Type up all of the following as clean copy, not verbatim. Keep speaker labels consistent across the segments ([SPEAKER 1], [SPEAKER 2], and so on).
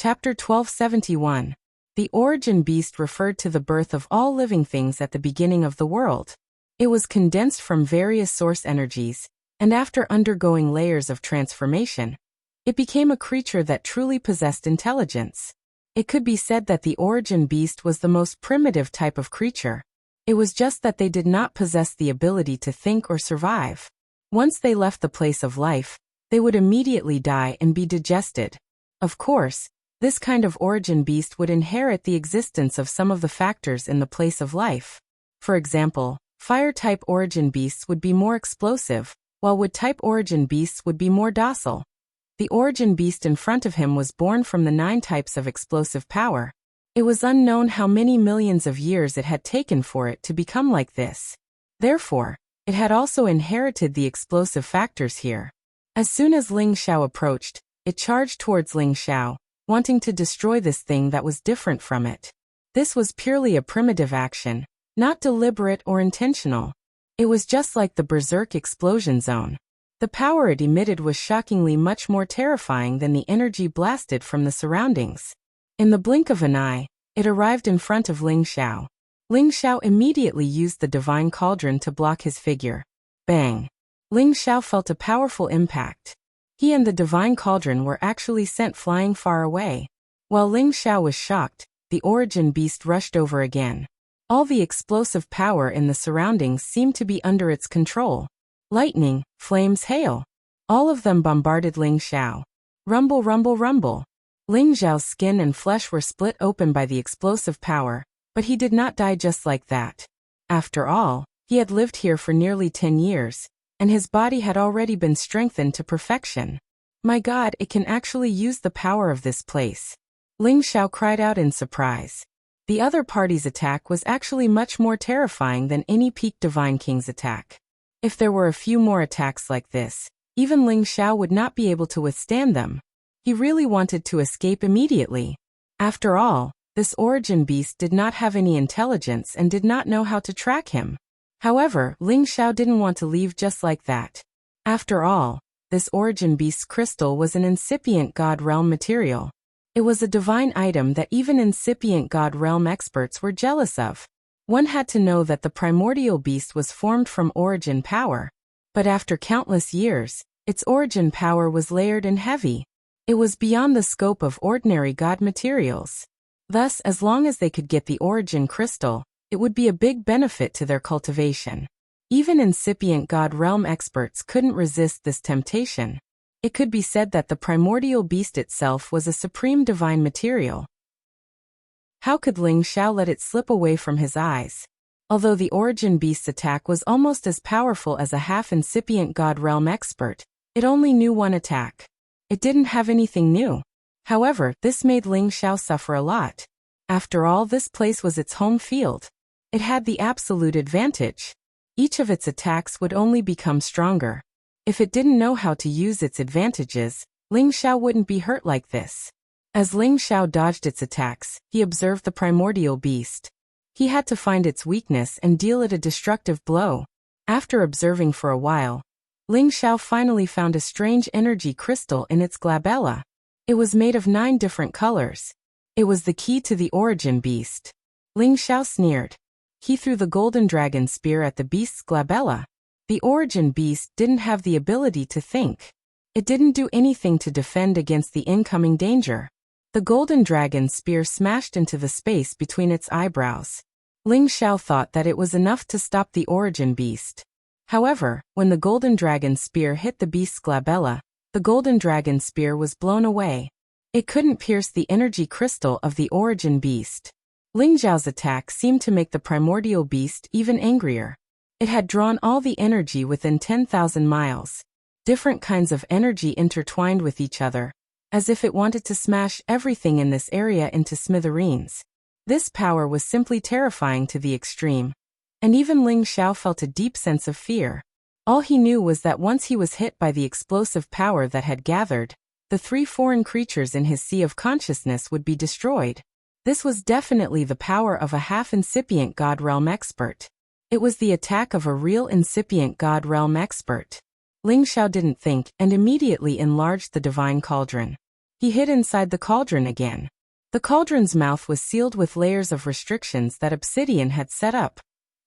[SPEAKER 1] Chapter 1271. The origin beast referred to the birth of all living things at the beginning of the world. It was condensed from various source energies, and after undergoing layers of transformation, it became a creature that truly possessed intelligence. It could be said that the origin beast was the most primitive type of creature. It was just that they did not possess the ability to think or survive. Once they left the place of life, they would immediately die and be digested. Of course, this kind of origin beast would inherit the existence of some of the factors in the place of life. For example, fire-type origin beasts would be more explosive, while wood-type origin beasts would be more docile. The origin beast in front of him was born from the 9 types of explosive power. It was unknown how many millions of years it had taken for it to become like this. Therefore, it had also inherited the explosive factors here. As soon as Ling Xiao approached, it charged towards Ling Xiao, wanting to destroy this thing that was different from it. This was purely a primitive action, not deliberate or intentional. It was just like the berserk explosion zone. The power it emitted was shockingly much more terrifying than the energy blasted from the surroundings. In the blink of an eye, it arrived in front of Ling Xiao. Ling Xiao immediately used the divine cauldron to block his figure. Bang! Ling Xiao felt a powerful impact. He and the divine cauldron were actually sent flying far away. While Ling Xiao was shocked, the origin beast rushed over again. All the explosive power in the surroundings seemed to be under its control. Lightning, flames, hail. All of them bombarded Ling Xiao. Rumble, rumble, rumble. Ling Xiao's skin and flesh were split open by the explosive power, but he did not die just like that. After all, he had lived here for nearly 10 years, and his body had already been strengthened to perfection. My God, it can actually use the power of this place. Ling Xiao cried out in surprise. The other party's attack was actually much more terrifying than any peak Divine King's attack. If there were a few more attacks like this, even Ling Xiao would not be able to withstand them. He really wanted to escape immediately. After all, this origin beast did not have any intelligence and did not know how to track him. However, Ling Xiao didn't want to leave just like that. After all, this origin beast's crystal was an incipient God realm material. It was a divine item that even incipient God realm experts were jealous of. One had to know that the primordial beast was formed from origin power. But after countless years, its origin power was layered and heavy. It was beyond the scope of ordinary God materials. Thus, as long as they could get the origin crystal, it would be a big benefit to their cultivation. Even incipient God realm experts couldn't resist this temptation. It could be said that the primordial beast itself was a supreme divine material. How could Ling Xiao let it slip away from his eyes? Although the origin beast's attack was almost as powerful as a half-incipient God realm expert, it only knew one attack. It didn't have anything new. However, this made Ling Xiao suffer a lot. After all, this place was its home field. It had the absolute advantage. Each of its attacks would only become stronger. If it didn't know how to use its advantages, Ling Xiao wouldn't be hurt like this. As Ling Xiao dodged its attacks, he observed the primordial beast. He had to find its weakness and deal it a destructive blow. After observing for a while, Ling Xiao finally found a strange energy crystal in its glabella. It was made of 9 different colors. It was the key to the origin beast. Ling Xiao sneered. He threw the golden dragon spear at the beast's glabella. The origin beast didn't have the ability to think. It didn't do anything to defend against the incoming danger. The golden dragon spear smashed into the space between its eyebrows. Ling Xiao thought that it was enough to stop the origin beast. However, when the golden dragon spear hit the beast's glabella, the golden dragon spear was blown away. It couldn't pierce the energy crystal of the origin beast. Ling Xiao's attack seemed to make the primordial beast even angrier. It had drawn all the energy within 10,000 miles. Different kinds of energy intertwined with each other, as if it wanted to smash everything in this area into smithereens. This power was simply terrifying to the extreme. And even Ling Xiao felt a deep sense of fear. All he knew was that once he was hit by the explosive power that had gathered, the 3 foreign creatures in his sea of consciousness would be destroyed. This was definitely the power of a half-incipient God realm expert. It was the attack of a real incipient God realm expert. Ling Xiao didn't think and immediately enlarged the divine cauldron. He hid inside the cauldron again. The cauldron's mouth was sealed with layers of restrictions that Obsidian had set up,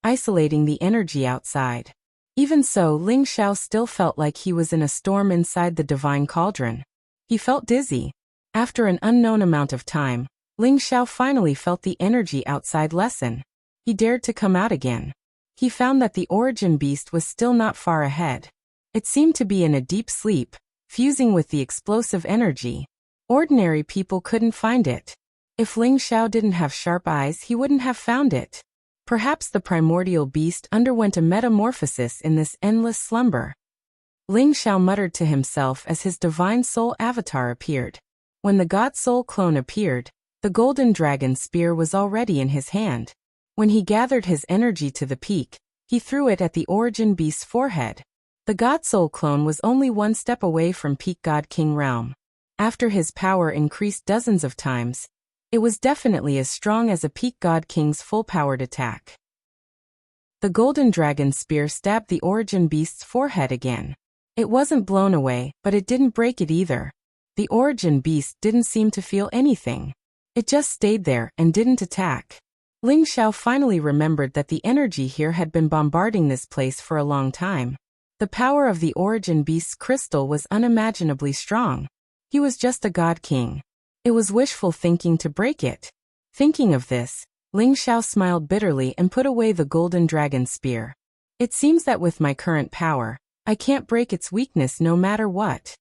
[SPEAKER 1] isolating the energy outside. Even so, Ling Xiao still felt like he was in a storm inside the divine cauldron. He felt dizzy. After an unknown amount of time, Ling Xiao finally felt the energy outside lessen. He dared to come out again. He found that the origin beast was still not far ahead. It seemed to be in a deep sleep, fusing with the explosive energy. Ordinary people couldn't find it. If Ling Xiao didn't have sharp eyes, he wouldn't have found it. Perhaps the primordial beast underwent a metamorphosis in this endless slumber. Ling Xiao muttered to himself as his divine soul avatar appeared. When the god soul clone appeared, the golden dragon spear was already in his hand. When he gathered his energy to the peak, he threw it at the origin beast's forehead. The god soul clone was only one step away from peak god king realm. After his power increased dozens of times, it was definitely as strong as a peak god king's full-powered attack. The golden dragon spear stabbed the origin beast's forehead again. It wasn't blown away, but it didn't break it either. The origin beast didn't seem to feel anything. It just stayed there and didn't attack. Ling Xiao finally remembered that the energy here had been bombarding this place for a long time. The power of the origin beast's crystal was unimaginably strong. He was just a god king. It was wishful thinking to break it. Thinking of this, Ling Xiao smiled bitterly and put away the golden dragon spear. It seems that with my current power, I can't break its weakness no matter what.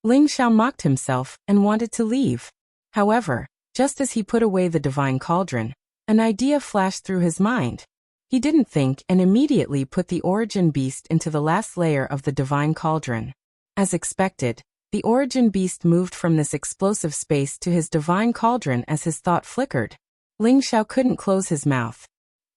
[SPEAKER 1] Ling Xiao mocked himself and wanted to leave. However, just as he put away the divine cauldron, an idea flashed through his mind. He didn't think and immediately put the origin beast into the last layer of the divine cauldron. As expected, the origin beast moved from this explosive space to his divine cauldron as his thought flickered. Ling Xiao couldn't close his mouth.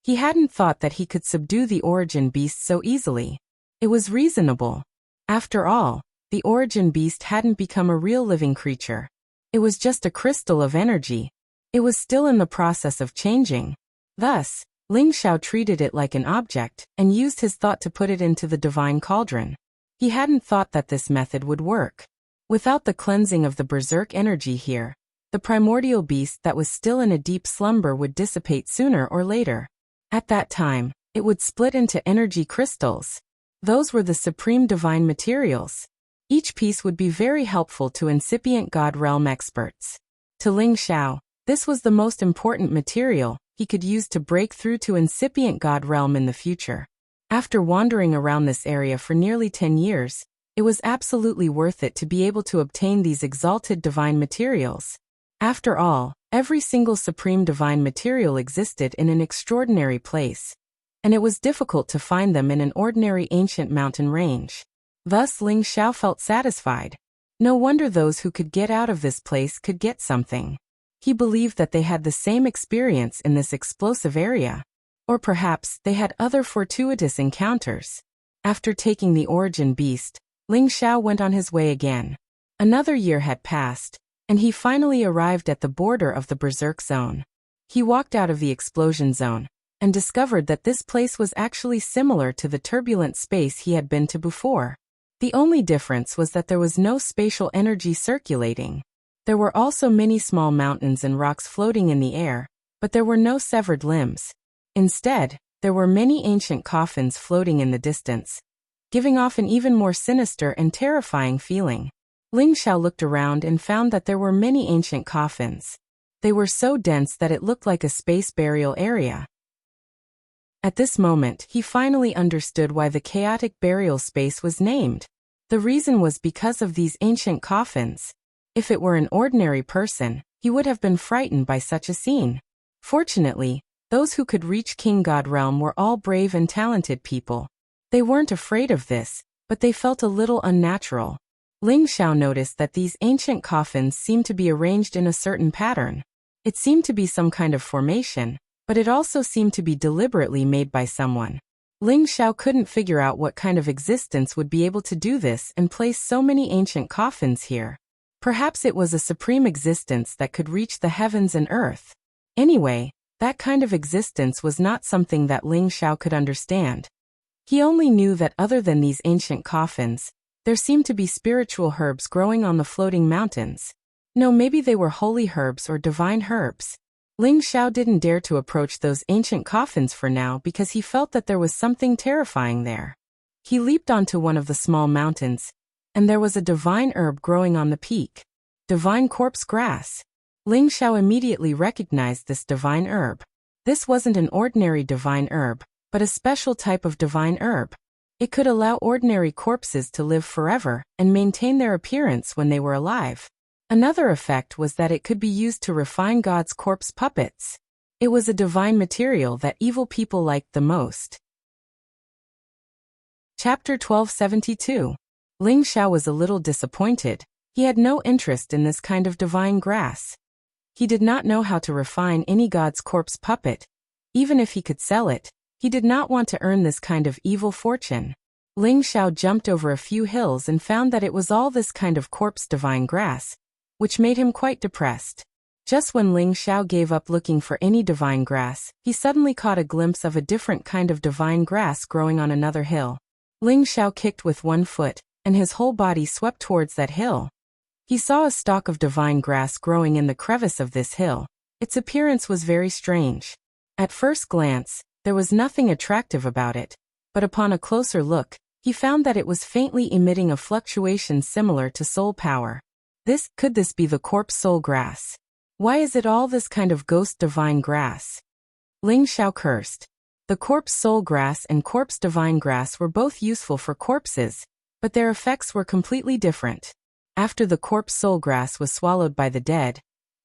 [SPEAKER 1] He hadn't thought that he could subdue the origin beast so easily. It was reasonable. After all, the origin beast hadn't become a real living creature. It was just a crystal of energy. It was still in the process of changing. Thus, Ling Xiao treated it like an object and used his thought to put it into the divine cauldron. He hadn't thought that this method would work. Without the cleansing of the berserk energy here, the primordial beast that was still in a deep slumber would dissipate sooner or later. At that time, it would split into energy crystals. Those were the supreme divine materials. Each piece would be very helpful to incipient god realm experts. To Ling Xiao, this was the most important material he could use to break through to incipient god realm in the future. After wandering around this area for nearly 10 years, it was absolutely worth it to be able to obtain these exalted divine materials. After all, every single supreme divine material existed in an extraordinary place, and it was difficult to find them in an ordinary ancient mountain range. Thus Ling Xiao felt satisfied. No wonder those who could get out of this place could get something. He believed that they had the same experience in this explosive area. Or perhaps they had other fortuitous encounters. After taking the origin beast, Ling Xiao went on his way again. Another year had passed, and he finally arrived at the border of the berserk zone. He walked out of the explosion zone, and discovered that this place was actually similar to the turbulent space he had been to before. The only difference was that there was no spatial energy circulating. There were also many small mountains and rocks floating in the air, but there were no severed limbs. Instead, there were many ancient coffins floating in the distance, giving off an even more sinister and terrifying feeling. Ling Xiao looked around and found that there were many ancient coffins. They were so dense that it looked like a space burial area. At this moment, he finally understood why the chaotic burial space was named. The reason was because of these ancient coffins. If it were an ordinary person, he would have been frightened by such a scene. Fortunately, those who could reach King God Realm were all brave and talented people. They weren't afraid of this, but they felt a little unnatural. Ling Xiao noticed that these ancient coffins seemed to be arranged in a certain pattern. It seemed to be some kind of formation, but it also seemed to be deliberately made by someone. Ling Xiao couldn't figure out what kind of existence would be able to do this and place so many ancient coffins here. Perhaps it was a supreme existence that could reach the heavens and earth. Anyway, that kind of existence was not something that Ling Xiao could understand. He only knew that other than these ancient coffins, there seemed to be spiritual herbs growing on the floating mountains. No, maybe they were holy herbs or divine herbs. Ling Xiao didn't dare to approach those ancient coffins for now because he felt that there was something terrifying there. He leaped onto one of the small mountains, and there was a divine herb growing on the peak. Divine corpse grass. Ling Xiao immediately recognized this divine herb. This wasn't an ordinary divine herb, but a special type of divine herb. It could allow ordinary corpses to live forever and maintain their appearance when they were alive. Another effect was that it could be used to refine God's corpse puppets. It was a divine material that evil people liked the most. Chapter 1272. Ling Xiao was a little disappointed. He had no interest in this kind of divine grass. He did not know how to refine any God's corpse puppet. Even if he could sell it, he did not want to earn this kind of evil fortune. Ling Xiao jumped over a few hills and found that it was all this kind of corpse divine grass, which made him quite depressed. Just when Ling Xiao gave up looking for any divine grass, he suddenly caught a glimpse of a different kind of divine grass growing on another hill. Ling Xiao kicked with one foot, and his whole body swept towards that hill. He saw a stalk of divine grass growing in the crevice of this hill. Its appearance was very strange. At first glance, there was nothing attractive about it, but upon a closer look, he found that it was faintly emitting a fluctuation similar to soul power. Could this be the corpse soul grass? Why is it all this kind of ghost divine grass? Ling Xiao cursed. The corpse soul grass and corpse divine grass were both useful for corpses, but their effects were completely different. After the corpse soul grass was swallowed by the dead,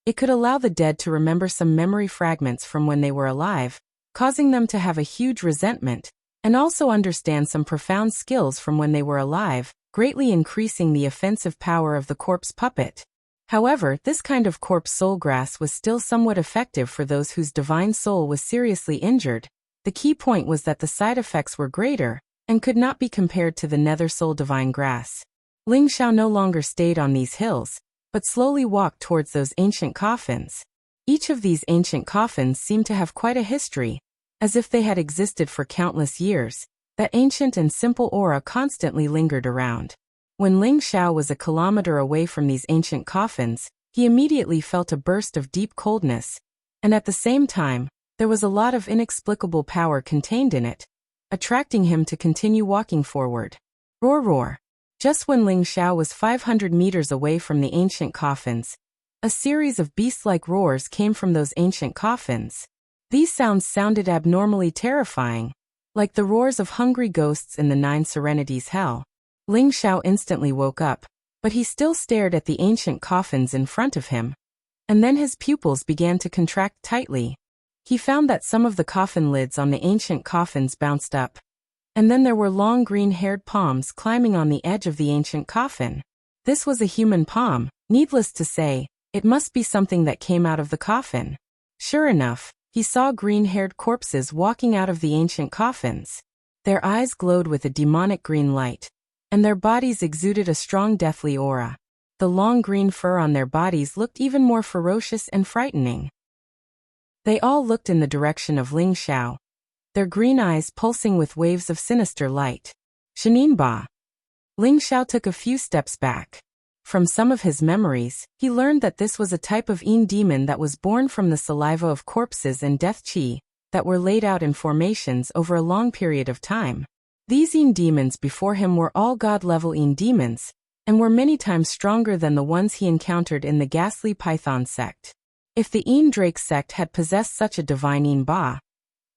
[SPEAKER 1] it could allow the dead to remember some memory fragments from when they were alive, causing them to have a huge resentment, and also understand some profound skills from when they were alive, greatly increasing the offensive power of the corpse puppet. However, this kind of corpse soul grass was still somewhat effective for those whose divine soul was seriously injured. The key point was that the side effects were greater, and could not be compared to the nether soul divine grass. Ling Xiao no longer stayed on these hills, but slowly walked towards those ancient coffins. Each of these ancient coffins seemed to have quite a history, as if they had existed for countless years. That ancient and simple aura constantly lingered around. When Ling Xiao was a kilometer away from these ancient coffins, he immediately felt a burst of deep coldness, and at the same time, there was a lot of inexplicable power contained in it, attracting him to continue walking forward. Roar roar. Just when Ling Xiao was 500 meters away from the ancient coffins, a series of beast-like roars came from those ancient coffins. These sounds sounded abnormally terrifying, like the roars of hungry ghosts in the Nine Serenities hell. Ling Xiao instantly woke up, but he still stared at the ancient coffins in front of him. And then his pupils began to contract tightly. He found that some of the coffin lids on the ancient coffins bounced up. And then there were long green-haired palms climbing on the edge of the ancient coffin. This was a human palm. Needless to say, it must be something that came out of the coffin. Sure enough, he saw green-haired corpses walking out of the ancient coffins. Their eyes glowed with a demonic green light, and their bodies exuded a strong deathly aura. The long green fur on their bodies looked even more ferocious and frightening. They all looked in the direction of Ling Xiao, their green eyes pulsing with waves of sinister light. Ba. Ling Xiao took a few steps back. From some of his memories, he learned that this was a type of Yin demon that was born from the saliva of corpses and death qi that were laid out in formations over a long period of time. These Yin demons before him were all god-level Yin demons, and were many times stronger than the ones he encountered in the ghastly Python sect. If the Yin Drake sect had possessed such a divine Yin Ba,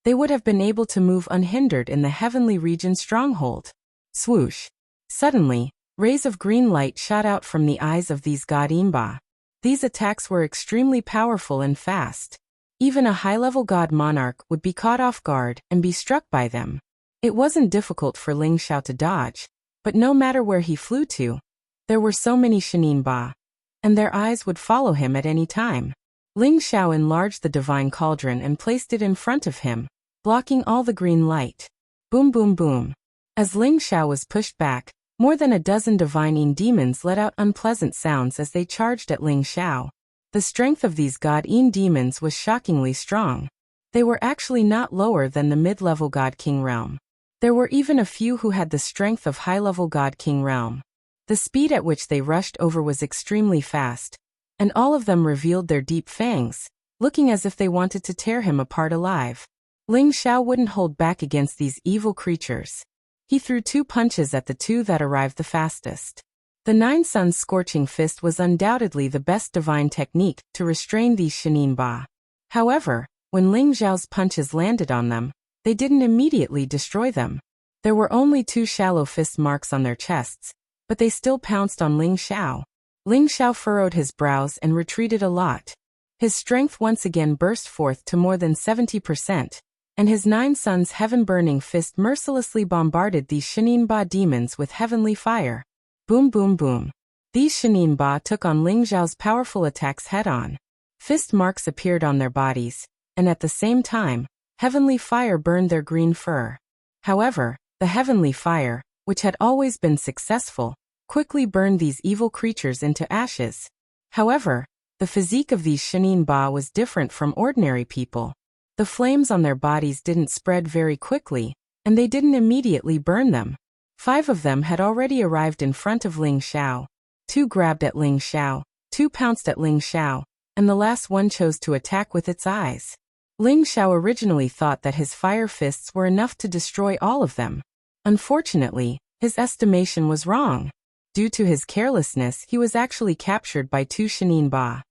[SPEAKER 1] they would have been able to move unhindered in the heavenly region stronghold. Swoosh! Suddenly, rays of green light shot out from the eyes of these god Yin Ba. These attacks were extremely powerful and fast. Even a high-level god monarch would be caught off guard and be struck by them. It wasn't difficult for Ling Xiao to dodge, but no matter where he flew to, there were so many Ba, and their eyes would follow him at any time. Ling Xiao enlarged the divine cauldron and placed it in front of him, blocking all the green light. Boom boom boom. As Ling Xiao was pushed back, more than a dozen divine Yin demons let out unpleasant sounds as they charged at Ling Xiao. The strength of these god Yin demons was shockingly strong. They were actually not lower than the mid-level God King realm. There were even a few who had the strength of high-level God King realm. The speed at which they rushed over was extremely fast, and all of them revealed their deep fangs, looking as if they wanted to tear him apart alive. Ling Xiao wouldn't hold back against these evil creatures. He threw 2 punches at the 2 that arrived the fastest. The Nine Suns' scorching fist was undoubtedly the best divine technique to restrain these Shinin Ba. However, when Ling Xiao's punches landed on them, they didn't immediately destroy them. There were only 2 shallow fist marks on their chests, but they still pounced on Ling Xiao. Ling Xiao furrowed his brows and retreated a lot. His strength once again burst forth to more than 70%, and his 9 Suns' heaven-burning fist mercilessly bombarded these Shinin Ba demons with heavenly fire. Boom boom boom. These Shinin Ba took on Ling Xiao's powerful attacks head-on. Fist marks appeared on their bodies, and at the same time, heavenly fire burned their green fur. However, the heavenly fire, which had always been successful, quickly burned these evil creatures into ashes. However, the physique of these Shinin Ba was different from ordinary people. The flames on their bodies didn't spread very quickly, and they didn't immediately burn them. 5 of them had already arrived in front of Ling Xiao. 2 grabbed at Ling Xiao, 2 pounced at Ling Xiao, and the last one chose to attack with its eyes. Ling Xiao originally thought that his fire fists were enough to destroy all of them. Unfortunately, his estimation was wrong. Due to his carelessness, he was actually captured by 2 Shinin Ba.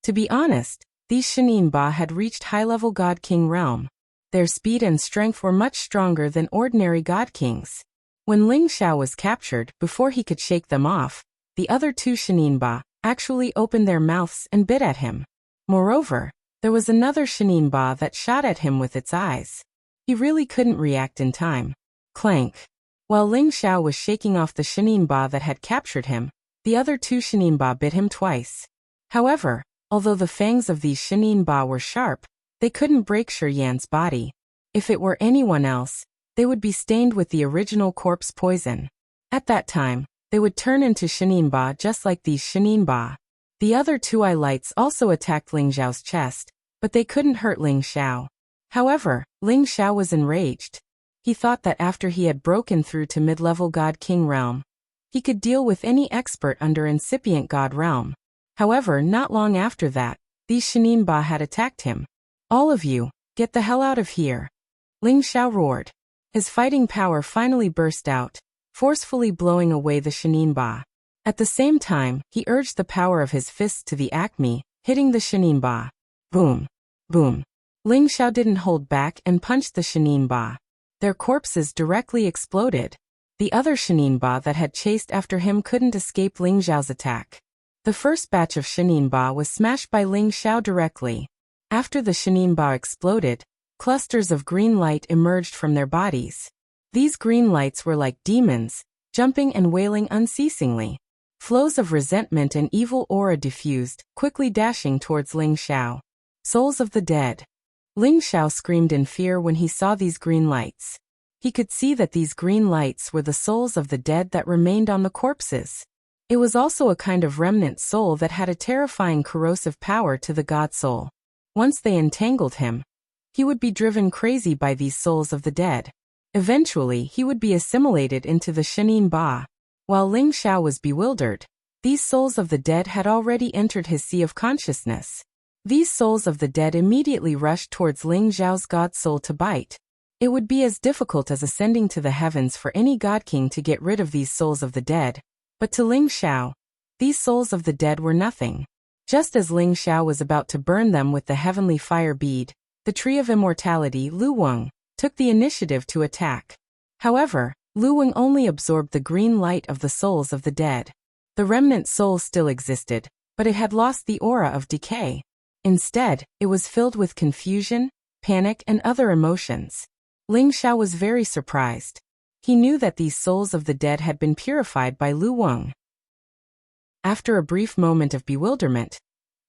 [SPEAKER 1] To be honest, these Shinin Ba had reached high-level God King realm. Their speed and strength were much stronger than ordinary God Kings. When Ling Xiao was captured, before he could shake them off, the other 2 Shinin Ba actually opened their mouths and bit at him. Moreover, there was another Shinin Ba that shot at him with its eyes. He really couldn't react in time. Clank. While Ling Xiao was shaking off the Shinin Ba that had captured him, the other 2 Shinin Ba bit him twice. However, although the fangs of these Shinin Ba were sharp, they couldn't break Shi Yan's body. If it were anyone else, they would be stained with the original corpse poison. At that time, they would turn into Shinin Ba just like these Shinin Ba. The other 2 eye lights also attacked Ling Xiao's chest, but they couldn't hurt Ling Xiao. However, Ling Xiao was enraged. He thought that after he had broken through to mid-level God King realm, he could deal with any expert under incipient God realm. However, not long after that, these Shinin Ba had attacked him. All of you, get the hell out of here. Ling Xiao roared. His fighting power finally burst out, forcefully blowing away the Shinin Ba. At the same time, he urged the power of his fists to the acme, hitting the Shinin Ba. Boom. Boom. Ling Xiao didn't hold back and punched the Shinin Ba. Their corpses directly exploded. The other Shinin Ba that had chased after him couldn't escape Ling Xiao's attack. The first batch of Shinin Ba was smashed by Ling Xiao directly. After the Shinin Ba exploded, clusters of green light emerged from their bodies. These green lights were like demons, jumping and wailing unceasingly. Flows of resentment and evil aura diffused, quickly dashing towards Ling Xiao. Souls of the dead. Ling Xiao screamed in fear when he saw these green lights. He could see that these green lights were the souls of the dead that remained on the corpses. It was also a kind of remnant soul that had a terrifying corrosive power to the God soul. Once they entangled him, he would be driven crazy by these souls of the dead. Eventually, he would be assimilated into the Shinin Ba. While Ling Xiao was bewildered, these souls of the dead had already entered his sea of consciousness. These souls of the dead immediately rushed towards Ling Xiao's God soul to bite. It would be as difficult as ascending to the heavens for any God King to get rid of these souls of the dead, but to Ling Xiao, these souls of the dead were nothing. Just as Ling Xiao was about to burn them with the heavenly fire bead, the Tree of Immortality, Lu Weng, took the initiative to attack. However, Lu Weng only absorbed the green light of the souls of the dead. The remnant soul still existed, but it had lost the aura of decay. Instead, it was filled with confusion, panic, and other emotions. Ling Xiao was very surprised. He knew that these souls of the dead had been purified by Lu Weng. After a brief moment of bewilderment,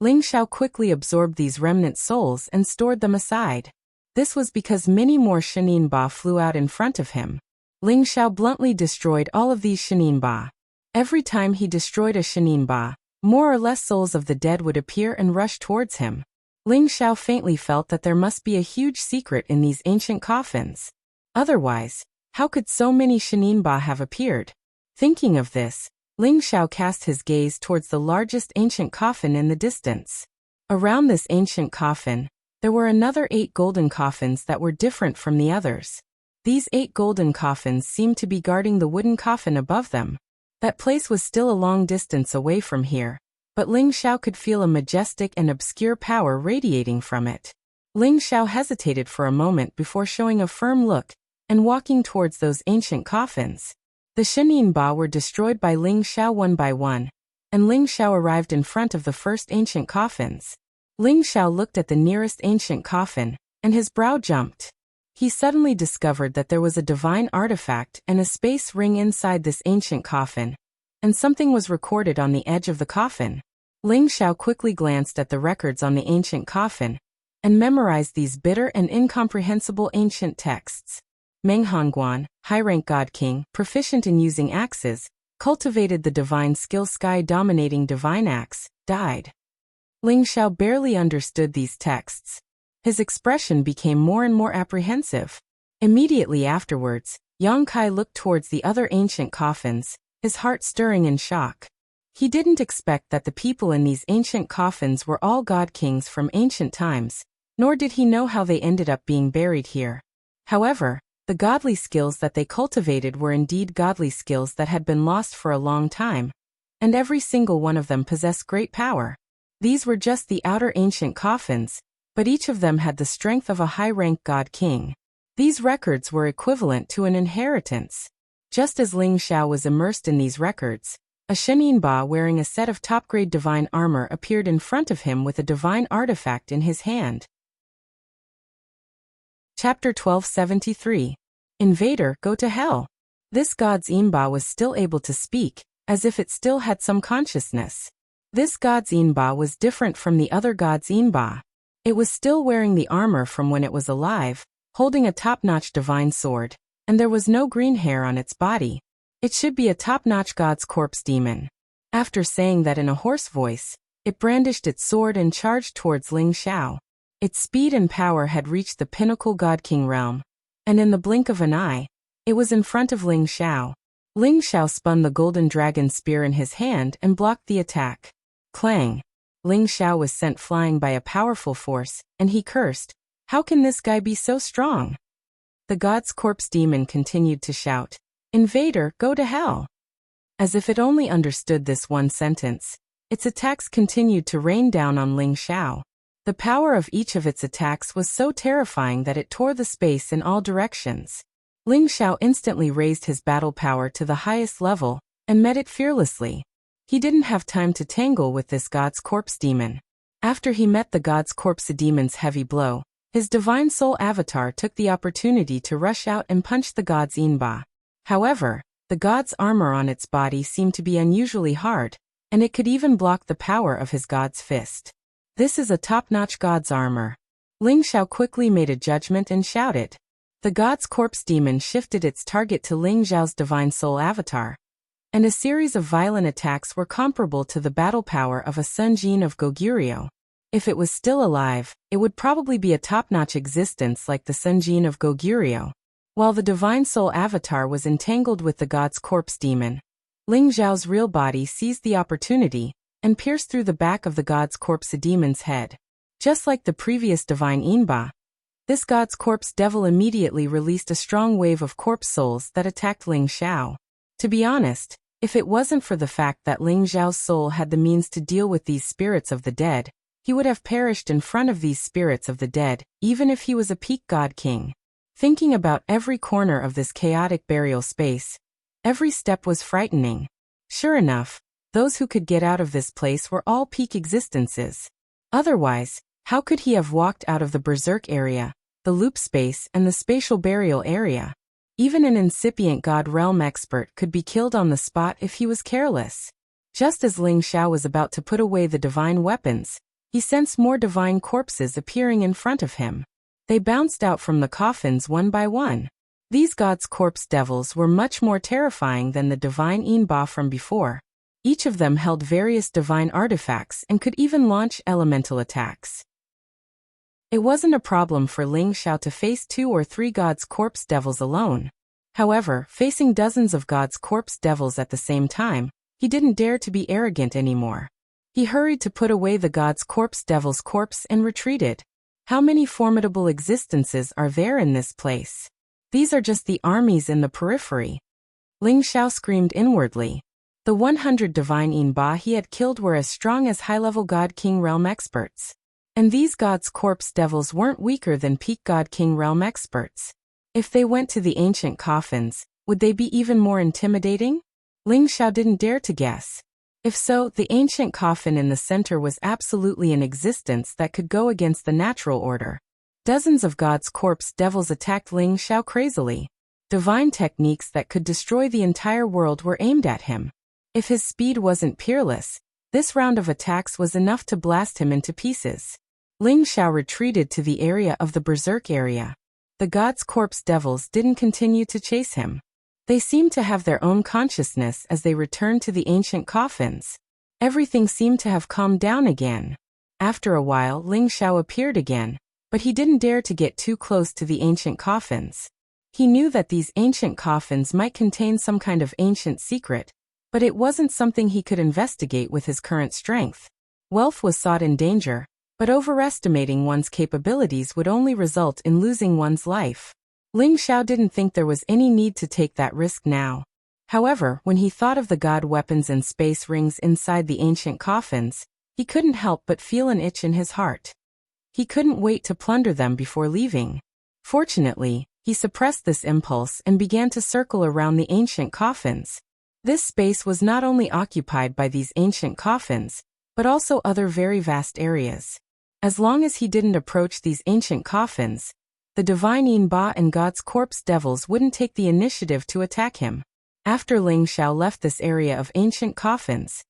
[SPEAKER 1] Ling Xiao quickly absorbed these remnant souls and stored them aside. This was because many more Shinin Ba flew out in front of him. Ling Xiao bluntly destroyed all of these Shinin Ba. Every time he destroyed a Shinin Ba, more or less souls of the dead would appear and rush towards him. Ling Xiao faintly felt that there must be a huge secret in these ancient coffins. Otherwise, how could so many Shinin Ba have appeared? Thinking of this, Ling Xiao cast his gaze towards the largest ancient coffin in the distance. Around this ancient coffin, there were another 8 golden coffins that were different from the others. These 8 golden coffins seemed to be guarding the wooden coffin above them. That place was still a long distance away from here, but Ling Xiao could feel a majestic and obscure power radiating from it. Ling Xiao hesitated for a moment before showing a firm look and walking towards those ancient coffins. The Shenin Ba were destroyed by Ling Xiao one by one, and Ling Xiao arrived in front of the first ancient coffins. Ling Xiao looked at the nearest ancient coffin, and his brow jumped. He suddenly discovered that there was a divine artifact and a space ring inside this ancient coffin, and something was recorded on the edge of the coffin. Ling Xiao quickly glanced at the records on the ancient coffin, and memorized these bitter and incomprehensible ancient texts. Meng Hongguan, high-rank god king, proficient in using axes, cultivated the divine skill sky-dominating divine axe, died. Ling Xiao barely understood these texts. His expression became more and more apprehensive. Immediately afterwards, Yang Kai looked towards the other ancient coffins, his heart stirring in shock. He didn't expect that the people in these ancient coffins were all god kings from ancient times, nor did he know how they ended up being buried here. However, the godly skills that they cultivated were indeed godly skills that had been lost for a long time, and every single one of them possessed great power. These were just the outer ancient coffins, but each of them had the strength of a high-rank god king. These records were equivalent to an inheritance. Just as Ling Xiao was immersed in these records, a Shenin Ba wearing a set of top-grade divine armor appeared in front of him with a divine artifact in his hand. Chapter 1273. Invader, go to hell. This god's Inba was still able to speak, as if it still had some consciousness. This god's Inba was different from the other god's Inba. It was still wearing the armor from when it was alive, holding a top-notch divine sword, and there was no green hair on its body. It should be a top-notch god's corpse demon. After saying that in a hoarse voice, it brandished its sword and charged towards Ling Xiao. Its speed and power had reached the pinnacle God King realm, and in the blink of an eye, it was in front of Ling Xiao. Ling Xiao spun the golden dragon spear in his hand and blocked the attack. Clang! Ling Xiao was sent flying by a powerful force, and he cursed, "How can this guy be so strong?" The god's corpse demon continued to shout, "Invader, go to hell!" As if it only understood this one sentence, its attacks continued to rain down on Ling Xiao. The power of each of its attacks was so terrifying that it tore the space in all directions. Ling Xiao instantly raised his battle power to the highest level, and met it fearlessly. He didn't have time to tangle with this god's corpse demon. After he met the god's corpse demon's heavy blow, his divine soul avatar took the opportunity to rush out and punch the god's Inba. However, the god's armor on its body seemed to be unusually hard, and it could even block the power of his god's fist. This is a top-notch god's armor. Ling Xiao quickly made a judgment and shouted. The god's corpse demon shifted its target to Ling Xiao's divine soul avatar, and a series of violent attacks were comparable to the battle power of a Sun Jin of Goguryeo. If it was still alive, it would probably be a top-notch existence like the Sun Jin of Goguryeo. While the divine soul avatar was entangled with the god's corpse demon, Ling Xiao's real body seized the opportunity and pierced through the back of the god's corpse demon's head. Just like the previous divine Inba, this god's corpse devil immediately released a strong wave of corpse souls that attacked Ling Xiao. To be honest, if it wasn't for the fact that Ling Xiao's soul had the means to deal with these spirits of the dead, he would have perished in front of these spirits of the dead, even if he was a peak god king. Thinking about every corner of this chaotic burial space, every step was frightening. Sure enough, those who could get out of this place were all peak existences. Otherwise, how could he have walked out of the berserk area, the loop space, and the spatial burial area? Even an incipient god realm expert could be killed on the spot if he was careless. Just as Ling Xiao was about to put away the divine weapons, he sensed more divine corpses appearing in front of him. They bounced out from the coffins one by one. These gods' corpse devils were much more terrifying than the divine Inba from before. Each of them held various divine artifacts and could even launch elemental attacks. It wasn't a problem for Ling Xiao to face 2 or 3 gods' corpse devils alone. However, facing dozens of gods' corpse devils at the same time He didn't dare to be arrogant anymore. He hurried to put away the god's corpse, devil's corpse, and retreated. How many formidable existences are there in this place? These are just the armies in the periphery. Ling Xiao screamed inwardly. The 100 divine Yinba he had killed were as strong as high-level God King Realm experts. And these God's Corpse devils weren't weaker than peak God King Realm experts. If they went to the ancient coffins, would they be even more intimidating? Ling Xiao didn't dare to guess. If so, the ancient coffin in the center was absolutely in existence that could go against the natural order. Dozens of God's Corpse devils attacked Ling Xiao crazily. Divine techniques that could destroy the entire world were aimed at him. If his speed wasn't peerless, this round of attacks was enough to blast him into pieces. Ling Xiao retreated to the area of the Berserk area. The God's Corpse devils didn't continue to chase him. They seemed to have their own consciousness as they returned to the ancient coffins. Everything seemed to have calmed down again. After a while, Ling Xiao appeared again, but he didn't dare to get too close to the ancient coffins. He knew that these ancient coffins might contain some kind of ancient secret, but it wasn't something he could investigate with his current strength. Wealth was sought in danger, but overestimating one's capabilities would only result in losing one's life. Ling Xiao didn't think there was any need to take that risk now. However, when he thought of the god weapons and space rings inside the ancient coffins, he couldn't help but feel an itch in his heart. He couldn't wait to plunder them before leaving. Fortunately, he suppressed this impulse and began to circle around the ancient coffins. This space was not only occupied by these ancient coffins, but also other very vast areas. As long as he didn't approach these ancient coffins, the divine Yinba and God's Corpse devils wouldn't take the initiative to attack him. After Ling Xiao left this area of ancient coffins,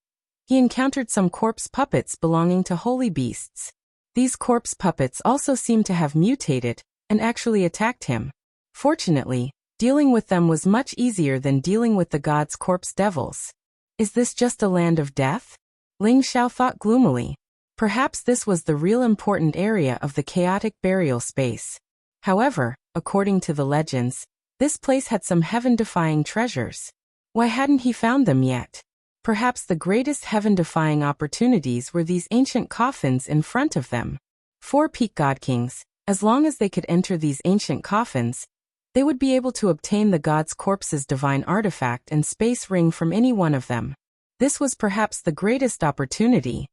[SPEAKER 1] he encountered some corpse puppets belonging to holy beasts. These corpse puppets also seemed to have mutated and actually attacked him. Fortunately, dealing with them was much easier than dealing with the God's Corpse devils. Is this just a land of death? Ling Xiao thought gloomily. Perhaps this was the real important area of the chaotic burial space. However, according to the legends, this place had some heaven-defying treasures. Why hadn't he found them yet? Perhaps the greatest heaven-defying opportunities were these ancient coffins in front of them. 4 peak god kings, as long as they could enter these ancient coffins, they would be able to obtain the God's Corpse's divine artifact and space ring from any one of them. This was perhaps the greatest opportunity.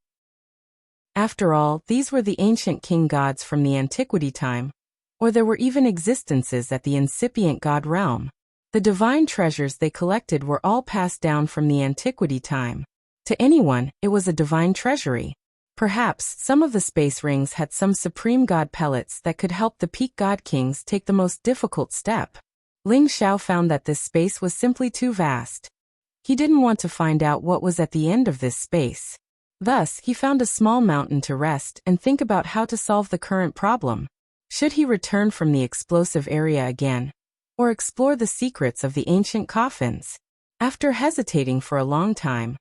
[SPEAKER 1] After all, these were the ancient king gods from the antiquity time, or there were even existences at the incipient god realm. The divine treasures they collected were all passed down from the antiquity time. To anyone, it was a divine treasury. Perhaps some of the space rings had some supreme god pellets that could help the peak god kings take the most difficult step. Ling Xiao found that this space was simply too vast. He didn't want to find out what was at the end of this space. Thus, he found a small mountain to rest and think about how to solve the current problem. Should he return from the explosive area again, or explore the secrets of the ancient coffins? After hesitating for a long time,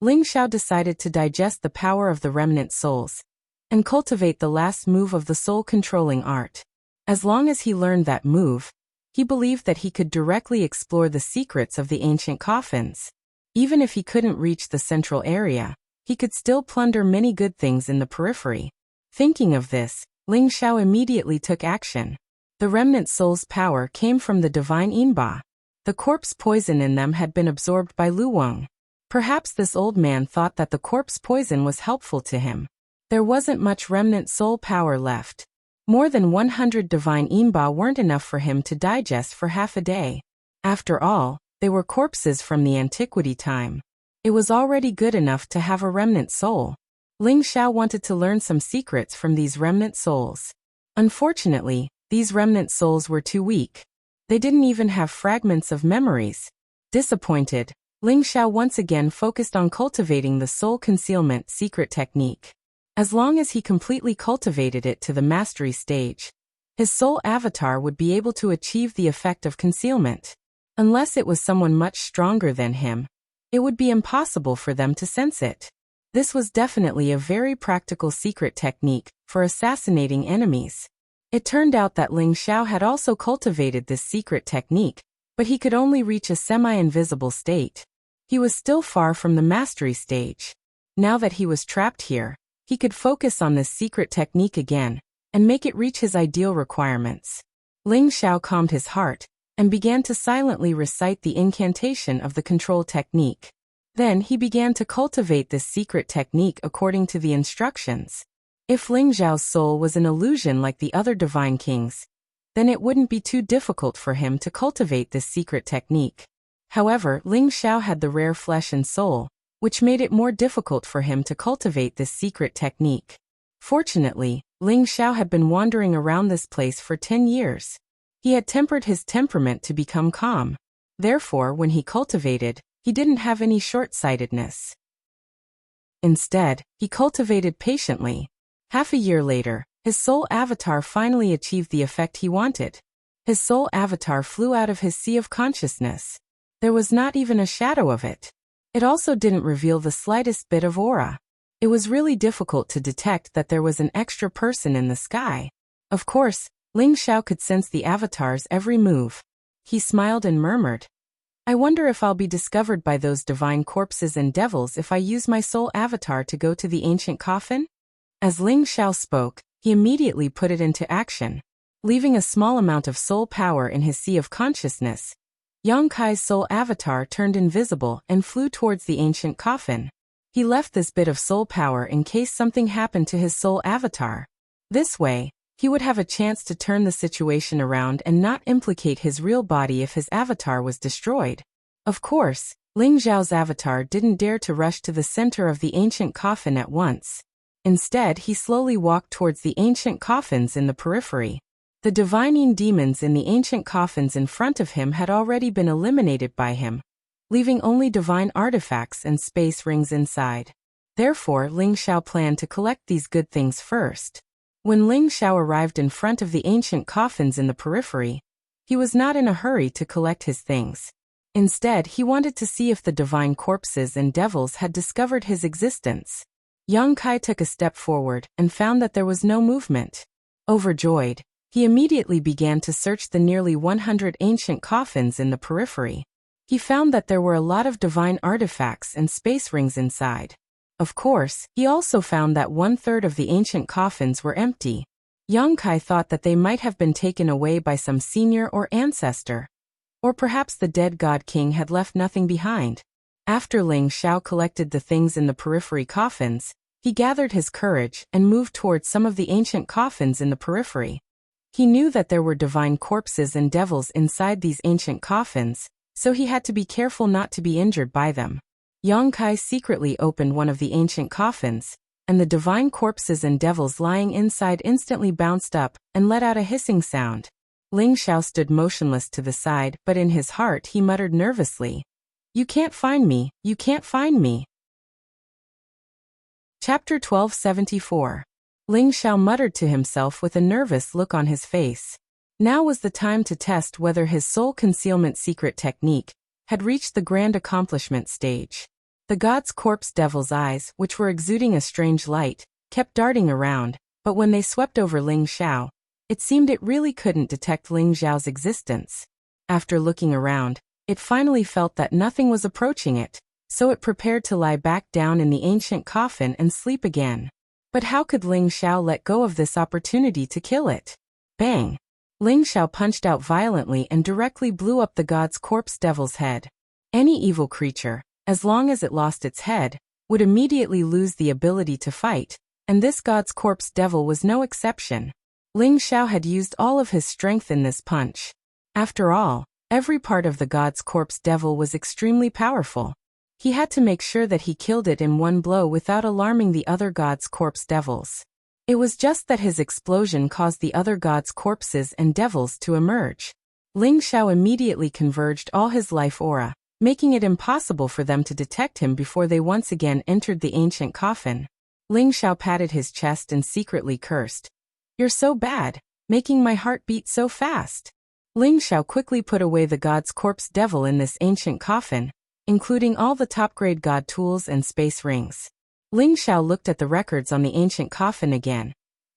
[SPEAKER 1] Ling Xiao decided to digest the power of the remnant souls and cultivate the last move of the soul-controlling art. As long as he learned that move, he believed that he could directly explore the secrets of the ancient coffins. Even if he couldn't reach the central area, he could still plunder many good things in the periphery. Thinking of this, Ling Xiao immediately took action. The remnant soul's power came from the divine Yinba. The corpse poison in them had been absorbed by Lu Wang. Perhaps this old man thought that the corpse poison was helpful to him. There wasn't much remnant soul power left. More than 100 divine Yinba weren't enough for him to digest for half a day. After all, they were corpses from the antiquity time. It was already good enough to have a remnant soul. Ling Xiao wanted to learn some secrets from these remnant souls. Unfortunately, these remnant souls were too weak. They didn't even have fragments of memories. Disappointed, Ling Xiao once again focused on cultivating the soul concealment secret technique. As long as he completely cultivated it to the mastery stage, his soul avatar would be able to achieve the effect of concealment. Unless it was someone much stronger than him, it would be impossible for them to sense it. This was definitely a very practical secret technique for assassinating enemies. It turned out that Ling Xiao had also cultivated this secret technique, but he could only reach a semi-invisible state. He was still far from the mastery stage. Now that he was trapped here, he could focus on this secret technique again, and make it reach his ideal requirements. Ling Xiao calmed his heart, and began to silently recite the incantation of the control technique. Then he began to cultivate this secret technique according to the instructions. If Ling Xiao's soul was an illusion like the other divine kings, then it wouldn't be too difficult for him to cultivate this secret technique. However, Ling Xiao had the rare flesh and soul, which made it more difficult for him to cultivate this secret technique. Fortunately, Ling Xiao had been wandering around this place for 10 years. He had tempered his temperament to become calm. Therefore, when he cultivated, he didn't have any short-sightedness. Instead, he cultivated patiently. Half a year later, his soul avatar finally achieved the effect he wanted. His soul avatar flew out of his sea of consciousness. There was not even a shadow of it. It also didn't reveal the slightest bit of aura. It was really difficult to detect that there was an extra person in the sky. Of course, Ling Xiao could sense the avatar's every move. He smiled and murmured, "I wonder if I'll be discovered by those divine corpses and devils if I use my soul avatar to go to the ancient coffin?" As Ling Xiao spoke, he immediately put it into action. Leaving a small amount of soul power in his sea of consciousness, Yang Kai's soul avatar turned invisible and flew towards the ancient coffin. He left this bit of soul power in case something happened to his soul avatar. This way, he would have a chance to turn the situation around and not implicate his real body if his avatar was destroyed. Of course, Ling Xiao's avatar didn't dare to rush to the center of the ancient coffin at once. Instead, he slowly walked towards the ancient coffins in the periphery. The divining demons in the ancient coffins in front of him had already been eliminated by him, leaving only divine artifacts and space rings inside. Therefore, Ling Xiao planned to collect these good things first. When Ling Xiao arrived in front of the ancient coffins in the periphery, he was not in a hurry to collect his things. Instead, he wanted to see if the divine corpses and devils had discovered his existence. Yang Kai took a step forward and found that there was no movement. Overjoyed, he immediately began to search the nearly 100 ancient coffins in the periphery. He found that there were a lot of divine artifacts and space rings inside. Of course, he also found that 1/3 of the ancient coffins were empty. Yang Kai thought that they might have been taken away by some senior or ancestor. Or perhaps the dead god king had left nothing behind. After Ling Xiao collected the things in the periphery coffins, he gathered his courage and moved towards some of the ancient coffins in the periphery. He knew that there were divine corpses and devils inside these ancient coffins, so he had to be careful not to be injured by them. Yang Kai secretly opened one of the ancient coffins, and the divine corpses and devils lying inside instantly bounced up and let out a hissing sound. Ling Xiao stood motionless to the side, but in his heart he muttered nervously, "You can't find me, you can't find me." Chapter 1274. Ling Xiao muttered to himself with a nervous look on his face. Now was the time to test whether his soul concealment secret technique had reached the grand accomplishment stage. The god's corpse devil's eyes, which were exuding a strange light, kept darting around, but when they swept over Ling Xiao, it seemed it really couldn't detect Ling Xiao's existence. After looking around, it finally felt that nothing was approaching it, so it prepared to lie back down in the ancient coffin and sleep again. But how could Ling Xiao let go of this opportunity to kill it? Bang! Ling Xiao punched out violently and directly blew up the god's corpse devil's head. Any evil creature, as long as it lost its head, would immediately lose the ability to fight, and this god's corpse devil was no exception. Ling Xiao had used all of his strength in this punch. After all, every part of the god's corpse devil was extremely powerful. He had to make sure that he killed it in one blow without alarming the other god's corpse devils. It was just that his explosion caused the other god's corpses and devils to emerge. Ling Xiao immediately converged all his life aura, making it impossible for them to detect him before they once again entered the ancient coffin. Ling Xiao patted his chest and secretly cursed, "You're so bad, making my heart beat so fast." Ling Xiao quickly put away the god's corpse devil in this ancient coffin, including all the top-grade god tools and space rings. Ling Xiao looked at the records on the ancient coffin again,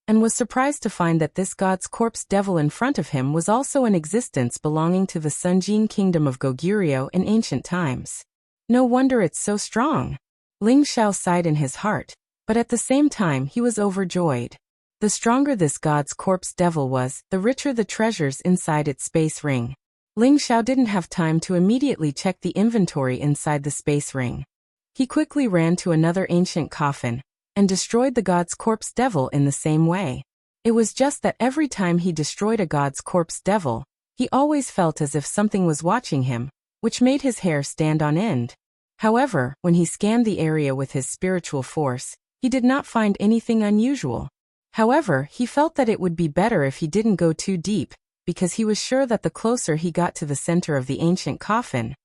[SPEAKER 1] and was surprised to find that this god's corpse devil in front of him was also in existence belonging to the Sunjin kingdom of Goguryeo in ancient times. No wonder it's so strong. Ling Xiao sighed in his heart, but at the same time he was overjoyed. The stronger this god's corpse devil was, the richer the treasures inside its space ring. Ling Xiao didn't have time to immediately check the inventory inside the space ring. He quickly ran to another ancient coffin and destroyed the god's corpse devil in the same way. It was just that every time he destroyed a god's corpse devil, he always felt as if something was watching him, which made his hair stand on end. However, when he scanned the area with his spiritual force, he did not find anything unusual. However, he felt that it would be better if he didn't go too deep, because he was sure that the closer he got to the center of the ancient coffin,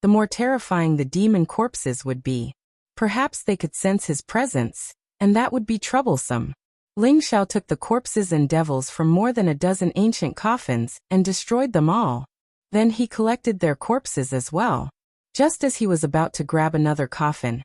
[SPEAKER 1] the more terrifying the demon corpses would be. Perhaps they could sense his presence, and that would be troublesome. Ling Xiao took the corpses and devils from more than a dozen ancient coffins and destroyed them all. Then he collected their corpses as well. Just as he was about to grab another coffin,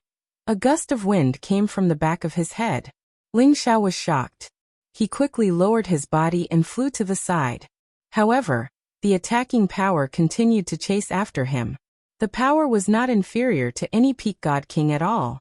[SPEAKER 1] a gust of wind came from the back of his head. Ling Xiao was shocked. He quickly lowered his body and flew to the side. However, the attacking power continued to chase after him. The power was not inferior to any peak god king at all.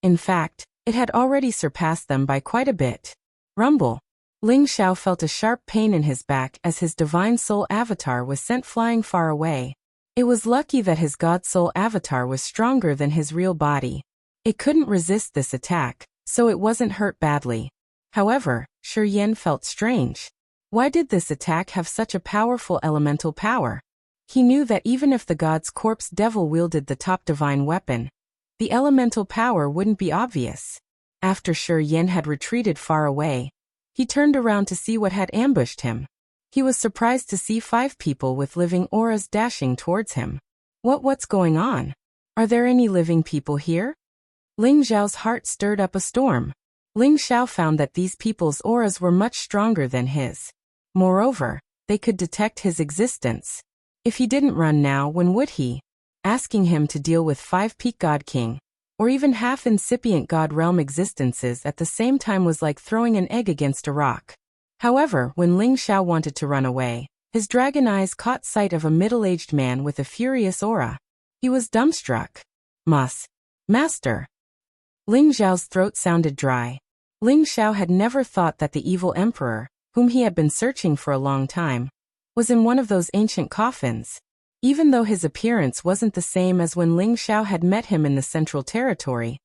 [SPEAKER 1] In fact, it had already surpassed them by quite a bit. Rumble. Ling Xiao felt a sharp pain in his back as his divine soul avatar was sent flying far away. It was lucky that his god soul avatar was stronger than his real body. It couldn't resist this attack, so it wasn't hurt badly. However, Shi Yan felt strange. Why did this attack have such a powerful elemental power? He knew that even if the god's corpse devil wielded the top divine weapon, the elemental power wouldn't be obvious. After Shi Yan had retreated far away, he turned around to see what had ambushed him. He was surprised to see 5 people with living auras dashing towards him. What's going on? Are there any living people here? Ling Xiao's heart stirred up a storm. Ling Xiao found that these people's auras were much stronger than his. Moreover, they could detect his existence. If he didn't run now, when would he? Asking him to deal with 5 peak god king, or even half incipient god realm existences at the same time was like throwing an egg against a rock. However, when Ling Xiao wanted to run away, his dragon eyes caught sight of a middle-aged man with a furious aura. He was dumbstruck. Master. Ling Xiao's throat sounded dry. Ling Xiao had never thought that the evil emperor, whom he had been searching for a long time, was in one of those ancient coffins. Even though his appearance wasn't the same as when Ling Xiao had met him in the Central Territory,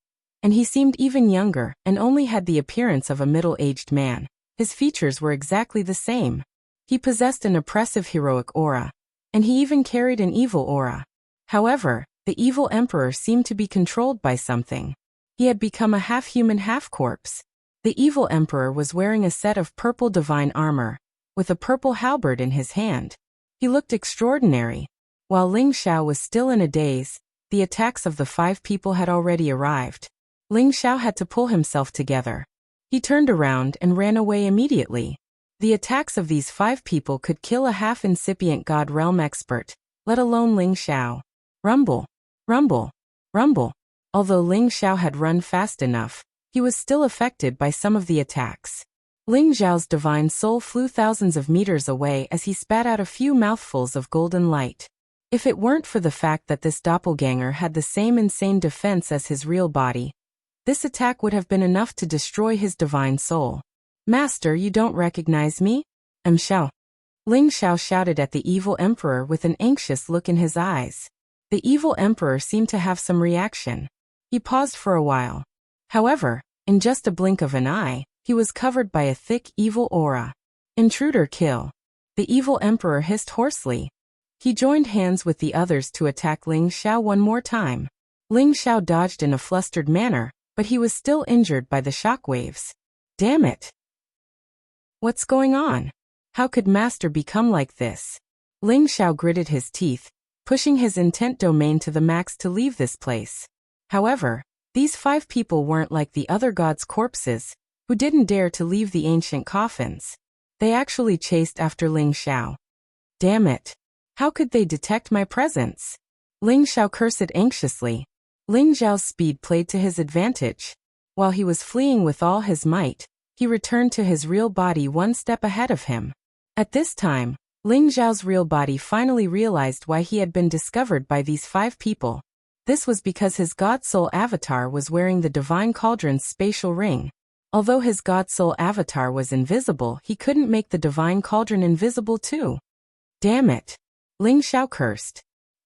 [SPEAKER 1] and he seemed even younger and only had the appearance of a middle-aged man, his features were exactly the same. He possessed an oppressive heroic aura, and he even carried an evil aura. However, the evil emperor seemed to be controlled by something. He had become a half-human half-corpse. The evil emperor was wearing a set of purple divine armor, with a purple halberd in his hand. He looked extraordinary. While Ling Xiao was still in a daze, the attacks of the 5 people had already arrived. Ling Xiao had to pull himself together. He turned around and ran away immediately. The attacks of these 5 people could kill a half-incipient god realm expert, let alone Ling Xiao. Rumble. Rumble. Rumble. Although Ling Xiao had run fast enough, he was still affected by some of the attacks. Ling Xiao's divine soul flew thousands of meters away as he spat out a few mouthfuls of golden light. If it weren't for the fact that this doppelganger had the same insane defense as his real body, this attack would have been enough to destroy his divine soul. Master, you don't recognize me? I'm Xiao. Ling Xiao shouted at the evil emperor with an anxious look in his eyes. The evil emperor seemed to have some reaction. He paused for a while. However, in just a blink of an eye, he was covered by a thick evil aura. Intruder kill. The evil emperor hissed hoarsely. He joined hands with the others to attack Ling Xiao one more time. Ling Xiao dodged in a flustered manner, but he was still injured by the shockwaves. Damn it! What's going on? How could Master become like this? Ling Xiao gritted his teeth, pushing his intent domain to the max to leave this place. However, these 5 people weren't like the other gods' corpses, who didn't dare to leave the ancient coffins. They actually chased after Ling Xiao. Damn it! How could they detect my presence? Ling Xiao cursed anxiously. Ling Xiao's speed played to his advantage. While he was fleeing with all his might, he returned to his real body one step ahead of him. At this time, Ling Xiao's real body finally realized why he had been discovered by these 5 people. This was because his God Soul avatar was wearing the Divine Cauldron's spatial ring. Although his God Soul avatar was invisible, he couldn't make the Divine Cauldron invisible too. Damn it! Ling Xiao cursed.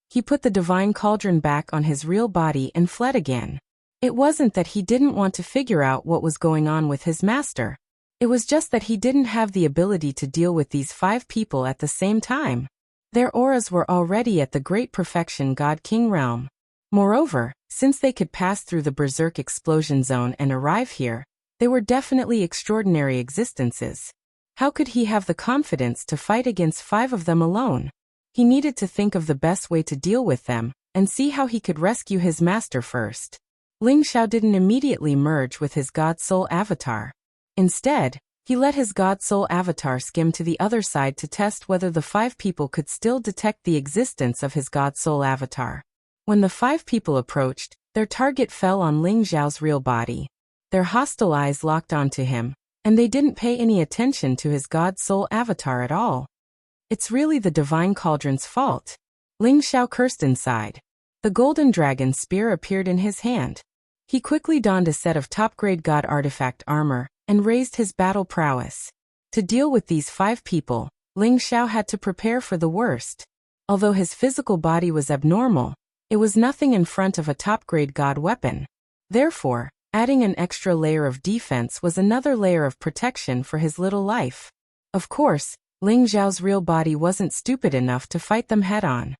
[SPEAKER 1] He put the Divine Cauldron back on his real body and fled again. It wasn't that he didn't want to figure out what was going on with his master. It was just that he didn't have the ability to deal with these 5 people at the same time. Their auras were already at the Great Perfection God King realm. Moreover, since they could pass through the Berserk explosion zone and arrive here, they were definitely extraordinary existences. How could he have the confidence to fight against 5 of them alone? He needed to think of the best way to deal with them, and see how he could rescue his master first. Ling Xiao didn't immediately merge with his God Soul avatar. Instead, he let his God Soul avatar skim to the other side to test whether the 5 people could still detect the existence of his God Soul avatar. When the 5 people approached, their target fell on Ling Xiao's real body. Their hostile eyes locked onto him, and they didn't pay any attention to his God Soul avatar at all. It's really the Divine Cauldron's fault. Ling Xiao cursed inside. The golden dragon spear appeared in his hand. He quickly donned a set of top-grade god artifact armor, and raised his battle prowess. To deal with these 5 people, Ling Xiao had to prepare for the worst. Although his physical body was abnormal, it was nothing in front of a top-grade god weapon. Therefore, adding an extra layer of defense was another layer of protection for his little life. Of course, Ling Xiao's real body wasn't stupid enough to fight them head-on.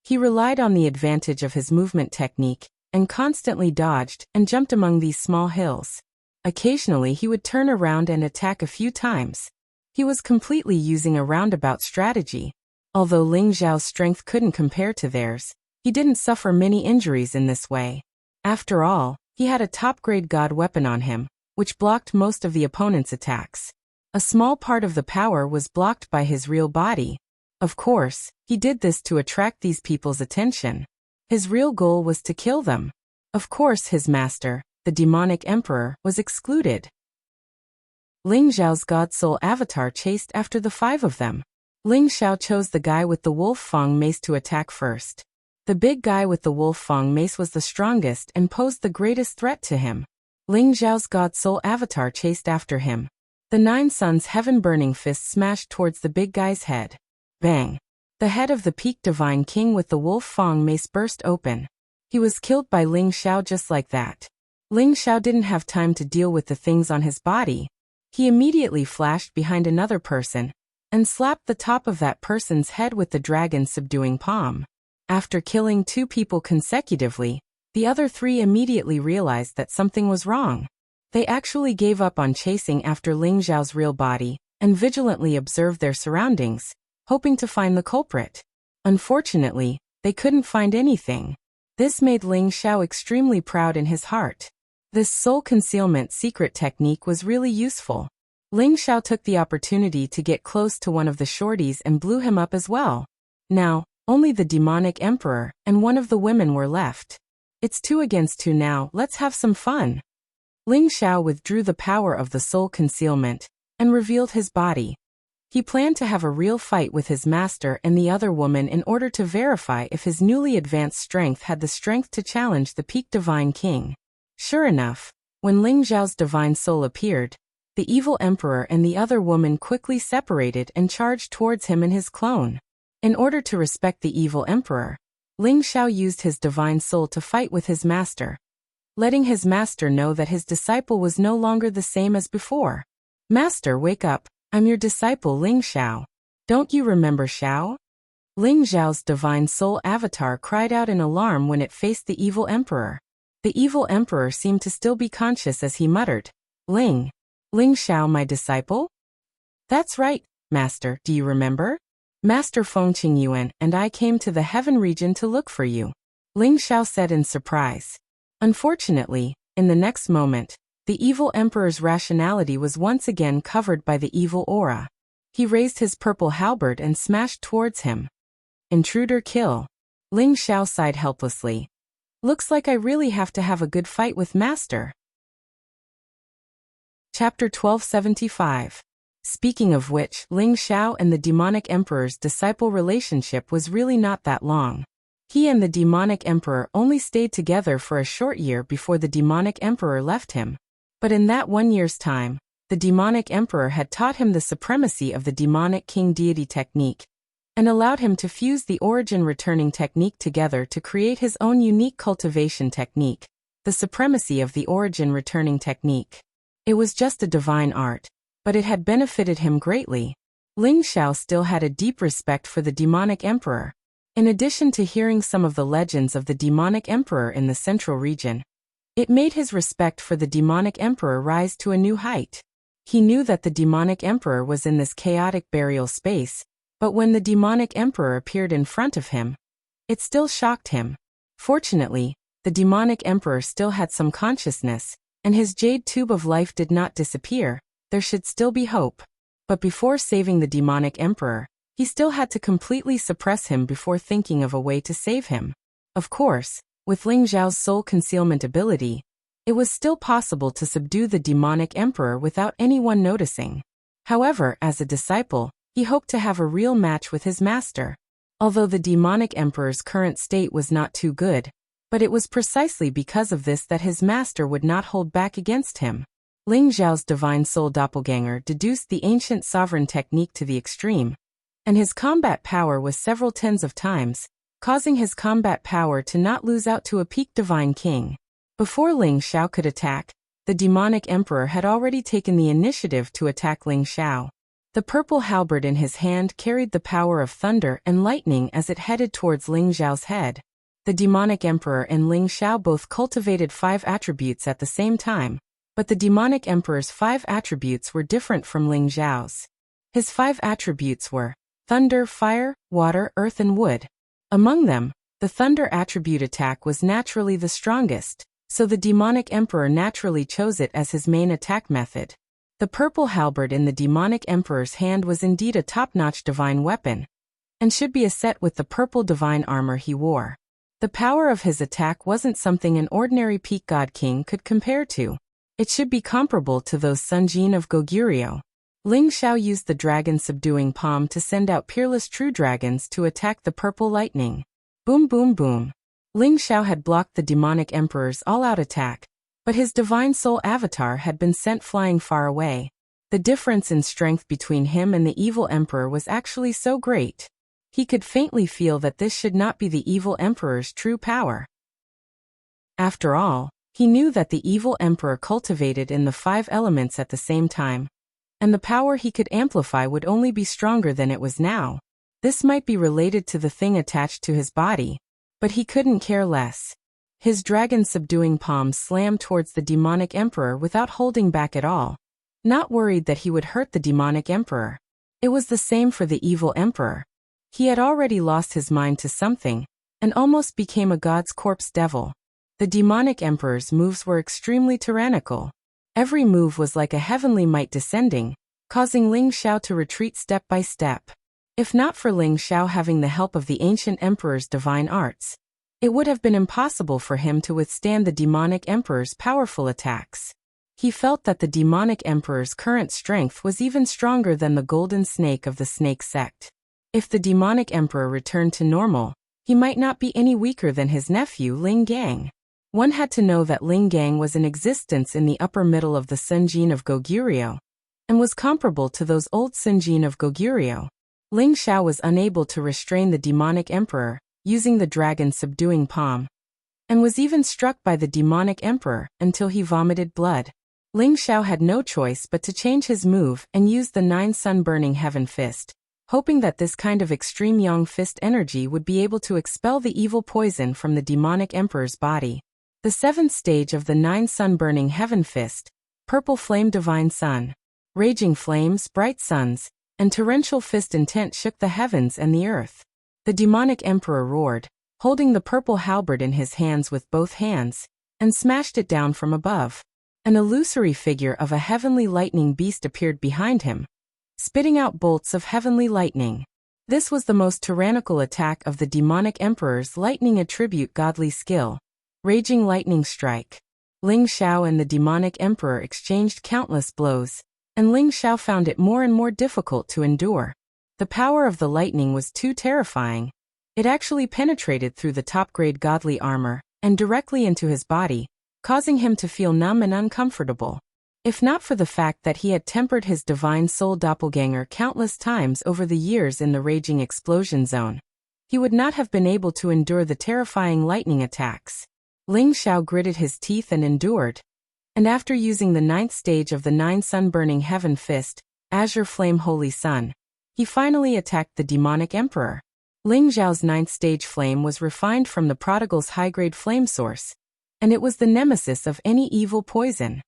[SPEAKER 1] He relied on the advantage of his movement technique, and constantly dodged and jumped among these small hills. Occasionally he would turn around and attack a few times. He was completely using a roundabout strategy. Although Ling Xiao's strength couldn't compare to theirs, he didn't suffer many injuries in this way. After all, he had a top-grade god weapon on him, which blocked most of the opponent's attacks. A small part of the power was blocked by his real body. Of course, he did this to attract these people's attention. His real goal was to kill them. Of course his master, the demonic emperor, was excluded. Ling Xiao's God Soul avatar chased after the 5 of them. Ling Xiao chose the guy with the Wolf Fang mace to attack first. The big guy with the Wolf Fang mace was the strongest and posed the greatest threat to him. Ling Xiao's God Soul avatar chased after him. The 9 Suns heaven-burning fist smashed towards the big guy's head. Bang! The head of the Peak Divine King with the Wolf Fang mace burst open. He was killed by Ling Xiao just like that. Ling Xiao didn't have time to deal with the things on his body. He immediately flashed behind another person, and slapped the top of that person's head with the dragon's subduing palm. After killing 2 people consecutively, the other 3 immediately realized that something was wrong. They actually gave up on chasing after Ling Xiao's real body, and vigilantly observed their surroundings, hoping to find the culprit. Unfortunately, they couldn't find anything. This made Ling Xiao extremely proud in his heart. This soul concealment secret technique was really useful. Ling Xiao took the opportunity to get close to one of the shorties and blew him up as well. Now, only the demonic emperor and one of the women were left. It's 2 against 2 now, let's have some fun. Ling Xiao withdrew the power of the soul concealment and revealed his body. He planned to have a real fight with his master and the other woman in order to verify if his newly advanced strength had the strength to challenge the Peak Divine King. Sure enough, when Ling Xiao's divine soul appeared, the evil emperor and the other woman quickly separated and charged towards him and his clone. In order to respect the evil emperor, Ling Xiao used his divine soul to fight with his master, letting his master know that his disciple was no longer the same as before. Master, wake up, I'm your disciple Ling Xiao. Don't you remember Xiao? Ling Xiao's divine soul avatar cried out in alarm when it faced the evil emperor. The evil emperor seemed to still be conscious as he muttered, Ling Xiao, my disciple? That's right, Master, do you remember? Master Feng Qingyuan and I came to the heaven region to look for you, Ling Xiao said in surprise. Unfortunately, in the next moment, the evil emperor's rationality was once again covered by the evil aura. He raised his purple halberd and smashed towards him. Intruder kill. Ling Xiao sighed helplessly. Looks like I really have to have a good fight with Master. Chapter 1275. Speaking of which, Ling Xiao and the demonic emperor's disciple relationship was really not that long. He and the demonic emperor only stayed together for a short year before the demonic emperor left him. But in that 1 year's time, the demonic emperor had taught him the supremacy of the demonic king deity technique, and allowed him to fuse the origin returning technique together to create his own unique cultivation technique, the supremacy of the origin returning technique. It was just a divine art, but it had benefited him greatly. Ling Xiao still had a deep respect for the demonic emperor. In addition to hearing some of the legends of the demonic emperor in the central region, it made his respect for the demonic emperor rise to a new height. He knew that the demonic emperor was in this chaotic burial space, but when the demonic emperor appeared in front of him, it still shocked him. Fortunately, the demonic emperor still had some consciousness, and his jade tube of life did not disappear. There should still be hope. But before saving the demonic emperor, he still had to completely suppress him before thinking of a way to save him. Of course, with Ling Xiao's soul concealment ability, it was still possible to subdue the demonic emperor without anyone noticing. However, as a disciple, he hoped to have a real match with his master. Although the demonic emperor's current state was not too good, but it was precisely because of this that his master would not hold back against him. Ling Xiao's divine soul doppelganger deduced the ancient sovereign technique to the extreme, and his combat power was several tens of times, causing his combat power to not lose out to a peak divine king. Before Ling Xiao could attack, the demonic emperor had already taken the initiative to attack Ling Xiao. The purple halberd in his hand carried the power of thunder and lightning as it headed towards Ling Xiao's head. The demonic emperor and Ling Xiao both cultivated 5 attributes at the same time, but the demonic emperor's 5 attributes were different from Ling Xiao's. His 5 attributes were thunder, fire, water, earth and wood. Among them, the thunder attribute attack was naturally the strongest, so the demonic emperor naturally chose it as his main attack method. The purple halberd in the demonic emperor's hand was indeed a top-notch divine weapon, and should be a set with the purple divine armor he wore. The power of his attack wasn't something an ordinary peak god king could compare to. It should be comparable to those Sunjin of Goguryeo. Ling Xiao used the dragon subduing palm to send out peerless true dragons to attack the purple lightning. Boom boom boom. Ling Xiao had blocked the demonic emperor's all-out attack, but his divine soul avatar had been sent flying far away. The difference in strength between him and the evil emperor was actually so great. He could faintly feel that this should not be the evil emperor's true power. After all, he knew that the evil emperor cultivated in the 5 elements at the same time, and the power he could amplify would only be stronger than it was now. This might be related to the thing attached to his body, but he couldn't care less. His dragon subduing palm slammed towards the demonic emperor without holding back at all, not worried that he would hurt the demonic emperor. It was the same for the evil emperor. He had already lost his mind to something, and almost became a god's corpse devil. The demonic emperor's moves were extremely tyrannical. Every move was like a heavenly might descending, causing Ling Xiao to retreat step by step. If not for Ling Xiao having the help of the ancient emperor's divine arts, it would have been impossible for him to withstand the demonic emperor's powerful attacks. He felt that the demonic emperor's current strength was even stronger than the golden snake of the snake sect. If the demonic emperor returned to normal, he might not be any weaker than his nephew Ling Gang. One had to know that Ling Gang was in existence in the upper middle of the Sunjin of Goguryeo, and was comparable to those old Sunjin of Goguryeo. Ling Xiao was unable to restrain the demonic emperor, using the dragon subduing palm, and was even struck by the demonic emperor until he vomited blood. Ling Xiao had no choice but to change his move and use the 9 sun-burning heaven fist, hoping that this kind of extreme yang fist energy would be able to expel the evil poison from the demonic emperor's body. The 7th stage of the 9 sun-burning heaven fist, purple flame divine sun, raging flames, bright suns, and torrential fist intent shook the heavens and the earth. The demonic emperor roared, holding the purple halberd in his hands with both hands, and smashed it down from above. An illusory figure of a heavenly lightning beast appeared behind him, spitting out bolts of heavenly lightning. This was the most tyrannical attack of the demonic emperor's lightning attribute godly skill. Raging lightning strike. Ling Xiao and the demonic emperor exchanged countless blows, and Ling Xiao found it more and more difficult to endure. The power of the lightning was too terrifying. It actually penetrated through the top-grade godly armor and directly into his body, causing him to feel numb and uncomfortable. If not for the fact that he had tempered his divine soul doppelganger countless times over the years in the raging explosion zone, he would not have been able to endure the terrifying lightning attacks. Ling Xiao gritted his teeth and endured. And after using the 9th stage of the 9 sun-burning heaven fist, Azure Flame Holy Sun, he finally attacked the demonic emperor. Ling Xiao's 9th stage flame was refined from the prodigal's high-grade flame source, and it was the nemesis of any evil poison.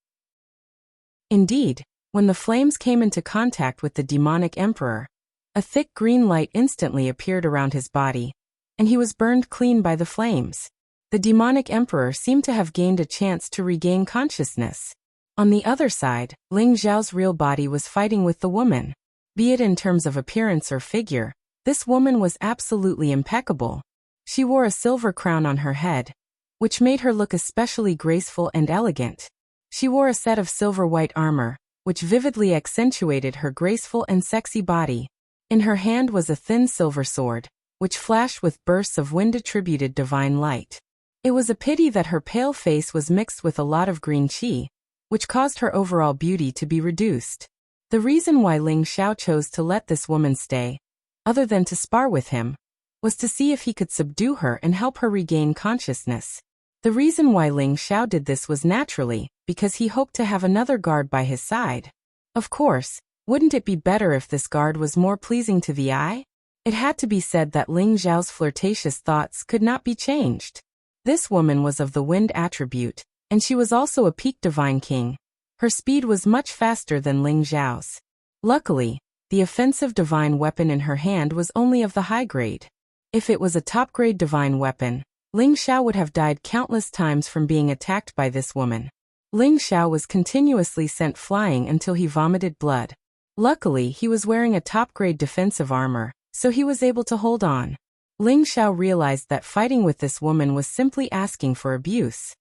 [SPEAKER 1] Indeed, when the flames came into contact with the demonic emperor, a thick green light instantly appeared around his body, and he was burned clean by the flames. The demonic emperor seemed to have gained a chance to regain consciousness. On the other side, Ling Xiao's real body was fighting with the woman. Be it in terms of appearance or figure, this woman was absolutely impeccable. She wore a silver crown on her head, which made her look especially graceful and elegant. She wore a set of silver white armor, which vividly accentuated her graceful and sexy body. In her hand was a thin silver sword, which flashed with bursts of wind-attributed divine light. It was a pity that her pale face was mixed with a lot of green qi, which caused her overall beauty to be reduced. The reason why Ling Xiao chose to let this woman stay, other than to spar with him, was to see if he could subdue her and help her regain consciousness. The reason why Ling Xiao did this was naturally because he hoped to have another guard by his side. Of course, wouldn't it be better if this guard was more pleasing to the eye? It had to be said that Ling Xiao's flirtatious thoughts could not be changed. This woman was of the wind attribute, and she was also a peak divine king. Her speed was much faster than Ling Xiao's. Luckily, the offensive divine weapon in her hand was only of the high grade. If it was a top-grade divine weapon, Ling Xiao would have died countless times from being attacked by this woman. Ling Xiao was continuously sent flying until he vomited blood. Luckily, he was wearing a top-grade defensive armor, so he was able to hold on. Ling Xiao realized that fighting with this woman was simply asking for abuse.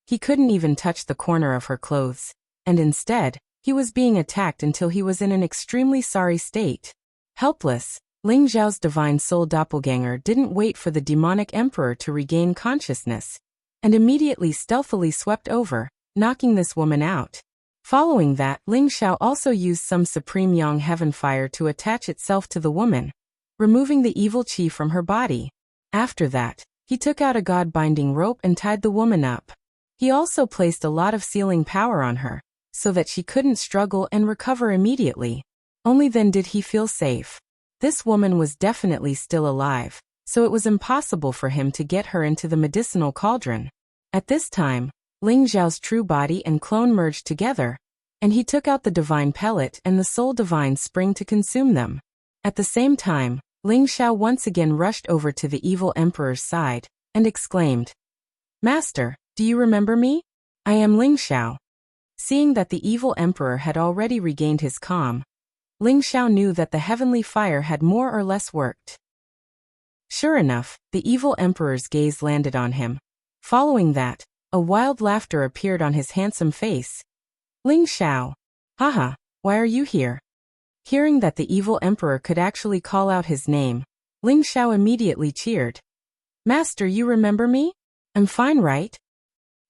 [SPEAKER 1] He couldn't even touch the corner of her clothes, and instead, he was being attacked until he was in an extremely sorry state. Helpless, Ling Xiao's divine soul doppelganger didn't wait for the demonic emperor to regain consciousness, and immediately stealthily swept over, knocking this woman out. Following that, Ling Xiao also used some supreme yang heaven fire to attach itself to the woman, removing the evil qi from her body. After that, he took out a god-binding rope and tied the woman up. He also placed a lot of sealing power on her, so that she couldn't struggle and recover immediately. Only then did he feel safe. This woman was definitely still alive, so it was impossible for him to get her into the medicinal cauldron. At this time, Ling Xiao's true body and clone merged together, and he took out the divine pellet and the soul divine spring to consume them. At the same time, Ling Xiao once again rushed over to the evil emperor's side, and exclaimed, "Master, do you remember me? I am Ling Xiao." Seeing that the evil emperor had already regained his calm, Ling Xiao knew that the heavenly fire had more or less worked. Sure enough, the evil emperor's gaze landed on him. Following that, a wild laughter appeared on his handsome face. "Ling Xiao. Haha, why are you here?" Hearing that the evil emperor could actually call out his name, Ling Xiao immediately cheered. "Master, you remember me? I'm fine, right?"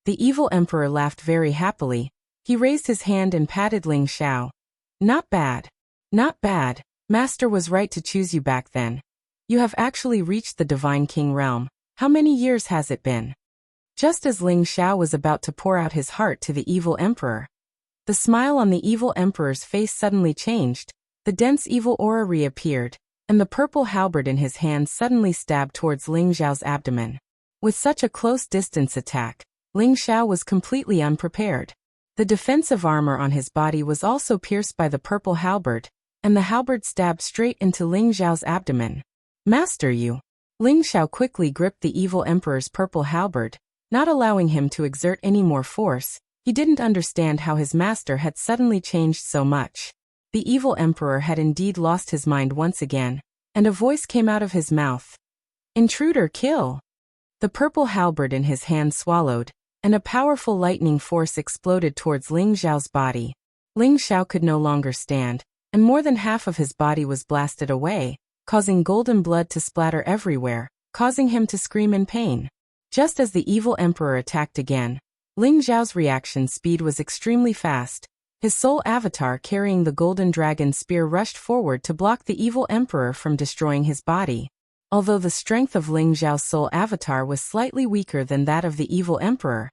[SPEAKER 1] The evil emperor laughed very happily. He raised his hand and patted Ling Xiao. "Not bad. Not bad. Master was right to choose you back then. You have actually reached the Divine King realm. How many years has it been?" Just as Ling Xiao was about to pour out his heart to the evil emperor, the smile on the evil emperor's face suddenly changed, the dense evil aura reappeared, and the purple halberd in his hand suddenly stabbed towards Ling Xiao's abdomen. With such a close distance attack, Ling Xiao was completely unprepared. The defensive armor on his body was also pierced by the purple halberd, and the halberd stabbed straight into Ling Xiao's abdomen. "Master, you!" Ling Xiao quickly gripped the evil emperor's purple halberd, not allowing him to exert any more force. He didn't understand how his master had suddenly changed so much. The evil emperor had indeed lost his mind once again, and a voice came out of his mouth. "Intruder, kill!" The purple halberd in his hand swallowed, and a powerful lightning force exploded towards Ling Xiao's body. Ling Xiao could no longer stand, and more than half of his body was blasted away, causing golden blood to splatter everywhere, causing him to scream in pain. Just as the evil emperor attacked again, Ling Xiao's reaction speed was extremely fast. His soul avatar carrying the golden dragon spear rushed forward to block the evil emperor from destroying his body. Although the strength of Ling Xiao's soul avatar was slightly weaker than that of the evil emperor,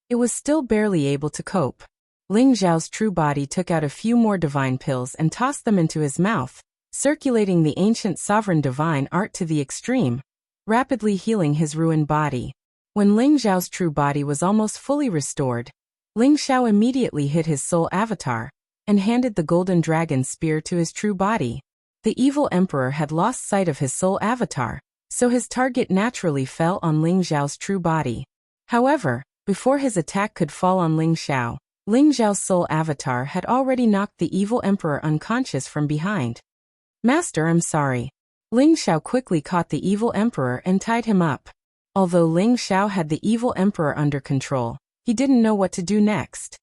[SPEAKER 1] it was still barely able to cope. Ling Xiao's true body took out a few more divine pills and tossed them into his mouth, circulating the ancient sovereign divine art to the extreme, rapidly healing his ruined body. When Ling Xiao's true body was almost fully restored, Ling Xiao immediately hid his soul avatar and handed the golden dragon spear to his true body. The evil emperor had lost sight of his soul avatar, so his target naturally fell on Ling Xiao's true body. However, before his attack could fall on Ling Xiao's soul avatar had already knocked the evil emperor unconscious from behind. "Master, I'm sorry." Ling Xiao quickly caught the evil emperor and tied him up. Although Ling Xiao had the evil emperor under control, he didn't know what to do next.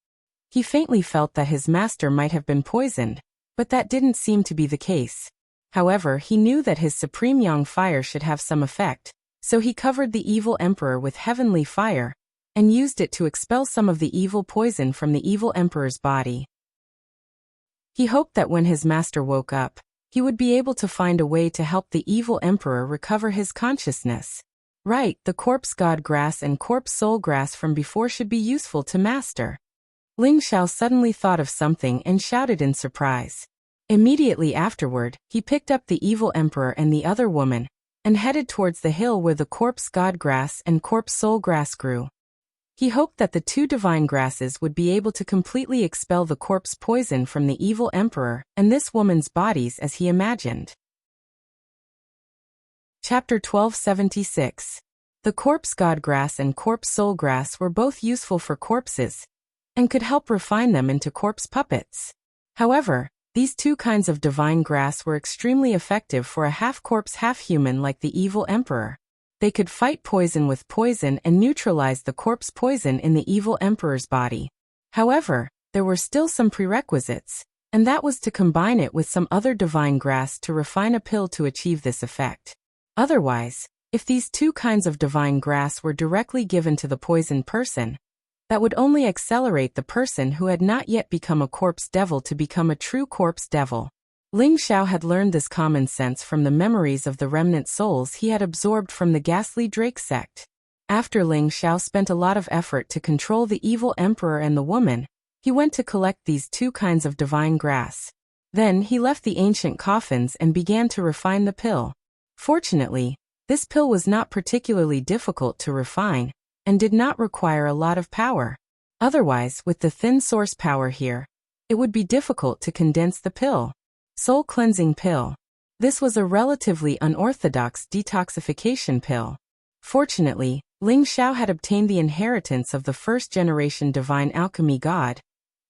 [SPEAKER 1] He faintly felt that his master might have been poisoned, but that didn't seem to be the case. However, he knew that his supreme yang fire should have some effect, so he covered the evil emperor with heavenly fire and used it to expel some of the evil poison from the evil emperor's body. He hoped that when his master woke up, he would be able to find a way to help the evil emperor recover his consciousness. Right, the corpse god grass and corpse soul grass from before should be useful to master. Ling Xiao suddenly thought of something and shouted in surprise. Immediately afterward, he picked up the evil emperor and the other woman, and headed towards the hill where the corpse god grass and corpse soul grass grew. He hoped that the two divine grasses would be able to completely expel the corpse poison from the evil emperor and this woman's bodies as he imagined. Chapter 1276. The corpse god grass and corpse soul grass were both useful for corpses, and could help refine them into corpse puppets. However, these two kinds of divine grass were extremely effective for a half-corpse half-human like the evil emperor. They could fight poison with poison and neutralize the corpse poison in the evil emperor's body. However, there were still some prerequisites, and that was to combine it with some other divine grass to refine a pill to achieve this effect. Otherwise, if these two kinds of divine grass were directly given to the poisoned person, that would only accelerate the person who had not yet become a corpse devil to become a true corpse devil. Ling Xiao had learned this common sense from the memories of the remnant souls he had absorbed from the ghastly Drake sect. After Ling Xiao spent a lot of effort to control the evil emperor and the woman, he went to collect these two kinds of divine grass. Then he left the ancient coffins and began to refine the pill. Fortunately, this pill was not particularly difficult to refine, and did not require a lot of power. Otherwise, with the thin source power here, it would be difficult to condense the pill. Soul cleansing pill. This was a relatively unorthodox detoxification pill. Fortunately, Ling Xiao had obtained the inheritance of the first-generation divine alchemy god,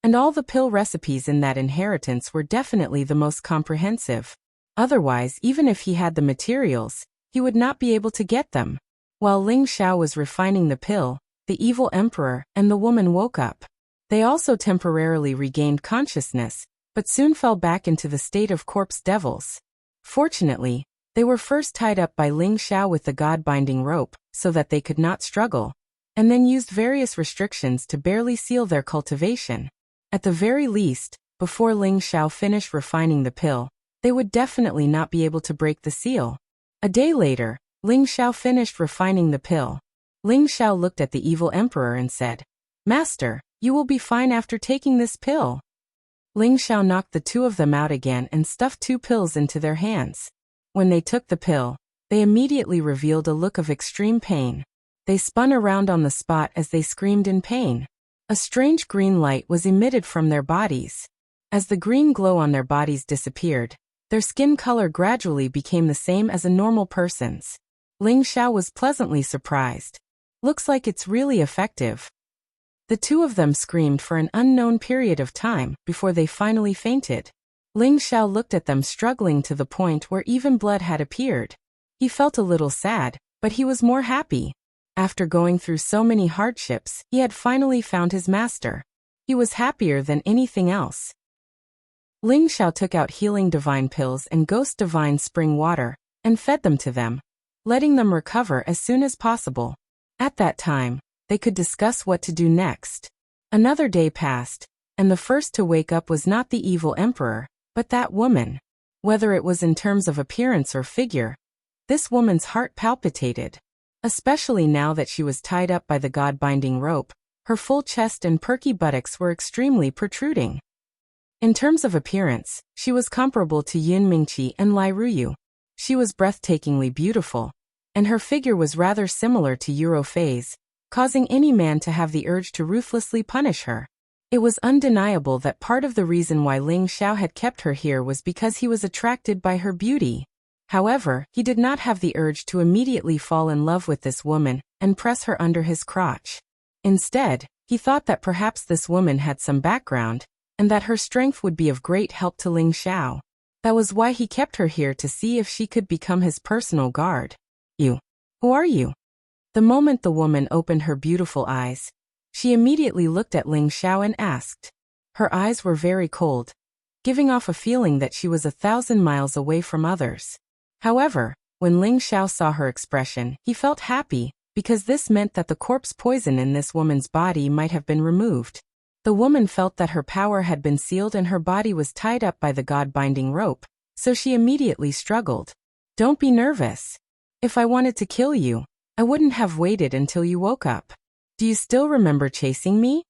[SPEAKER 1] and all the pill recipes in that inheritance were definitely the most comprehensive. Otherwise, even if he had the materials, he would not be able to get them. While Ling Xiao was refining the pill, the evil emperor and the woman woke up. They also temporarily regained consciousness, but soon fell back into the state of corpse devils. Fortunately, they were first tied up by Ling Xiao with the god-binding rope, so that they could not struggle, and then used various restrictions to barely seal their cultivation. At the very least, before Ling Xiao finished refining the pill, they would definitely not be able to break the seal. A day later, Ling Xiao finished refining the pill. Ling Xiao looked at the evil emperor and said, "Master, you will be fine after taking this pill." Ling Xiao knocked the two of them out again and stuffed two pills into their hands. When they took the pill, they immediately revealed a look of extreme pain. They spun around on the spot as they screamed in pain. A strange green light was emitted from their bodies. As the green glow on their bodies disappeared, their skin color gradually became the same as a normal person's. Ling Xiao was pleasantly surprised. "Looks like it's really effective." The two of them screamed for an unknown period of time before they finally fainted. Ling Xiao looked at them struggling to the point where even blood had appeared. He felt a little sad, but he was more happy. After going through so many hardships, he had finally found his master. He was happier than anything else. Ling Xiao took out healing divine pills and ghost divine spring water, and fed them to them. letting them recover as soon as possible. At that time, they could discuss what to do next. Another day passed, and the first to wake up was not the evil emperor, but that woman. Whether it was in terms of appearance or figure, this woman's heart palpitated. Especially now that she was tied up by the god-binding rope, her full chest and perky buttocks were extremely protruding. In terms of appearance, she was comparable to Yin Mingqi and Lai Ruyu. She was breathtakingly beautiful, and her figure was rather similar to Euro Phase, causing any man to have the urge to ruthlessly punish her. It was undeniable that part of the reason why Ling Xiao had kept her here was because he was attracted by her beauty. However, he did not have the urge to immediately fall in love with this woman and press her under his crotch. Instead, he thought that perhaps this woman had some background, and that her strength would be of great help to Ling Xiao. That was why he kept her here, to see if she could become his personal guard. You. Who are you? The moment the woman opened her beautiful eyes, she immediately looked at Ling Xiao and asked. Her eyes were very cold, giving off a feeling that she was 1,000 miles away from others. However, when Ling Xiao saw her expression, he felt happy, because this meant that the corpse poison in this woman's body might have been removed. The woman felt that her power had been sealed and her body was tied up by the god-binding rope, so she immediately struggled. Don't be nervous. If I wanted to kill you, I wouldn't have waited until you woke up. Do you still remember chasing me?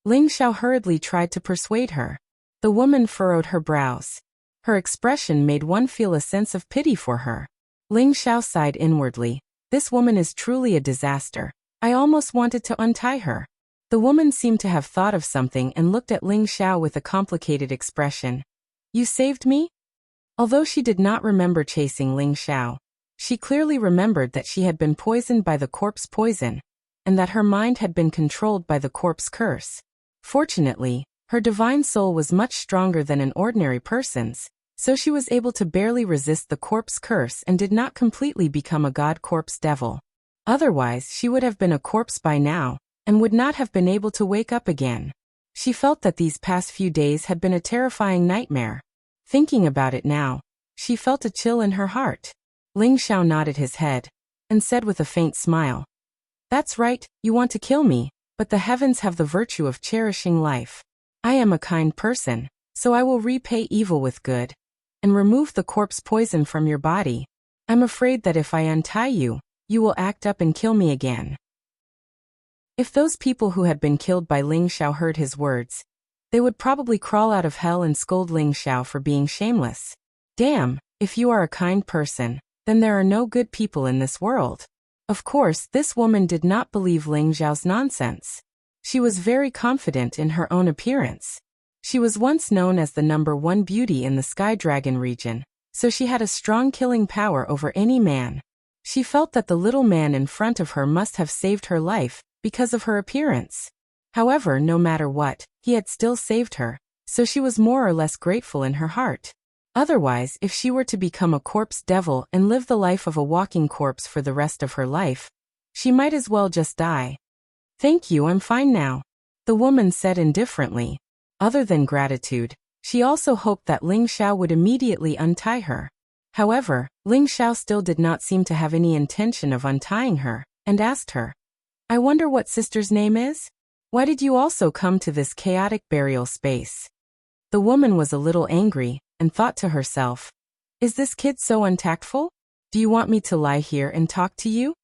[SPEAKER 1] Ling Xiao hurriedly tried to persuade her. The woman furrowed her brows. Her expression made one feel a sense of pity for her. Ling Xiao sighed inwardly. This woman is truly a disaster. I almost wanted to untie her. The woman seemed to have thought of something and looked at Ling Xiao with a complicated expression. You saved me? Although she did not remember chasing Ling Xiao, she clearly remembered that she had been poisoned by the corpse poison, and that her mind had been controlled by the corpse curse. Fortunately, her divine soul was much stronger than an ordinary person's, so she was able to barely resist the corpse curse and did not completely become a god corpse devil. Otherwise, she would have been a corpse by now, and would not have been able to wake up again. She felt that these past few days had been a terrifying nightmare. Thinking about it now, she felt a chill in her heart. Ling Xiao nodded his head, and said with a faint smile, That's right, you want to kill me, but the heavens have the virtue of cherishing life. I am a kind person, so I will repay evil with good, and remove the corpse poison from your body. I'm afraid that if I untie you, you will act up and kill me again. If those people who had been killed by Ling Xiao heard his words, they would probably crawl out of hell and scold Ling Xiao for being shameless. Damn, if you are a kind person, then there are no good people in this world. Of course, this woman did not believe Ling Xiao's nonsense. She was very confident in her own appearance. She was once known as the #1 beauty in the Sky Dragon region, so she had a strong killing power over any man. She felt that the little man in front of her must have saved her life because of her appearance. However, no matter what, he had still saved her, so she was more or less grateful in her heart. Otherwise, if she were to become a corpse devil and live the life of a walking corpse for the rest of her life, she might as well just die. Thank you, I'm fine now, the woman said indifferently. Other than gratitude, she also hoped that Ling Xiao would immediately untie her. However, Ling Xiao still did not seem to have any intention of untying her, and asked her, I wonder what sister's name is? Why did you also come to this chaotic burial space? The woman was a little angry, and thought to herself, Is this kid so untactful? Do you want me to lie here and talk to you?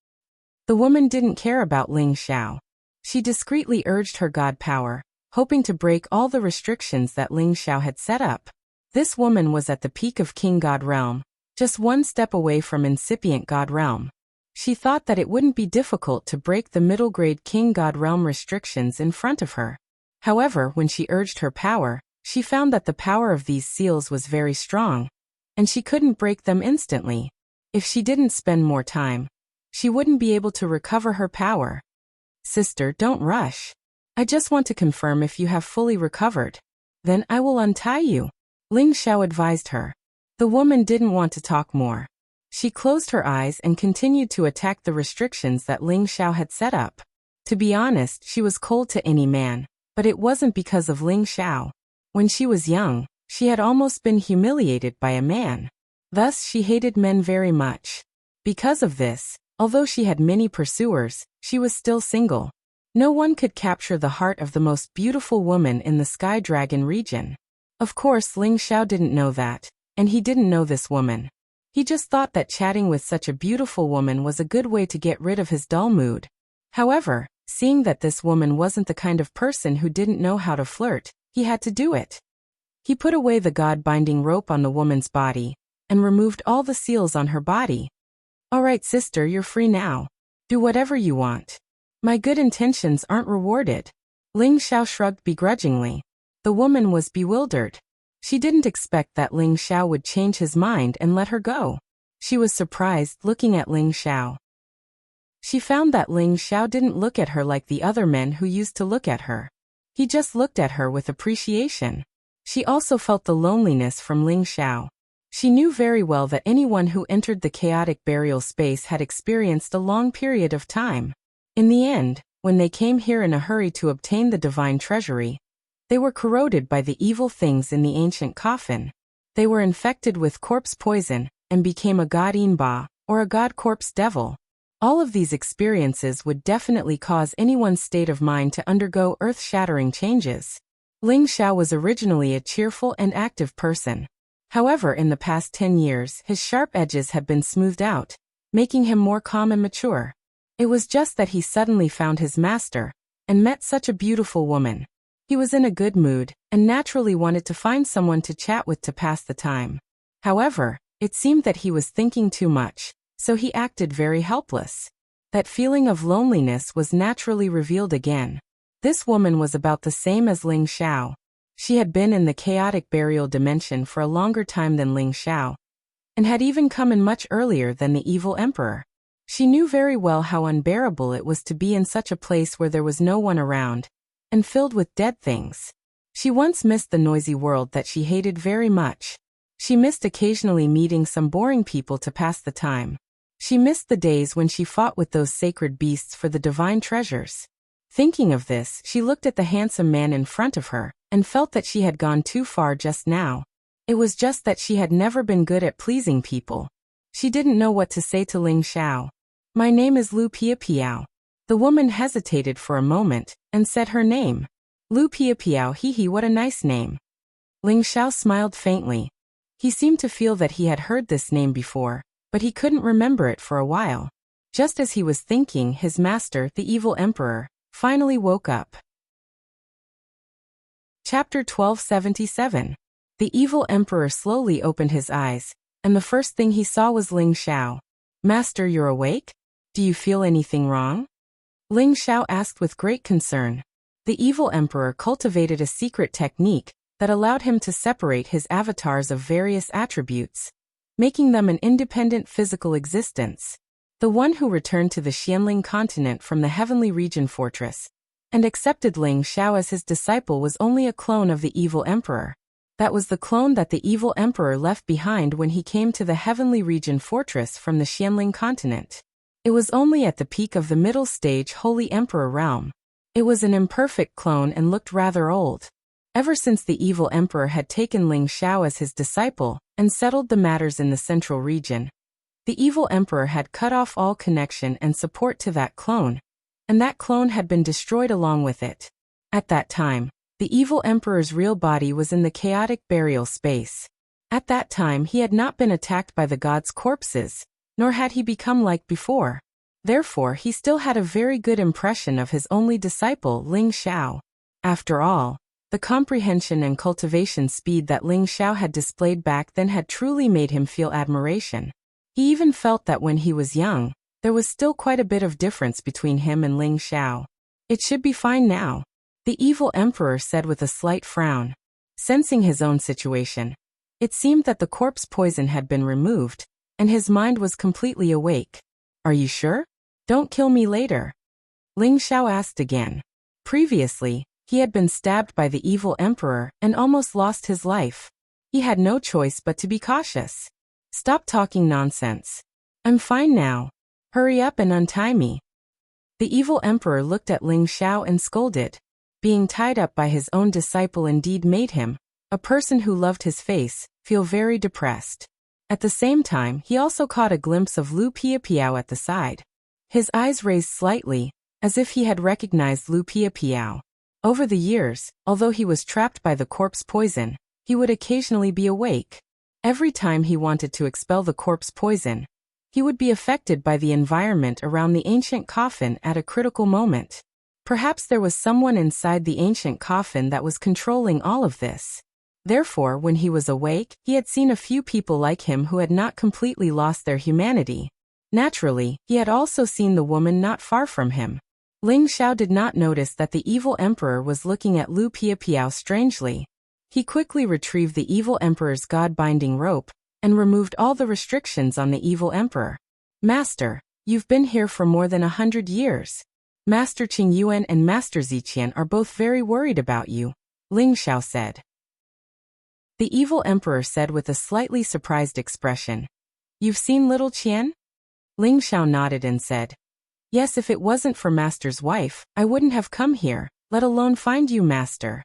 [SPEAKER 1] The woman didn't care about Ling Xiao. She discreetly urged her god power, hoping to break all the restrictions that Ling Xiao had set up. This woman was at the peak of King God Realm, just one step away from incipient God Realm. She thought that it wouldn't be difficult to break the middle-grade King God Realm restrictions in front of her. However, when she urged her power, she found that the power of these seals was very strong, and she couldn't break them instantly. If she didn't spend more time, she wouldn't be able to recover her power. Sister, don't rush. I just want to confirm if you have fully recovered. Then I will untie you, Ling Xiao advised her. The woman didn't want to talk more. She closed her eyes and continued to attack the restrictions that Ling Xiao had set up. To be honest, she was cold to any man, but it wasn't because of Ling Xiao. When she was young, she had almost been humiliated by a man. Thus, she hated men very much. Because of this, although she had many pursuers, she was still single. No one could capture the heart of the most beautiful woman in the Sky Dragon region. Of course, Ling Xiao didn't know that, and he didn't know this woman. He just thought that chatting with such a beautiful woman was a good way to get rid of his dull mood. However, seeing that this woman wasn't the kind of person who didn't know how to flirt, he had to do it. He put away the god-binding rope on the woman's body, and removed all the seals on her body. "Alright sister, you're free now. Do whatever you want. My good intentions aren't rewarded." Ling Xiao shrugged begrudgingly. The woman was bewildered. She didn't expect that Ling Xiao would change his mind and let her go. She was surprised looking at Ling Xiao. She found that Ling Xiao didn't look at her like the other men who used to look at her. He just looked at her with appreciation. She also felt the loneliness from Ling Xiao. She knew very well that anyone who entered the chaotic burial space had experienced a long period of time. In the end, when they came here in a hurry to obtain the divine treasury, they were corroded by the evil things in the ancient coffin. They were infected with corpse poison, and became a god Inba, or a god corpse devil. All of these experiences would definitely cause anyone's state of mind to undergo earth-shattering changes. Ling Xiao was originally a cheerful and active person. However, in the past 10 years, his sharp edges had been smoothed out, making him more calm and mature. It was just that he suddenly found his master, and met such a beautiful woman. He was in a good mood, and naturally wanted to find someone to chat with to pass the time. However, it seemed that he was thinking too much, so he acted very helpless. That feeling of loneliness was naturally revealed again. This woman was about the same as Ling Xiao. She had been in the chaotic burial dimension for a longer time than Ling Xiao, and had even come in much earlier than the evil emperor. She knew very well how unbearable it was to be in such a place where there was no one around, and filled with dead things. She once missed the noisy world that she hated very much. She missed occasionally meeting some boring people to pass the time. She missed the days when she fought with those sacred beasts for the divine treasures. Thinking of this, she looked at the handsome man in front of her, and felt that she had gone too far just now. It was just that she had never been good at pleasing people. She didn't know what to say to Ling Xiao. "My name is Lu Piapiao." The woman hesitated for a moment, and said her name. "Lu Piapiao, hee, what a nice name." Ling Xiao smiled faintly. He seemed to feel that he had heard this name before, but he couldn't remember it for a while. Just as he was thinking, his master, the evil emperor, finally woke up. Chapter 1277. The evil emperor slowly opened his eyes, and the first thing he saw was Ling Xiao. "Master, you're awake? Do you feel anything wrong?" Ling Xiao asked with great concern. The evil emperor cultivated a secret technique that allowed him to separate his avatars of various attributes, making them an independent physical existence. The one who returned to the Xianling continent from the Heavenly Region Fortress, and accepted Ling Xiao as his disciple, was only a clone of the evil emperor. That was the clone that the evil emperor left behind when he came to the Heavenly Region Fortress from the Xianling continent. It was only at the peak of the middle stage Holy Emperor realm. It was an imperfect clone and looked rather old. Ever since the evil emperor had taken Ling Xiao as his disciple, and settled the matters in the central region, the evil emperor had cut off all connection and support to that clone, and that clone had been destroyed along with it. At that time, the evil emperor's real body was in the chaotic burial space. At that time he had not been attacked by the gods' corpses, nor had he become like before. Therefore he still had a very good impression of his only disciple, Ling Xiao. After all, the comprehension and cultivation speed that Ling Xiao had displayed back then had truly made him feel admiration. He even felt that when he was young, there was still quite a bit of difference between him and Ling Xiao. "It should be fine now," the evil emperor said with a slight frown. Sensing his own situation, it seemed that the corpse poison had been removed, and his mind was completely awake. "Are you sure? Don't kill me later?" Ling Xiao asked again. Previously, he had been stabbed by the evil emperor and almost lost his life. He had no choice but to be cautious. "Stop talking nonsense. I'm fine now. Hurry up and untie me." The evil emperor looked at Ling Xiao and scolded. Being tied up by his own disciple indeed made him, a person who loved his face, feel very depressed. At the same time, he also caught a glimpse of Lu Piapiao at the side. His eyes raised slightly, as if he had recognized Lu Piapiao. Over the years, although he was trapped by the corpse poison, he would occasionally be awake. Every time he wanted to expel the corpse poison, he would be affected by the environment around the ancient coffin at a critical moment. Perhaps there was someone inside the ancient coffin that was controlling all of this. Therefore, when he was awake, he had seen a few people like him who had not completely lost their humanity. Naturally, he had also seen the woman not far from him. Ling Xiao did not notice that the evil emperor was looking at Lu Piapiao strangely. He quickly retrieved the evil emperor's god-binding rope and removed all the restrictions on the evil emperor. Master, you've been here for more than 100 years. Master Qing Yuan and Master Ziqian are both very worried about you, Ling Xiao said. The evil emperor said with a slightly surprised expression. You've seen little Qian? Ling Xiao nodded and said, yes, if it wasn't for Master's wife, I wouldn't have come here, let alone find you, Master.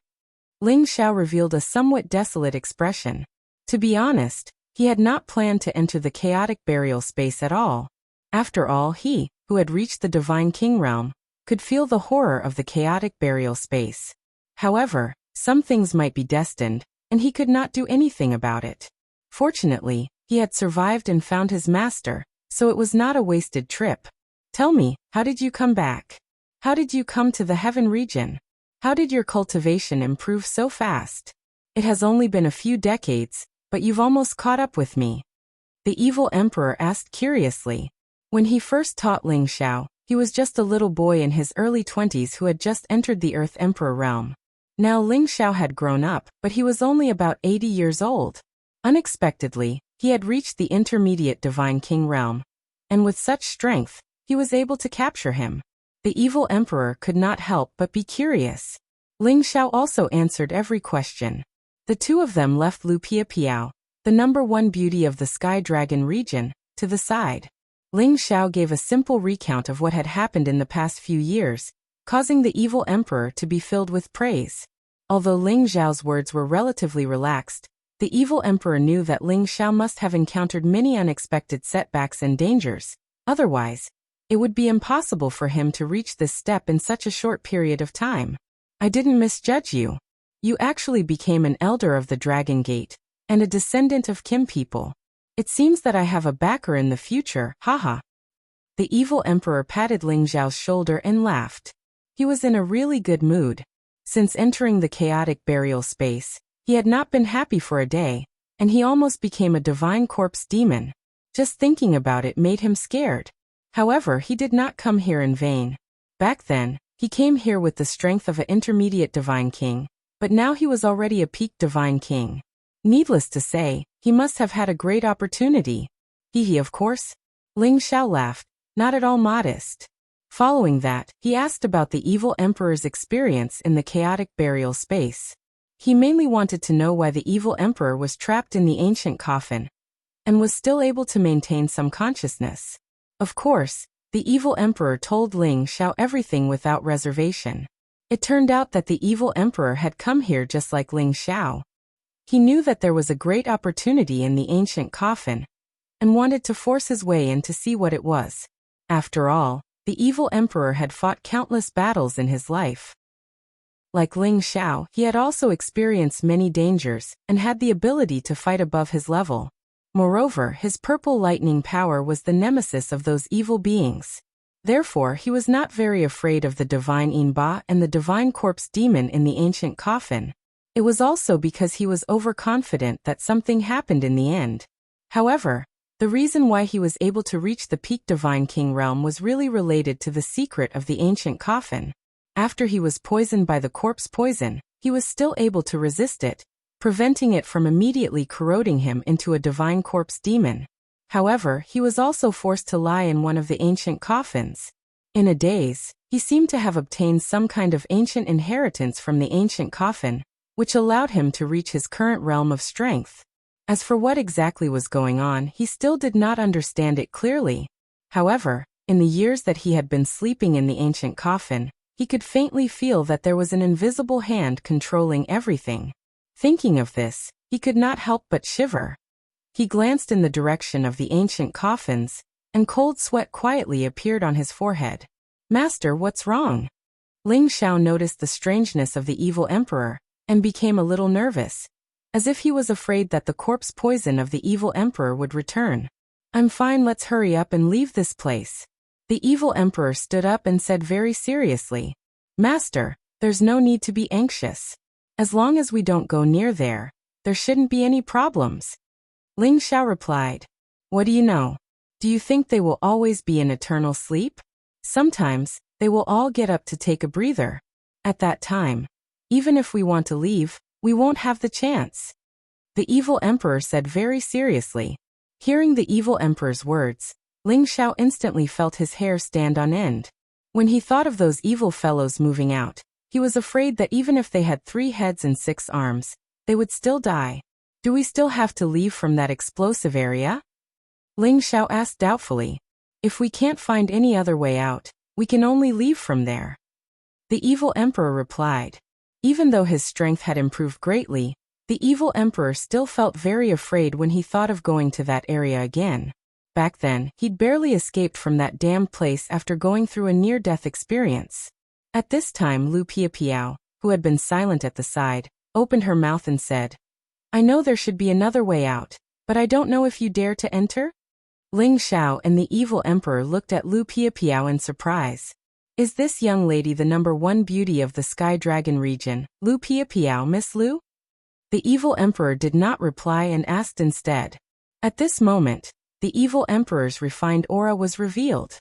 [SPEAKER 1] Ling Xiao revealed a somewhat desolate expression. To be honest, he had not planned to enter the chaotic burial space at all. After all, he, who had reached the Divine King realm, could feel the horror of the chaotic burial space. However, some things might be destined, and he could not do anything about it. Fortunately, he had survived and found his master, so it was not a wasted trip. Tell me, how did you come back? How did you come to the heaven region? How did your cultivation improve so fast? It has only been a few decades, but you've almost caught up with me. The evil emperor asked curiously. When he first taught Ling Xiao, he was just a little boy in his early 20s who had just entered the Earth Emperor realm. Now Ling Xiao had grown up, but he was only about 80 years old. Unexpectedly, he had reached the intermediate Divine King realm, and with such strength, he was able to capture him. The evil emperor could not help but be curious. Ling Xiao also answered every question. The two of them left Lu Piapiao, the #1 beauty of the Sky Dragon region, to the side. Ling Xiao gave a simple recount of what had happened in the past few years, causing the evil emperor to be filled with praise. Although Ling Xiao's words were relatively relaxed, the evil emperor knew that Ling Xiao must have encountered many unexpected setbacks and dangers. Otherwise, it would be impossible for him to reach this step in such a short period of time. I didn't misjudge you. You actually became an elder of the Dragon Gate, and a descendant of Kim people. It seems that I have a backer in the future, haha. The evil emperor patted Ling Xiao's shoulder and laughed. He was in a really good mood. Since entering the chaotic burial space, he had not been happy for a day, and he almost became a divine corpse demon. Just thinking about it made him scared. However, he did not come here in vain. Back then, he came here with the strength of an intermediate divine king, but now he was already a peak divine king. Needless to say, he must have had a great opportunity. He of course. Ling Xiao laughed, not at all modest. Following that, he asked about the evil emperor's experience in the chaotic burial space. He mainly wanted to know why the evil emperor was trapped in the ancient coffin, and was still able to maintain some consciousness. Of course, the evil emperor told Ling Xiao everything without reservation. It turned out that the evil emperor had come here just like Ling Xiao. He knew that there was a great opportunity in the ancient coffin, and wanted to force his way in to see what it was. After all, the evil emperor had fought countless battles in his life. Like Ling Xiao, he had also experienced many dangers, and had the ability to fight above his level. Moreover, his purple lightning power was the nemesis of those evil beings. Therefore, he was not very afraid of the divine Inba and the divine corpse demon in the ancient coffin. It was also because he was overconfident that something happened in the end. However, the reason why he was able to reach the peak divine king realm was really related to the secret of the ancient coffin. After he was poisoned by the corpse poison, he was still able to resist it, preventing it from immediately corroding him into a divine corpse demon. However, he was also forced to lie in one of the ancient coffins. In a daze, he seemed to have obtained some kind of ancient inheritance from the ancient coffin, which allowed him to reach his current realm of strength. As for what exactly was going on, he still did not understand it clearly. However, in the years that he had been sleeping in the ancient coffin, he could faintly feel that there was an invisible hand controlling everything. Thinking of this, he could not help but shiver. He glanced in the direction of the ancient coffins, and cold sweat quietly appeared on his forehead. "Master, what's wrong?" Ling Xiao noticed the strangeness of the evil emperor, and became a little nervous, as if he was afraid that the corpse poison of the evil emperor would return. "I'm fine, let's hurry up and leave this place." The evil emperor stood up and said very seriously, "Master, there's no need to be anxious. As long as we don't go near there shouldn't be any problems." Ling Xiao replied, "What do you know? Do you think they will always be in eternal sleep? Sometimes, they will all get up to take a breather. At that time, even if we want to leave, we won't have the chance." The evil emperor said very seriously. Hearing the evil emperor's words, Ling Xiao instantly felt his hair stand on end. When he thought of those evil fellows moving out, he was afraid that even if they had 3 heads and 6 arms, they would still die. "Do we still have to leave from that explosive area?" Ling Xiao asked doubtfully. "If we can't find any other way out, we can only leave from there." The evil emperor replied. Even though his strength had improved greatly, the evil emperor still felt very afraid when he thought of going to that area again. Back then, he'd barely escaped from that damned place after going through a near-death experience. At this time, Lu Piapiao, who had been silent at the side, opened her mouth and said, "I know there should be another way out, but I don't know if you dare to enter?" Ling Xiao and the evil emperor looked at Lu Piapiao in surprise. "Is this young lady the #1 beauty of the Sky Dragon region, Lu Piapiao, Miss Lu?" The evil emperor did not reply and asked instead. At this moment, the evil emperor's refined aura was revealed.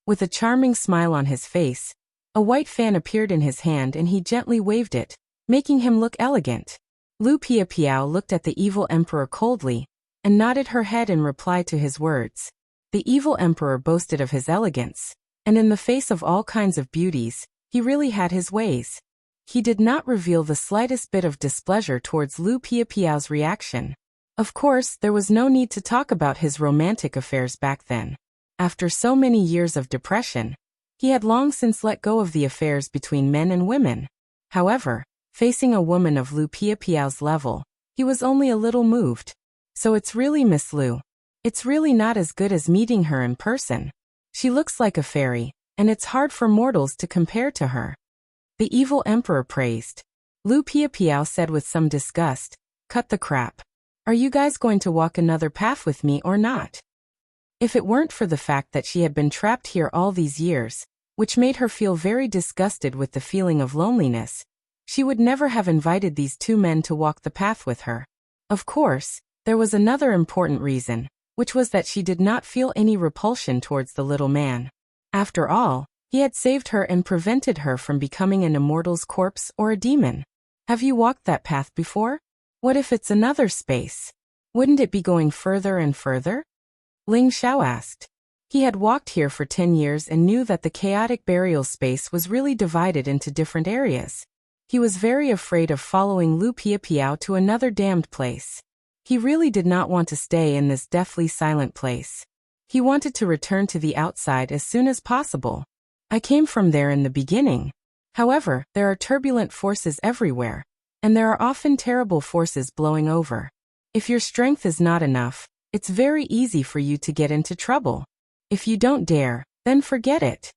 [SPEAKER 1] With a charming smile on his face, a white fan appeared in his hand and he gently waved it, making him look elegant. Lu Piapiao looked at the evil emperor coldly, and nodded her head in reply to his words. The evil emperor boasted of his elegance, and in the face of all kinds of beauties, he really had his ways. He did not reveal the slightest bit of displeasure towards Lu Piapiao's reaction. Of course, there was no need to talk about his romantic affairs back then. After so many years of depression, he had long since let go of the affairs between men and women. However, facing a woman of Lu Piapiao's level, he was only a little moved. "So it's really Miss Lu. It's really not as good as meeting her in person. She looks like a fairy, and it's hard for mortals to compare to her." The evil emperor praised. Lu Piapiao said with some disgust, "Cut the crap. Are you guys going to walk another path with me or not?" If it weren't for the fact that she had been trapped here all these years, which made her feel very disgusted with the feeling of loneliness, she would never have invited these 2 men to walk the path with her. Of course, there was another important reason, which was that she did not feel any repulsion towards the little man. After all, he had saved her and prevented her from becoming an immortal's corpse or a demon. Have you walked that path before? What if it's another space? Wouldn't it be going further and further? Ling Xiao asked. He had walked here for 10 years and knew that the chaotic burial space was really divided into different areas. He was very afraid of following Lu Piapiao to another damned place. He really did not want to stay in this deathly silent place. He wanted to return to the outside as soon as possible. "I came from there in the beginning. However, there are turbulent forces everywhere, and there are often terrible forces blowing over. If your strength is not enough, it's very easy for you to get into trouble. If you don't dare, then forget it,"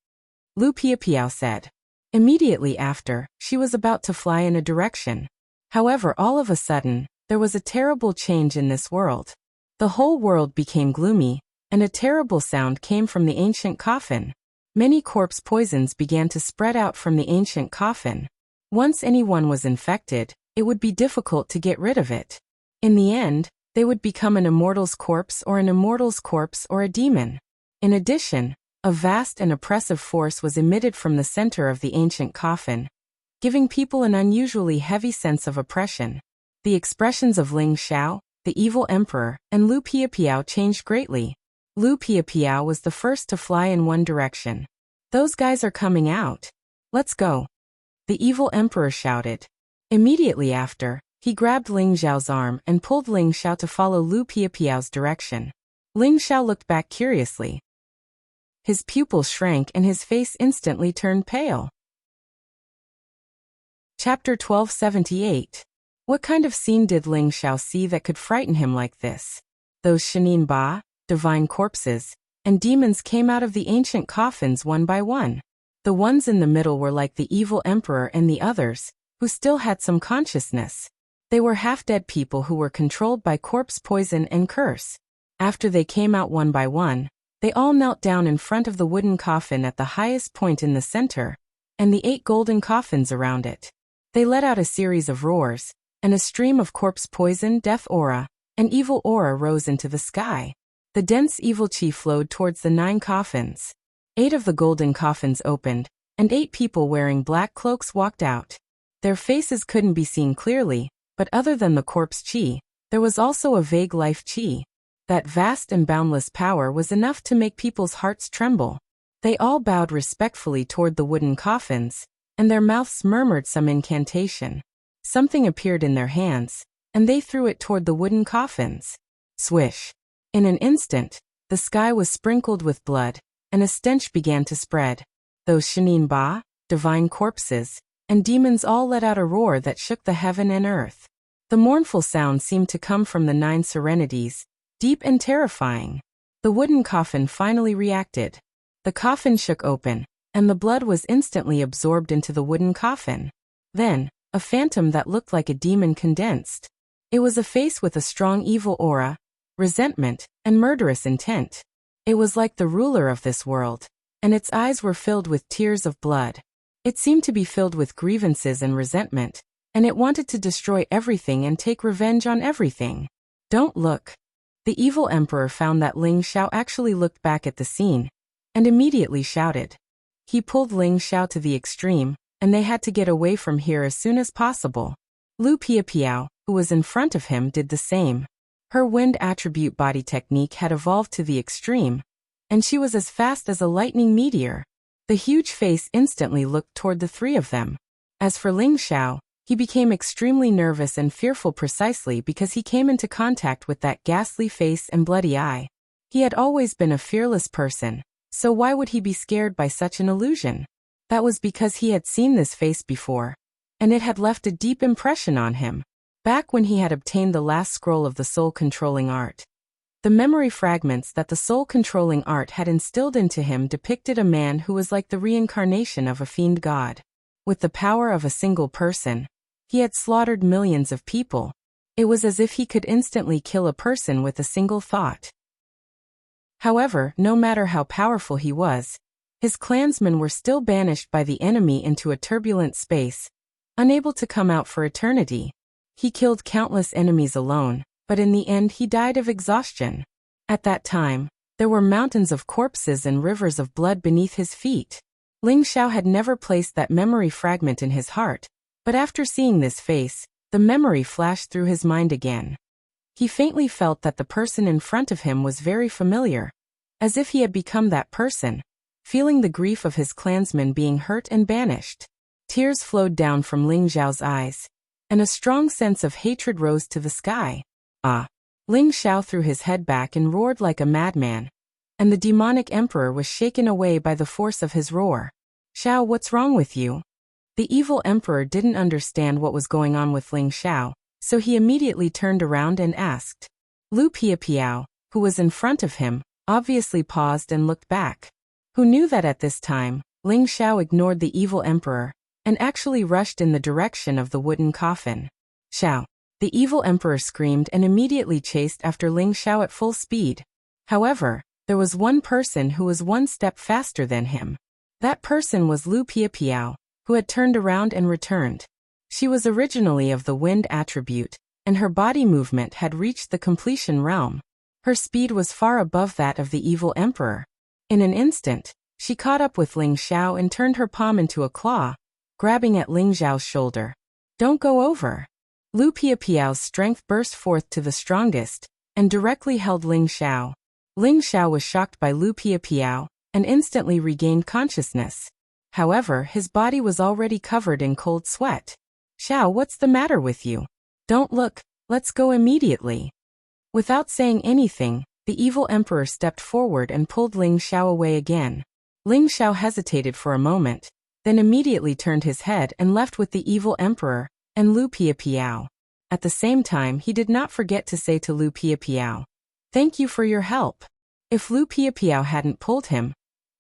[SPEAKER 1] Lu Piapiao said. Immediately after, she was about to fly in a direction. However, all of a sudden, there was a terrible change in this world. The whole world became gloomy, and a terrible sound came from the ancient coffin. Many corpse poisons began to spread out from the ancient coffin. Once anyone was infected, it would be difficult to get rid of it. In the end, they would become an immortal's corpse or a demon. In addition, a vast and oppressive force was emitted from the center of the ancient coffin, giving people an unusually heavy sense of oppression. The expressions of Ling Xiao, the evil emperor, and Lu Piapiao changed greatly. Lu Piapiao was the first to fly in one direction. "Those guys are coming out. Let's go," the evil emperor shouted. Immediately after, he grabbed Ling Xiao's arm and pulled Ling Xiao to follow Lu Piapiao's direction. Ling Xiao looked back curiously. His pupils shrank and his face instantly turned pale. Chapter 1278. What kind of scene did Ling Xiao see that could frighten him like this? Those Shanin Ba, divine corpses, and demons came out of the ancient coffins one by one. The ones in the middle were like the evil emperor, and the others, who still had some consciousness. They were half-dead people who were controlled by corpse poison and curse. After they came out one by one, they all knelt down in front of the wooden coffin at the highest point in the center, and the 8 golden coffins around it. They let out a series of roars, and a stream of corpse poison, death aura, and evil aura rose into the sky. The dense evil chi flowed towards the 9 coffins. 8 of the golden coffins opened, and 8 people wearing black cloaks walked out. Their faces couldn't be seen clearly, but other than the corpse chi, there was also a vague life chi. That vast and boundless power was enough to make people's hearts tremble. They all bowed respectfully toward the wooden coffins, and their mouths murmured some incantation. Something appeared in their hands, and they threw it toward the wooden coffins. Swish! In an instant, the sky was sprinkled with blood, and a stench began to spread. Those Shanin Ba, divine corpses, and demons all let out a roar that shook the heaven and earth. The mournful sound seemed to come from the 9 serenities, deep and terrifying. The wooden coffin finally reacted. The coffin shook open, and the blood was instantly absorbed into the wooden coffin. Then, a phantom that looked like a demon condensed. It was a face with a strong evil aura, resentment, and murderous intent. It was like the ruler of this world, and its eyes were filled with tears of blood. It seemed to be filled with grievances and resentment, and it wanted to destroy everything and take revenge on everything. Don't look. The evil emperor found that Ling Xiao actually looked back at the scene, and immediately shouted. He pulled Ling Xiao to the extreme, and they had to get away from here as soon as possible. Lu Piapiao, who was in front of him, did the same. Her wind attribute body technique had evolved to the extreme, and she was as fast as a lightning meteor. The huge face instantly looked toward the 3 of them. As for Ling Xiao, he became extremely nervous and fearful precisely because he came into contact with that ghastly face and bloody eye. He had always been a fearless person, so why would he be scared by such an illusion? That was because he had seen this face before, and it had left a deep impression on him. Back when he had obtained the last scroll of the soul-controlling art. The memory fragments that the soul-controlling art had instilled into him depicted a man who was like the reincarnation of a fiend god. With the power of a single person, he had slaughtered millions of people. It was as if he could instantly kill a person with a single thought. However, no matter how powerful he was, his clansmen were still banished by the enemy into a turbulent space, unable to come out for eternity. He killed countless enemies alone, but in the end he died of exhaustion. At that time, there were mountains of corpses and rivers of blood beneath his feet. Ling Xiao had never placed that memory fragment in his heart, but after seeing this face, the memory flashed through his mind again. He faintly felt that the person in front of him was very familiar, as if he had become that person, feeling the grief of his clansmen being hurt and banished. Tears flowed down from Ling Xiao's eyes, and a strong sense of hatred rose to the sky. Ah! Ling Xiao threw his head back and roared like a madman, and the demonic emperor was shaken away by the force of his roar. Xiao, what's wrong with you? The evil emperor didn't understand what was going on with Ling Xiao, so he immediately turned around and asked. Lu Piapiao, who was in front of him, obviously paused and looked back. Who knew that at this time, Ling Xiao ignored the evil emperor, and actually rushed in the direction of the wooden coffin. Xiao! The evil emperor screamed and immediately chased after Ling Xiao at full speed. However, there was one person who was one step faster than him. That person was Lu Piapiao, who had turned around and returned. She was originally of the wind attribute, and her body movement had reached the completion realm. Her speed was far above that of the evil emperor. In an instant, she caught up with Ling Xiao and turned her palm into a claw, grabbing at Ling Xiao's shoulder. Don't go over. Lu Piapiao's strength burst forth to the strongest, and directly held Ling Xiao. Ling Xiao was shocked by Lu Piapiao, and instantly regained consciousness. However, his body was already covered in cold sweat. Xiao, what's the matter with you? Don't look, let's go immediately. Without saying anything, the evil emperor stepped forward and pulled Ling Xiao away again. Ling Xiao hesitated for a moment, then immediately turned his head and left with the evil emperor and Lu Piapiao. At the same time, he did not forget to say to Lu Piapiao, "Thank you for your help." If Lu Piapiao hadn't pulled him,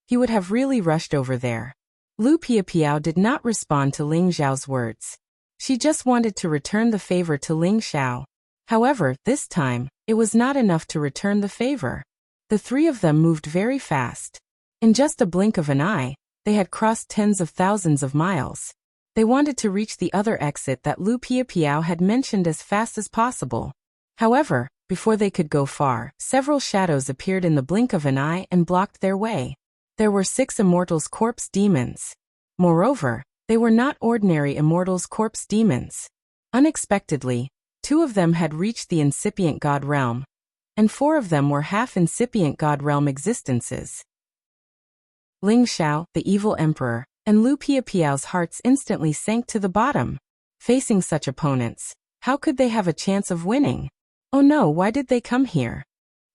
[SPEAKER 1] he would have really rushed over there. Lu Piapiao did not respond to Ling Xiao's words. She just wanted to return the favor to Ling Xiao. However, this time, it was not enough to return the favor. The three of them moved very fast. In just a blink of an eye, they had crossed tens of thousands of miles. They wanted to reach the other exit that Lu Piapiao had mentioned as fast as possible. However, before they could go far, several shadows appeared in the blink of an eye and blocked their way. There were 6 Immortals' Corpse demons. Moreover, they were not ordinary Immortals' Corpse demons. Unexpectedly, 2 of them had reached the incipient God realm, and 4 of them were half-incipient God realm existences. Ling Xiao, the evil emperor, and Lu Piapiao's hearts instantly sank to the bottom. Facing such opponents, how could they have a chance of winning? Oh no, why did they come here?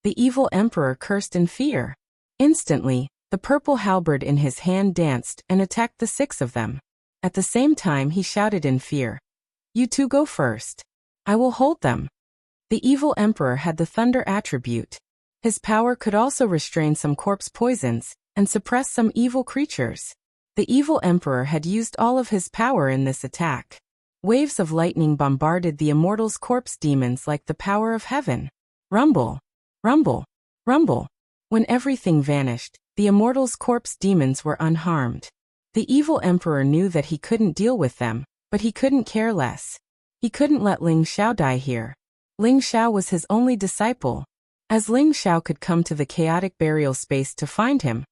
[SPEAKER 1] The evil emperor cursed in fear. Instantly, the purple halberd in his hand danced and attacked the 6 of them. At the same time, he shouted in fear, "You two go first. I will hold them." The evil emperor had the thunder attribute. His power could also restrain some corpse poisons and suppress some evil creatures. The evil emperor had used all of his power in this attack. Waves of lightning bombarded the Immortals' Corpse demons like the power of heaven. Rumble, rumble, rumble. When everything vanished, the Immortals' Corpse demons were unharmed. The evil emperor knew that he couldn't deal with them, but he couldn't care less. He couldn't let Ling Xiao die here. Ling Xiao was his only disciple. As Ling Xiao could come to the chaotic burial space to find him,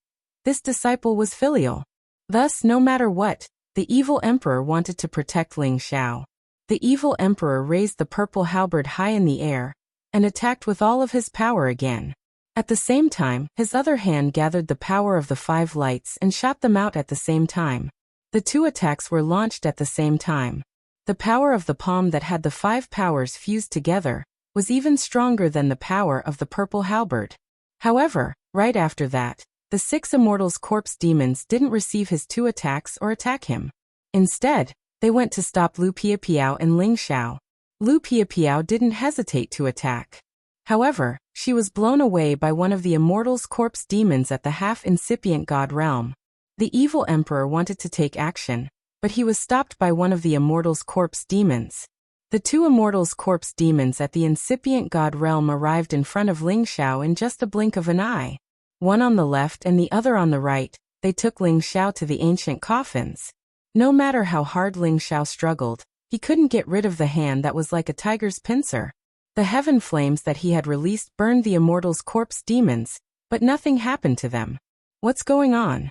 [SPEAKER 1] this disciple was filial. Thus, no matter what, the evil emperor wanted to protect Ling Xiao. The evil emperor raised the purple halberd high in the air and attacked with all of his power again. At the same time, his other hand gathered the power of the 5 lights and shot them out at the same time. The 2 attacks were launched at the same time. The power of the palm that had the 5 powers fused together was even stronger than the power of the purple halberd. However, right after that, the 6 Immortals' Corpse demons didn't receive his 2 attacks or attack him. Instead, they went to stop Lu Piapiao and Ling Xiao. Lu Piapiao didn't hesitate to attack. However, she was blown away by one of the Immortals' Corpse demons at the half-incipient God realm. The evil emperor wanted to take action, but he was stopped by one of the Immortals' Corpse demons. The 2 Immortals' Corpse demons at the incipient God realm arrived in front of Ling Xiao in just a blink of an eye. One on the left and the other on the right, they took Ling Xiao to the ancient coffins. No matter how hard Ling Xiao struggled, he couldn't get rid of the hand that was like a tiger's pincer. The heaven flames that he had released burned the Immortals' Corpse demons, but nothing happened to them. What's going on?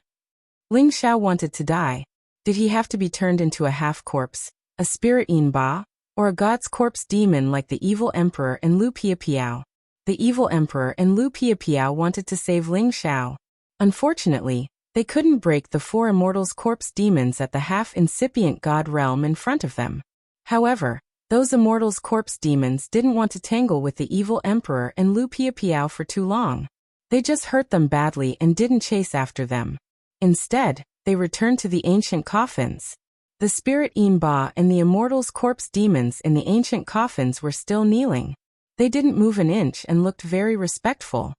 [SPEAKER 1] Ling Xiao wanted to die. Did he have to be turned into a half-corpse, a spirit Ba, or a god's corpse demon like the evil emperor and Lu Piapiao? The evil emperor and Lu Piapiao wanted to save Ling Xiao. Unfortunately, they couldn't break the 4 Immortals' Corpse demons at the half-incipient God realm in front of them. However, those Immortals' Corpse demons didn't want to tangle with the evil emperor and Lu Piapiao for too long. They just hurt them badly and didn't chase after them. Instead, they returned to the ancient coffins. The spirit Ba and the Immortals' Corpse demons in the ancient coffins were still kneeling. They didn't move an inch and looked very respectful.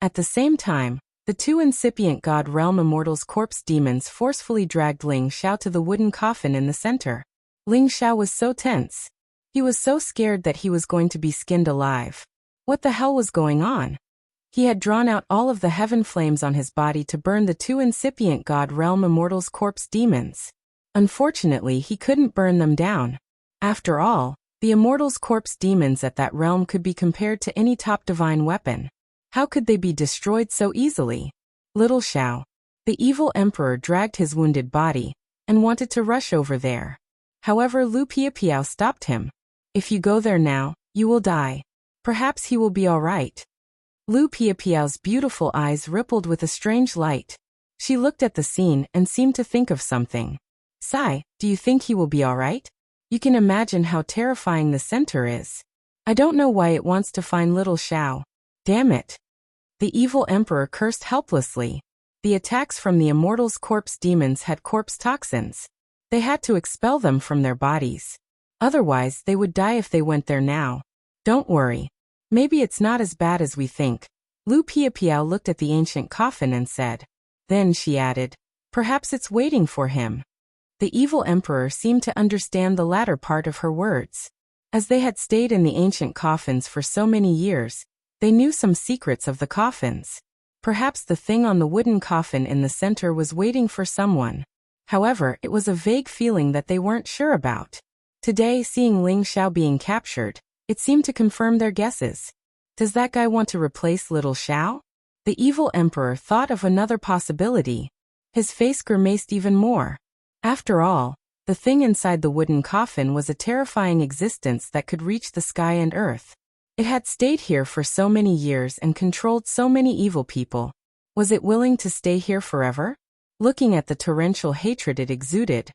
[SPEAKER 1] At the same time, the 2 incipient God realm Immortals' Corpse demons forcefully dragged Ling Xiao to the wooden coffin in the center. Ling Xiao was so tense. He was so scared that he was going to be skinned alive. What the hell was going on? He had drawn out all of the heaven flames on his body to burn the 2 incipient God realm Immortals' Corpse demons. Unfortunately, he couldn't burn them down. After all, the Immortals' Corpse demons at that realm could be compared to any top divine weapon. How could they be destroyed so easily? Little Xiao, the evil emperor, dragged his wounded body and wanted to rush over there. However, Lu Piapiao stopped him. If you go there now, you will die. Perhaps he will be all right. Lu Piapiao's beautiful eyes rippled with a strange light. She looked at the scene and seemed to think of something. Sai, do you think he will be all right? You can imagine how terrifying the center is. I don't know why it wants to find little Xiao. Damn it. The evil emperor cursed helplessly. The attacks from the Immortals' Corpse demons had corpse toxins. They had to expel them from their bodies. Otherwise, they would die if they went there now. Don't worry. Maybe it's not as bad as we think. Lu Piapiao looked at the ancient coffin and said. Then she added, perhaps it's waiting for him. The evil emperor seemed to understand the latter part of her words. As they had stayed in the ancient coffins for so many years, they knew some secrets of the coffins. Perhaps the thing on the wooden coffin in the center was waiting for someone. However, it was a vague feeling that they weren't sure about. Today, seeing Ling Xiao being captured, it seemed to confirm their guesses. Does that guy want to replace little Xiao? The evil emperor thought of another possibility. His face grimaced even more. After all, the thing inside the wooden coffin was a terrifying existence that could reach the sky and earth. It had stayed here for so many years and controlled so many evil people. Was it willing to stay here forever? Looking at the torrential hatred it exuded,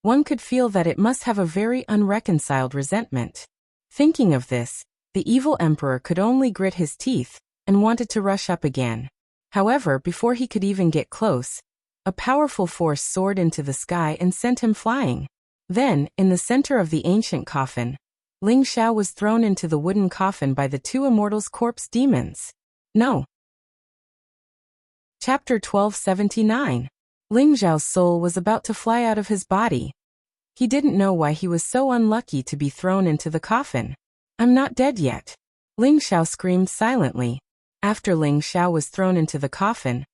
[SPEAKER 1] one could feel that it must have a very unreconciled resentment. Thinking of this, the evil emperor could only grit his teeth and wanted to rush up again. However, before he could even get close, a powerful force soared into the sky and sent him flying. Then, in the center of the ancient coffin, Ling Xiao was thrown into the wooden coffin by the two immortals' corpse demons. No. Chapter 1279. Ling Xiao's soul was about to fly out of his body. He didn't know why he was so unlucky to be thrown into the coffin. I'm not dead yet. Ling Xiao screamed silently. After Ling Xiao was thrown into the coffin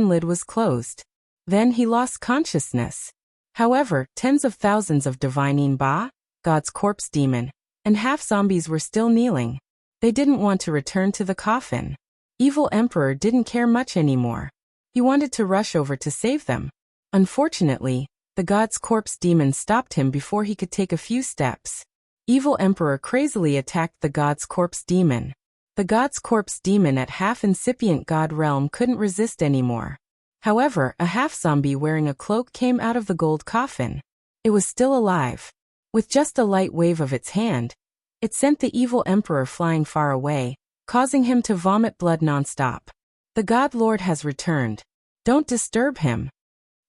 [SPEAKER 1] lid was closed. Then he lost consciousness. However, tens of thousands of divine Ba, God's corpse demon, and half-zombies were still kneeling. They didn't want to return to the coffin. Evil Emperor didn't care much anymore. He wanted to rush over to save them. Unfortunately, the God's corpse demon stopped him before he could take a few steps. Evil Emperor crazily attacked the God's corpse demon. The God's corpse demon at half-incipient God realm couldn't resist anymore. However, a half-zombie wearing a cloak came out of the gold coffin. It was still alive. With just a light wave of its hand, it sent the evil emperor flying far away, causing him to vomit blood nonstop. The God Lord has returned. Don't disturb him.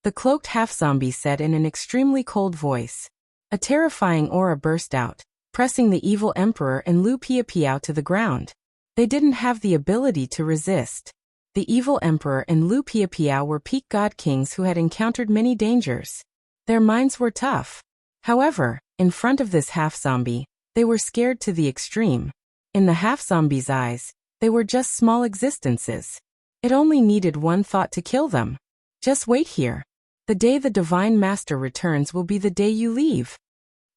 [SPEAKER 1] The cloaked half-zombie said in an extremely cold voice. A terrifying aura burst out, pressing the evil emperor and Lu Piapiao to the ground. They didn't have the ability to resist. The evil emperor and Lu Piapiao were peak god kings who had encountered many dangers. Their minds were tough. However, in front of this half-zombie, they were scared to the extreme. In the half-zombie's eyes, they were just small existences. It only needed one thought to kill them. Just wait here. The day the Divine Master returns will be the day you leave.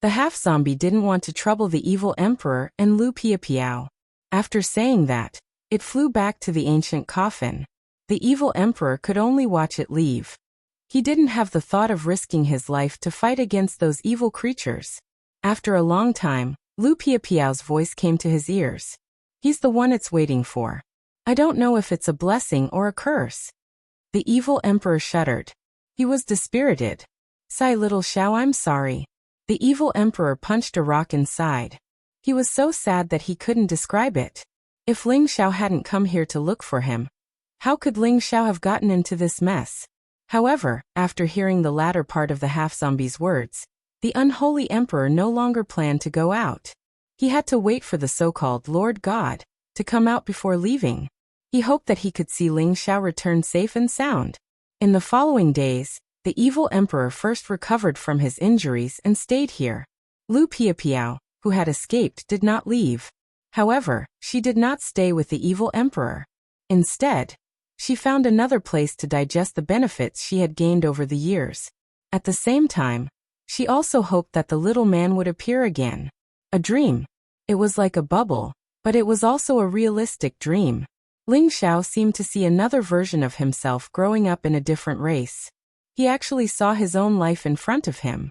[SPEAKER 1] The half-zombie didn't want to trouble the evil emperor and Lu Piapiao. After saying that, it flew back to the ancient coffin. The evil emperor could only watch it leave. He didn't have the thought of risking his life to fight against those evil creatures. After a long time, Lu Piapiao's voice came to his ears. He's the one it's waiting for. I don't know if it's a blessing or a curse. The evil emperor shuddered. He was dispirited. Sigh, little Xiao, I'm sorry. The evil emperor punched a rock inside. He was so sad that he couldn't describe it. If Ling Xiao hadn't come here to look for him, how could Ling Xiao have gotten into this mess? However, after hearing the latter part of the half-zombie's words, the unholy emperor no longer planned to go out. He had to wait for the so-called Lord God to come out before leaving. He hoped that he could see Ling Xiao return safe and sound. In the following days, the evil emperor first recovered from his injuries and stayed here. Lu Piapiao, who had escaped, did not leave. However, she did not stay with the evil emperor. Instead, she found another place to digest the benefits she had gained over the years. At the same time, she also hoped that the little man would appear again. A dream. It was like a bubble, but it was also a realistic dream. Ling Xiao seemed to see another version of himself growing up in a different race. He actually saw his own life in front of him.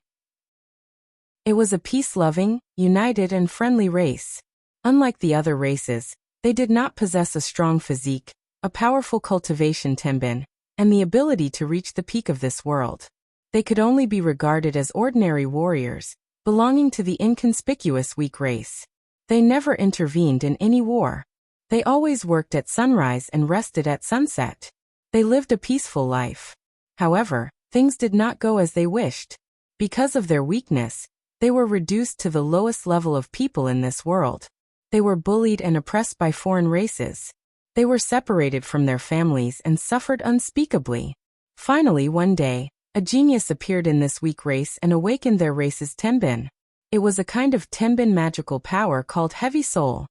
[SPEAKER 1] It was a peace-loving, united and friendly race. Unlike the other races, they did not possess a strong physique, a powerful cultivation tenbin, and the ability to reach the peak of this world. They could only be regarded as ordinary warriors, belonging to the inconspicuous weak race. They never intervened in any war. They always worked at sunrise and rested at sunset. They lived a peaceful life. However, things did not go as they wished. Because of their weakness, They were reduced to the lowest level of people in this world. They were bullied and oppressed by foreign races. They were separated from their families and suffered unspeakably. Finally, one day, a genius appeared in this weak race and awakened their race's tenbin. It was a kind of tenbin magical power called heavy soul.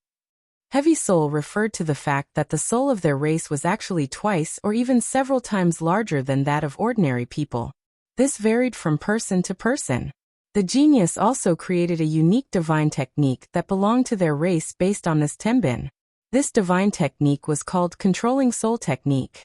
[SPEAKER 1] Heavy soul referred to the fact that the soul of their race was actually twice or even several times larger than that of ordinary people. This varied from person to person. The genius also created a unique divine technique that belonged to their race based on this tenbin. This divine technique was called controlling soul technique.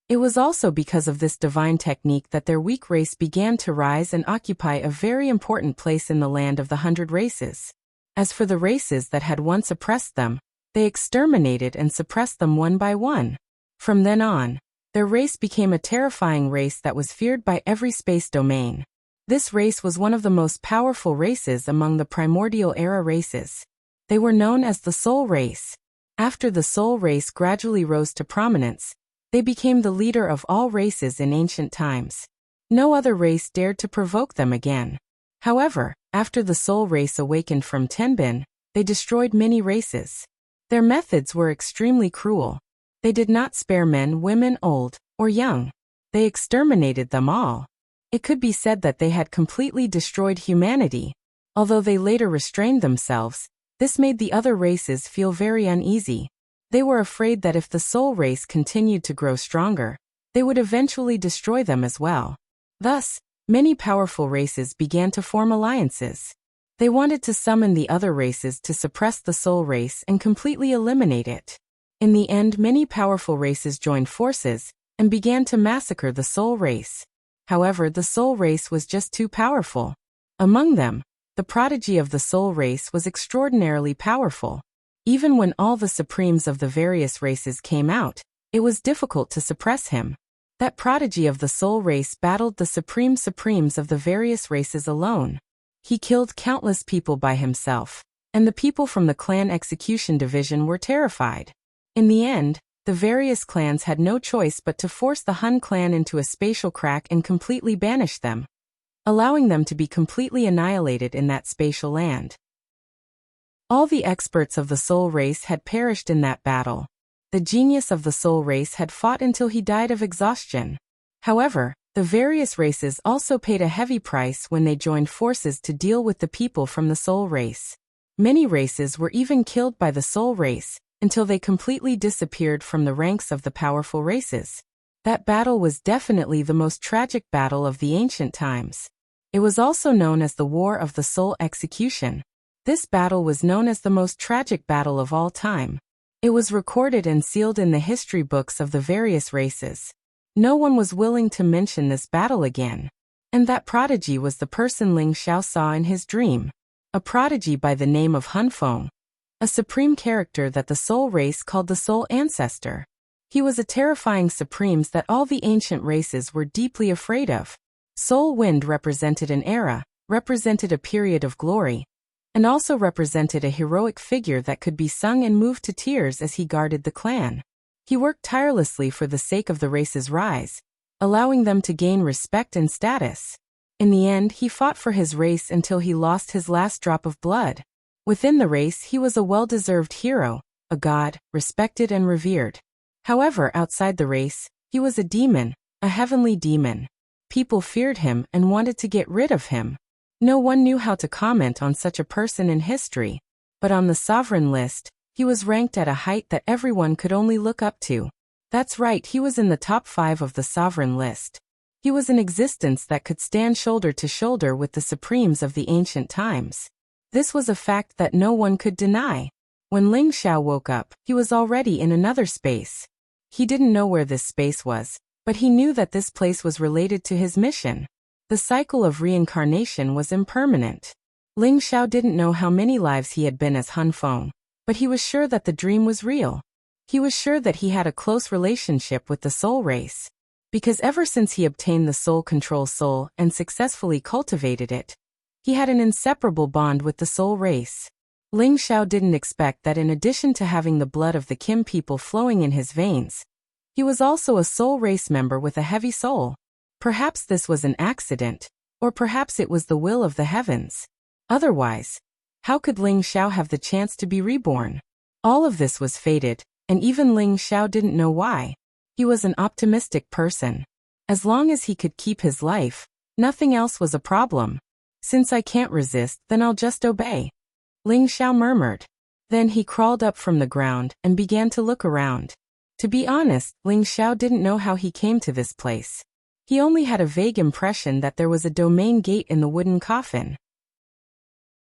[SPEAKER 1] It was also because of this divine technique that their weak race began to rise and occupy a very important place in the land of the 100 races. As for the races that had once oppressed them, they exterminated and suppressed them one by one. From then on, their race became a terrifying race that was feared by every space domain. This race was one of the most powerful races among the primordial era races. They were known as the Soul Race. After the Soul Race gradually rose to prominence, they became the leader of all races in ancient times. No other race dared to provoke them again. However, after the Soul Race awakened from tenbin, they destroyed many races. Their methods were extremely cruel. They did not spare men, women, old, or young. They exterminated them all. It could be said that they had completely destroyed humanity. Although they later restrained themselves, this made the other races feel very uneasy. They were afraid that if the Soul Race continued to grow stronger, they would eventually destroy them as well. Thus, many powerful races began to form alliances. They wanted to summon the other races to suppress the Soul Race and completely eliminate it. In the end, many powerful races joined forces and began to massacre the Soul Race. However, the Soul Race was just too powerful. Among them, the prodigy of the Soul Race was extraordinarily powerful. Even when all the supremes of the various races came out, it was difficult to suppress him. That prodigy of the Soul Race battled the supremes of the various races alone. He killed countless people by himself, and the people from the clan execution division were terrified. In the end, the various clans had no choice but to force the Hun clan into a spatial crack and completely banish them, allowing them to be completely annihilated in that spatial land. All the experts of the Soul Race had perished in that battle. The genius of the Soul Race had fought until he died of exhaustion. However, the various races also paid a heavy price when they joined forces to deal with the people from the Soul Race. Many races were even killed by the Soul Race, until they completely disappeared from the ranks of the powerful races. That battle was definitely the most tragic battle of the ancient times. It was also known as the War of the Soul Execution. This battle was known as the most tragic battle of all time. It was recorded and sealed in the history books of the various races. No one was willing to mention this battle again. And that prodigy was the person Ling Xiao saw in his dream. A prodigy by the name of Hun Feng. A supreme character that the Soul Race called the Soul Ancestor. He was a terrifying supreme that all the ancient races were deeply afraid of. Soul Wind represented an era, represented a period of glory, and also represented a heroic figure that could be sung and moved to tears as he guarded the clan. He worked tirelessly for the sake of the race's rise, allowing them to gain respect and status. In the end, he fought for his race until he lost his last drop of blood. Within the race, he was a well-deserved hero, a god, respected and revered. However, outside the race, he was a demon, a heavenly demon. People feared him and wanted to get rid of him. No one knew how to comment on such a person in history. But on the sovereign list, he was ranked at a height that everyone could only look up to. That's right, he was in the top 5 of the sovereign list. He was an existence that could stand shoulder to shoulder with the supremes of the ancient times. This was a fact that no one could deny. When Ling Xiao woke up, he was already in another space. He didn't know where this space was, but he knew that this place was related to his mission. The cycle of reincarnation was impermanent. Ling Xiao didn't know how many lives he had been as Hun Feng, but he was sure that the dream was real. He was sure that he had a close relationship with the Soul Race. Because ever since he obtained the Soul Control Soul and successfully cultivated it, he had an inseparable bond with the Soul Race. Ling Xiao didn't expect that in addition to having the blood of the Kim people flowing in his veins, he was also a Soul Race member with a heavy soul. Perhaps this was an accident, or perhaps it was the will of the heavens. Otherwise, how could Ling Xiao have the chance to be reborn? All of this was fated, and even Ling Xiao didn't know why. He was an optimistic person. As long as he could keep his life, nothing else was a problem. Since I can't resist, then I'll just obey. Ling Xiao murmured. Then he crawled up from the ground and began to look around. To be honest, Ling Xiao didn't know how he came to this place. He only had a vague impression that there was a domain gate in the wooden coffin.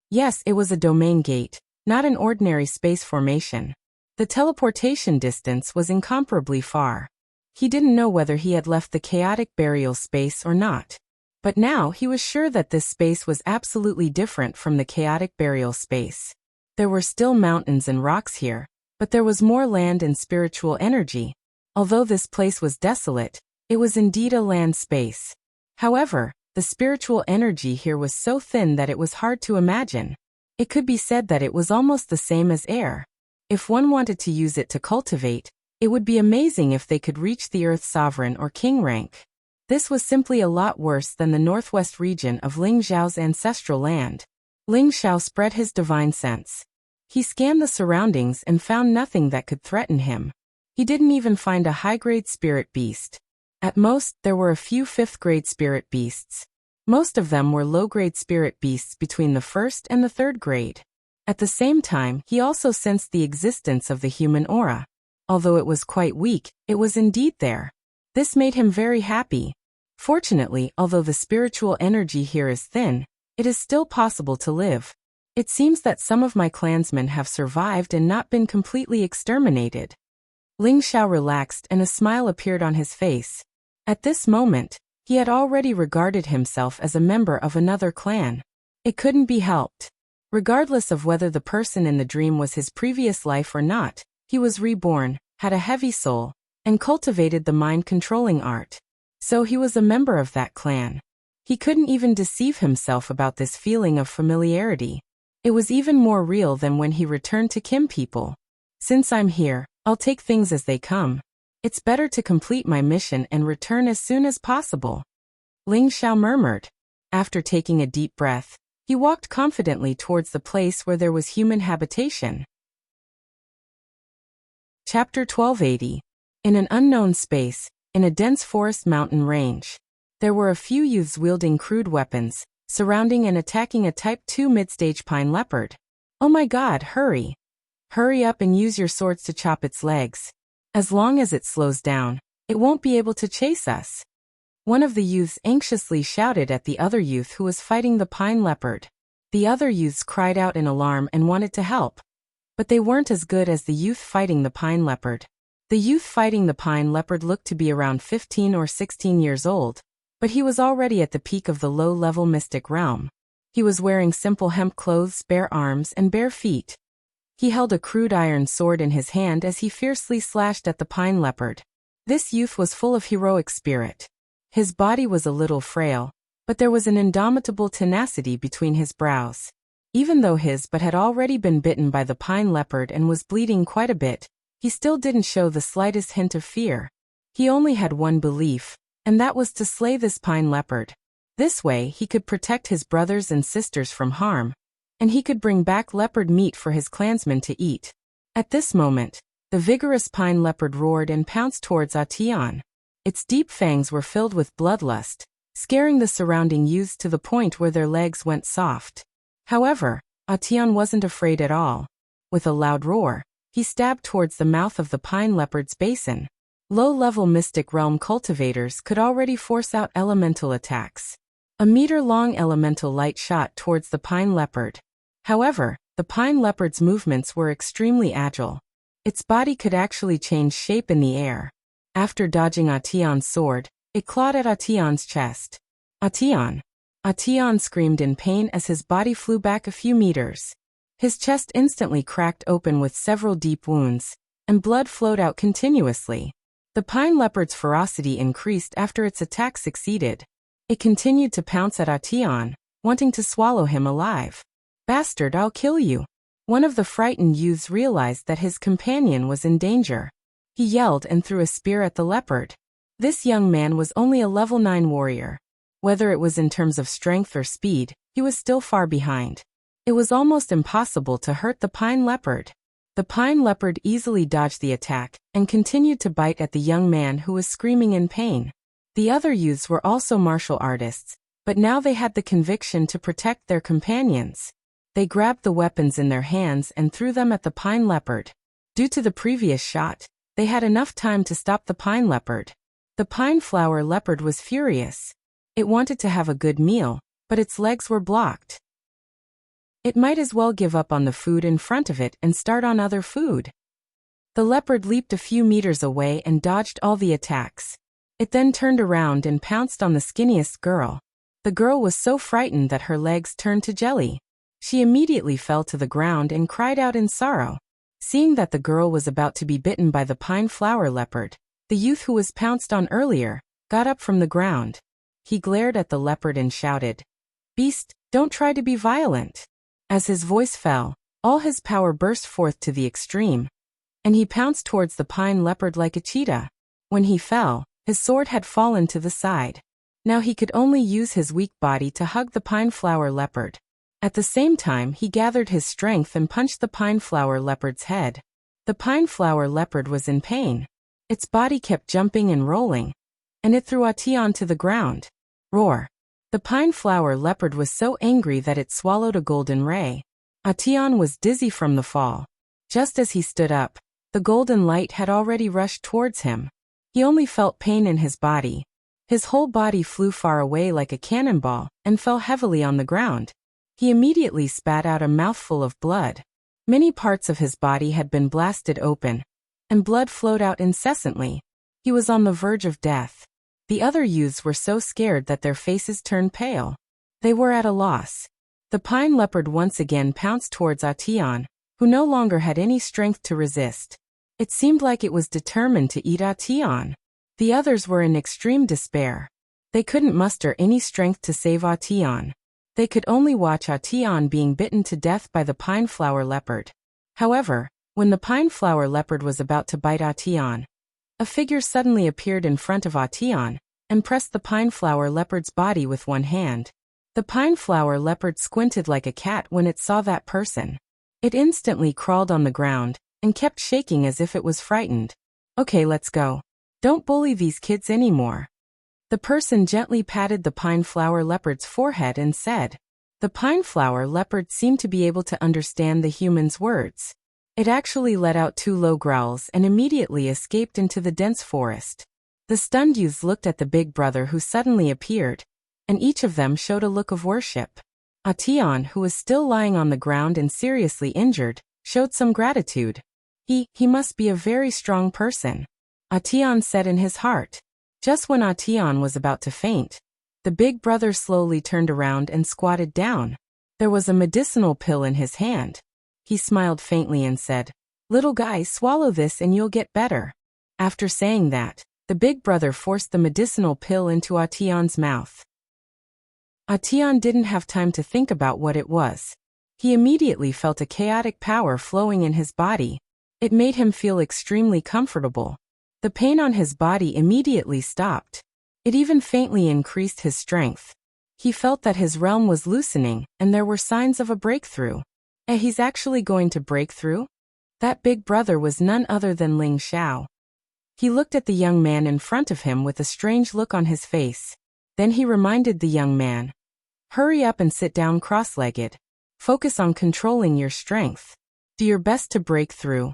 [SPEAKER 1] Yes, it was a domain gate, not an ordinary space formation. The teleportation distance was incomparably far. He didn't know whether he had left the chaotic burial space or not. But now he was sure that this space was absolutely different from the chaotic burial space. There were still mountains and rocks here, but there was more land and spiritual energy. Although this place was desolate, it was indeed a land space. However, the spiritual energy here was so thin that it was hard to imagine. It could be said that it was almost the same as air. If one wanted to use it to cultivate, it would be amazing if they could reach the Earth Sovereign or King rank. This was simply a lot worse than the northwest region of Ling Xiao's ancestral land. Ling Xiao spread his divine sense. He scanned the surroundings and found nothing that could threaten him. He didn't even find a high-grade spirit beast. At most, there were a few fifth-grade spirit beasts. Most of them were low-grade spirit beasts between the first and the third grade. At the same time, he also sensed the existence of the human aura. Although it was quite weak, it was indeed there. This made him very happy. Fortunately, although the spiritual energy here is thin, it is still possible to live. It seems that some of my clansmen have survived and not been completely exterminated. Ling Xiao relaxed and a smile appeared on his face. At this moment, he had already regarded himself as a member of another clan. It couldn't be helped. Regardless of whether the person in the dream was his previous life or not, he was reborn, had a heavy soul, and cultivated the mind-controlling art. So he was a member of that clan. He couldn't even deceive himself about this feeling of familiarity. It was even more real than when he returned to Kim people. Since I'm here, I'll take things as they come. It's better to complete my mission and return as soon as possible. Ling Xiao murmured. After taking a deep breath, he walked confidently towards the place where there was human habitation. Chapter 1280. In an unknown space, in a dense forest mountain range, there were a few youths wielding crude weapons, surrounding and attacking a Type 2 mid-stage pine leopard. Oh my god, hurry! Hurry up and use your swords to chop its legs. As long as it slows down, it won't be able to chase us. One of the youths anxiously shouted at the other youth who was fighting the pine leopard. The other youths cried out in alarm and wanted to help. But they weren't as good as the youth fighting the pine leopard. The youth fighting the pine leopard looked to be around 15 or 16 years old, but he was already at the peak of the low-level mystic realm. He was wearing simple hemp clothes, bare arms, and bare feet. He held a crude iron sword in his hand as he fiercely slashed at the pine leopard. This youth was full of heroic spirit. His body was a little frail, but there was an indomitable tenacity between his brows. Even though his butt had already been bitten by the pine leopard and was bleeding quite a bit, he still didn't show the slightest hint of fear. He only had one belief, and that was to slay this pine leopard. This way he could protect his brothers and sisters from harm, and he could bring back leopard meat for his clansmen to eat. At this moment, the vigorous pine leopard roared and pounced towards Atian. Its deep fangs were filled with bloodlust, scaring the surrounding youths to the point where their legs went soft. However, Atian wasn't afraid at all. With a loud roar, he stabbed towards the mouth of the pine leopard's basin. Low-level mystic realm cultivators could already force out elemental attacks. A meter-long elemental light shot towards the pine leopard. However, the pine leopard's movements were extremely agile. Its body could actually change shape in the air. After dodging Atian's sword, it clawed at Atian's chest. Atian! Atian screamed in pain as his body flew back a few meters. His chest instantly cracked open with several deep wounds, and blood flowed out continuously. The pine leopard's ferocity increased after its attack succeeded. It continued to pounce at Atian, wanting to swallow him alive. Bastard, I'll kill you! One of the frightened youths realized that his companion was in danger. He yelled and threw a spear at the leopard. This young man was only a level 9 warrior. Whether it was in terms of strength or speed, he was still far behind. It was almost impossible to hurt the pine leopard. The pine leopard easily dodged the attack and continued to bite at the young man who was screaming in pain. The other youths were also martial artists, but now they had the conviction to protect their companions. They grabbed the weapons in their hands and threw them at the pine leopard. Due to the previous shot, they had enough time to stop the pine leopard. The pine flower leopard was furious. It wanted to have a good meal, but its legs were blocked. It might as well give up on the food in front of it and start on other food. The leopard leaped a few meters away and dodged all the attacks. It then turned around and pounced on the skinniest girl. The girl was so frightened that her legs turned to jelly. She immediately fell to the ground and cried out in sorrow. Seeing that the girl was about to be bitten by the pine flower leopard, the youth who was pounced on earlier got up from the ground. He glared at the leopard and shouted, "Beast, don't try to be violent." As his voice fell, all his power burst forth to the extreme, and he pounced towards the pine leopard like a cheetah. When he fell, his sword had fallen to the side. Now he could only use his weak body to hug the pine flower leopard. At the same time, he gathered his strength and punched the pine flower leopard's head. The pine flower leopard was in pain. Its body kept jumping and rolling, and it threw Atian to the ground. Roar! The pine flower leopard was so angry that it swallowed a golden ray. Atian was dizzy from the fall. Just as he stood up, the golden light had already rushed towards him. He only felt pain in his body. His whole body flew far away like a cannonball and fell heavily on the ground. He immediately spat out a mouthful of blood. Many parts of his body had been blasted open, and blood flowed out incessantly. He was on the verge of death. The other youths were so scared that their faces turned pale. They were at a loss. The pine leopard once again pounced towards Atian, who no longer had any strength to resist. It seemed like it was determined to eat Atian. The others were in extreme despair. They couldn't muster any strength to save Atian. They could only watch Atian being bitten to death by the pine flower leopard. However, when the pine flower leopard was about to bite Atian, a figure suddenly appeared in front of Atian and pressed the pine flower leopard's body with one hand. The pine flower leopard squinted like a cat when it saw that person. It instantly crawled on the ground and kept shaking as if it was frightened. "Okay, let's go. Don't bully these kids anymore." The person gently patted the pine flower leopard's forehead and said. The pine flower leopard seemed to be able to understand the human's words. It actually let out 2 low growls and immediately escaped into the dense forest. The stunned youths looked at the big brother who suddenly appeared, and each of them showed a look of worship. Atian, who was still lying on the ground and seriously injured, showed some gratitude. He must be a very strong person," Atian said in his heart. Just when Atian was about to faint, the big brother slowly turned around and squatted down. There was a medicinal pill in his hand. He smiled faintly and said, "Little guy, swallow this and you'll get better." After saying that, the big brother forced the medicinal pill into Atian's mouth. Atian didn't have time to think about what it was. He immediately felt a chaotic power flowing in his body. It made him feel extremely comfortable. The pain on his body immediately stopped. It even faintly increased his strength. He felt that his realm was loosening, and there were signs of a breakthrough. He's actually going to break through? That big brother was none other than Ling Xiao. He looked at the young man in front of him with a strange look on his face. Then he reminded the young man, "Hurry up and sit down cross-legged. Focus on controlling your strength. Do your best to break through."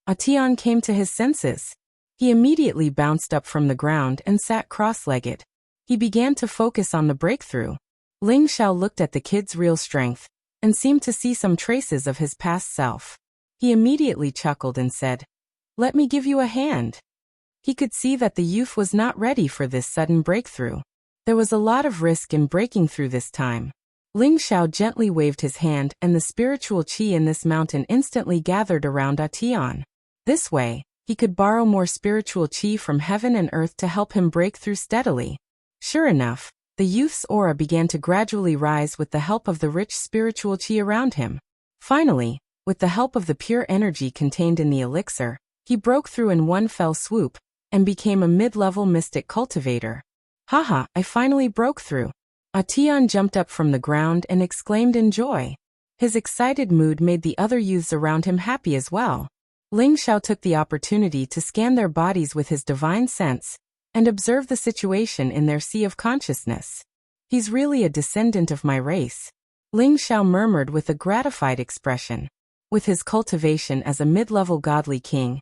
[SPEAKER 1] Atian came to his senses. He immediately bounced up from the ground and sat cross-legged. He began to focus on the breakthrough. Ling Xiao looked at the kid's real strength and seemed to see some traces of his past self. He immediately chuckled and said, "Let me give you a hand." He could see that the youth was not ready for this sudden breakthrough. There was a lot of risk in breaking through this time. Ling Xiao gently waved his hand and the spiritual qi in this mountain instantly gathered around Atian. This way, he could borrow more spiritual qi from heaven and earth to help him break through steadily. Sure enough, the youth's aura began to gradually rise with the help of the rich spiritual qi around him. Finally, with the help of the pure energy contained in the elixir, he broke through in one fell swoop and became a mid-level mystic cultivator. "Haha, I finally broke through." Atian jumped up from the ground and exclaimed in joy. His excited mood made the other youths around him happy as well. Ling Xiao took the opportunity to scan their bodies with his divine sense and observe the situation in their sea of consciousness. He's really a descendant of my race, Ling Xiao murmured with a gratified expression. With his cultivation as a mid-level godly king,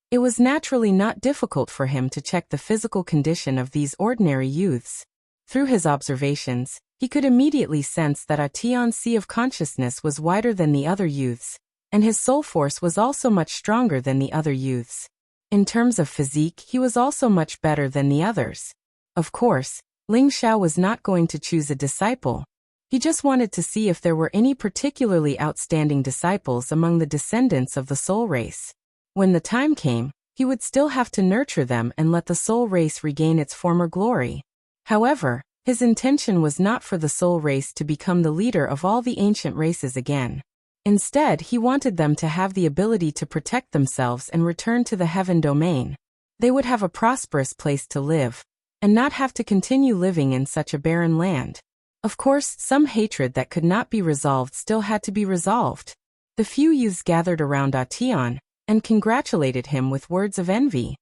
[SPEAKER 1] it was naturally not difficult for him to check the physical condition of these ordinary youths. Through his observations, he could immediately sense that Atian's sea of consciousness was wider than the other youths, and his soul force was also much stronger than the other youths. In terms of physique, he was also much better than the others. Of course, Ling Xiao was not going to choose a disciple. He just wanted to see if there were any particularly outstanding disciples among the descendants of the soul race. When the time came, he would still have to nurture them and let the soul race regain its former glory. However, his intention was not for the soul race to become the leader of all the ancient races again. Instead, he wanted them to have the ability to protect themselves and return to the heaven domain. They would have a prosperous place to live, and not have to continue living in such a barren land. Of course, some hatred that could not be resolved still had to be resolved. The few youths gathered around Atian and congratulated him with words of envy.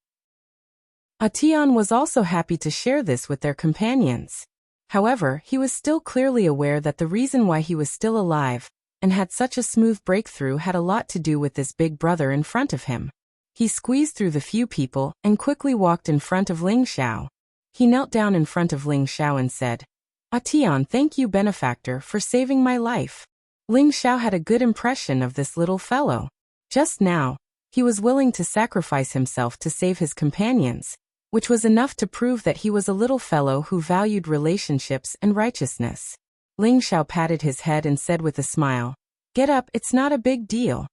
[SPEAKER 1] Atian was also happy to share this with their companions. However, he was still clearly aware that the reason why he was still alive and had such a smooth breakthrough had a lot to do with this big brother in front of him. He squeezed through the few people and quickly walked in front of Ling Xiao. He knelt down in front of Ling Xiao and said, "Atian, thank you, benefactor, for saving my life." Ling Xiao had a good impression of this little fellow. Just now, he was willing to sacrifice himself to save his companions, which was enough to prove that he was a little fellow who valued relationships and righteousness. Ling Xiao patted his head and said with a smile, "Get up, it's not a big deal."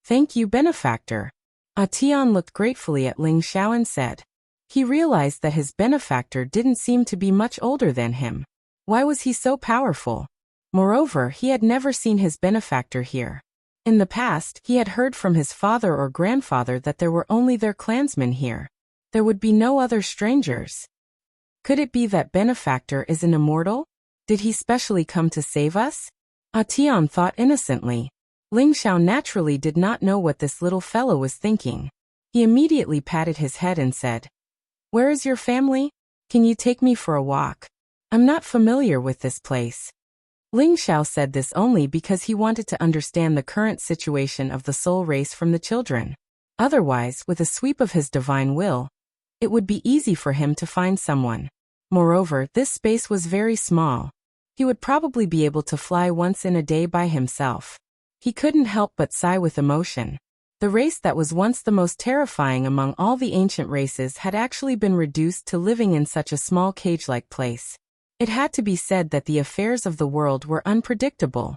[SPEAKER 1] "Thank you, benefactor." Atian looked gratefully at Ling Xiao and said. He realized that his benefactor didn't seem to be much older than him. Why was he so powerful? Moreover, he had never seen his benefactor here. In the past, he had heard from his father or grandfather that there were only their clansmen here. There would be no other strangers. Could it be that benefactor is an immortal? Did he specially come to save us? Atian thought innocently. Ling Xiao naturally did not know what this little fellow was thinking. He immediately patted his head and said, "Where is your family? Can you take me for a walk? I'm not familiar with this place." Ling Xiao said this only because he wanted to understand the current situation of the soul race from the children. Otherwise, with a sweep of his divine will, it would be easy for him to find someone. Moreover, this space was very small. He would probably be able to fly once in a day by himself. He couldn't help but sigh with emotion. The race that was once the most terrifying among all the ancient races had actually been reduced to living in such a small cage-like place. It had to be said that the affairs of the world were unpredictable.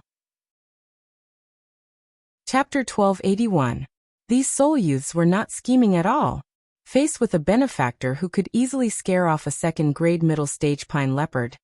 [SPEAKER 1] Chapter 1281. These soul youths were not scheming at all. Faced with a benefactor who could easily scare off a second-grade middle-stage pine leopard,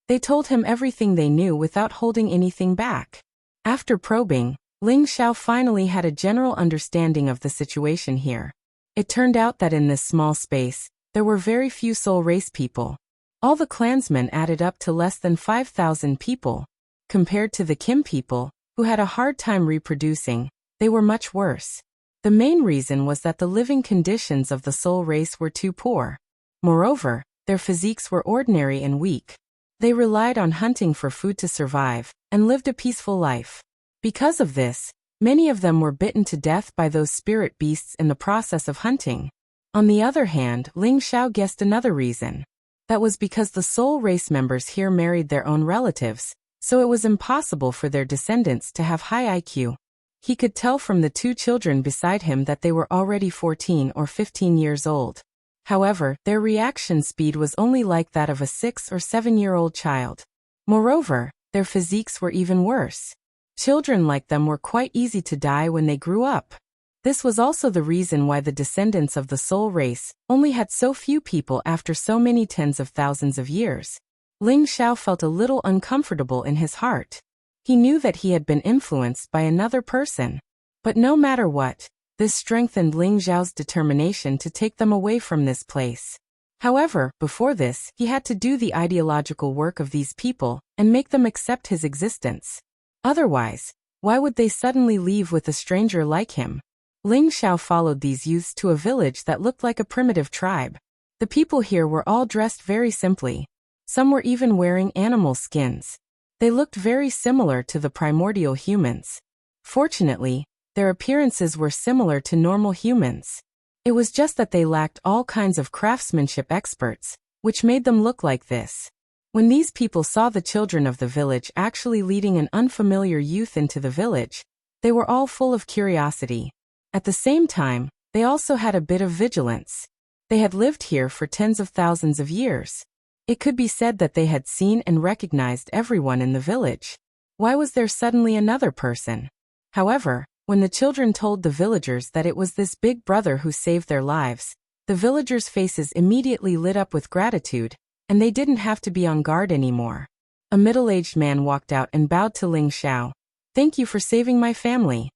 [SPEAKER 1] they told him everything they knew without holding anything back. After probing, Ling Xiao finally had a general understanding of the situation here. It turned out that in this small space, there were very few soul race people. All the clansmen added up to less than 5,000 people. Compared to the Kim people, who had a hard time reproducing, they were much worse. The main reason was that the living conditions of the soul race were too poor. Moreover, their physiques were ordinary and weak. They relied on hunting for food to survive, and lived a peaceful life. Because of this, many of them were bitten to death by those spirit beasts in the process of hunting. On the other hand, Ling Xiao guessed another reason. That was because the soul race members here married their own relatives, so it was impossible for their descendants to have high IQ. He could tell from the two children beside him that they were already 14 or 15 years old. However, their reaction speed was only like that of a 6 or 7-year-old child. Moreover, their physiques were even worse. Children like them were quite easy to die when they grew up. This was also the reason why the descendants of the soul race only had so few people after so many tens of thousands of years. Ling Xiao felt a little uncomfortable in his heart. He knew that he had been influenced by another person. But no matter what, this strengthened Ling Xiao's determination to take them away from this place. However, before this, he had to do the ideological work of these people and make them accept his existence. Otherwise, Why would they suddenly leave with a stranger like him? Ling Xiao followed these youths to a village that looked like a primitive tribe. The people here were all dressed very simply. Some were even wearing animal skins. They looked very similar to the primordial humans. Fortunately, their appearances were similar to normal humans. It was just that they lacked all kinds of craftsmanship experts, which made them look like this. When these people saw the children of the village actually leading an unfamiliar youth into the village, they were all full of curiosity. At the same time, they also had a bit of vigilance. They had lived here for tens of thousands of years. It could be said that they had seen and recognized everyone in the village. Why was there suddenly another person? However, when the children told the villagers that it was this big brother who saved their lives, the villagers' faces immediately lit up with gratitude, and they didn't have to be on guard anymore. A middle-aged man walked out and bowed to Ling Xiao. "Thank you for saving my family."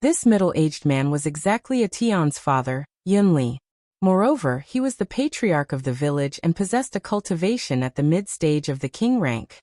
[SPEAKER 1] This middle-aged man was exactly Tian's father, Yunli. Moreover, he was the patriarch of the village and possessed a cultivation at the mid-stage of the king rank.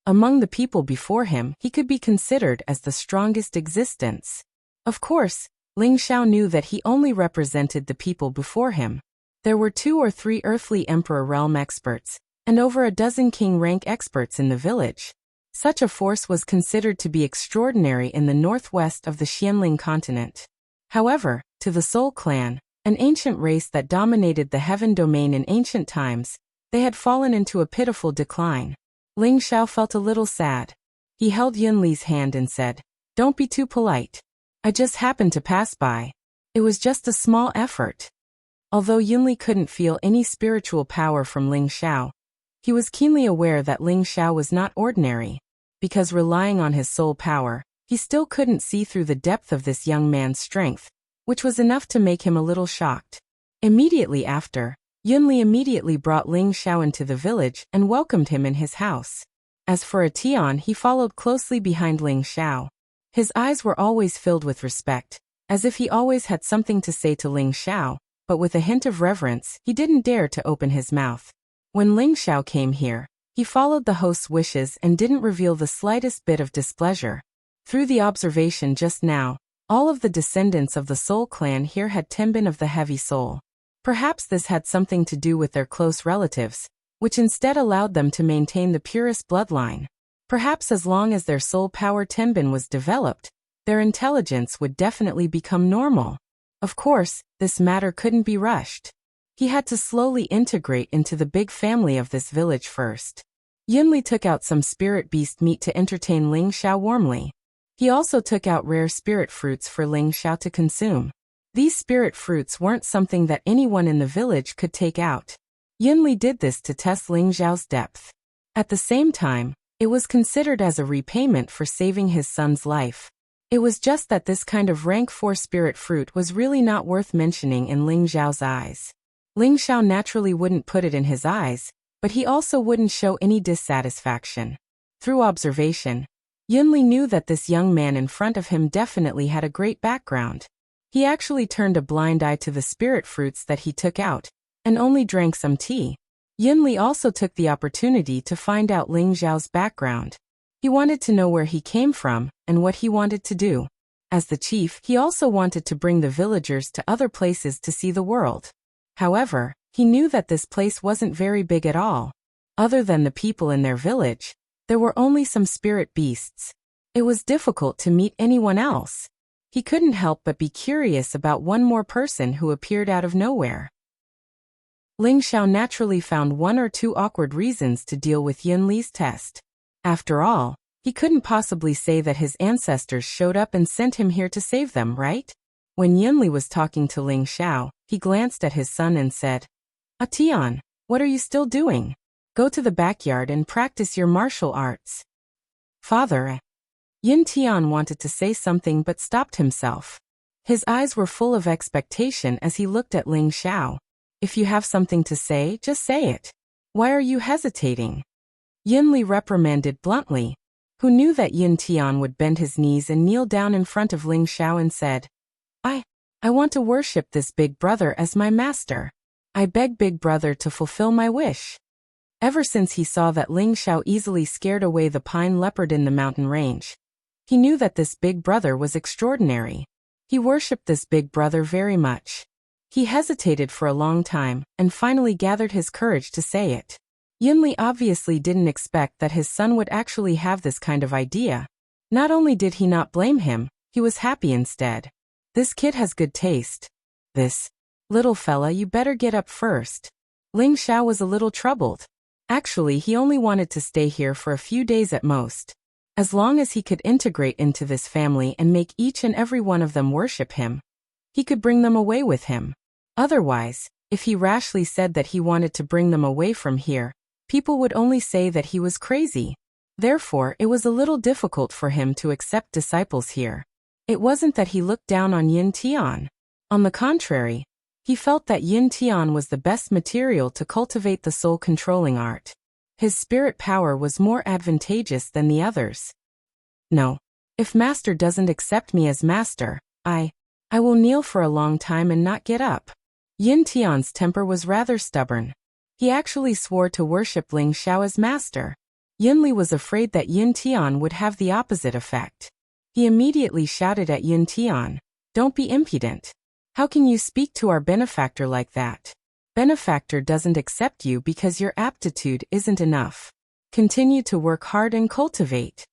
[SPEAKER 1] Among the people before him, he could be considered as the strongest existence. Of course, Ling Xiao knew that he only represented the people before him. There were 2 or 3 earthly emperor realm experts, and over a dozen king rank experts in the village. Such a force was considered to be extraordinary in the northwest of the Xianling continent. However, to the Soul clan, an ancient race that dominated the heaven domain in ancient times, they had fallen into a pitiful decline. Ling Xiao felt a little sad. He held Yunli's hand and said, "Don't be too polite. I just happened to pass by. It was just a small effort." Although Yunli couldn't feel any spiritual power from Ling Xiao, he was keenly aware that Ling Xiao was not ordinary. Because relying on his soul power, he still couldn't see through the depth of this young man's strength, which was enough to make him a little shocked. Immediately after, Yunli immediately brought Ling Xiao into the village and welcomed him in his house. As for Tian, he followed closely behind Ling Xiao. His eyes were always filled with respect, as if he always had something to say to Ling Xiao, but with a hint of reverence, he didn't dare to open his mouth. When Ling Xiao came here, he followed the host's wishes and didn't reveal the slightest bit of displeasure. Through the observation just now, all of the descendants of the Soul clan here had Tenbin of the Heavy Soul. Perhaps this had something to do with their close relatives, which instead allowed them to maintain the purest bloodline. Perhaps as long as their soul power Tenbin was developed, their intelligence would definitely become normal. Of course, this matter couldn't be rushed. He had to slowly integrate into the big family of this village first. Yunli took out some spirit beast meat to entertain Ling Xiao warmly. He also took out rare spirit fruits for Ling Xiao to consume. These spirit fruits weren't something that anyone in the village could take out. Yunli did this to test Ling Xiao's depth. At the same time, it was considered as a repayment for saving his son's life. It was just that this kind of rank 4 spirit fruit was really not worth mentioning in Ling Xiao's eyes. Ling Xiao naturally wouldn't put it in his eyes, but he also wouldn't show any dissatisfaction. Through observation, Yunli knew that this young man in front of him definitely had a great background. He actually turned a blind eye to the spirit fruits that he took out, and only drank some tea. Yunli also took the opportunity to find out Ling Xiao's background. He wanted to know where he came from, and what he wanted to do. As the chief, he also wanted to bring the villagers to other places to see the world. However, he knew that this place wasn't very big at all. Other than the people in their village, there were only some spirit beasts. It was difficult to meet anyone else. He couldn't help but be curious about one more person who appeared out of nowhere. Ling Xiao naturally found 1 or 2 awkward reasons to deal with Yunli's test. After all, he couldn't possibly say that his ancestors showed up and sent him here to save them, right? When Yunli was talking to Ling Xiao, he glanced at his son and said, "Tian, what are you still doing? Go to the backyard and practice your martial arts." "Father." Yin Tian wanted to say something but stopped himself. His eyes were full of expectation as he looked at Ling Xiao. "If you have something to say, just say it. Why are you hesitating?" Yunli reprimanded bluntly, who knew that Yin Tian would bend his knees and kneel down in front of Ling Xiao and said, I want to worship this big brother as my master. I beg big brother to fulfill my wish." Ever since he saw that Ling Xiao easily scared away the pine leopard in the mountain range, He knew that this big brother was extraordinary. He worshipped this big brother very much. He hesitated for a long time, and finally gathered his courage to say it. Yunli obviously didn't expect that his son would actually have this kind of idea. Not only did he not blame him, he was happy instead. This kid has good taste. This little fella, you better get up first. Ling Xiao was a little troubled. Actually, he only wanted to stay here for a few days at most. As long as he could integrate into this family and make each and every one of them worship him, he could bring them away with him. Otherwise, if he rashly said that he wanted to bring them away from here, people would only say that he was crazy. Therefore, it was a little difficult for him to accept disciples here. It wasn't that he looked down on Yin Tian. On the contrary, he felt that Yin Tian was the best material to cultivate the soul-controlling art. His spirit power was more advantageous than the others. No. If master doesn't accept me as master, I will kneel for a long time and not get up. Yin Tian's temper was rather stubborn. He actually swore to worship Ling Xiao as master. Yunli was afraid that Yin Tian would have the opposite effect. He immediately shouted at Yin Tian, "Don't be impudent. How can you speak to our benefactor like that? Benefactor doesn't accept you because your aptitude isn't enough. Continue to work hard and cultivate."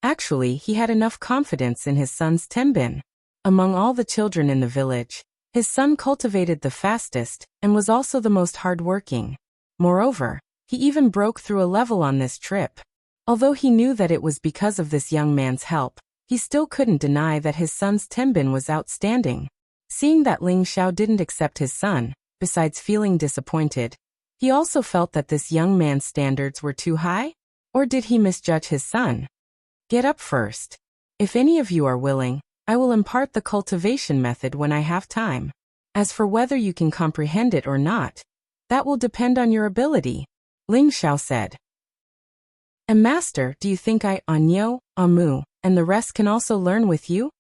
[SPEAKER 1] Actually, he had enough confidence in his son's tenbin. Among all the children in the village, his son cultivated the fastest and was also the most hardworking. Moreover, he even broke through a level on this trip. Although he knew that it was because of this young man's help, he still couldn't deny that his son's tenbin was outstanding. Seeing that Ling Xiao didn't accept his son, besides feeling disappointed, he also felt that this young man's standards were too high? Or did he misjudge his son? Get up first. If any of you are willing, I will impart the cultivation method when I have time. As for whether you can comprehend it or not, that will depend on your ability, Ling Xiao said. And master, do you think I, Anyo, Amu, and the rest can also learn with you?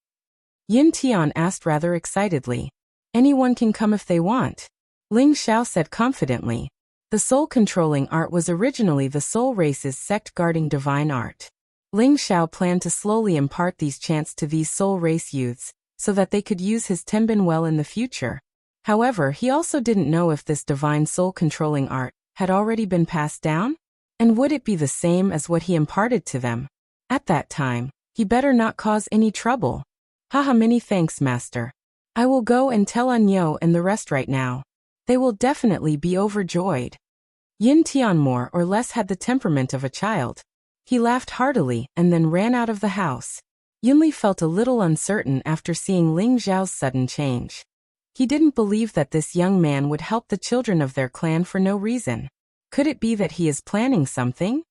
[SPEAKER 1] Yin Tian asked rather excitedly. Anyone can come if they want, Ling Xiao said confidently. The soul-controlling art was originally the soul race's sect-guarding divine art. Ling Xiao planned to slowly impart these chants to these soul race youths, so that they could use his tenbin well in the future. However, he also didn't know if this divine soul-controlling art had already been passed down, and would it be the same as what he imparted to them. At that time, he better not cause any trouble. Haha, many thanks, master. I will go and tell Anyo and the rest right now. They will definitely be overjoyed. Yin Tian more or less had the temperament of a child. He laughed heartily and then ran out of the house. Yunli felt a little uncertain after seeing Ling Xiao's sudden change. He didn't believe that this young man would help the children of their clan for no reason. Could it be that he is planning something?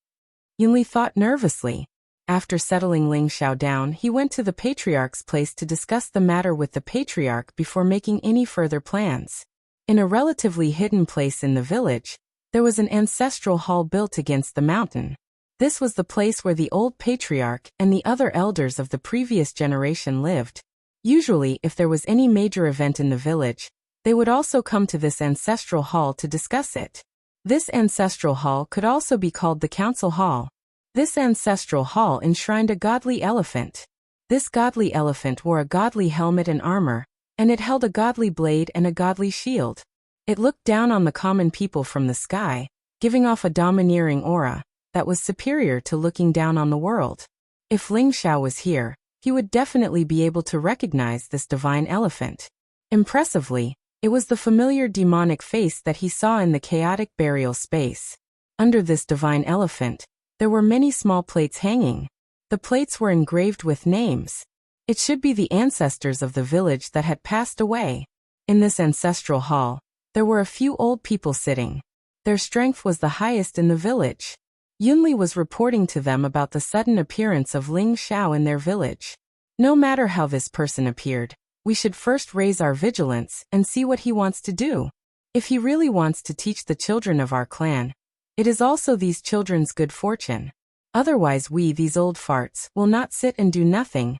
[SPEAKER 1] Yunli thought nervously. After settling Ling Xiao down, he went to the patriarch's place to discuss the matter with the patriarch before making any further plans. In a relatively hidden place in the village, there was an ancestral hall built against the mountain. This was the place where the old patriarch and the other elders of the previous generation lived. Usually, if there was any major event in the village, they would also come to this ancestral hall to discuss it. This ancestral hall could also be called the council hall. This ancestral hall enshrined a godly elephant. This godly elephant wore a godly helmet and armor, and it held a godly blade and a godly shield. It looked down on the common people from the sky, giving off a domineering aura that was superior to looking down on the world. If Ling Xiao was here, he would definitely be able to recognize this divine elephant. Impressively, it was the familiar demonic face that he saw in the chaotic burial space. Under this divine elephant, there were many small plates hanging. The plates were engraved with names. It should be the ancestors of the village that had passed away. In this ancestral hall, there were a few old people sitting. Their strength was the highest in the village. Yunli was reporting to them about the sudden appearance of Ling Xiao in their village. No matter how this person appeared, we should first raise our vigilance and see what he wants to do. If he really wants to teach the children of our clan, it is also these children's good fortune. Otherwise we, these old farts, will not sit and do nothing,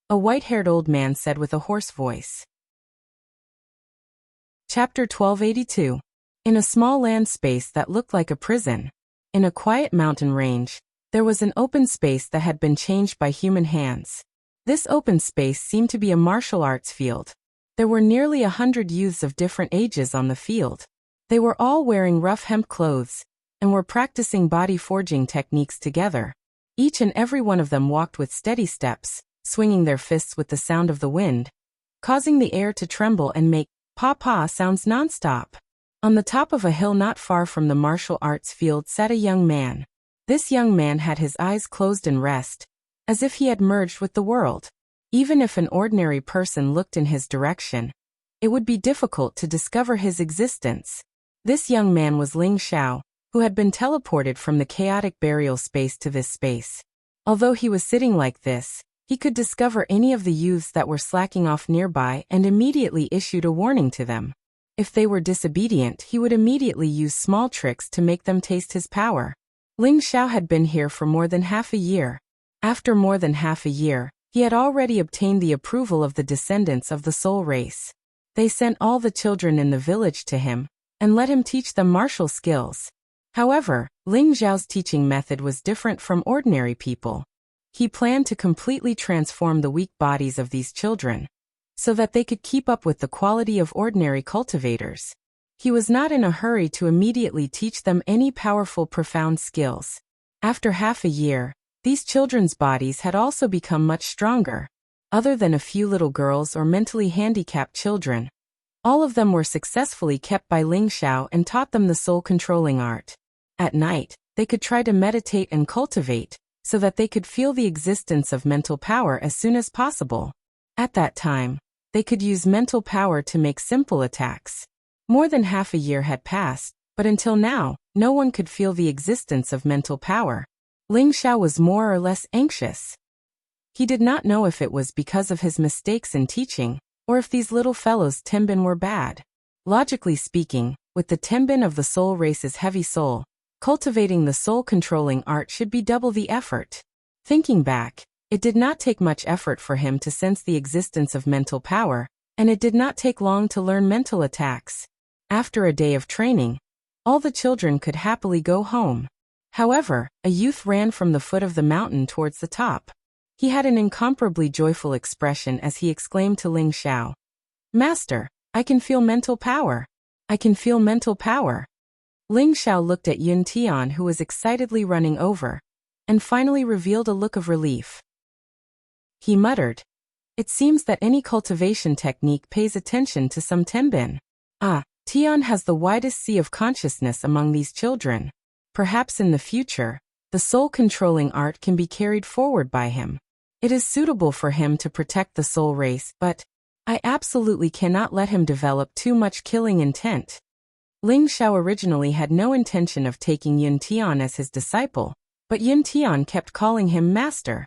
[SPEAKER 1] a white-haired old man said with a hoarse voice. Chapter 1282. In a small land space that looked like a prison, in a quiet mountain range, There was an open space that had been changed by human hands. This open space seemed to be a martial arts field. There were nearly 100 youths of different ages on the field. They were all wearing rough hemp clothes and were practicing body forging techniques together. Each and every one of them walked with steady steps, swinging their fists with the sound of the wind, causing the air to tremble and make pa-pa sounds nonstop. On the top of a hill not far from the martial arts field sat a young man. This young man had his eyes closed in rest, as if he had merged with the world. Even if an ordinary person looked in his direction, it would be difficult to discover his existence. This young man was Ling Xiao, who had been teleported from the chaotic burial space to this space. Although he was sitting like this, he could discover any of the youths that were slacking off nearby and immediately issued a warning to them. If they were disobedient, he would immediately use small tricks to make them taste his power. Ling Xiao had been here for more than half a year. After more than half a year, he had already obtained the approval of the descendants of the soul race. They sent all the children in the village to him and let him teach them martial skills. However, Ling Xiao's teaching method was different from ordinary people. He planned to completely transform the weak bodies of these children so that they could keep up with the quality of ordinary cultivators. He was not in a hurry to immediately teach them any powerful, profound skills. After half a year, these children's bodies had also become much stronger. Other than a few little girls or mentally handicapped children, all of them were successfully kept by Ling Xiao and taught them the soul-controlling art. At night, they could try to meditate and cultivate, so that they could feel the existence of mental power as soon as possible. At that time, they could use mental power to make simple attacks. More than half a year had passed, but until now, no one could feel the existence of mental power. Ling Xiao was more or less anxious. He did not know if it was because of his mistakes in teaching, or if these little fellows' Tenbin were bad. Logically speaking, with the Tenbin of the soul race's heavy soul, cultivating the soul-controlling art should be double the effort. Thinking back, it did not take much effort for him to sense the existence of mental power, and it did not take long to learn mental attacks. After a day of training, all the children could happily go home. However, a youth ran from the foot of the mountain towards the top. He had an incomparably joyful expression as he exclaimed to Ling Xiao, "Master, I can feel mental power. I can feel mental power." Ling Xiao looked at Yun Tian, who was excitedly running over, and finally revealed a look of relief. He muttered, "It seems that any cultivation technique pays attention to some Tenbin. Ah, Tian has the widest sea of consciousness among these children. Perhaps in the future, the soul-controlling art can be carried forward by him. It is suitable for him to protect the soul race, but I absolutely cannot let him develop too much killing intent." Ling Xiao originally had no intention of taking Yun Tian as his disciple, but Yun Tian kept calling him master.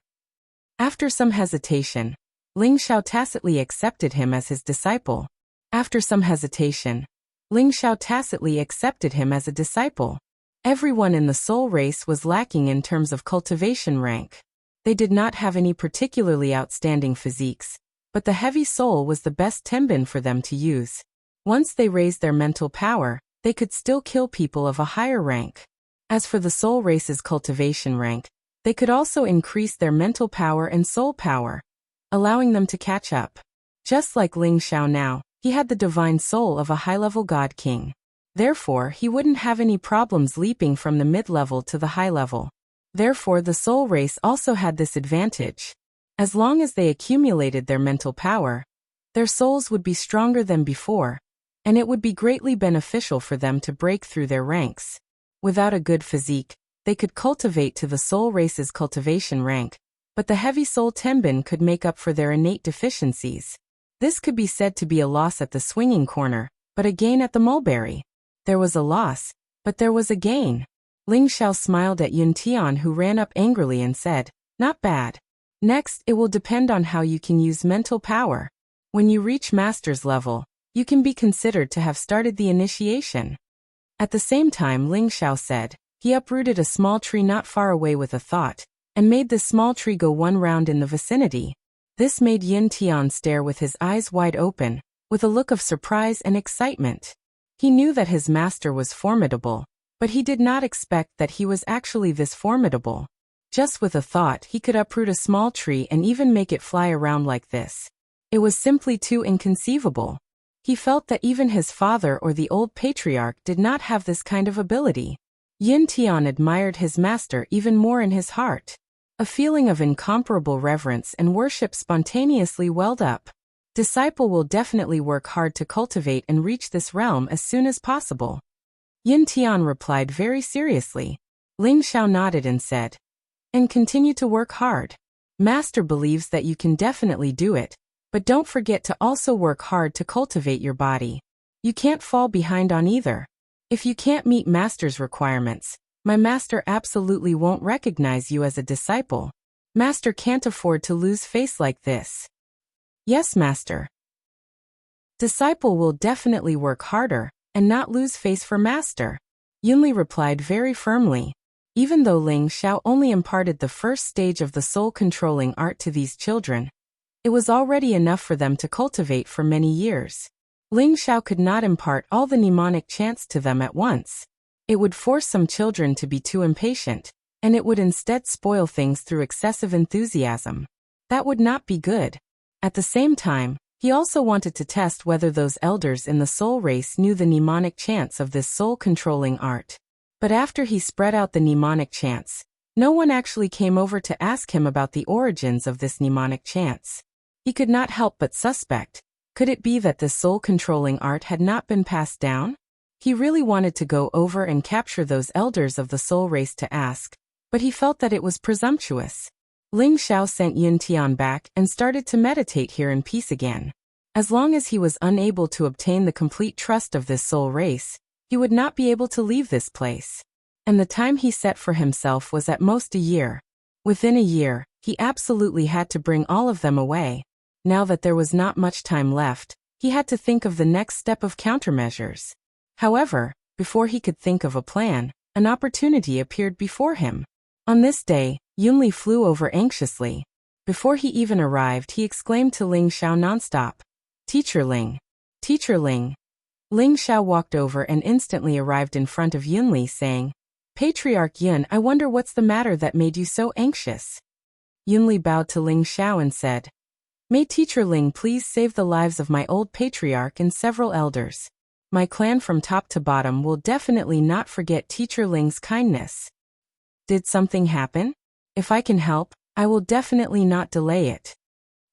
[SPEAKER 1] After some hesitation, Ling Xiao tacitly accepted him as his disciple. After some hesitation, Ling Xiao tacitly accepted him as a disciple. Everyone in the soul race was lacking in terms of cultivation rank. They did not have any particularly outstanding physiques, but the heavy soul was the best Tenbin for them to use. Once they raised their mental power, they could still kill people of a higher rank. As for the soul race's cultivation rank, they could also increase their mental power and soul power, allowing them to catch up. Just like Ling Xiao now, he had the divine soul of a high-level god king. Therefore, he wouldn't have any problems leaping from the mid-level to the high level. Therefore, the soul race also had this advantage. As long as they accumulated their mental power, their souls would be stronger than before, and it would be greatly beneficial for them to break through their ranks. Without a good physique, they could cultivate to the soul race's cultivation rank, but the heavy soul Tenbin could make up for their innate deficiencies. This could be said to be a loss at the swinging corner, but a gain at the mulberry. There was a loss, but there was a gain. Ling Xiao smiled at Yun Tian, who ran up angrily and said, "Not bad. Next, it will depend on how you can use mental power. When you reach master's level, you can be considered to have started the initiation." At the same time, Ling Xiao said, he uprooted a small tree not far away with a thought, and made the small tree go one round in the vicinity. This made Yun Tian stare with his eyes wide open, with a look of surprise and excitement. He knew that his master was formidable, but he did not expect that he was actually this formidable. Just with a thought, he could uproot a small tree and even make it fly around like this. It was simply too inconceivable. He felt that even his father or the old patriarch did not have this kind of ability. Yin Tian admired his master even more in his heart. A feeling of incomparable reverence and worship spontaneously welled up. Disciple will definitely work hard to cultivate and reach this realm as soon as possible. Yin Tian replied very seriously. Ling Xiao nodded and said, and continue to work hard. Master believes that you can definitely do it, but don't forget to also work hard to cultivate your body. You can't fall behind on either. If you can't meet Master's requirements, my master absolutely won't recognize you as a disciple. Master can't afford to lose face like this. Yes, Master. Disciple will definitely work harder and not lose face for Master. Yunli replied very firmly. Even though Ling Xiao only imparted the first stage of the soul-controlling art to these children, it was already enough for them to cultivate for many years. Ling Xiao could not impart all the mnemonic chants to them at once. It would force some children to be too impatient, and it would instead spoil things through excessive enthusiasm. That would not be good. At the same time, he also wanted to test whether those elders in the soul race knew the mnemonic chants of this soul-controlling art. But after he spread out the mnemonic chants, no one actually came over to ask him about the origins of this mnemonic chants. He could not help but suspect. Could it be that this soul-controlling art had not been passed down? He really wanted to go over and capture those elders of the soul race to ask, but he felt that it was presumptuous. Ling Xiao sent Yin Tian back and started to meditate here in peace again. As long as he was unable to obtain the complete trust of this soul race, he would not be able to leave this place. And the time he set for himself was at most a year. Within a year, he absolutely had to bring all of them away. Now that there was not much time left, he had to think of the next step of countermeasures. However, before he could think of a plan, an opportunity appeared before him. On this day, Yunli flew over anxiously. Before he even arrived, he exclaimed to Ling Xiao nonstop, "Teacher Ling! Teacher Ling!" Ling Xiao walked over and instantly arrived in front of Yunli saying, "Patriarch Yun, I wonder what's the matter that made you so anxious?" Yunli bowed to Ling Xiao and said, "May Teacher Ling please save the lives of my old patriarch and several elders. My clan from top to bottom will definitely not forget Teacher Ling's kindness. Did something happen? If I can help, I will definitely not delay it."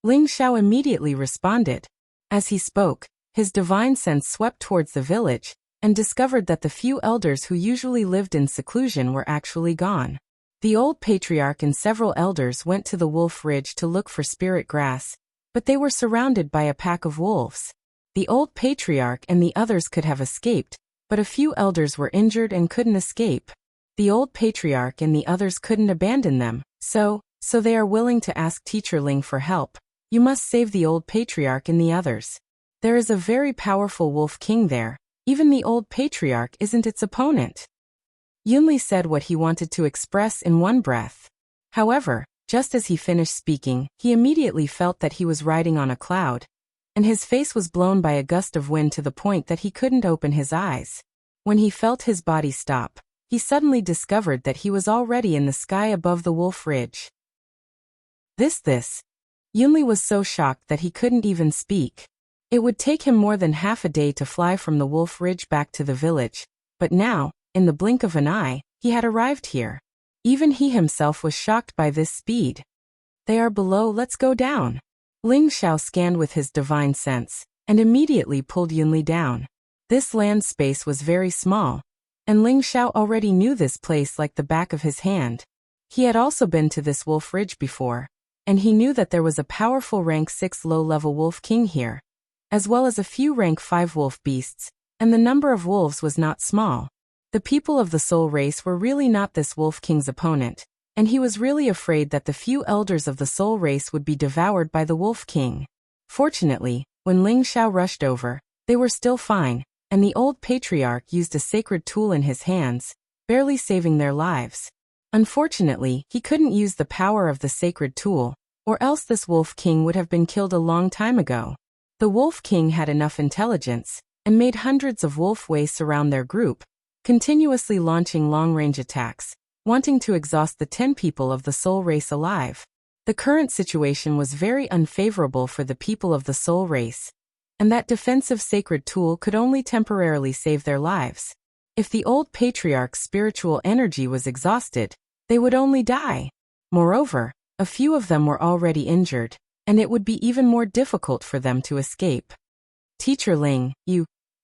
[SPEAKER 1] Ling Xiao immediately responded. As he spoke, his divine sense swept towards the village and discovered that the few elders who usually lived in seclusion were actually gone. The old patriarch and several elders went to the Wolf Ridge to look for spirit grass, but they were surrounded by a pack of wolves. The old patriarch and the others could have escaped, but a few elders were injured and couldn't escape. The old patriarch and the others couldn't abandon them, so they are willing to ask Teacher Ling for help. You must save the old patriarch and the others. There is a very powerful wolf king there. Even the old patriarch isn't its opponent. Yunli said what he wanted to express in one breath. However, just as he finished speaking, he immediately felt that he was riding on a cloud, and his face was blown by a gust of wind to the point that he couldn't open his eyes. When he felt his body stop, he suddenly discovered that he was already in the sky above the Wolf Ridge. This. Yunli was so shocked that he couldn't even speak. It would take him more than half a day to fly from the Wolf Ridge back to the village, but now, in the blink of an eye, he had arrived here. Even he himself was shocked by this speed. They are below, let's go down. Ling Xiao scanned with his divine sense, and immediately pulled Yunli down. This land space was very small, and Ling Xiao already knew this place like the back of his hand. He had also been to this Wolf Ridge before, and he knew that there was a powerful rank 6 low-level wolf king here, as well as a few rank 5 wolf beasts, and the number of wolves was not small. The people of the soul race were really not this wolf king's opponent, and he was really afraid that the few elders of the soul race would be devoured by the wolf king. Fortunately, when Ling Xiao rushed over, they were still fine, and the old patriarch used a sacred tool in his hands, barely saving their lives. Unfortunately, he couldn't use the power of the sacred tool, or else this wolf king would have been killed a long time ago. The wolf king had enough intelligence, and made hundreds of wolf ways surround their group, continuously launching long-range attacks, wanting to exhaust the 10 people of the soul race alive. The current situation was very unfavorable for the people of the soul race, and that defensive sacred tool could only temporarily save their lives. If the old patriarch's spiritual energy was exhausted, they would only die. Moreover, a few of them were already injured, and it would be even more difficult for them to escape. Teacher Ling,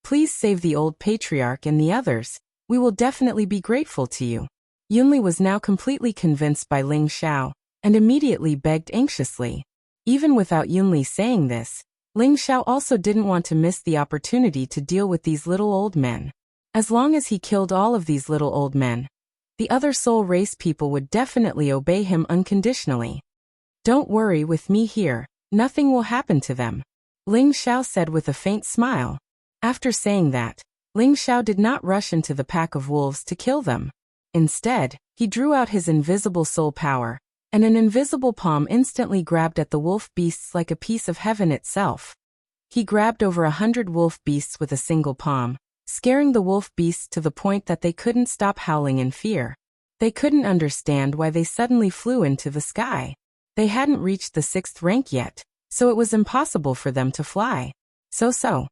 [SPEAKER 1] please save the old patriarch and the others. We will definitely be grateful to you. Yunli was now completely convinced by Ling Xiao, and immediately begged anxiously. Even without Yunli saying this, Ling Xiao also didn't want to miss the opportunity to deal with these little old men. As long as he killed all of these little old men, the other soul race people would definitely obey him unconditionally. Don't worry with me here, nothing will happen to them, Ling Xiao said with a faint smile. After saying that, Ling Xiao did not rush into the pack of wolves to kill them. Instead, he drew out his invisible soul power, and an invisible palm instantly grabbed at the wolf beasts like a piece of heaven itself. He grabbed over 100 wolf beasts with a single palm, scaring the wolf beasts to the point that they couldn't stop howling in fear. They couldn't understand why they suddenly flew into the sky. They hadn't reached the 6th rank yet, so it was impossible for them to fly. So.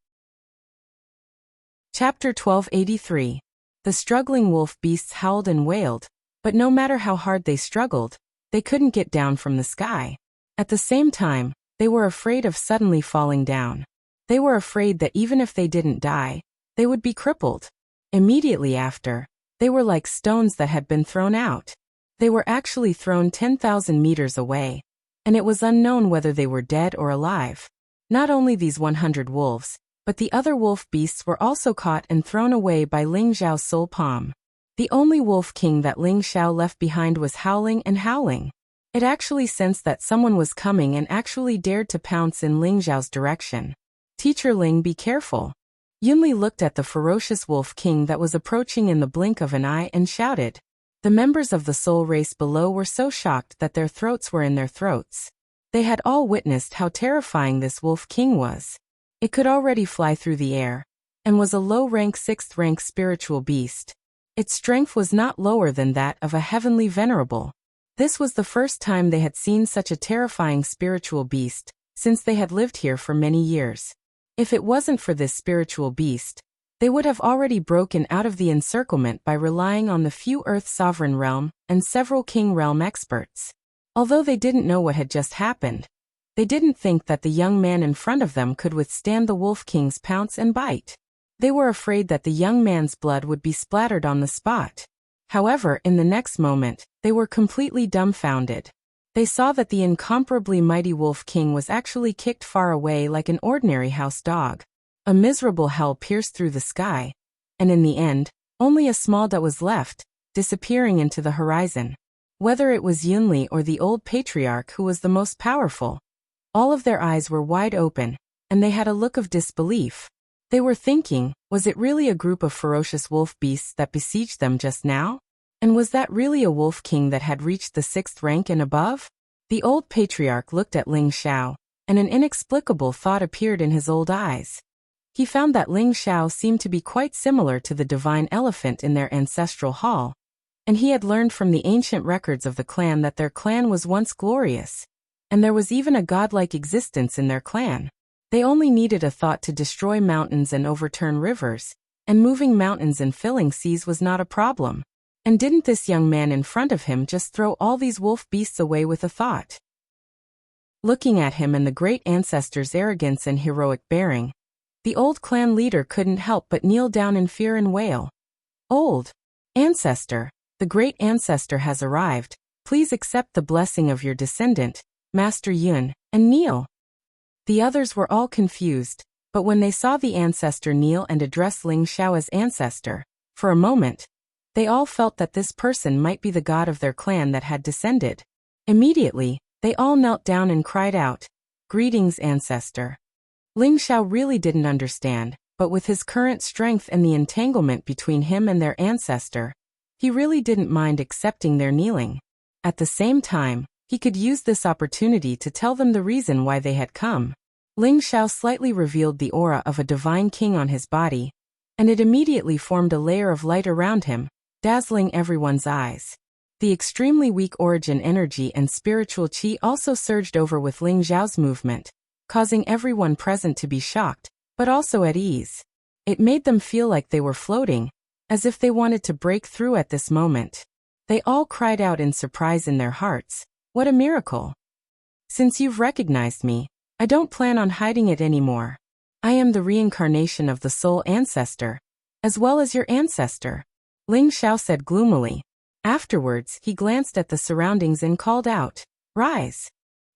[SPEAKER 1] Chapter 1283. The struggling wolf beasts howled and wailed, but no matter how hard they struggled, they couldn't get down from the sky. At the same time, they were afraid of suddenly falling down. They were afraid that even if they didn't die, they would be crippled. Immediately after, they were like stones that had been thrown out. They were actually thrown 10,000 meters away, and it was unknown whether they were dead or alive. Not only these 100 wolves, but the other wolf beasts were also caught and thrown away by Ling Xiao's soul palm. The only wolf king that Ling Xiao left behind was howling and howling. It actually sensed that someone was coming and actually dared to pounce in Ling Xiao's direction. Teacher Ling, be careful. Yunli looked at the ferocious wolf king that was approaching in the blink of an eye and shouted. The members of the soul race below were so shocked that their throats were in their throats. They had all witnessed how terrifying this wolf king was. It could already fly through the air, and was a low-rank 6th rank spiritual beast. Its strength was not lower than that of a heavenly venerable. This was the first time they had seen such a terrifying spiritual beast, since they had lived here for many years. If it wasn't for this spiritual beast, they would have already broken out of the encirclement by relying on the few Earth Sovereign Realm and several King Realm experts. Although they didn't know what had just happened, they didn't think that the young man in front of them could withstand the Wolf King's pounce and bite. They were afraid that the young man's blood would be splattered on the spot. However, in the next moment, they were completely dumbfounded. They saw that the incomparably mighty Wolf King was actually kicked far away like an ordinary house dog. A miserable howl pierced through the sky, and in the end, only a small dot was left, disappearing into the horizon. Whether it was Yunli or the old patriarch who was the most powerful, all of their eyes were wide open, and they had a look of disbelief. They were thinking, was it really a group of ferocious wolf beasts that besieged them just now? And was that really a wolf king that had reached the 6th rank and above? The old patriarch looked at Ling Xiao, and an inexplicable thought appeared in his old eyes. He found that Ling Xiao seemed to be quite similar to the divine elephant in their ancestral hall, and he had learned from the ancient records of the clan that their clan was once glorious, and there was even a godlike existence in their clan. They only needed a thought to destroy mountains and overturn rivers, and moving mountains and filling seas was not a problem. And didn't this young man in front of him just throw all these wolf beasts away with a thought? Looking at him and the great ancestor's arrogance and heroic bearing, the old clan leader couldn't help but kneel down in fear and wail. Old ancestor, the great ancestor has arrived. Please accept the blessing of your descendant, Master Yun, and kneel. The others were all confused, but when they saw the ancestor kneel and address Ling Xiao as ancestor, for a moment, they all felt that this person might be the god of their clan that had descended. Immediately, they all knelt down and cried out, "Greetings, ancestor." Ling Xiao really didn't understand, but with his current strength and the entanglement between him and their ancestor, he really didn't mind accepting their kneeling. At the same time, he could use this opportunity to tell them the reason why they had come. Ling Xiao slightly revealed the aura of a divine king on his body, and it immediately formed a layer of light around him, dazzling everyone's eyes. The extremely weak origin energy and spiritual qi also surged over with Ling Xiao's movement, causing everyone present to be shocked, but also at ease. It made them feel like they were floating, as if they wanted to break through at this moment. They all cried out in surprise in their hearts, "What a miracle! Since you've recognized me, I don't plan on hiding it anymore. I am the reincarnation of the soul ancestor, as well as your ancestor," Ling Xiao said gloomily. Afterwards, he glanced at the surroundings and called out, "Rise!"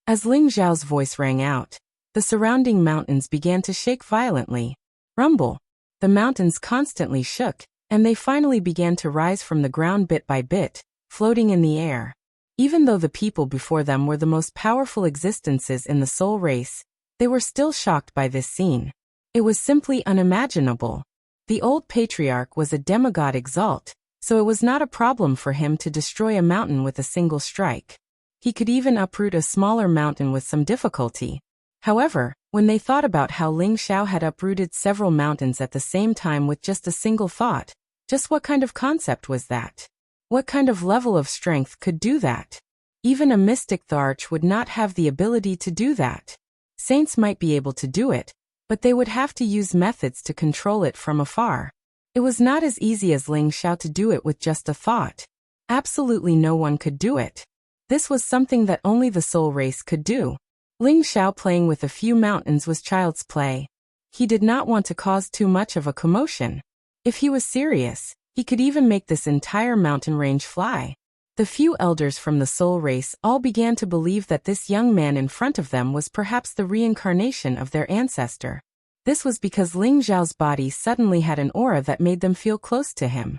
[SPEAKER 1] As Ling Xiao's voice rang out, the surrounding mountains began to shake violently. Rumble! The mountains constantly shook, and they finally began to rise from the ground bit by bit, floating in the air. Even though the people before them were the most powerful existences in the soul race, they were still shocked by this scene. It was simply unimaginable. The old patriarch was a demigod exalt, so it was not a problem for him to destroy a mountain with a single strike. He could even uproot a smaller mountain with some difficulty. However, when they thought about how Ling Xiao had uprooted several mountains at the same time with just a single thought, just what kind of concept was that? What kind of level of strength could do that? Even a mystic the arch would not have the ability to do that. Saints might be able to do it, but they would have to use methods to control it from afar. It was not as easy as Ling Xiao to do it with just a thought. Absolutely no one could do it. This was something that only the soul race could do. Ling Xiao playing with a few mountains was child's play. He did not want to cause too much of a commotion. If he was serious, he could even make this entire mountain range fly. The few elders from the soul race all began to believe that this young man in front of them was perhaps the reincarnation of their ancestor. This was because Ling Xiao's body suddenly had an aura that made them feel close to him.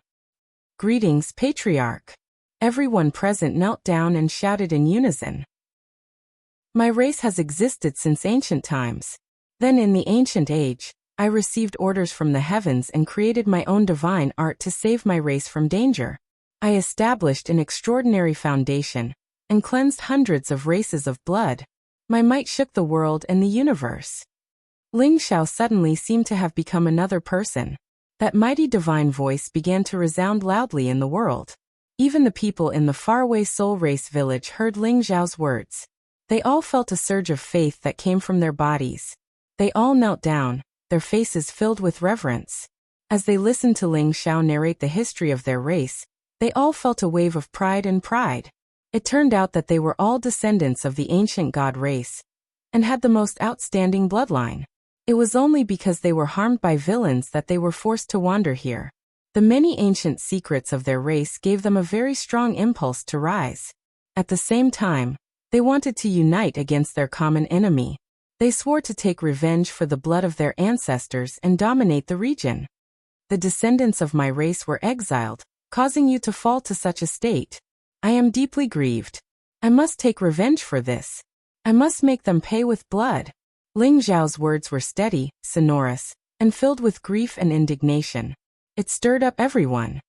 [SPEAKER 1] "Greetings, Patriarch." Everyone present knelt down and shouted in unison. "My race has existed since ancient times. Then in the ancient age, I received orders from the heavens and created my own divine art to save my race from danger. I established an extraordinary foundation and cleansed hundreds of races of blood. My might shook the world and the universe." Ling Xiao suddenly seemed to have become another person. That mighty divine voice began to resound loudly in the world. Even the people in the faraway soul race village heard Ling Xiao's words. They all felt a surge of faith that came from their bodies. They all knelt down, their faces filled with reverence. As they listened to Ling Xiao narrate the history of their race, they all felt a wave of pride and pride. It turned out that they were all descendants of the ancient god race, and had the most outstanding bloodline. It was only because they were harmed by villains that they were forced to wander here. The many ancient secrets of their race gave them a very strong impulse to rise. At the same time, they wanted to unite against their common enemy. They swore to take revenge for the blood of their ancestors and dominate the region. "The descendants of my race were exiled, causing you to fall to such a state. I am deeply grieved. I must take revenge for this. I must make them pay with blood." Ling Xiao's words were steady, sonorous, and filled with grief and indignation. It stirred up everyone.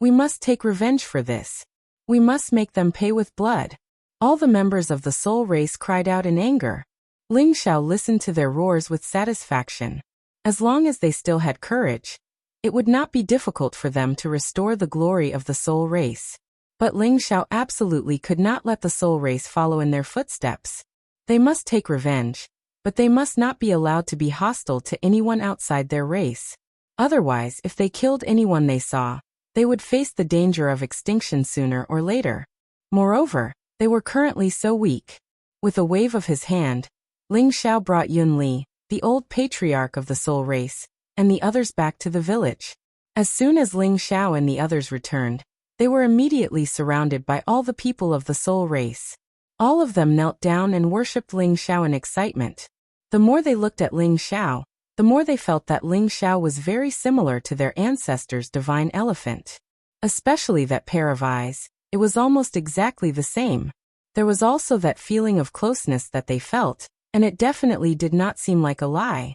[SPEAKER 1] "We must take revenge for this. We must make them pay with blood." All the members of the soul race cried out in anger. Ling Xiao listened to their roars with satisfaction. As long as they still had courage, it would not be difficult for them to restore the glory of the soul race. But Ling Xiao absolutely could not let the soul race follow in their footsteps. They must take revenge, but they must not be allowed to be hostile to anyone outside their race. Otherwise, if they killed anyone they saw, they would face the danger of extinction sooner or later. Moreover, they were currently so weak. With a wave of his hand, Ling Xiao brought Yun Li, the old patriarch of the soul race, and the others back to the village. As soon as Ling Xiao and the others returned, they were immediately surrounded by all the people of the soul race. All of them knelt down and worshipped Ling Xiao in excitement. The more they looked at Ling Xiao, the more they felt that Ling Xiao was very similar to their ancestors' divine elephant. Especially that pair of eyes, it was almost exactly the same. There was also that feeling of closeness that they felt, and it definitely did not seem like a lie.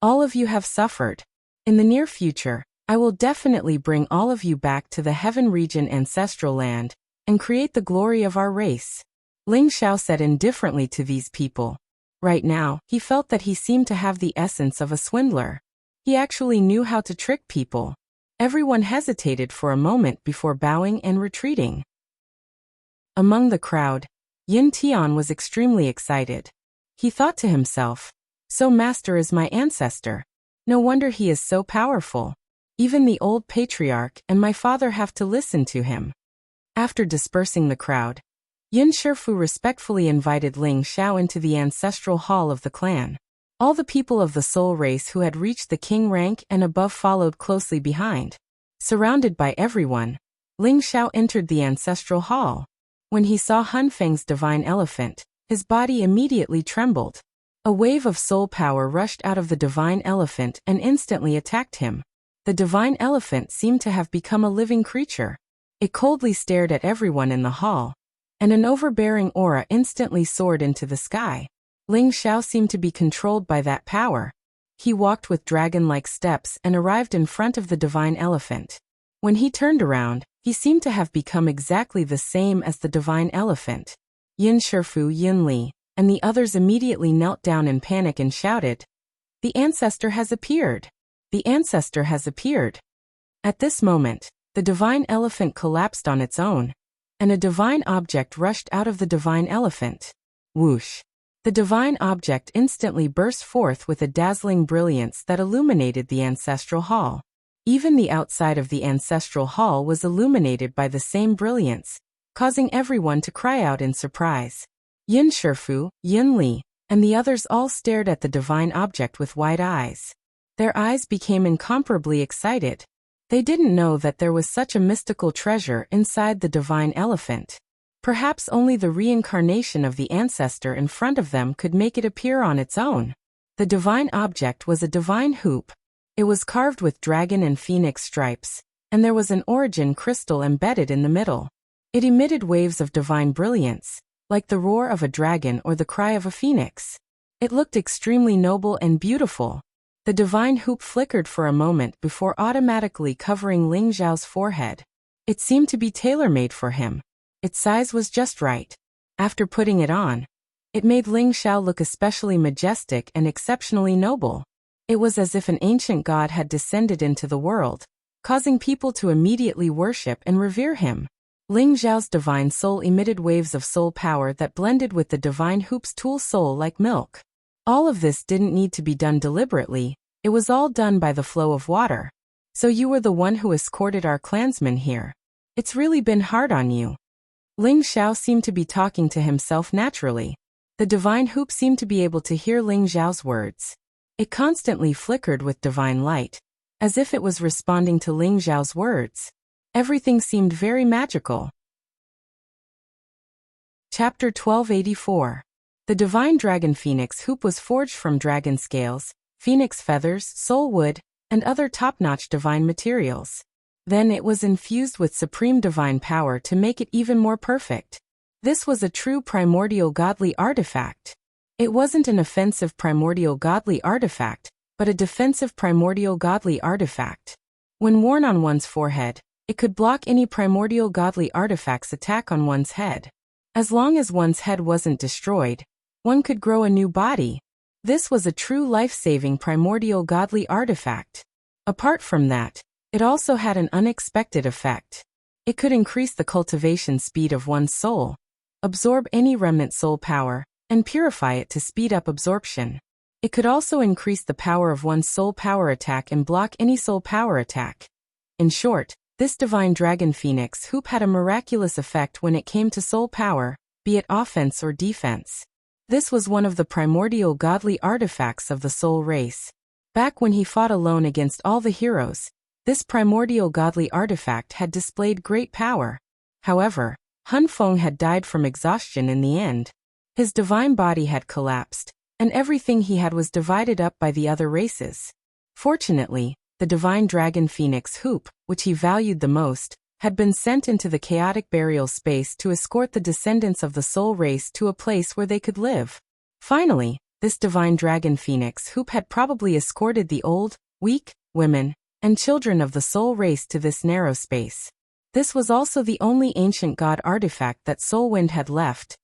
[SPEAKER 1] "All of you have suffered. In the near future, I will definitely bring all of you back to the Heaven Region ancestral land, and create the glory of our race," Ling Xiao said indifferently to these people. Right now, he felt that he seemed to have the essence of a swindler. He actually knew how to trick people. Everyone hesitated for a moment before bowing and retreating. Among the crowd, Yin Tian was extremely excited. He thought to himself, "So master is my ancestor. No wonder he is so powerful. Even the old patriarch and my father have to listen to him." After dispersing the crowd, Yin Shifu respectfully invited Ling Xiao into the ancestral hall of the clan. All the people of the soul race who had reached the king rank and above followed closely behind. Surrounded by everyone, Ling Xiao entered the ancestral hall. When he saw Hun Feng's divine elephant, his body immediately trembled. A wave of soul power rushed out of the divine elephant and instantly attacked him. The divine elephant seemed to have become a living creature. It coldly stared at everyone in the hall, and an overbearing aura instantly soared into the sky. Ling Xiao seemed to be controlled by that power. He walked with dragon-like steps and arrived in front of the divine elephant. When he turned around, he seemed to have become exactly the same as the divine elephant. Yin Shifu, Yin Li, and the others immediately knelt down in panic and shouted, "The ancestor has appeared! The ancestor has appeared!" At this moment, the divine elephant collapsed on its own, and a divine object rushed out of the divine elephant. Whoosh! The divine object instantly burst forth with a dazzling brilliance that illuminated the ancestral hall. Even the outside of the ancestral hall was illuminated by the same brilliance, causing everyone to cry out in surprise. Yin Shifu, Yin Li, and the others all stared at the divine object with wide eyes. Their eyes became incomparably excited. They didn't know that there was such a mystical treasure inside the divine elephant. Perhaps only the reincarnation of the ancestor in front of them could make it appear on its own. The divine object was a divine hoop. It was carved with dragon and phoenix stripes, and there was an origin crystal embedded in the middle. It emitted waves of divine brilliance, like the roar of a dragon or the cry of a phoenix. It looked extremely noble and beautiful. The divine hoop flickered for a moment before automatically covering Ling Xiao's forehead. It seemed to be tailor-made for him. Its size was just right. After putting it on, it made Ling Xiao look especially majestic and exceptionally noble. It was as if an ancient god had descended into the world, causing people to immediately worship and revere him. Ling Xiao's divine soul emitted waves of soul power that blended with the divine hoop's tool soul like milk. All of this didn't need to be done deliberately, it was all done by the flow of water. "So you were the one who escorted our clansmen here. It's really been hard on you." Ling Xiao seemed to be talking to himself naturally. The divine hoop seemed to be able to hear Ling Xiao's words. It constantly flickered with divine light, as if it was responding to Ling Xiao's words. Everything seemed very magical. Chapter 1284. The divine dragon phoenix hoop was forged from dragon scales, phoenix feathers, soul wood, and other top-notch divine materials. Then it was infused with supreme divine power to make it even more perfect. This was a true primordial godly artifact. It wasn't an offensive primordial godly artifact, but a defensive primordial godly artifact. When worn on one's forehead, it could block any primordial godly artifact's attack on one's head. As long as one's head wasn't destroyed, one could grow a new body. This was a true life-saving primordial godly artifact. Apart from that, it also had an unexpected effect. It could increase the cultivation speed of one's soul, absorb any remnant soul power, and purify it to speed up absorption. It could also increase the power of one's soul power attack and block any soul power attack. In short, this divine dragon phoenix hoop had a miraculous effect when it came to soul power, be it offense or defense. This was one of the primordial godly artifacts of the soul race. Back when he fought alone against all the heroes, this primordial godly artifact had displayed great power. However, Hun Feng had died from exhaustion in the end. His divine body had collapsed, and everything he had was divided up by the other races. Fortunately, the divine dragon phoenix hoop, which he valued the most, had been sent into the chaotic burial space to escort the descendants of the soul race to a place where they could live. Finally, this divine dragon phoenix hoop had probably escorted the old, weak, women, and children of the soul race to this narrow space. This was also the only ancient god artifact that Soulwind had left,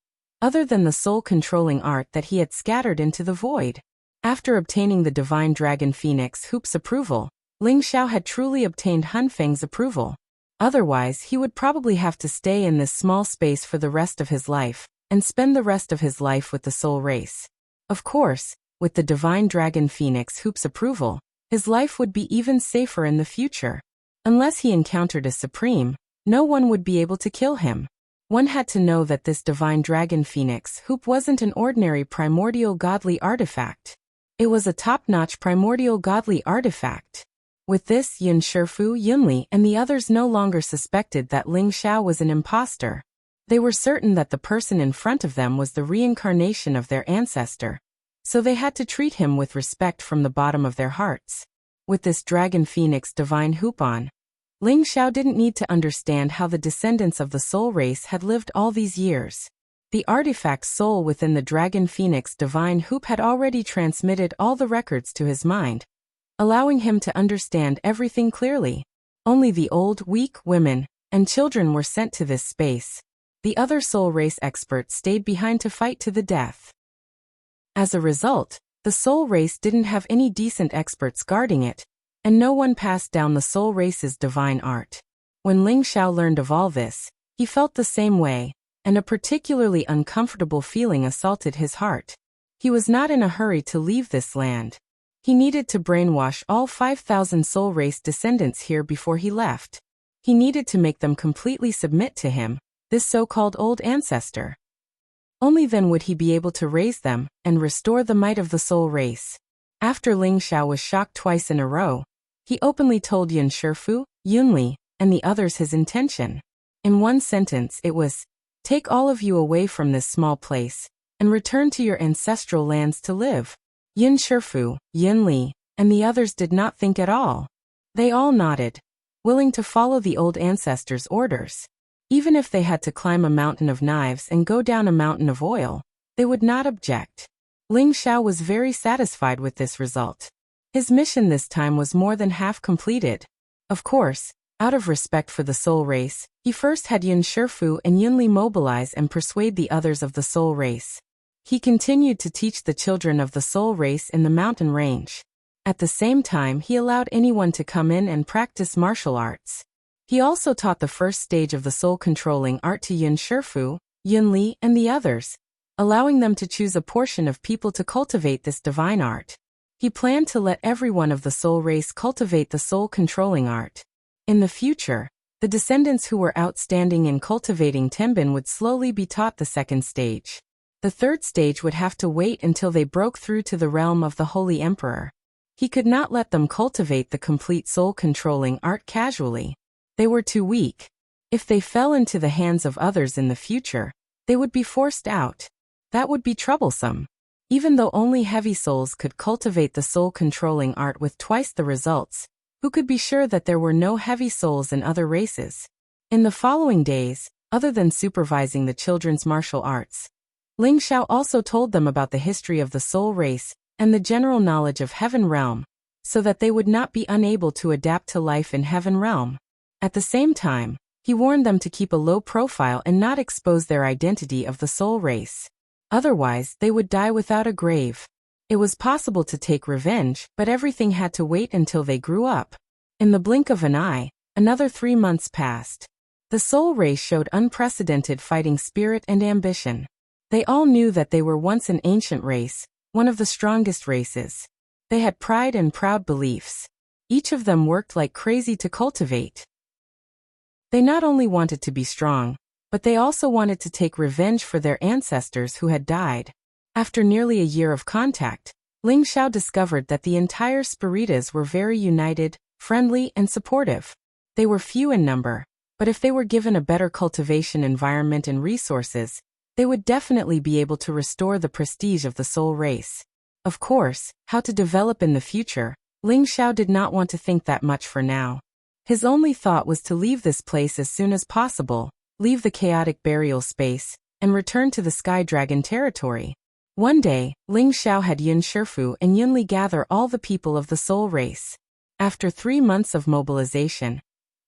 [SPEAKER 1] other than the soul-controlling art that he had scattered into the void. After obtaining the divine dragon phoenix hoop's approval, Ling Xiao had truly obtained Hun Feng's approval. Otherwise, he would probably have to stay in this small space for the rest of his life, and spend the rest of his life with the soul race. Of course, with the divine dragon Phoenix Hoop's approval, his life would be even safer in the future. Unless he encountered a supreme, no one would be able to kill him. One had to know that this divine dragon Phoenix Hoop wasn't an ordinary primordial godly artifact. It was a top-notch primordial godly artifact. With this, Yin Shifu, Yunli, and the others no longer suspected that Ling Xiao was an imposter. They were certain that the person in front of them was the reincarnation of their ancestor, so they had to treat him with respect from the bottom of their hearts. With this dragon Phoenix divine hoop on, Ling Xiao didn't need to understand how the descendants of the soul race had lived all these years. The artifact soul within the dragon Phoenix divine hoop had already transmitted all the records to his mind, allowing him to understand everything clearly. Only the old, weak, women, and children were sent to this space. The other soul race experts stayed behind to fight to the death. As a result, the soul race didn't have any decent experts guarding it, and no one passed down the soul race's divine art. When Ling Xiao learned of all this, he felt the same way, and a particularly uncomfortable feeling assaulted his heart. He was not in a hurry to leave this land. He needed to brainwash all 5,000 soul race descendants here before he left. He needed to make them completely submit to him, this so-called old ancestor. Only then would he be able to raise them and restore the might of the soul race. After Ling Xiao was shocked twice in a row, he openly told Yin Shifu, Yunli, and the others his intention. In one sentence it was, "Take all of you away from this small place, and return to your ancestral lands to live." Yin Shifu, Yunli, and the others did not think at all. They all nodded, willing to follow the old ancestors' orders. Even if they had to climb a mountain of knives and go down a mountain of oil, they would not object. Ling Xiao was very satisfied with this result. His mission this time was more than half completed. Of course, out of respect for the soul race, he first had Yin Shifu and Yunli mobilize and persuade the others of the soul race. He continued to teach the children of the soul race in the mountain range. At the same time, he allowed anyone to come in and practice martial arts. He also taught the first stage of the soul-controlling art to Yin Shifu, Yunli, and the others, allowing them to choose a portion of people to cultivate this divine art. He planned to let every one of the soul race cultivate the soul-controlling art. In the future, the descendants who were outstanding in cultivating Tenbin would slowly be taught the second stage. The third stage would have to wait until they broke through to the realm of the Holy Emperor. He could not let them cultivate the complete soul-controlling art casually. They were too weak. If they fell into the hands of others in the future, they would be forced out. That would be troublesome. Even though only heavy souls could cultivate the soul-controlling art with twice the results, who could be sure that there were no heavy souls in other races? In the following days, other than supervising the children's martial arts, Ling Xiao also told them about the history of the soul race and the general knowledge of Heaven Realm, so that they would not be unable to adapt to life in Heaven Realm. At the same time, he warned them to keep a low profile and not expose their identity of the soul race. Otherwise, they would die without a grave. It was possible to take revenge, but everything had to wait until they grew up. In the blink of an eye, another 3 months passed. The soul race showed unprecedented fighting spirit and ambition. They all knew that they were once an ancient race, one of the strongest races. They had pride and proud beliefs. Each of them worked like crazy to cultivate. They not only wanted to be strong, but they also wanted to take revenge for their ancestors who had died. After nearly a year of contact, Ling Xiao discovered that the entire Spiritas were very united, friendly, and supportive. They were few in number, but if they were given a better cultivation environment and resources, they would definitely be able to restore the prestige of the soul race. Of course, how to develop in the future, Ling Xiao did not want to think that much for now. His only thought was to leave this place as soon as possible, leave the chaotic burial space, and return to the Sky Dragon territory. One day, Ling Xiao had Yin Shifu and Yunli gather all the people of the soul race. After 3 months of mobilization,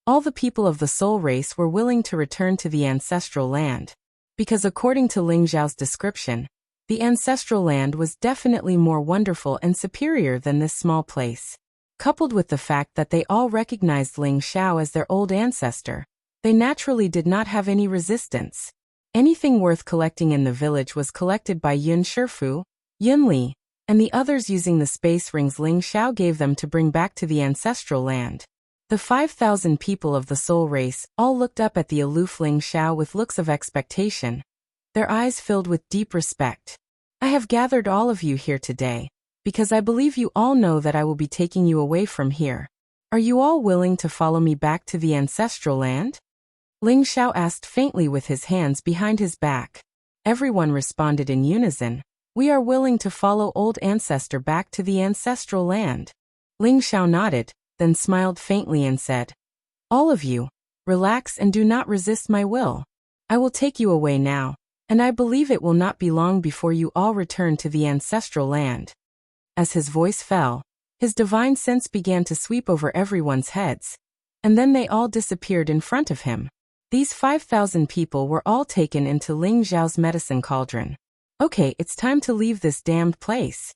[SPEAKER 1] all the people of the soul race were willing to return to the ancestral land. Because according to Ling Xiao's description, the ancestral land was definitely more wonderful and superior than this small place. Coupled with the fact that they all recognized Ling Xiao as their old ancestor, they naturally did not have any resistance. Anything worth collecting in the village was collected by Yun Shifu, Yun Li, and the others using the space rings Ling Xiao gave them to bring back to the ancestral land. The 5,000 people of the soul race all looked up at the aloof Ling Xiao with looks of expectation, their eyes filled with deep respect. I have gathered all of you here today, because I believe you all know that I will be taking you away from here. Are you all willing to follow me back to the ancestral land? Ling Xiao asked faintly with his hands behind his back. Everyone responded in unison. We are willing to follow old ancestor back to the ancestral land. Ling Xiao nodded, then smiled faintly and said, all of you, relax and do not resist my will. I will take you away now, and I believe it will not be long before you all return to the ancestral land. As his voice fell, his divine sense began to sweep over everyone's heads, and then they all disappeared in front of him. These 5,000 people were all taken into Ling Xiao's medicine cauldron. Okay, it's time to leave this damned place.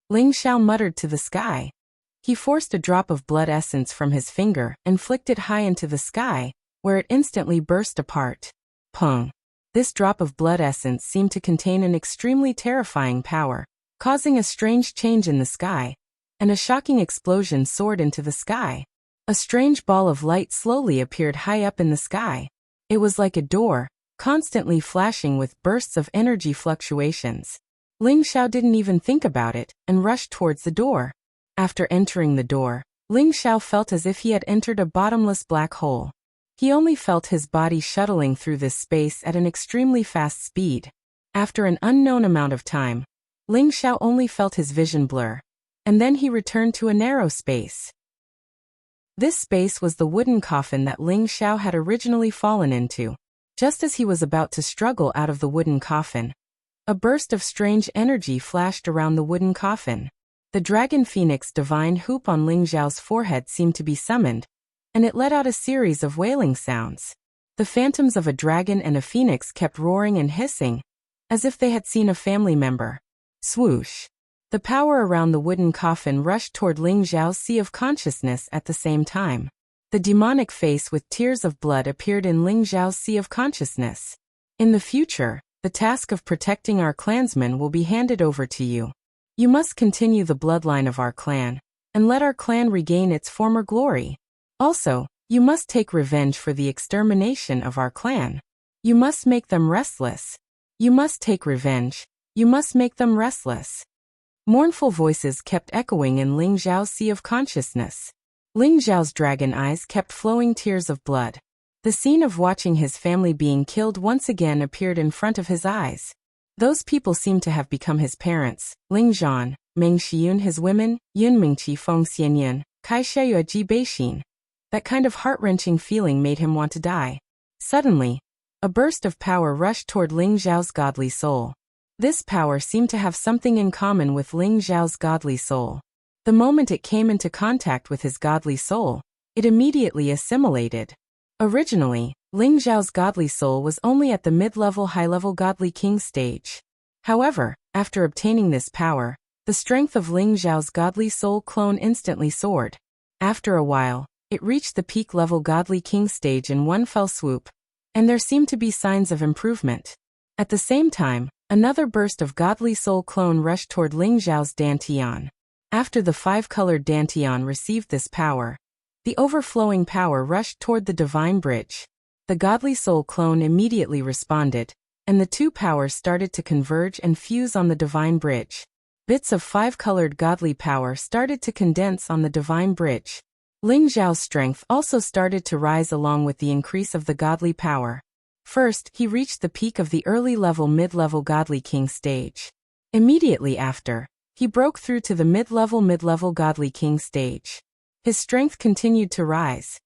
[SPEAKER 1] Ling Xiao muttered to the sky. He forced a drop of blood essence from his finger and flicked it high into the sky, where it instantly burst apart. Pung. This drop of blood essence seemed to contain an extremely terrifying power, causing a strange change in the sky, and a shocking explosion soared into the sky. A strange ball of light slowly appeared high up in the sky. It was like a door, constantly flashing with bursts of energy fluctuations. Ling Xiao didn't even think about it, and rushed towards the door. After entering the door, Ling Xiao felt as if he had entered a bottomless black hole. He only felt his body shuttling through this space at an extremely fast speed. After an unknown amount of time, Ling Xiao only felt his vision blur, and then he returned to a narrow space. This space was the wooden coffin that Ling Xiao had originally fallen into. Just as he was about to struggle out of the wooden coffin, a burst of strange energy flashed around the wooden coffin. The dragon phoenix divine hoop on Ling Xiao's forehead seemed to be summoned, and it let out a series of wailing sounds. The phantoms of a dragon and a phoenix kept roaring and hissing, as if they had seen a family member. Swoosh! The power around the wooden coffin rushed toward Ling Xiao's sea of consciousness at the same time. The demonic face with tears of blood appeared in Ling Xiao's sea of consciousness. In the future, the task of protecting our clansmen will be handed over to you. You must continue the bloodline of our clan, and let our clan regain its former glory. Also, you must take revenge for the extermination of our clan. You must make them restless. You must take revenge. You must make them restless. Mournful voices kept echoing in Ling Xiao's sea of consciousness. Ling Xiao's dragon eyes kept flowing tears of blood. The scene of watching his family being killed once again appeared in front of his eyes. Those people seemed to have become his parents: Ling Zhan, Meng Xiyun, his women, Yun Mingqi, Feng Xianyun, Kai Sheyue, Ji Beixin. That kind of heart-wrenching feeling made him want to die. Suddenly, a burst of power rushed toward Ling Xiao's godly soul. This power seemed to have something in common with Ling Xiao's godly soul. The moment it came into contact with his godly soul, it immediately assimilated. Originally, Ling Xiao's godly soul was only at the mid-level high-level godly king stage. However, after obtaining this power, the strength of Ling Xiao's godly soul clone instantly soared. After a while, it reached the peak-level godly king stage in one fell swoop, and there seemed to be signs of improvement. At the same time, another burst of godly soul clone rushed toward Ling Xiao's Dantian. After the five-colored Dantian received this power, the overflowing power rushed toward the divine bridge. The godly soul clone immediately responded, and the two powers started to converge and fuse on the divine bridge. Bits of five-colored godly power started to condense on the divine bridge. Ling Xiao's strength also started to rise along with the increase of the godly power. First, he reached the peak of the early-level mid-level godly king stage. Immediately after, he broke through to the mid-level godly king stage. His strength continued to rise.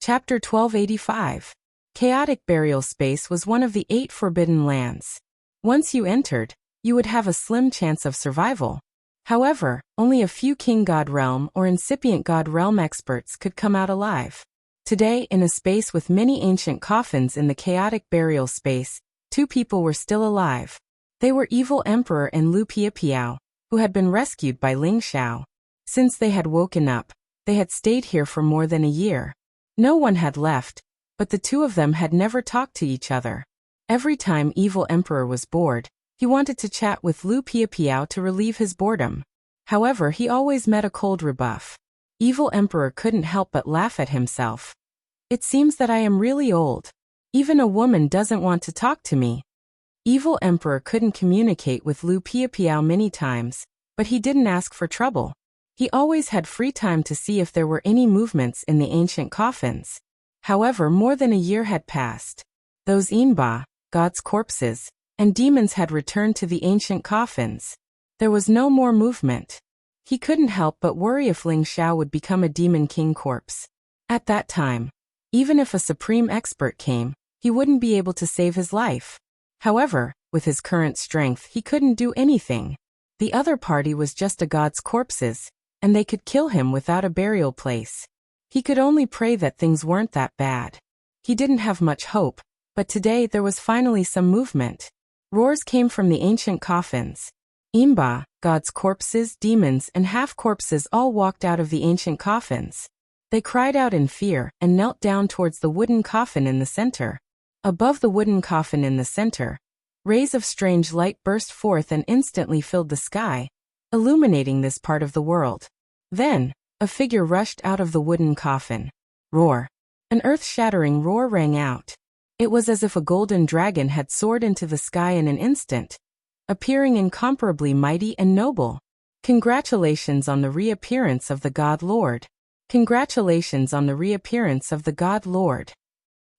[SPEAKER 1] Chapter 1285. Chaotic Burial Space was one of the 8 forbidden lands. Once you entered, you would have a slim chance of survival. However, only a few King God Realm or incipient God Realm experts could come out alive. Today, in a space with many ancient coffins in the chaotic burial space, 2 people were still alive. They were Evil Emperor and Lu Piapiao, who had been rescued by Ling Xiao. Since they had woken up, they had stayed here for more than a year. No one had left, but the two of them had never talked to each other. Every time Evil Emperor was bored, he wanted to chat with Lu Piapiao to relieve his boredom. However, he always met a cold rebuff. Evil Emperor couldn't help but laugh at himself. It seems that I am really old. Even a woman doesn't want to talk to me. Evil Emperor couldn't communicate with Lu Piapiao many times, but he didn't ask for trouble. He always had free time to see if there were any movements in the ancient coffins. However, more than a year had passed. Those Inba, gods' corpses, and demons had returned to the ancient coffins. There was no more movement. He couldn't help but worry if Ling Xiao would become a demon king corpse. At that time, even if a supreme expert came, he wouldn't be able to save his life. However, with his current strength, he couldn't do anything. The other party was just a god's corpses, and they could kill him without a burial place. He could only pray that things weren't that bad. He didn't have much hope, but today there was finally some movement. Roars came from the ancient coffins. Imba, gods' corpses, demons, and half-corpses all walked out of the ancient coffins. They cried out in fear and knelt down towards the wooden coffin in the center. Above the wooden coffin in the center, rays of strange light burst forth and instantly filled the sky, illuminating this part of the world. Then, a figure rushed out of the wooden coffin. Roar! An earth-shattering roar rang out. It was as if a golden dragon had soared into the sky in an instant, appearing incomparably mighty and noble. Congratulations on the reappearance of the God Lord. Congratulations on the reappearance of the God Lord.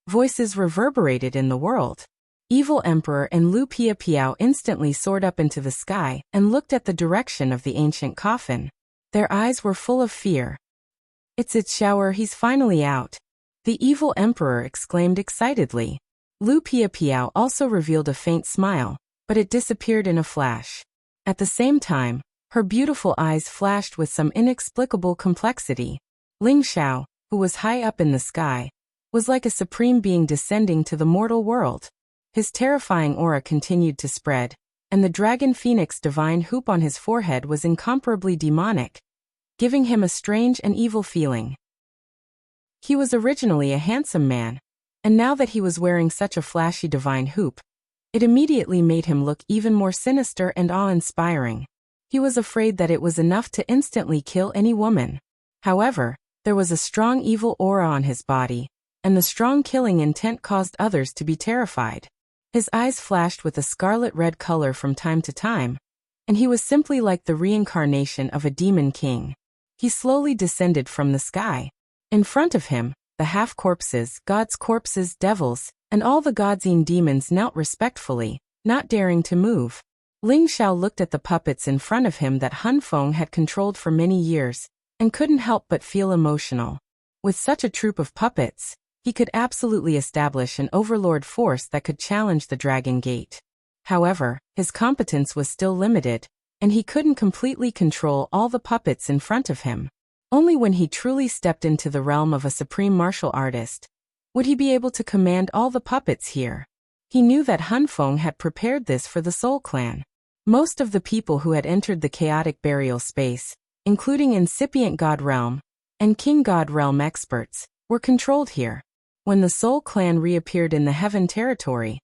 [SPEAKER 1] Voices reverberated in the world. Evil Emperor and Lu Piapiao instantly soared up into the sky and looked at the direction of the ancient coffin. Their eyes were full of fear. It's shower, he's finally out. The Evil Emperor exclaimed excitedly. Lu Piapiao also revealed a faint smile, but it disappeared in a flash. At the same time, her beautiful eyes flashed with some inexplicable complexity. Ling Xiao, who was high up in the sky, was like a supreme being descending to the mortal world. His terrifying aura continued to spread, and the dragon phoenix divine hoop on his forehead was incomparably demonic, giving him a strange and evil feeling. He was originally a handsome man, and now that he was wearing such a flashy divine hoop, it immediately made him look even more sinister and awe-inspiring. He was afraid that it was enough to instantly kill any woman. However, there was a strong evil aura on his body, and the strong killing intent caused others to be terrified. His eyes flashed with a scarlet-red color from time to time, and he was simply like the reincarnation of a demon king. He slowly descended from the sky. In front of him, the half-corpses, gods' corpses, devils, and all the godsine demons knelt respectfully, not daring to move. Ling Xiao looked at the puppets in front of him that Han Feng had controlled for many years, and couldn't help but feel emotional. With such a troop of puppets, he could absolutely establish an overlord force that could challenge the Dragon Gate. However, his competence was still limited, and he couldn't completely control all the puppets in front of him. Only when he truly stepped into the realm of a supreme martial artist would he be able to command all the puppets here. He knew that Han Feng had prepared this for the Soul Clan. Most of the people who had entered the chaotic burial space, including incipient God Realm and King God Realm experts, were controlled here. When the Soul Clan reappeared in the Heaven territory,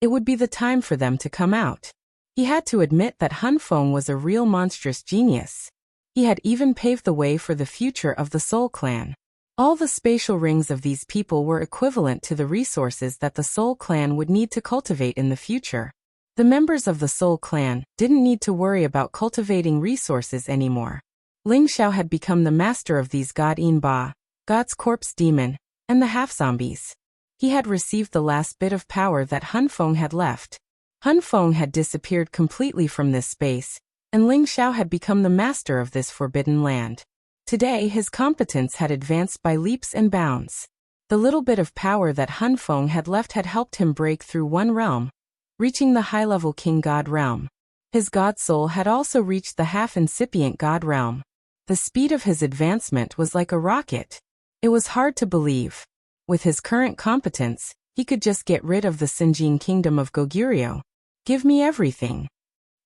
[SPEAKER 1] it would be the time for them to come out. He had to admit that Han Feng was a real monstrous genius. He had even paved the way for the future of the Soul Clan. All the spatial rings of these people were equivalent to the resources that the Soul Clan would need to cultivate in the future. The members of the Soul Clan didn't need to worry about cultivating resources anymore. Ling Xiao had become the master of these God Inba, God's Corpse Demon, and the half-zombies. He had received the last bit of power that Han Feng had left. Han Feng had disappeared completely from this space, and Ling Xiao had become the master of this forbidden land. Today his competence had advanced by leaps and bounds. The little bit of power that Han Feng had left had helped him break through one realm, reaching the high-level King God Realm. His God Soul had also reached the half-incipient God Realm. The speed of his advancement was like a rocket. It was hard to believe. With his current competence, he could just get rid of the Sinjin kingdom of Goguryeo. Give me everything,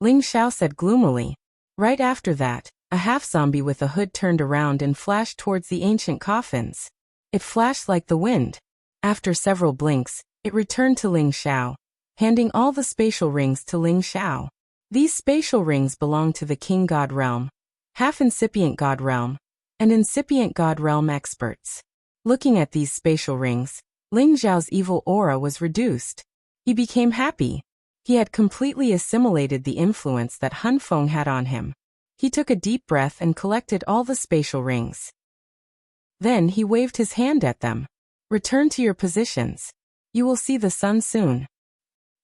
[SPEAKER 1] Ling Xiao said gloomily. Right after that, A half-zombie with a hood turned around and flashed towards the ancient coffins. It flashed like the wind. After several blinks, it returned to Ling Xiao, handing all the spatial rings to Ling Xiao. These spatial rings belong to the King God Realm, half-incipient God Realm, and incipient God Realm experts. Looking at these spatial rings, Ling Xiao's evil aura was reduced. He became happy. He had completely assimilated the influence that Han Feng had on him. He took a deep breath and collected all the spatial rings. Then he waved his hand at them. Return to your positions. You will see the sun soon.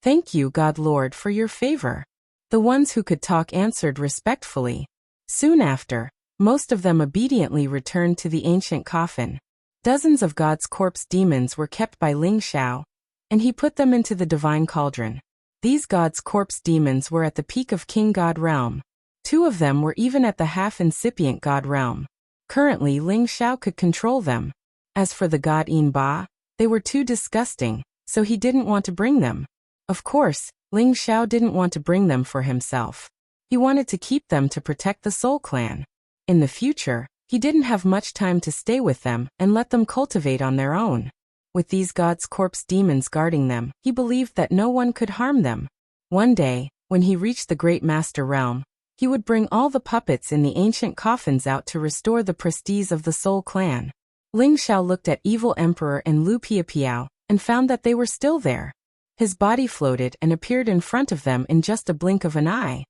[SPEAKER 1] Thank you, God Lord, for your favor. The ones who could talk answered respectfully. Soon after, most of them obediently returned to the ancient coffin. Dozens of God's corpse demons were kept by Ling Xiao, and he put them into the divine cauldron. These God's corpse demons were at the peak of King God Realm. 2 of them were even at the half-incipient God Realm. Currently, Ling Xiao could control them. As for the God Yin Ba, they were too disgusting, so he didn't want to bring them. Of course, Ling Xiao didn't want to bring them for himself. He wanted to keep them to protect the Soul Clan. In the future, he didn't have much time to stay with them and let them cultivate on their own. With these God's corpse demons guarding them, he believed that no one could harm them. One day, when he reached the Great Master Realm, he would bring all the puppets in the ancient coffins out to restore the prestige of the Soul Clan. Ling Xiao looked at Evil Emperor and Lu Piapiao and found that they were still there. His body floated and appeared in front of them in just a blink of an eye.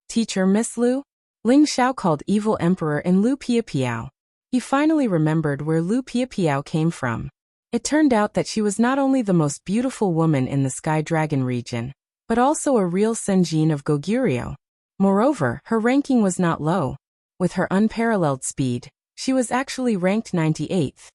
[SPEAKER 1] Teacher Miss Lu? Ling Xiao called Evil Emperor and Lu Piapiao. He finally remembered where Lu Piapiao came from. It turned out that she was not only the most beautiful woman in the Sky Dragon region, but also a real Senjin of Goguryeo. Moreover, her ranking was not low. With her unparalleled speed, she was actually ranked 98th.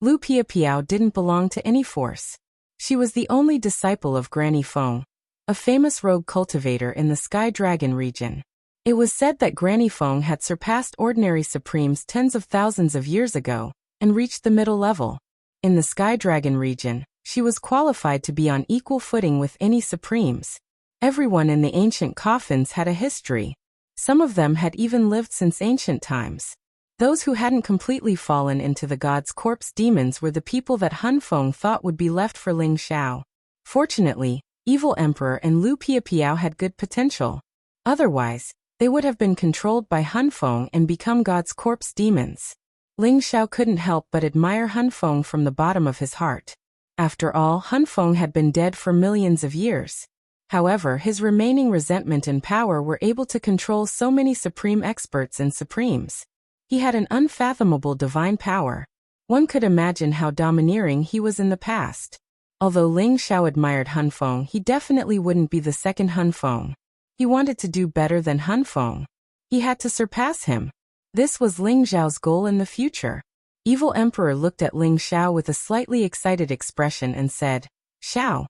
[SPEAKER 1] Lu Piapiao didn't belong to any force. She was the only disciple of Granny Feng, a famous rogue cultivator in the Sky Dragon region. It was said that Granny Feng had surpassed ordinary supremes tens of thousands of years ago and reached the middle level. In the Sky Dragon region, she was qualified to be on equal footing with any supremes. Everyone in the ancient coffins had a history. Some of them had even lived since ancient times. Those who hadn't completely fallen into the God's corpse demons were the people that Han Feng thought would be left for Ling Xiao. Fortunately, Evil Emperor and Lu Piapiao had good potential. Otherwise, they would have been controlled by Han Feng and become God's corpse demons. Ling Xiao couldn't help but admire Han Feng from the bottom of his heart. After all, Han Feng had been dead for millions of years. However, his remaining resentment and power were able to control so many supreme experts and supremes. He had an unfathomable divine power. One could imagine how domineering he was in the past. Although Ling Xiao admired Han Feng, he definitely wouldn't be the second Han Feng. He wanted to do better than Han Feng. He had to surpass him. This was Ling Xiao's goal in the future. Evil Emperor looked at Ling Xiao with a slightly excited expression and said, Xiao,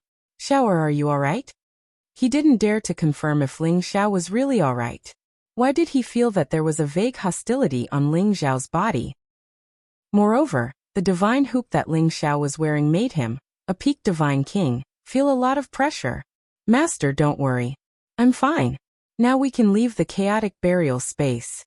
[SPEAKER 1] are you alright? He didn't dare to confirm if Ling Xiao was really alright. Why did he feel that there was a vague hostility on Ling Xiao's body? Moreover, the divine hoop that Ling Xiao was wearing made him, a peak divine king, feel a lot of pressure. Master, don't worry. I'm fine. Now we can leave the chaotic burial space.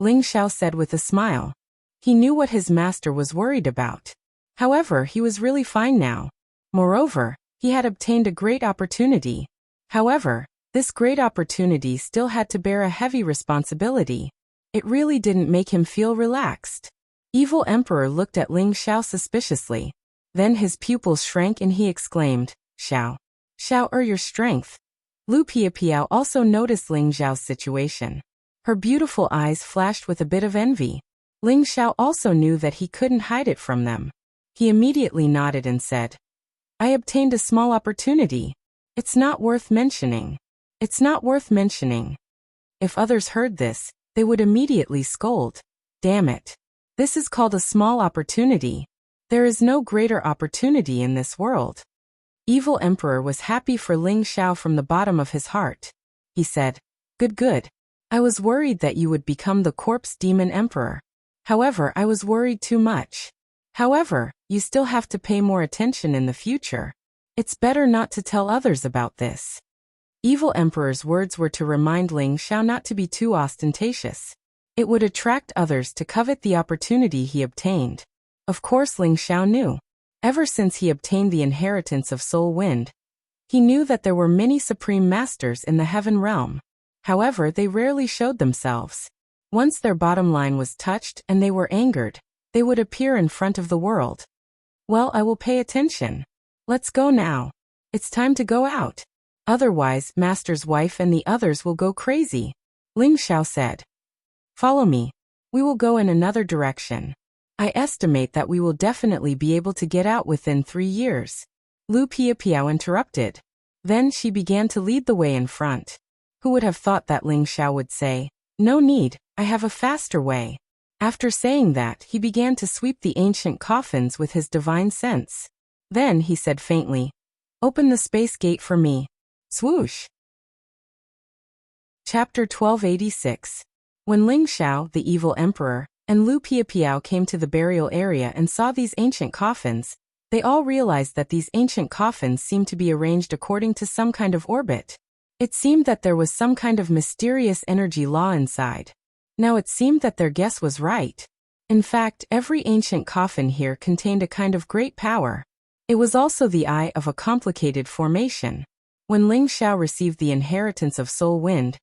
[SPEAKER 1] Ling Xiao said with a smile. He knew what his master was worried about. However, he was really fine now. Moreover, he had obtained a great opportunity. However, this great opportunity still had to bear a heavy responsibility. It really didn't make him feel relaxed. Evil Emperor looked at Ling Xiao suspiciously. Then his pupils shrank and he exclaimed, Xiao, your strength. Lu Piapiao also noticed Ling Xiao's situation. Her beautiful eyes flashed with a bit of envy. Ling Xiao also knew that he couldn't hide it from them. He immediately nodded and said, I obtained a small opportunity. It's not worth mentioning. It's not worth mentioning. If others heard this, they would immediately scold. Damn it. This is called a small opportunity. There is no greater opportunity in this world. Evil Emperor was happy for Ling Xiao from the bottom of his heart. He said, Good. I was worried that you would become the corpse demon emperor. However, I was worried too much. However, you still have to pay more attention in the future. It's better not to tell others about this. Evil Emperor's words were to remind Ling Xiao not to be too ostentatious. It would attract others to covet the opportunity he obtained. Of course Ling Xiao knew. Ever since he obtained the inheritance of Soul Wind, he knew that there were many supreme masters in the heaven realm. However, they rarely showed themselves. Once their bottom line was touched and they were angered, they would appear in front of the world. Well, I will pay attention. Let's go now. It's time to go out. Otherwise, Master's wife and the others will go crazy. Ling Xiao said. Follow me. We will go in another direction. I estimate that we will definitely be able to get out within 3 years. Lu Piapiao interrupted. Then she began to lead the way in front. Who would have thought that Ling Xiao would say, "No need, I have a faster way." After saying that, he began to sweep the ancient coffins with his divine sense. Then he said faintly, "Open the space gate for me." Swoosh! Chapter 1286. When Ling Xiao, the evil emperor, and Lu Piapiao came to the burial area and saw these ancient coffins, they all realized that these ancient coffins seemed to be arranged according to some kind of orbit. It seemed that there was some kind of mysterious energy law inside. Now it seemed that their guess was right. In fact, every ancient coffin here contained a kind of great power. It was also the eye of a complicated formation. When Ling Xiao received the inheritance of Soul Wind,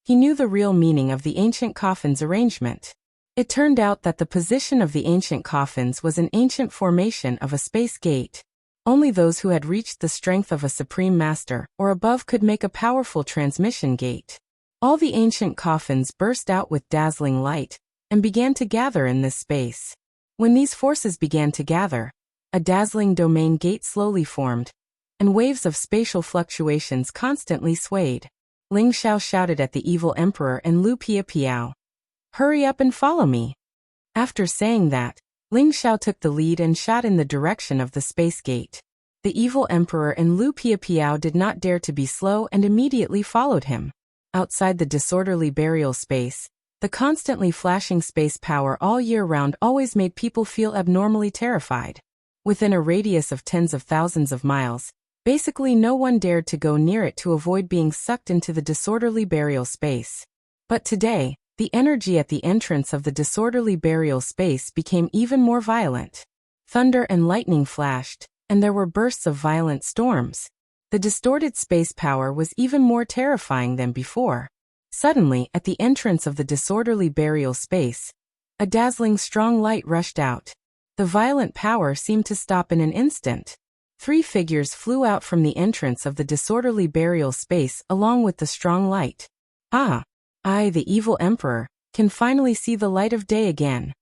[SPEAKER 1] he knew the real meaning of the ancient coffins arrangement. It turned out that the position of the ancient coffins was an ancient formation of a space gate. Only those who had reached the strength of a supreme master or above could make a powerful transmission gate. All the ancient coffins burst out with dazzling light and began to gather in this space. When these forces began to gather, a dazzling domain gate slowly formed, and waves of spatial fluctuations constantly swayed. Ling Xiao shouted at the evil emperor and Lu Piapiao, "Hurry up and follow me." After saying that, Ling Xiao took the lead and shot in the direction of the space gate. The evil emperor and Lu Piapiao did not dare to be slow and immediately followed him. Outside the disorderly burial space, the constantly flashing space power all year round always made people feel abnormally terrified. Within a radius of tens of thousands of miles, basically no one dared to go near it to avoid being sucked into the disorderly burial space. But today, the energy at the entrance of the disorderly burial space became even more violent. Thunder and lightning flashed, and there were bursts of violent storms. The distorted space power was even more terrifying than before. Suddenly, at the entrance of the disorderly burial space, a dazzling strong light rushed out. The violent power seemed to stop in an instant. 3 figures flew out from the entrance of the disorderly burial space along with the strong light. Ah! I, the evil emperor, can finally see the light of day again.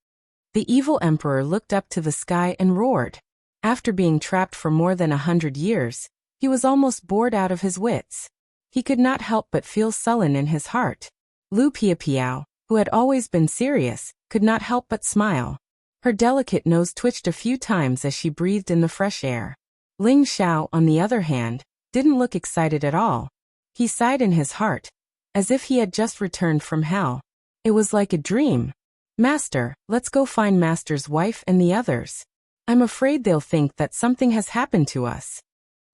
[SPEAKER 1] The evil emperor looked up to the sky and roared. After being trapped for more than 100 years, he was almost bored out of his wits. He could not help but feel sullen in his heart. Lu Piapiao, who had always been serious, could not help but smile. Her delicate nose twitched a few times as she breathed in the fresh air. Ling Xiao, on the other hand, didn't look excited at all. He sighed in his heart, as if he had just returned from hell. It was like a dream. "Master, let's go find Master's wife and the others. I'm afraid they'll think that something has happened to us,"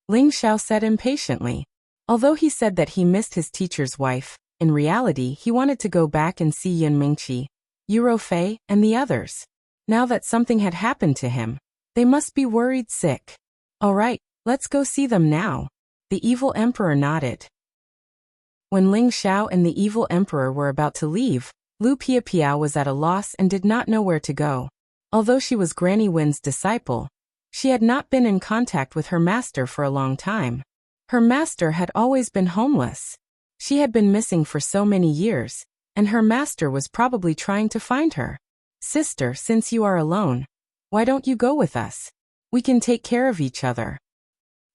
[SPEAKER 1] Ling Xiao said impatiently. Although he said that he missed his teacher's wife, in reality he wanted to go back and see Yin Mingqi, Yuro Fei, and the others. Now that something had happened to him, they must be worried sick. "All right, let's go see them now." The evil emperor nodded. When Ling Xiao and the evil emperor were about to leave, Lu Piapiao was at a loss and did not know where to go. Although she was Granny Wen's disciple, she had not been in contact with her master for a long time. Her master had always been homeless. She had been missing for so many years, and her master was probably trying to find her. "Sister, since you are alone, why don't you go with us? We can take care of each other."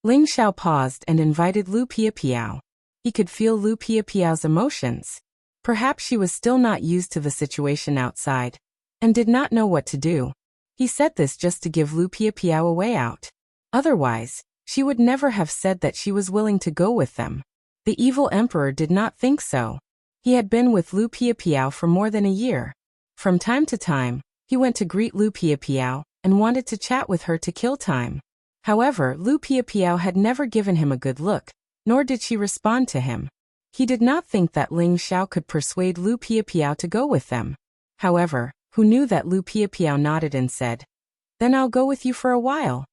[SPEAKER 1] Ling Xiao paused and invited Lu Piapiao. He could feel Lu Piapiao's emotions. Perhaps she was still not used to the situation outside, and did not know what to do. He said this just to give Lu Piapiao a way out. Otherwise, she would never have said that she was willing to go with them. The evil emperor did not think so. He had been with Lu Piapiao for more than a year. From time to time, he went to greet Lu Piapiao and wanted to chat with her to kill time. However, Lu Piapiao had never given him a good look, nor did she respond to him. He did not think that Ling Xiao could persuade Lu Piapiao to go with them. However, who knew that Lu Piapiao nodded and said, "Then I'll go with you for a while."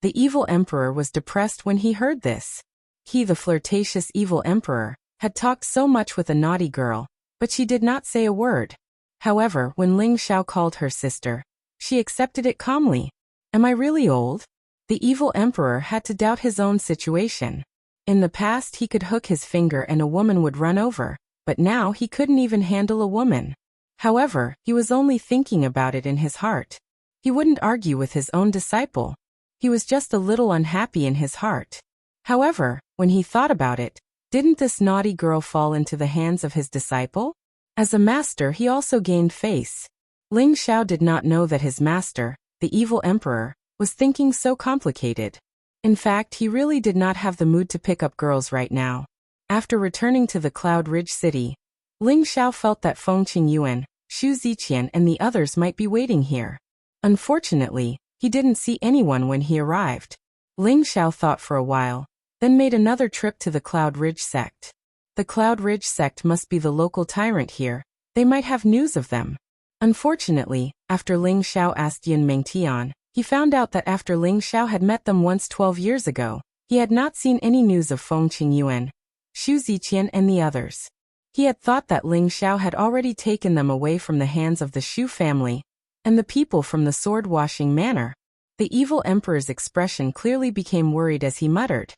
[SPEAKER 1] The evil emperor was depressed when he heard this. He, the flirtatious evil emperor, had talked so much with a naughty girl, but she did not say a word. However, when Ling Xiao called her sister, she accepted it calmly. Am I really old? The evil emperor had to doubt his own situation. In the past he could hook his finger and a woman would run over, but now he couldn't even handle a woman. However, he was only thinking about it in his heart. He wouldn't argue with his own disciple. He was just a little unhappy in his heart. However, when he thought about it, didn't this naughty girl fall into the hands of his disciple? As a master he also gained face. Ling Xiao did not know that his master, the evil emperor, was thinking so complicated. In fact, he really did not have the mood to pick up girls right now. After returning to the Cloud Ridge city, Ling Xiao felt that Feng Qingyuan, Xu Ziqian and the others might be waiting here. Unfortunately, he didn't see anyone when he arrived. Ling Xiao thought for a while, then made another trip to the Cloud Ridge sect. The Cloud Ridge sect must be the local tyrant here. They might have news of them. Unfortunately, after Ling Xiao asked Yin Mengtian, he found out that after Ling Xiao had met them once 12 years ago, he had not seen any news of Feng Qingyuan, Xu Ziqian and the others. He had thought that Ling Xiao had already taken them away from the hands of the Xu family and the people from the sword-washing manor. The evil emperor's expression clearly became worried as he muttered,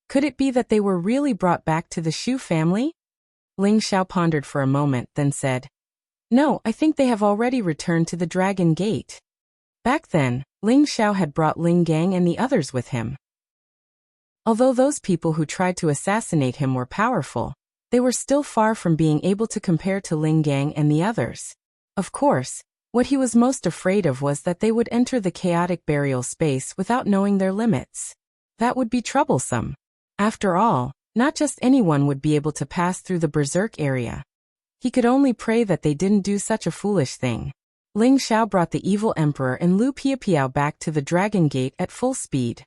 [SPEAKER 1] "Could it be that they were really brought back to the Xu family?" Ling Xiao pondered for a moment, then said, "No, I think they have already returned to the Dragon Gate." Back then, Ling Xiao had brought Ling Gang and the others with him. Although those people who tried to assassinate him were powerful, they were still far from being able to compare to Ling Gang and the others. Of course, what he was most afraid of was that they would enter the chaotic burial space without knowing their limits. That would be troublesome. After all, not just anyone would be able to pass through the berserk area. He could only pray that they didn't do such a foolish thing. Ling Xiao brought the evil emperor and Lu Piapiao back to the Dragon Gate at full speed.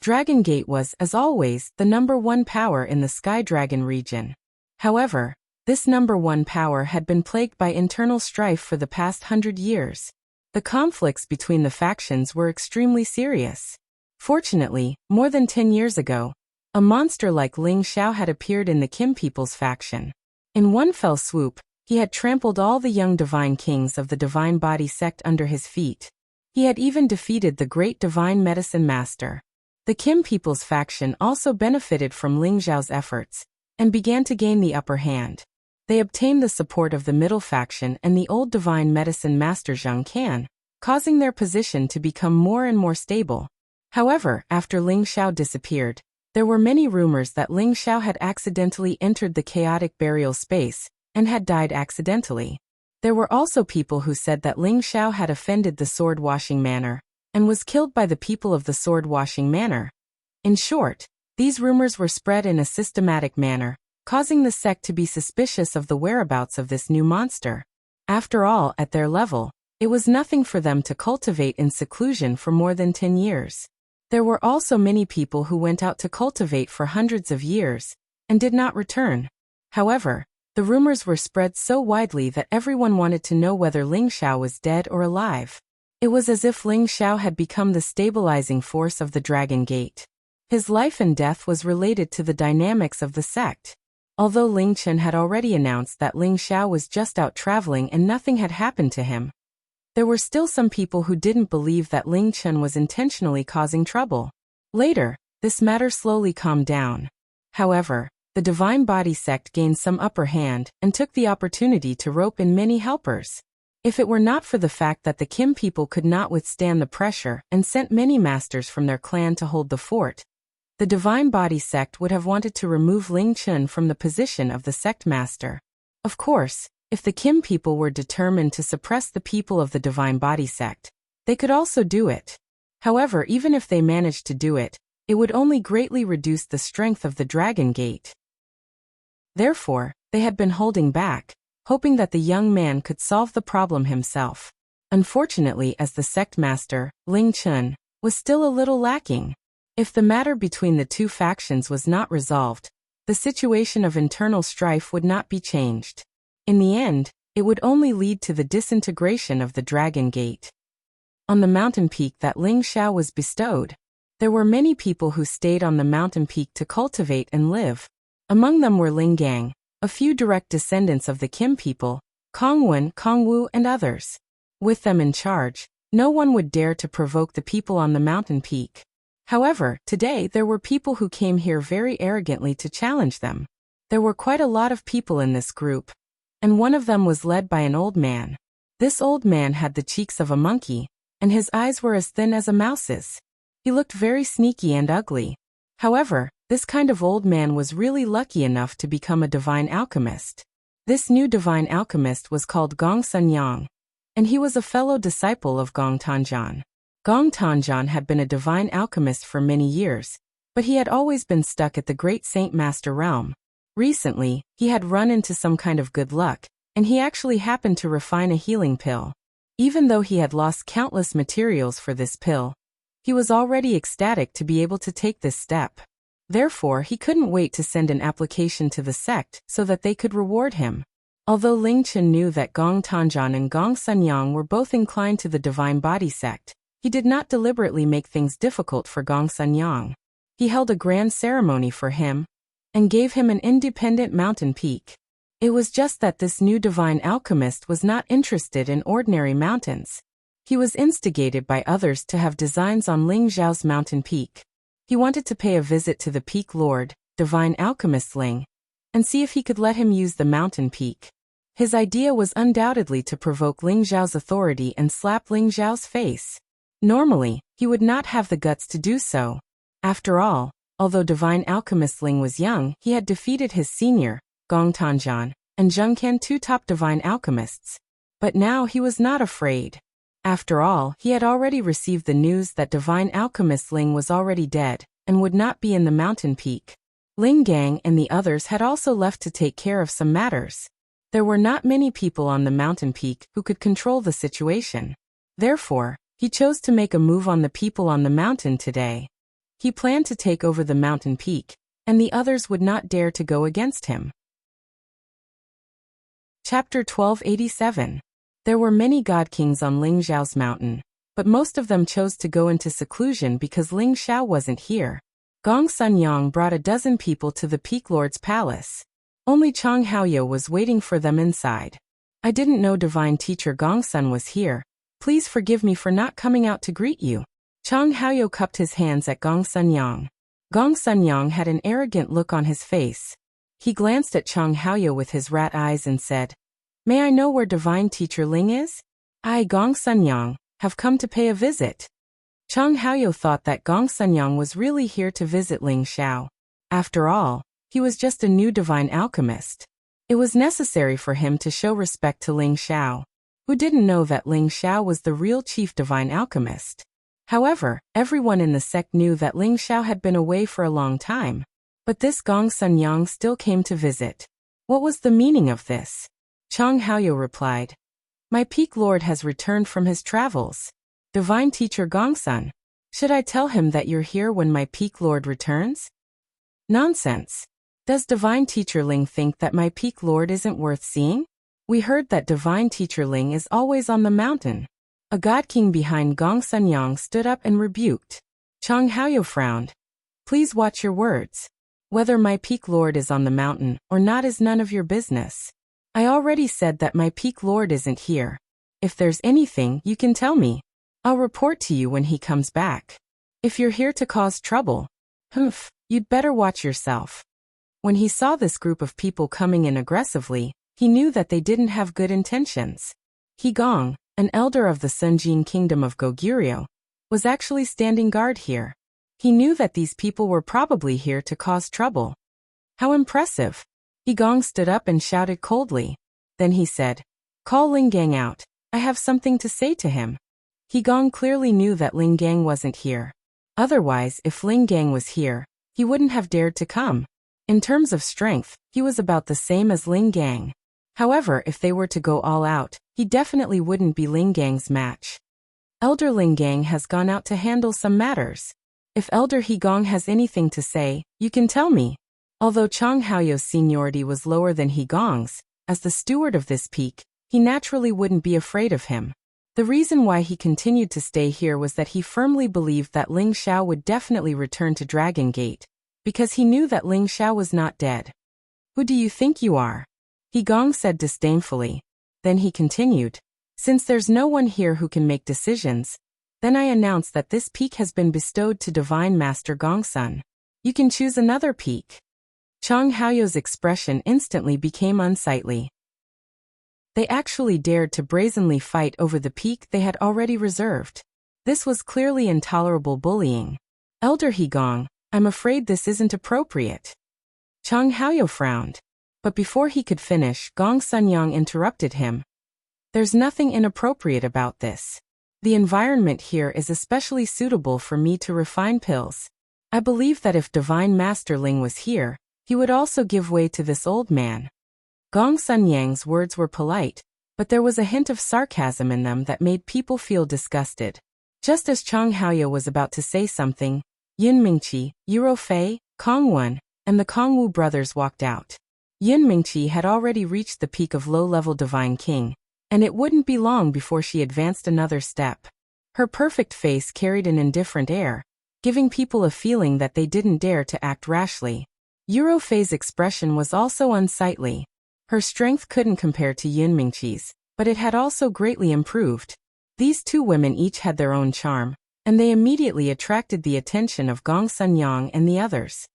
[SPEAKER 1] Dragon Gate was, as always, the #1 power in the Sky Dragon region. However, this #1 power had been plagued by internal strife for the past 100 years. The conflicts between the factions were extremely serious. Fortunately, more than 10 years ago, a monster like Ling Xiao had appeared in the Kim people's faction. In one fell swoop, he had trampled all the young divine kings of the Divine Body sect under his feet. He had even defeated the great divine medicine master. The Kim people's faction also benefited from Ling Xiao's efforts and began to gain the upper hand. They obtained the support of the middle faction and the old divine medicine master Zhang Can, causing their position to become more and more stable. However, after Ling Xiao disappeared, there were many rumors that Ling Xiao had accidentally entered the chaotic burial space and had died accidentally. There were also people who said that Ling Xiao had offended the sword-washing manor and was killed by the people of the sword-washing manor. In short, these rumors were spread in a systematic manner, causing the sect to be suspicious of the whereabouts of this new monster. After all, at their level, it was nothing for them to cultivate in seclusion for more than 10 years. There were also many people who went out to cultivate for hundreds of years and did not return. However, the rumors were spread so widely that everyone wanted to know whether Ling Xiao was dead or alive. It was as if Ling Xiao had become the stabilizing force of the Dragon Gate. His life and death was related to the dynamics of the sect. Although Ling Chen had already announced that Ling Xiao was just out traveling and nothing had happened to him, there were still some people who didn't believe that Ling Chen was intentionally causing trouble. Later, this matter slowly calmed down. However, the Divine Body sect gained some upper hand and took the opportunity to rope in many helpers. If it were not for the fact that the Kim people could not withstand the pressure and sent many masters from their clan to hold the fort, the Divine Body sect would have wanted to remove Ling Chen from the position of the sect master. Of course, if the Kim people were determined to suppress the people of the Divine Body sect, they could also do it. However, even if they managed to do it, it would only greatly reduce the strength of the Dragon Gate. Therefore, they had been holding back, hoping that the young man could solve the problem himself. Unfortunately, as the sect master, Ling Chen, was still a little lacking. If the matter between the two factions was not resolved, the situation of internal strife would not be changed. In the end, It would only lead to the disintegration of the Dragon Gate. On the mountain peak that Ling Xiao was bestowed, there were many people who stayed on the mountain peak to cultivate and live. Among them were Ling Gang, a few direct descendants of the Kim people, Kong Wen, Kong Wu, and others. With them in charge, no one would dare to provoke the people on the mountain peak. However, today there were people who came here very arrogantly to challenge them. There were quite a lot of people in this group, and one of them was led by an old man. This old man had the cheeks of a monkey, and his eyes were as thin as a mouse's. He looked very sneaky and ugly. However, this kind of old man was really lucky enough to become a divine alchemist. This new divine alchemist was called Gong Sunyang, and he was a fellow disciple of Gong Tanjan. Gong Tanjan had been a divine alchemist for many years, but he had always been stuck at the Great Saint Master realm. Recently, he had run into some kind of good luck, and he actually happened to refine a healing pill. Even though he had lost countless materials for this pill, he was already ecstatic to be able to take this step. Therefore, he couldn't wait to send an application to the sect so that they could reward him. Although Ling Chen knew that Gong Tanjan and Gong Sunyang were both inclined to the divine body sect, he did not deliberately make things difficult for Gong Sunyang. He held a grand ceremony for him and gave him an independent mountain peak. It was just that this new divine alchemist was not interested in ordinary mountains. He was instigated by others to have designs on Ling Zhao's mountain peak. He wanted to pay a visit to the peak lord, divine alchemist Ling, and see if he could let him use the mountain peak. His idea was undoubtedly to provoke Ling Zhao's authority and slap Ling Zhao's face. Normally, he would not have the guts to do so. After all, although divine alchemist Ling was young, he had defeated his senior, Gong Tanjan, and Zheng Qian, two top divine alchemists. But now he was not afraid. After all, he had already received the news that divine alchemist Ling was already dead, and would not be in the mountain peak. Ling Gang and the others had also left to take care of some matters. There were not many people on the mountain peak who could control the situation. Therefore, he chose to make a move on the people on the mountain today. He planned to take over the mountain peak, and the others would not dare to go against him. Chapter 1287. There were many god kings on Ling Zhao's mountain, but most of them chose to go into seclusion because Ling Xiao wasn't here. Gong Sunyang brought a dozen people to the peak lord's palace. Only Chang Haoyou was waiting for them inside. I didn't know divine teacher Gong Sun was here. Please forgive me for not coming out to greet you. Chang Haoyou cupped his hands at Gong Sunyang. Gong Sunyang had an arrogant look on his face. He glanced at Chang Haoyou with his rat eyes and said, "May I know where divine teacher Ling is? I, Gong Sunyang, have come to pay a visit." Chang Haoyou thought that Gong Sunyang was really here to visit Ling Xiao. After all, he was just a new divine alchemist. It was necessary for him to show respect to Ling Xiao, who didn't know that Ling Xiao was the real chief divine alchemist. However, everyone in the sect knew that Ling Xiao had been away for a long time. But this Gong Sunyang still came to visit. What was the meaning of this? Chang Haoyou replied, "My peak lord has returned from his travels. Divine teacher Gongsun, should I tell him that you're here when my peak lord returns?" Nonsense. Does divine teacher Ling think that my peak lord isn't worth seeing? We heard that divine teacher Ling is always on the mountain. A god king behind Gong Sunyang stood up and rebuked. Chang Haoyou frowned. "Please watch your words. Whether my peak lord is on the mountain or not is none of your business. I already said that my peak lord isn't here. If there's anything, you can tell me. I'll report to you when he comes back. If you're here to cause trouble, you'd better watch yourself." When he saw this group of people coming in aggressively, he knew that they didn't have good intentions. He Gong, an elder of the Sunjin kingdom of Goguryeo, was actually standing guard here. He knew that these people were probably here to cause trouble. How impressive! He Gong stood up and shouted coldly. Then he said, "Call Ling Gang out. I have something to say to him." He Gong clearly knew that Ling Gang wasn't here. Otherwise, if Ling Gang was here, he wouldn't have dared to come. In terms of strength, he was about the same as Ling Gang. However, if they were to go all out, he definitely wouldn't be Ling Gang's match. Elder Ling Gang has gone out to handle some matters. If Elder He Gong has anything to say, you can tell me. Although Chang Haoyou's seniority was lower than He Gong's, as the steward of this peak, he naturally wouldn't be afraid of him. The reason why he continued to stay here was that he firmly believed that Ling Xiao would definitely return to Dragon Gate, because he knew that Ling Xiao was not dead. Who do you think you are? He Gong said disdainfully. Then he continued. Since there's no one here who can make decisions, then I announce that this peak has been bestowed to Divine Master Gongsun. You can choose another peak. Chang Haoyou's expression instantly became unsightly. They actually dared to brazenly fight over the peak they had already reserved. This was clearly intolerable bullying. Elder Higong, I'm afraid this isn't appropriate. Chang Haoyou frowned. But before he could finish, Gong Sunyang interrupted him. There's nothing inappropriate about this. The environment here is especially suitable for me to refine pills. I believe that if Divine Master Ling was here, he would also give way to this old man. Gong Sunyang's words were polite, but there was a hint of sarcasm in them that made people feel disgusted. Just as Chang Haoyou was about to say something, Yun Mingqi, Yuro Fei, Kong Wen, and the Kongwu brothers walked out. Yun Mingqi had already reached the peak of low-level Divine King, and it wouldn't be long before she advanced another step. Her perfect face carried an indifferent air, giving people a feeling that they didn't dare to act rashly. Yuro Fei's expression was also unsightly. Her strength couldn't compare to Yun Mingqi's, but it had also greatly improved. These two women each had their own charm, and they immediately attracted the attention of Gong Sunyang and the others.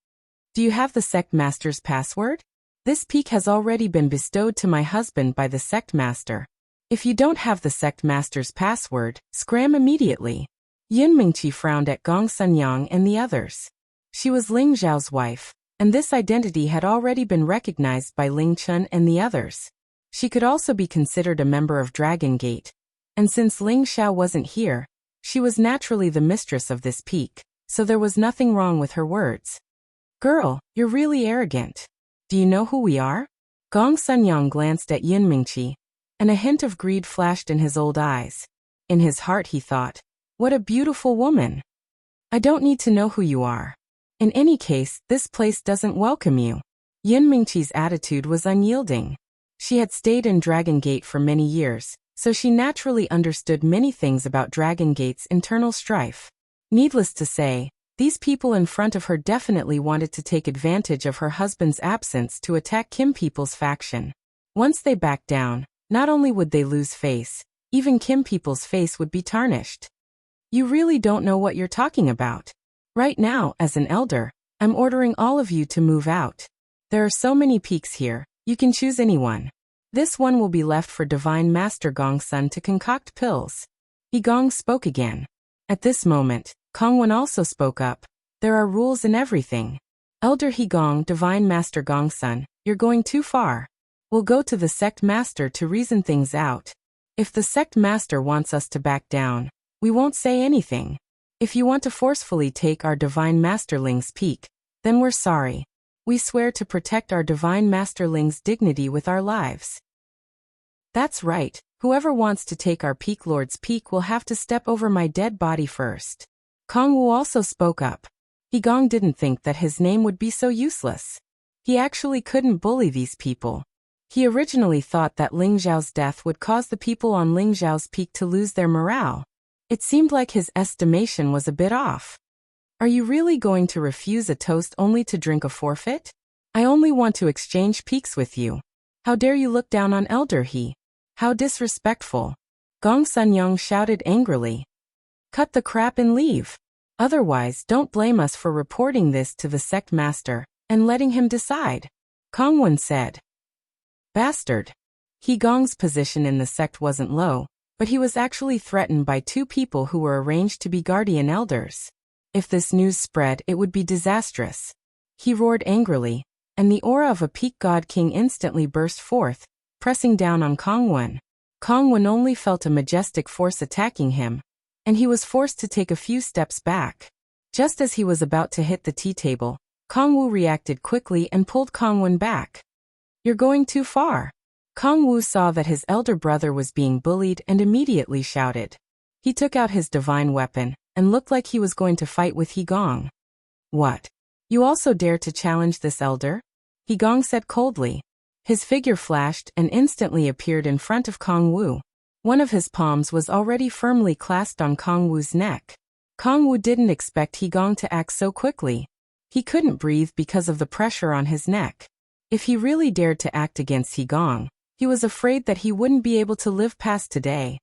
[SPEAKER 1] Do you have the sect master's password? This peak has already been bestowed to my husband by the sect master. If you don't have the sect master's password, scram immediately. Yun Mingqi frowned at Gong Sunyang and the others. She was Ling Zhao's wife, and this identity had already been recognized by Ling Chun and the others. She could also be considered a member of Dragon Gate, and since Ling Xiao wasn't here, she was naturally the mistress of this peak, so there was nothing wrong with her words. Girl, you're really arrogant. Do you know who we are? Gong Sunyang glanced at Yun Mingqi, and a hint of greed flashed in his old eyes. In his heart he thought, what a beautiful woman. I don't need to know who you are. In any case, this place doesn't welcome you. Yun Mingqi's attitude was unyielding. She had stayed in Dragon Gate for many years, so she naturally understood many things about Dragon Gate's internal strife. Needless to say, these people in front of her definitely wanted to take advantage of her husband's absence to attack Kim People's faction. Once they backed down, not only would they lose face, even Kim People's face would be tarnished. You really don't know what you're talking about. Right now, as an elder, I'm ordering all of you to move out. There are so many peaks here, you can choose anyone. This one will be left for Divine Master Gongsun to concoct pills. Yigong spoke again. At this moment, Kongwen also spoke up. There are rules in everything. Elder Higong, Divine Master Gongsun, you're going too far. We'll go to the sect master to reason things out. If the sect master wants us to back down, we won't say anything. If you want to forcefully take our Divine Masterling's peak, then we're sorry. We swear to protect our Divine Masterling's dignity with our lives. That's right, whoever wants to take our Peak Lord's peak will have to step over my dead body first. Kongwu also spoke up. Higong didn't think that his name would be so useless. He actually couldn't bully these people. He originally thought that Ling Zhao's death would cause the people on Ling Zhao's peak to lose their morale. It seemed like his estimation was a bit off. Are you really going to refuse a toast only to drink a forfeit? I only want to exchange peaks with you. How dare you look down on Elder He? How disrespectful. Gong Sunyang shouted angrily. Cut the crap and leave. Otherwise, don't blame us for reporting this to the sect master and letting him decide. Kongwen said. Bastard. Higong's position in the sect wasn't low, but he was actually threatened by two people who were arranged to be guardian elders. If this news spread, it would be disastrous. He roared angrily, and the aura of a peak god king instantly burst forth, pressing down on Kongwen. Kongwen only felt a majestic force attacking him, and he was forced to take a few steps back. Just as he was about to hit the tea table, Kongwu reacted quickly and pulled Kongwen back. You're going too far. Kongwu saw that his elder brother was being bullied and immediately shouted. He took out his divine weapon and looked like he was going to fight with Higong. What? You also dare to challenge this elder? Higong said coldly. His figure flashed and instantly appeared in front of Kong Wu. One of his palms was already firmly clasped on Kong Wu's neck. Kong Wu didn't expect He Gong to act so quickly. He couldn't breathe because of the pressure on his neck. If he really dared to act against He Gong, he was afraid that he wouldn't be able to live past today.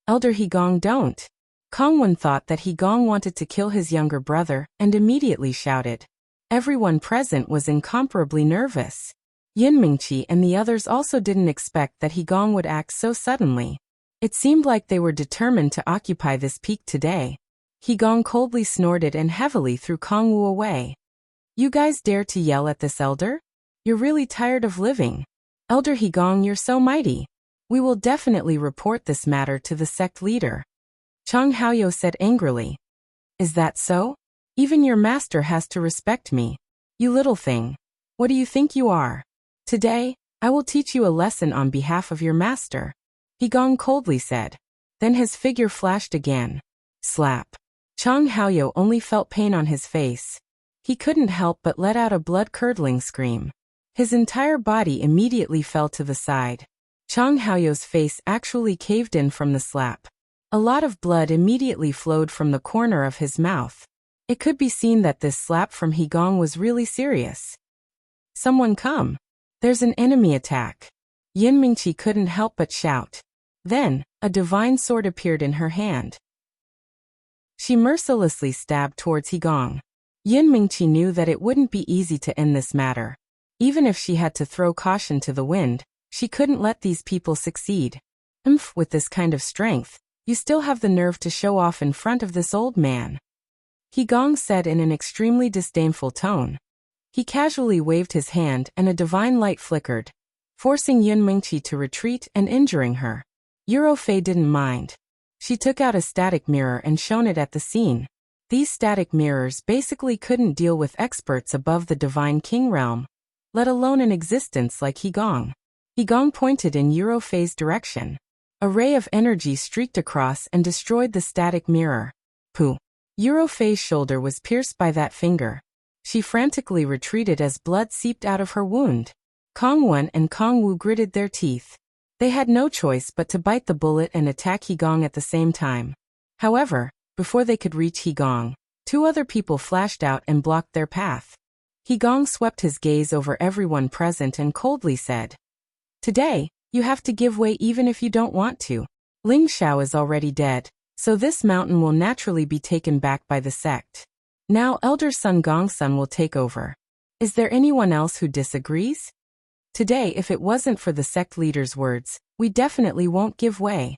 [SPEAKER 1] Elder He Gong, don't. Kong Wu thought that He Gong wanted to kill his younger brother and immediately shouted. Everyone present was incomparably nervous. Yin Mingqi and the others also didn't expect that He Gong would act so suddenly. It seemed like they were determined to occupy this peak today. He Gong coldly snorted and heavily threw Kong Wu away. You guys dare to yell at this elder? You're really tired of living. Elder He Gong, you're so mighty. We will definitely report this matter to the sect leader. Chang Haoyou said angrily. Is that so? Even your master has to respect me. You little thing. What do you think you are? Today, I will teach you a lesson on behalf of your master. He Gong coldly said. Then his figure flashed again. Slap. Chang Haoyou only felt pain on his face. He couldn't help but let out a blood-curdling scream. His entire body immediately fell to the side. Chang Haoyou's face actually caved in from the slap. A lot of blood immediately flowed from the corner of his mouth. It could be seen that this slap from He Gong was really serious. Someone come. There's an enemy attack. Yin Mingqi couldn't help but shout. Then, a divine sword appeared in her hand. She mercilessly stabbed towards He Gong. Yin Mingqi knew that it wouldn't be easy to end this matter. Even if she had to throw caution to the wind, she couldn't let these people succeed. With this kind of strength, you still have the nerve to show off in front of this old man. He Gong said in an extremely disdainful tone. He casually waved his hand and a divine light flickered, forcing Yin Mingqi to retreat and injuring her. Eurofei didn't mind. She took out a static mirror and shone it at the scene. These static mirrors basically couldn't deal with experts above the Divine King realm, let alone an existence like He Gong. He Gong pointed in Eurofei's direction. A ray of energy streaked across and destroyed the static mirror. Pooh! Eurofei's shoulder was pierced by that finger. She frantically retreated as blood seeped out of her wound. Kong Wu and Kong Wu gritted their teeth. They had no choice but to bite the bullet and attack He Gong at the same time. However, before they could reach He Gong, two other people flashed out and blocked their path. He Gong swept his gaze over everyone present and coldly said, Today, you have to give way even if you don't want to. Ling Xiao is already dead, so this mountain will naturally be taken back by the sect. Now Elder Sun Gongsun will take over. Is there anyone else who disagrees? Today, if it wasn't for the sect leader's words, we definitely won't give way.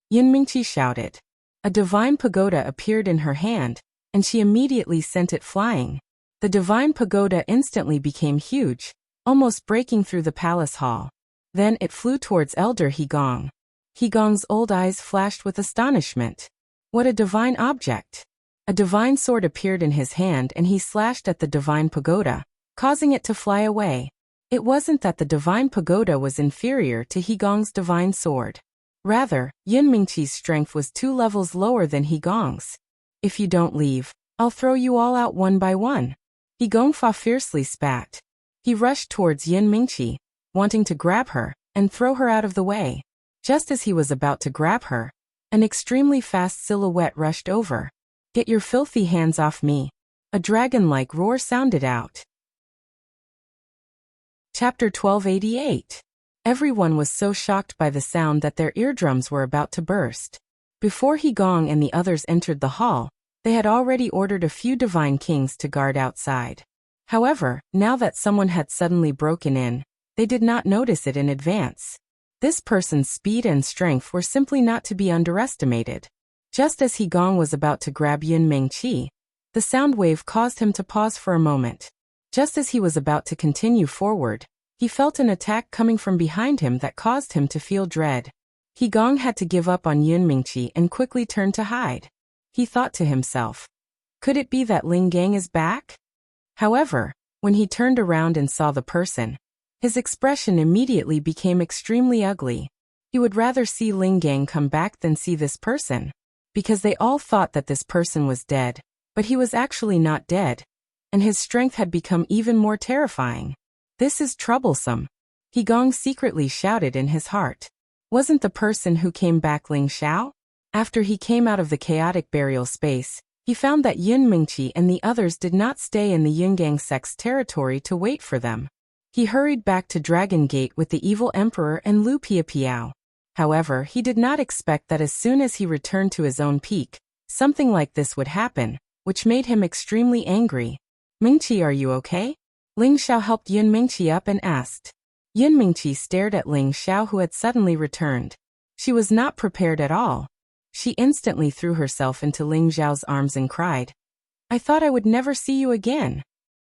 [SPEAKER 1] Yin Mingqi shouted. A divine pagoda appeared in her hand, and she immediately sent it flying. The divine pagoda instantly became huge, almost breaking through the palace hall. Then it flew towards Elder He Gong. He Gong's old eyes flashed with astonishment. What a divine object! A divine sword appeared in his hand and he slashed at the divine pagoda, causing it to fly away. It wasn't that the divine pagoda was inferior to He Gong's divine sword. Rather, Yin Mingqi's strength was 2 levels lower than He Gong's. If you don't leave, I'll throw you all out one by one. He Gong Fa fiercely spat. He rushed towards Yin Mingqi, wanting to grab her and throw her out of the way. Just as he was about to grab her, an extremely fast silhouette rushed over. Get your filthy hands off me. A dragon-like roar sounded out. Chapter 1288. Everyone was so shocked by the sound that their eardrums were about to burst. Before He Gong and the others entered the hall, they had already ordered a few divine kings to guard outside. However, now that someone had suddenly broken in, they did not notice it in advance. This person's speed and strength were simply not to be underestimated. Just as He Gong was about to grab Yin Mingqi, the sound wave caused him to pause for a moment. Just as he was about to continue forward, he felt an attack coming from behind him that caused him to feel dread. He Gong had to give up on Yin Mingqi and quickly turned to hide. He thought to himself, could it be that Ling Gang is back? However, when he turned around and saw the person, his expression immediately became extremely ugly. He would rather see Ling Gang come back than see this person, because they all thought that this person was dead, but he was actually not dead, and his strength had become even more terrifying. This is troublesome. He Gong secretly shouted in his heart. Wasn't the person who came back Ling Xiao? After he came out of the chaotic burial space, he found that Yun Mingqi and the others did not stay in the Yungang sect's territory to wait for them. He hurried back to Dragon Gate with the evil emperor and Lu Piapiao. However, he did not expect that as soon as he returned to his own peak, something like this would happen, which made him extremely angry. Mingqi, are you okay? Ling Xiao helped Yun Mingqi up and asked. Yun Mingqi stared at Ling Xiao, who had suddenly returned. She was not prepared at all. She instantly threw herself into Ling Xiao's arms and cried, I thought I would never see you again.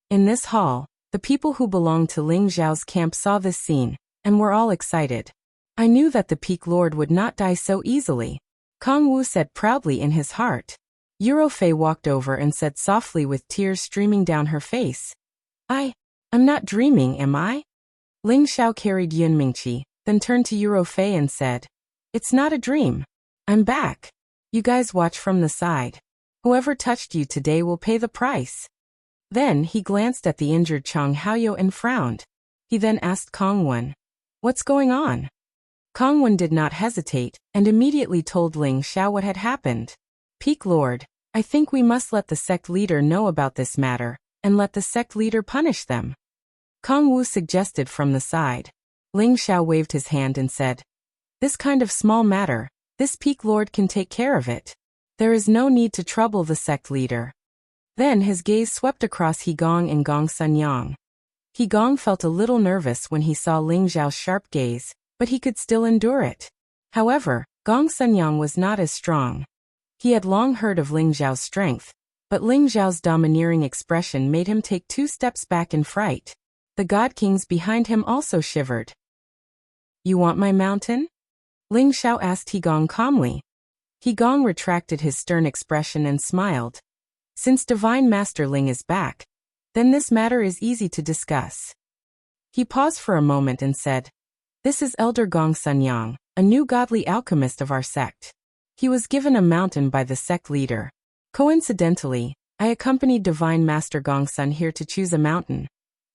[SPEAKER 1] In this hall, the people who belonged to Ling Xiao's camp saw this scene, and were all excited. I knew that the Peak Lord would not die so easily, Kong Wu said proudly in his heart. Eurofei walked over and said softly with tears streaming down her face. I'm not dreaming, am I? Ling Xiao carried Yun Mingqi, then turned to Eurofei and said, It's not a dream. I'm back. You guys watch from the side. Whoever touched you today will pay the price. Then he glanced at the injured Chang Haoyou and frowned. He then asked Kong Wen, What's going on? Kong Wen did not hesitate, and immediately told Ling Xiao what had happened. Peak Lord, I think we must let the sect leader know about this matter, and let the sect leader punish them. Kong Wu suggested from the side. Ling Xiao waved his hand and said, This kind of small matter, this Peak Lord can take care of it. There is no need to trouble the sect leader. Then his gaze swept across He Gong and Gong Sunyang. He Gong felt a little nervous when he saw Ling Xiao's sharp gaze, but he could still endure it. However, Gong Sunyang was not as strong. He had long heard of Ling Xiao's strength, but Ling Xiao's domineering expression made him take 2 steps back in fright. The God Kings behind him also shivered. You want my mountain? Ling Xiao asked He Gong calmly. He Gong retracted his stern expression and smiled. Since Divine Master Ling is back, then this matter is easy to discuss. He paused for a moment and said, This is Elder Gong Sunyang, a new godly alchemist of our sect. He was given a mountain by the sect leader. Coincidentally, I accompanied Divine Master Gongsun here to choose a mountain.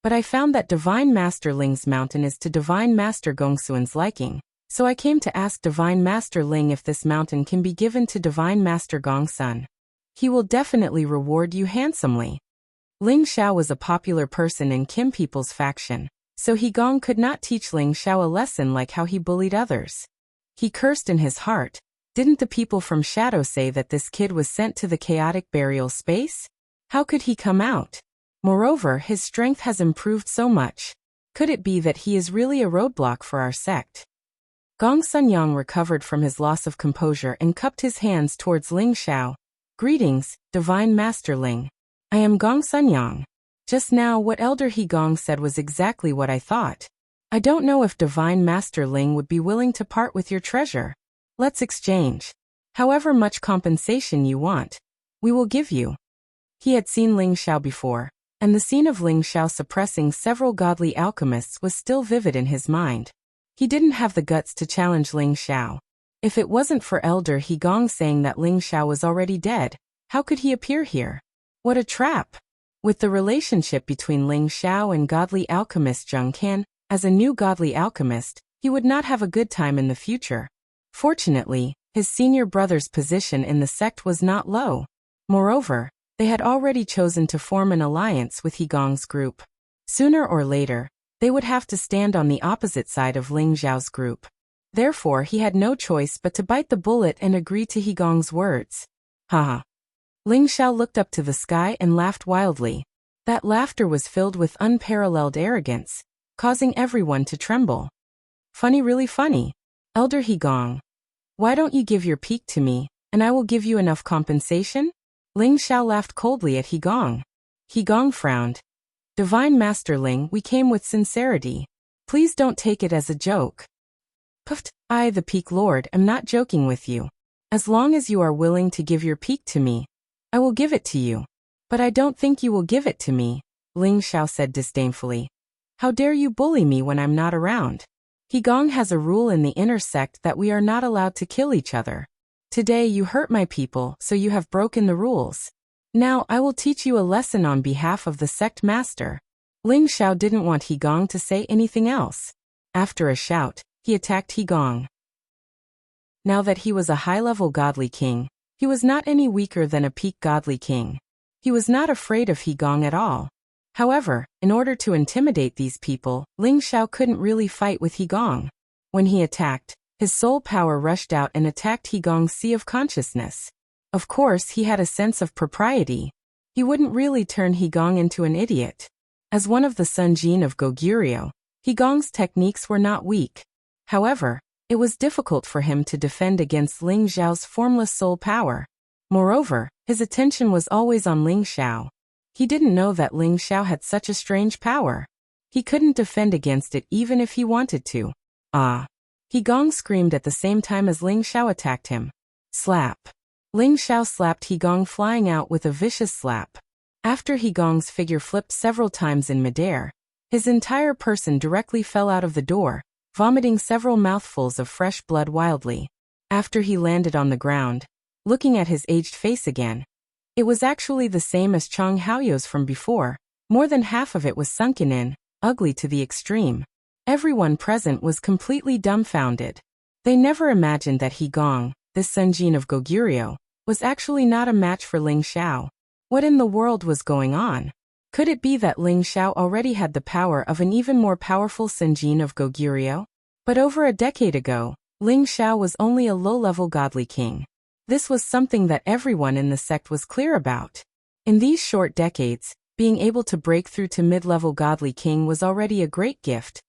[SPEAKER 1] But I found that Divine Master Ling's mountain is to Divine Master Gongsuan's liking. So I came to ask Divine Master Ling if this mountain can be given to Divine Master Gongsun. He will definitely reward you handsomely. Ling Xiao was a popular person in Kim people's faction, so He Gong could not teach Ling Xiao a lesson like how he bullied others. He cursed in his heart. Didn't the people from Shadow say that this kid was sent to the chaotic burial space? How could he come out? Moreover, his strength has improved so much. Could it be that he is really a roadblock for our sect? Gong Sunyang recovered from his loss of composure and cupped his hands towards Ling Xiao. Greetings, Divine Master Ling. I am Gong Sunyang. Just now what Elder He Gong said was exactly what I thought. I don't know if Divine Master Ling would be willing to part with your treasure. Let's exchange. However much compensation you want, we will give you. He had seen Ling Xiao before, and the scene of Ling Xiao suppressing several godly alchemists was still vivid in his mind. He didn't have the guts to challenge Ling Xiao. If it wasn't for Elder He Gong saying that Ling Xiao was already dead, how could he appear here? What a trap! With the relationship between Ling Xiao and godly alchemist Zheng Can, as a new godly alchemist, he would not have a good time in the future. Fortunately, his senior brother's position in the sect was not low. Moreover, they had already chosen to form an alliance with He Gong's group. Sooner or later, they would have to stand on the opposite side of Ling Xiao's group. Therefore, he had no choice but to bite the bullet and agree to He Gong's words. Haha. Ling Xiao looked up to the sky and laughed wildly. That laughter was filled with unparalleled arrogance, causing everyone to tremble. Funny, really funny. Elder He Gong, why don't you give your peak to me, and I will give you enough compensation? Ling Xiao laughed coldly at He Gong. He Gong frowned. Divine Master Ling, we came with sincerity. Please don't take it as a joke. Puffed, I, the Peak Lord, am not joking with you. As long as you are willing to give your peak to me, I will give it to you. But I don't think you will give it to me, Ling Xiao said disdainfully. How dare you bully me when I'm not around? He Gong has a rule in the inner sect that we are not allowed to kill each other. Today you hurt my people, so you have broken the rules. Now I will teach you a lesson on behalf of the sect master. Ling Xiao didn't want He Gong to say anything else. After a shout, he attacked Gong. Now that he was a high-level godly king, he was not any weaker than a peak godly king. He was not afraid of Gong at all. However, in order to intimidate these people, Ling Xiao couldn't really fight with Gong. When he attacked, his soul power rushed out and attacked Gong's sea of consciousness. Of course, he had a sense of propriety. He wouldn't really turn Gong into an idiot. As one of the Sunjin of Goguryeo, Gong's techniques were not weak. However, it was difficult for him to defend against Ling Xiao's formless soul power. Moreover, his attention was always on Ling Xiao. He didn't know that Ling Xiao had such a strange power. He couldn't defend against it even if he wanted to. Ah! Gong screamed at the same time as Ling Xiao attacked him. Slap! Ling Xiao slapped Gong, flying out with a vicious slap. After Gong's figure flipped several times in midair, his entire person directly fell out of the door, vomiting several mouthfuls of fresh blood wildly. After he landed on the ground, looking at his aged face again, it was actually the same as Chang Haoyou's from before. More than half of it was sunken in, ugly to the extreme. Everyone present was completely dumbfounded. They never imagined that Gong, this Sunjin of Goguryeo, was actually not a match for Ling Xiao. What in the world was going on? Could it be that Ling Xiao already had the power of an even more powerful Sunjin of Goguryeo? But over a decade ago, Ling Xiao was only a low-level godly king. This was something that everyone in the sect was clear about. In these short decades, being able to break through to mid-level godly king was already a great gift.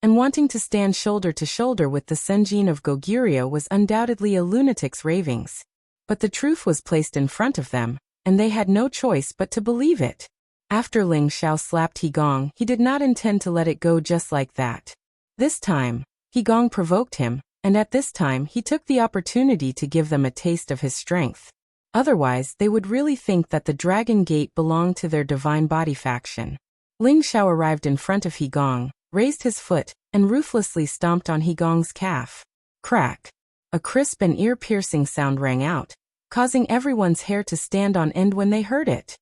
[SPEAKER 1] And wanting to stand shoulder to shoulder with the Sunjin of Goguryeo was undoubtedly a lunatic's ravings. But the truth was placed in front of them, and they had no choice but to believe it. After Ling Xiao slapped Gong, he did not intend to let it go just like that. This time, Gong provoked him, and at this time he took the opportunity to give them a taste of his strength. Otherwise, they would really think that the Dragon Gate belonged to their divine body faction. Ling Xiao arrived in front of Gong, raised his foot, and ruthlessly stomped on Gong's calf. Crack! A crisp and ear-piercing sound rang out, causing everyone's hair to stand on end when they heard it.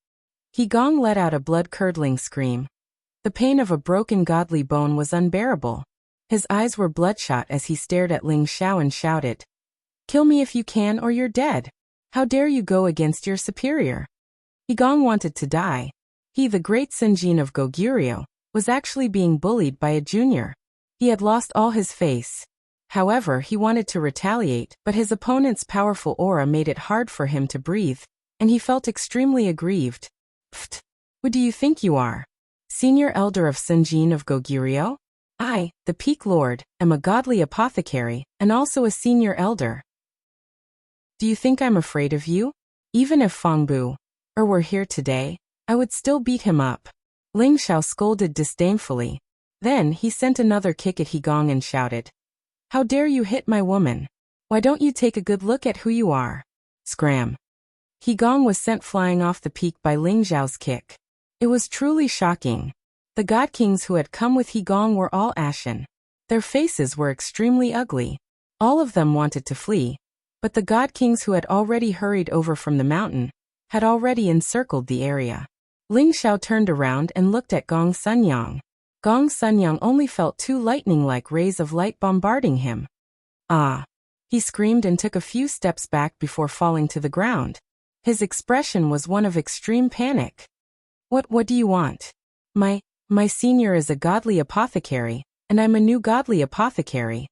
[SPEAKER 1] Gong let out a blood-curdling scream. The pain of a broken godly bone was unbearable. His eyes were bloodshot as he stared at Ling Xiao and shouted, "Kill me if you can or you're dead. How dare you go against your superior?" Gong wanted to die. He, the great Sunjin of Goguryeo, was actually being bullied by a junior. He had lost all his face. However, he wanted to retaliate, but his opponent's powerful aura made it hard for him to breathe, and he felt extremely aggrieved. Pfft! Who do you think you are? Senior Elder of Sunjin of Goguryeo? I, the Peak Lord, am a godly apothecary, and also a senior elder. Do you think I'm afraid of you? Even if Fangbu were here today, I would still beat him up. Ling Xiao scolded disdainfully. Then he sent another kick at Gong and shouted, "How dare you hit my woman? Why don't you take a good look at who you are?" Scram! Gong was sent flying off the peak by Ling Xiao's kick. It was truly shocking. The god kings who had come with Gong were all ashen. Their faces were extremely ugly. All of them wanted to flee, but the god kings who had already hurried over from the mountain had already encircled the area. Ling Xiao turned around and looked at Gong Sunyang. Gong Sunyang only felt two lightning-like rays of light bombarding him. Ah! He screamed and took a few steps back before falling to the ground. His expression was one of extreme panic. What do you want? My senior is a godly apothecary, and I'm a new godly apothecary."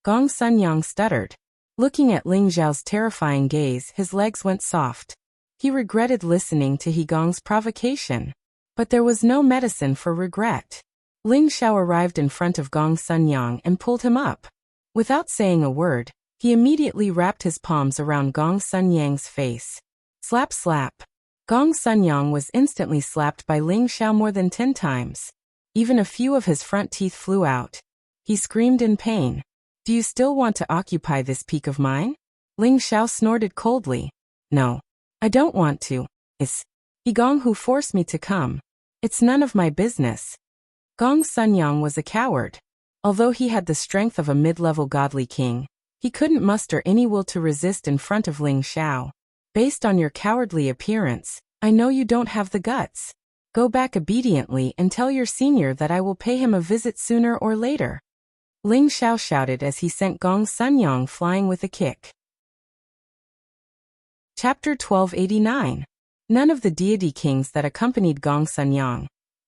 [SPEAKER 1] Gong Sunyang stuttered. Looking at Ling Xiao's terrifying gaze, his legs went soft. He regretted listening to Gong's provocation. But there was no medicine for regret. Ling Xiao arrived in front of Gong Sunyang and pulled him up. Without saying a word, he immediately wrapped his palms around Gong Sunyang's face. Slap slap! Gong Sunyang was instantly slapped by Ling Xiao more than 10 times. Even a few of his front teeth flew out. He screamed in pain. "Do you still want to occupy this peak of mine?" Ling Xiao snorted coldly. "No. I don't want to. It's Gong who forced me to come. It's none of my business." Gong Sunyang was a coward. Although he had the strength of a mid-level godly king, he couldn't muster any will to resist in front of Ling Xiao. "Based on your cowardly appearance, I know you don't have the guts. Go back obediently and tell your senior that I will pay him a visit sooner or later." Ling Xiao shouted as he sent Gong Sunyang flying with a kick. Chapter 1289. None of the deity kings that accompanied Gong Sunyang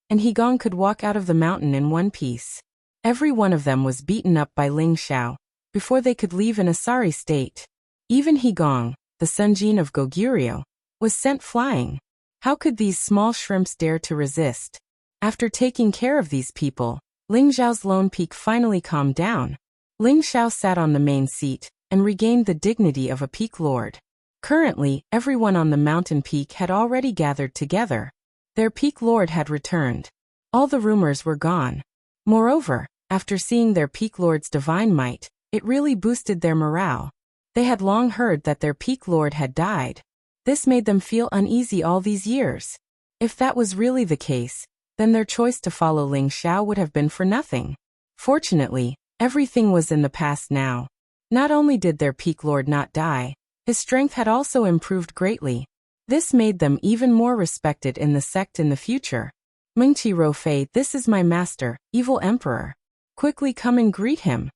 [SPEAKER 1] and He Gong could walk out of the mountain in one piece. Every one of them was beaten up by Ling Xiao before they could leave in a sorry state. Even He Gong, the Sunjin of Goguryeo, was sent flying. How could these small shrimps dare to resist? After taking care of these people, Ling Xiao's lone peak finally calmed down. Ling Xiao sat on the main seat and regained the dignity of a peak lord. Currently, everyone on the mountain peak had already gathered together. Their peak lord had returned. All the rumors were gone. Moreover, after seeing their peak lord's divine might, it really boosted their morale. They had long heard that their peak lord had died. This made them feel uneasy all these years. If that was really the case, then their choice to follow Ling Xiao would have been for nothing. Fortunately, everything was in the past now. Not only did their peak lord not die, his strength had also improved greatly. This made them even more respected in the sect in the future. Mingqi Roufei, this is my master, Evil Emperor. Quickly come and greet him.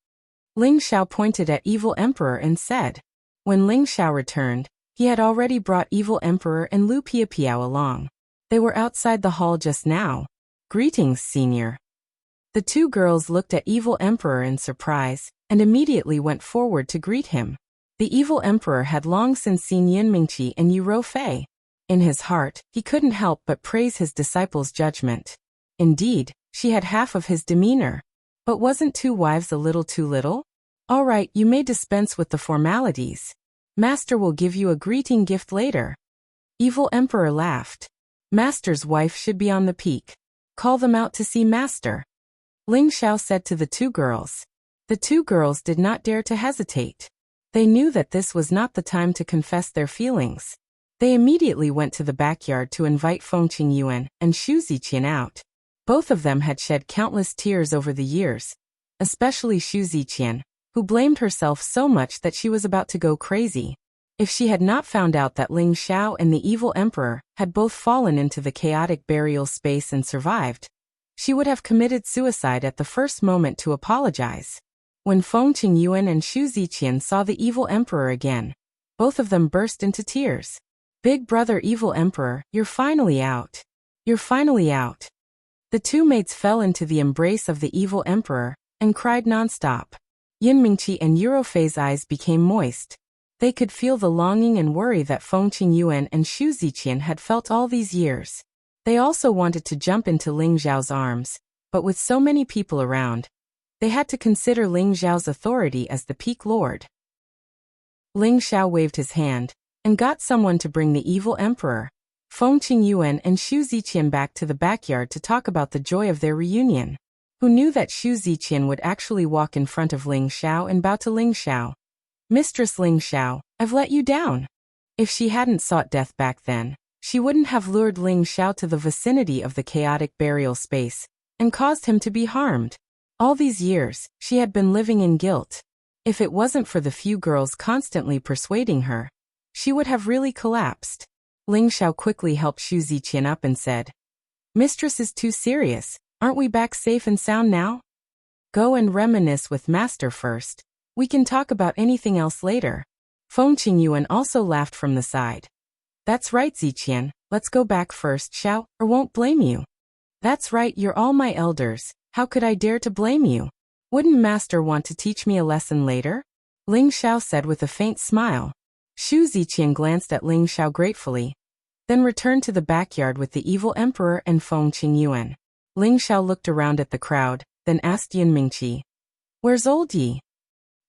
[SPEAKER 1] Ling Xiao pointed at Evil Emperor and said. When Ling Xiao returned, he had already brought Evil Emperor and Lu Piapiao along. They were outside the hall just now. Greetings, senior. The two girls looked at Evil Emperor in surprise and immediately went forward to greet him. The Evil Emperor had long since seen Yin Mingqi and Yu Roufei. In his heart, he couldn't help but praise his disciple's judgment. Indeed, she had half of his demeanor. But wasn't 2 wives a little too little? All right, you may dispense with the formalities. Master will give you a greeting gift later. Evil Emperor laughed. Master's wife should be on the peak. Call them out to see Master. Ling Xiao said to the 2 girls. The 2 girls did not dare to hesitate. They knew that this was not the time to confess their feelings. They immediately went to the backyard to invite Feng Qingyuan and Xu Ziqian out. Both of them had shed countless tears over the years, especially Xu Ziqian, who blamed herself so much that she was about to go crazy. If she had not found out that Ling Xiao and the Evil Emperor had both fallen into the chaotic burial space and survived, she would have committed suicide at the first moment to apologize. When Feng Qingyuan and Xu Ziqian saw the Evil Emperor again, both of them burst into tears. Big brother Evil Emperor, you're finally out. You're finally out. The 2 mates fell into the embrace of the Evil Emperor and cried nonstop. Yin Mingqi and Yu Roufei's eyes became moist. They could feel the longing and worry that Feng Qingyuan and Xu Ziqian had felt all these years. They also wanted to jump into Ling Xiao's arms, but with so many people around, they had to consider Ling Xiao's authority as the peak lord. Ling Xiao waved his hand and got someone to bring the Evil Emperor, Feng Qingyuan and Xu Ziqian back to the backyard to talk about the joy of their reunion. Who knew that Xu Ziqian would actually walk in front of Ling Xiao and bow to Ling Xiao? Mistress Ling Xiao, I've let you down. If she hadn't sought death back then, she wouldn't have lured Ling Xiao to the vicinity of the chaotic burial space and caused him to be harmed. All these years, she had been living in guilt. If it wasn't for the few girls constantly persuading her, she would have really collapsed. Ling Xiao quickly helped Xu Ziqian up and said, Mistress is too serious. Aren't we back safe and sound now? Go and reminisce with Master first. We can talk about anything else later. Feng Qingyuan also laughed from the side. That's right, Ziqian. Let's go back first, Xiao, or won't blame you. That's right, you're all my elders. How could I dare to blame you? Wouldn't Master want to teach me a lesson later? Ling Xiao said with a faint smile. Xu Ziqian glanced at Ling Xiao gratefully, then returned to the backyard with the Evil Emperor and Feng Qingyuan. Ling Xiao looked around at the crowd, then asked Yin Mingqi, Where's old Yi?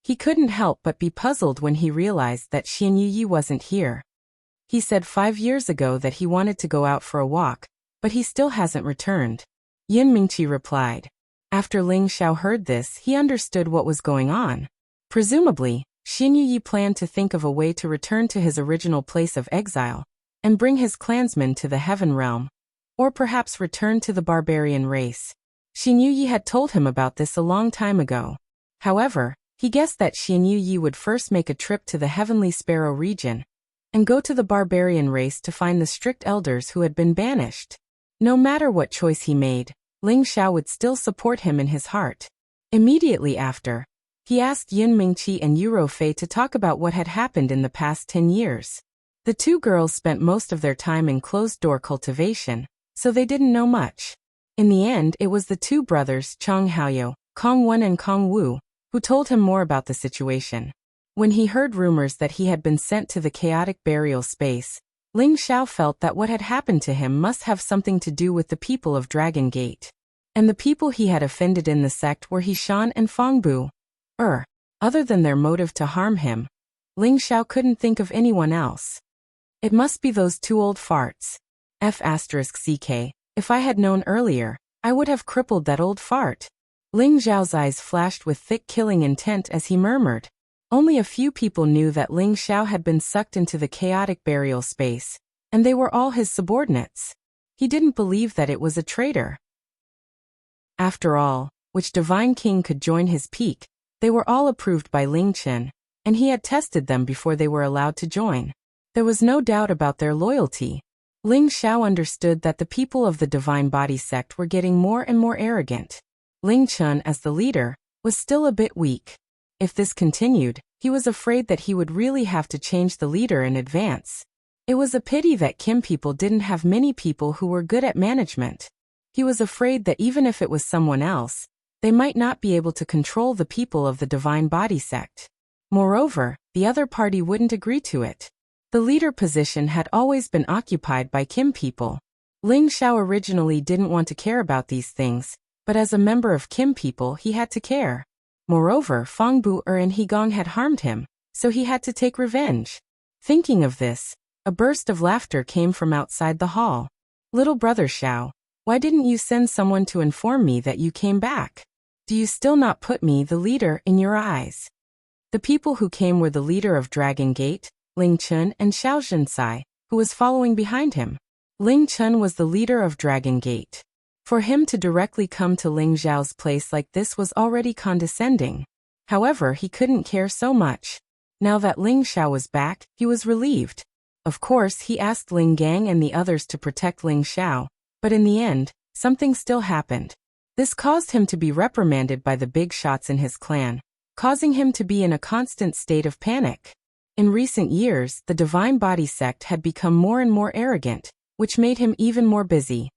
[SPEAKER 1] He couldn't help but be puzzled when he realized that Xian Yuyi wasn't here. He said 5 years ago that he wanted to go out for a walk, but he still hasn't returned. Yin Mingqi replied. After Ling Xiao heard this, he understood what was going on. Presumably, Xian Yuyi planned to think of a way to return to his original place of exile and bring his clansmen to the heaven realm, or perhaps return to the barbarian race. Xian Yuyi had told him about this a long time ago. However, he guessed that Xian Yuyi would first make a trip to the Heavenly Sparrow region and go to the barbarian race to find the strict elders who had been banished. No matter what choice he made, Ling Xiao would still support him in his heart. Immediately after, he asked Yun Mingqi and Yuro Fei to talk about what had happened in the past 10 years. The two girls spent most of their time in closed-door cultivation, so they didn't know much. In the end, it was the two brothers, Chang Haoyou, Kong Wen and Kong Wu, who told him more about the situation. When he heard rumors that he had been sent to the chaotic burial space, Ling Xiao felt that what had happened to him must have something to do with the people of Dragon Gate. And the people he had offended in the sect were Hishan and Fangbu. Other than their motive to harm him, Ling Xiao couldn't think of anyone else. It must be those two old farts. F***ck, if I had known earlier, I would have crippled that old fart. Ling Xiao's eyes flashed with thick killing intent as he murmured. Only a few people knew that Ling Xiao had been sucked into the chaotic burial space, and they were all his subordinates. He didn't believe that it was a traitor. After all, which divine king could join his peak? They were all approved by Ling Chen, and he had tested them before they were allowed to join. There was no doubt about their loyalty. Ling Xiao understood that the people of the Divine Body sect were getting more and more arrogant. Ling Chen, as the leader, was still a bit weak. If this continued, he was afraid that he would really have to change the leader in advance. It was a pity that Kim people didn't have many people who were good at management. He was afraid that even if it was someone else, they might not be able to control the people of the Divine Body sect. Moreover, the other party wouldn't agree to it. The leader position had always been occupied by Kim people. Ling Xiao originally didn't want to care about these things, but as a member of Kim people he had to care. Moreover, Fangbu and Hegong had harmed him, so he had to take revenge. Thinking of this, a burst of laughter came from outside the hall. Little brother Xiao, why didn't you send someone to inform me that you came back? Do you still not put me, the leader, in your eyes? The people who came were the leader of Dragon Gate, Ling Chen, and Xiao Zhensai, who was following behind him. Ling Chen was the leader of Dragon Gate. For him to directly come to Ling Xiao's place like this was already condescending. However, he couldn't care so much. Now that Ling Xiao was back, he was relieved. Of course, he asked Ling Gang and the others to protect Ling Xiao, but in the end, something still happened. This caused him to be reprimanded by the big shots in his clan, causing him to be in a constant state of panic. In recent years, the Divine Body sect had become more and more arrogant, which made him even more busy.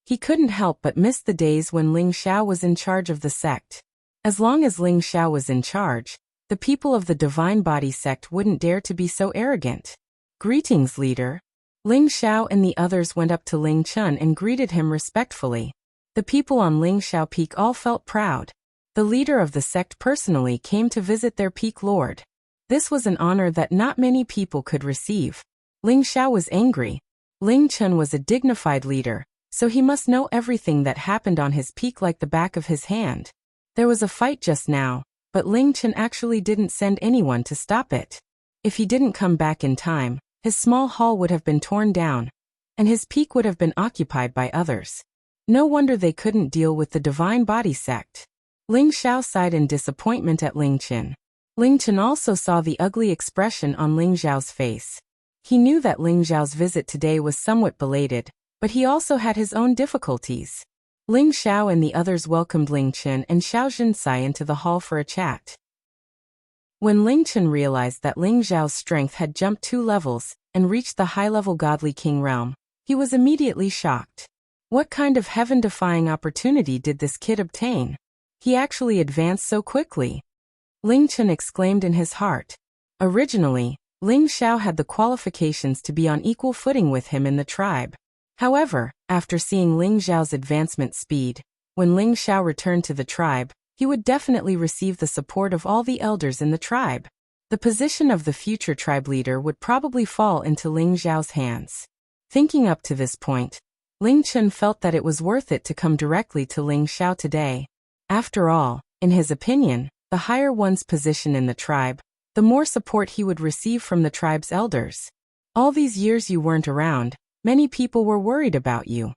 [SPEAKER 1] He couldn't help but miss the days when Ling Xiao was in charge of the sect. As long as Ling Xiao was in charge, the people of the Divine Body sect wouldn't dare to be so arrogant. Greetings, leader. Ling Xiao and the others went up to Ling Chen and greeted him respectfully. The people on Ling Xiao Peak all felt proud. The leader of the sect personally came to visit their peak lord. This was an honor that not many people could receive. Ling Xiao was angry. Ling Chen was a dignified leader, so he must know everything that happened on his peak like the back of his hand. There was a fight just now, but Ling Chen actually didn't send anyone to stop it. If he didn't come back in time, his small hall would have been torn down, and his peak would have been occupied by others. No wonder they couldn't deal with the Divine Body sect. Ling Xiao sighed in disappointment at Ling Chen. Ling Chen also saw the ugly expression on Ling Xiao's face. He knew that Ling Xiao's visit today was somewhat belated, but he also had his own difficulties. Ling Xiao and the others welcomed Ling Chen and Xiao Zhensai into the hall for a chat. When Ling Chen realized that Ling Xiao's strength had jumped 2 levels and reached the high-level godly king realm, he was immediately shocked. What kind of heaven-defying opportunity did this kid obtain? He actually advanced so quickly. Ling Chen exclaimed in his heart. Originally, Ling Xiao had the qualifications to be on equal footing with him in the tribe. However, after seeing Ling Xiao's advancement speed, when Ling Xiao returned to the tribe, he would definitely receive the support of all the elders in the tribe. The position of the future tribe leader would probably fall into Ling Xiao's hands. Thinking up to this point, Ling Chen felt that it was worth it to come directly to Ling Xiao today. After all, in his opinion, the higher one's position in the tribe, the more support he would receive from the tribe's elders. All these years you weren't around, many people were worried about you.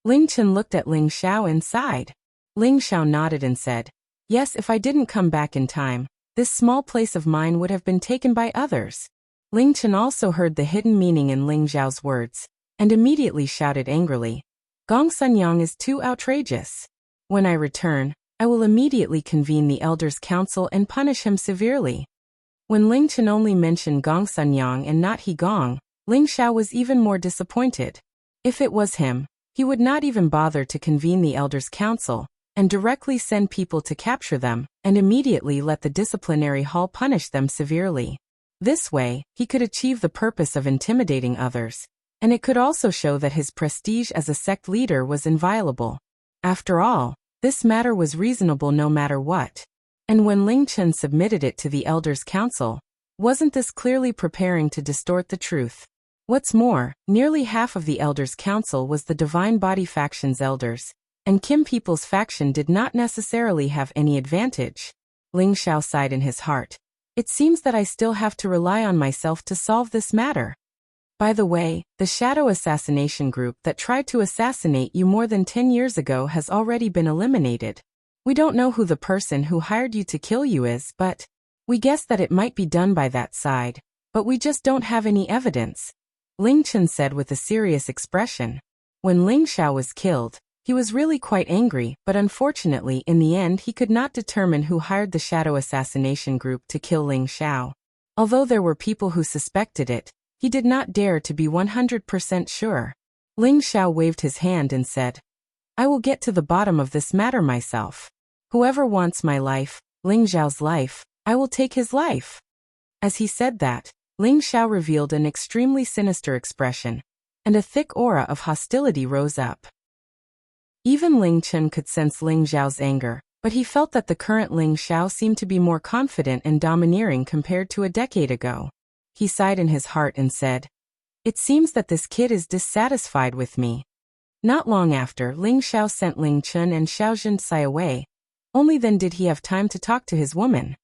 [SPEAKER 1] Ling Chen looked at Ling Xiao and sighed. Ling Xiao nodded and said, "Yes, if I didn't come back in time, this small place of mine would have been taken by others." Ling Chen also heard the hidden meaning in Ling Xiao's words, and immediately shouted angrily, "Gong Sun Yang is too outrageous. When I return, I will immediately convene the Elders' Council and punish him severely. When Ling Chen only mentioned Gong Sunyang and not He Gong, Ling Xiao was even more disappointed. If it was him, he would not even bother to convene the Elders' Council, and directly send people to capture them, and immediately let the disciplinary hall punish them severely. This way, he could achieve the purpose of intimidating others, and it could also show that his prestige as a sect leader was inviolable. After all, this matter was reasonable no matter what. And when Ling Chen submitted it to the Elders' Council, wasn't this clearly preparing to distort the truth? What's more, nearly half of the Elders' Council was the Divine Body faction's elders, and Kim People's faction did not necessarily have any advantage. Ling Xiao sighed in his heart. It seems that I still have to rely on myself to solve this matter. By the way, the shadow assassination group that tried to assassinate you more than 10 years ago has already been eliminated. We don't know who the person who hired you to kill you is, but we guess that it might be done by that side, but we just don't have any evidence, Ling Chen said with a serious expression. When Ling Xiao was killed, he was really quite angry, but unfortunately in the end he could not determine who hired the shadow assassination group to kill Ling Xiao. Although there were people who suspected it, he did not dare to be 100% sure. Ling Xiao waved his hand and said, I will get to the bottom of this matter myself. Whoever wants my life, Ling Xiao's life, I will take his life. As he said that, Ling Xiao revealed an extremely sinister expression, and a thick aura of hostility rose up. Even Ling Chen could sense Ling Xiao's anger, but he felt that the current Ling Xiao seemed to be more confident and domineering compared to a decade ago. He sighed in his heart and said, It seems that this kid is dissatisfied with me. Not long after, Ling Xiao sent Ling Chen and Xiao Zhensai away. Only then did he have time to talk to his woman.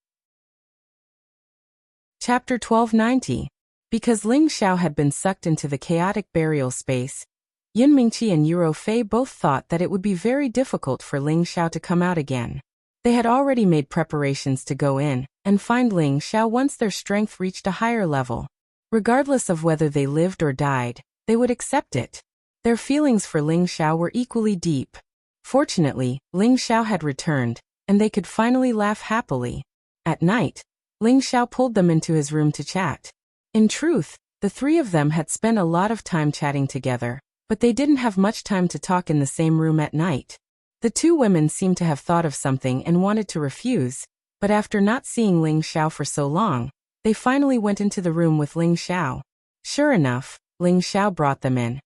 [SPEAKER 1] Chapter 1290. Because Ling Xiao had been sucked into the chaotic burial space, Yun Mingqi and Yuro Fei both thought that it would be very difficult for Ling Xiao to come out again. They had already made preparations to go in and find Ling Xiao once their strength reached a higher level. Regardless of whether they lived or died, they would accept it. Their feelings for Ling Xiao were equally deep. Fortunately, Ling Xiao had returned, and they could finally laugh happily. At night, Ling Xiao pulled them into his room to chat. In truth, the three of them had spent a lot of time chatting together, but they didn't have much time to talk in the same room at night. The two women seemed to have thought of something and wanted to refuse, but after not seeing Ling Xiao for so long, they finally went into the room with Ling Xiao. Sure enough, Ling Xiao brought them in.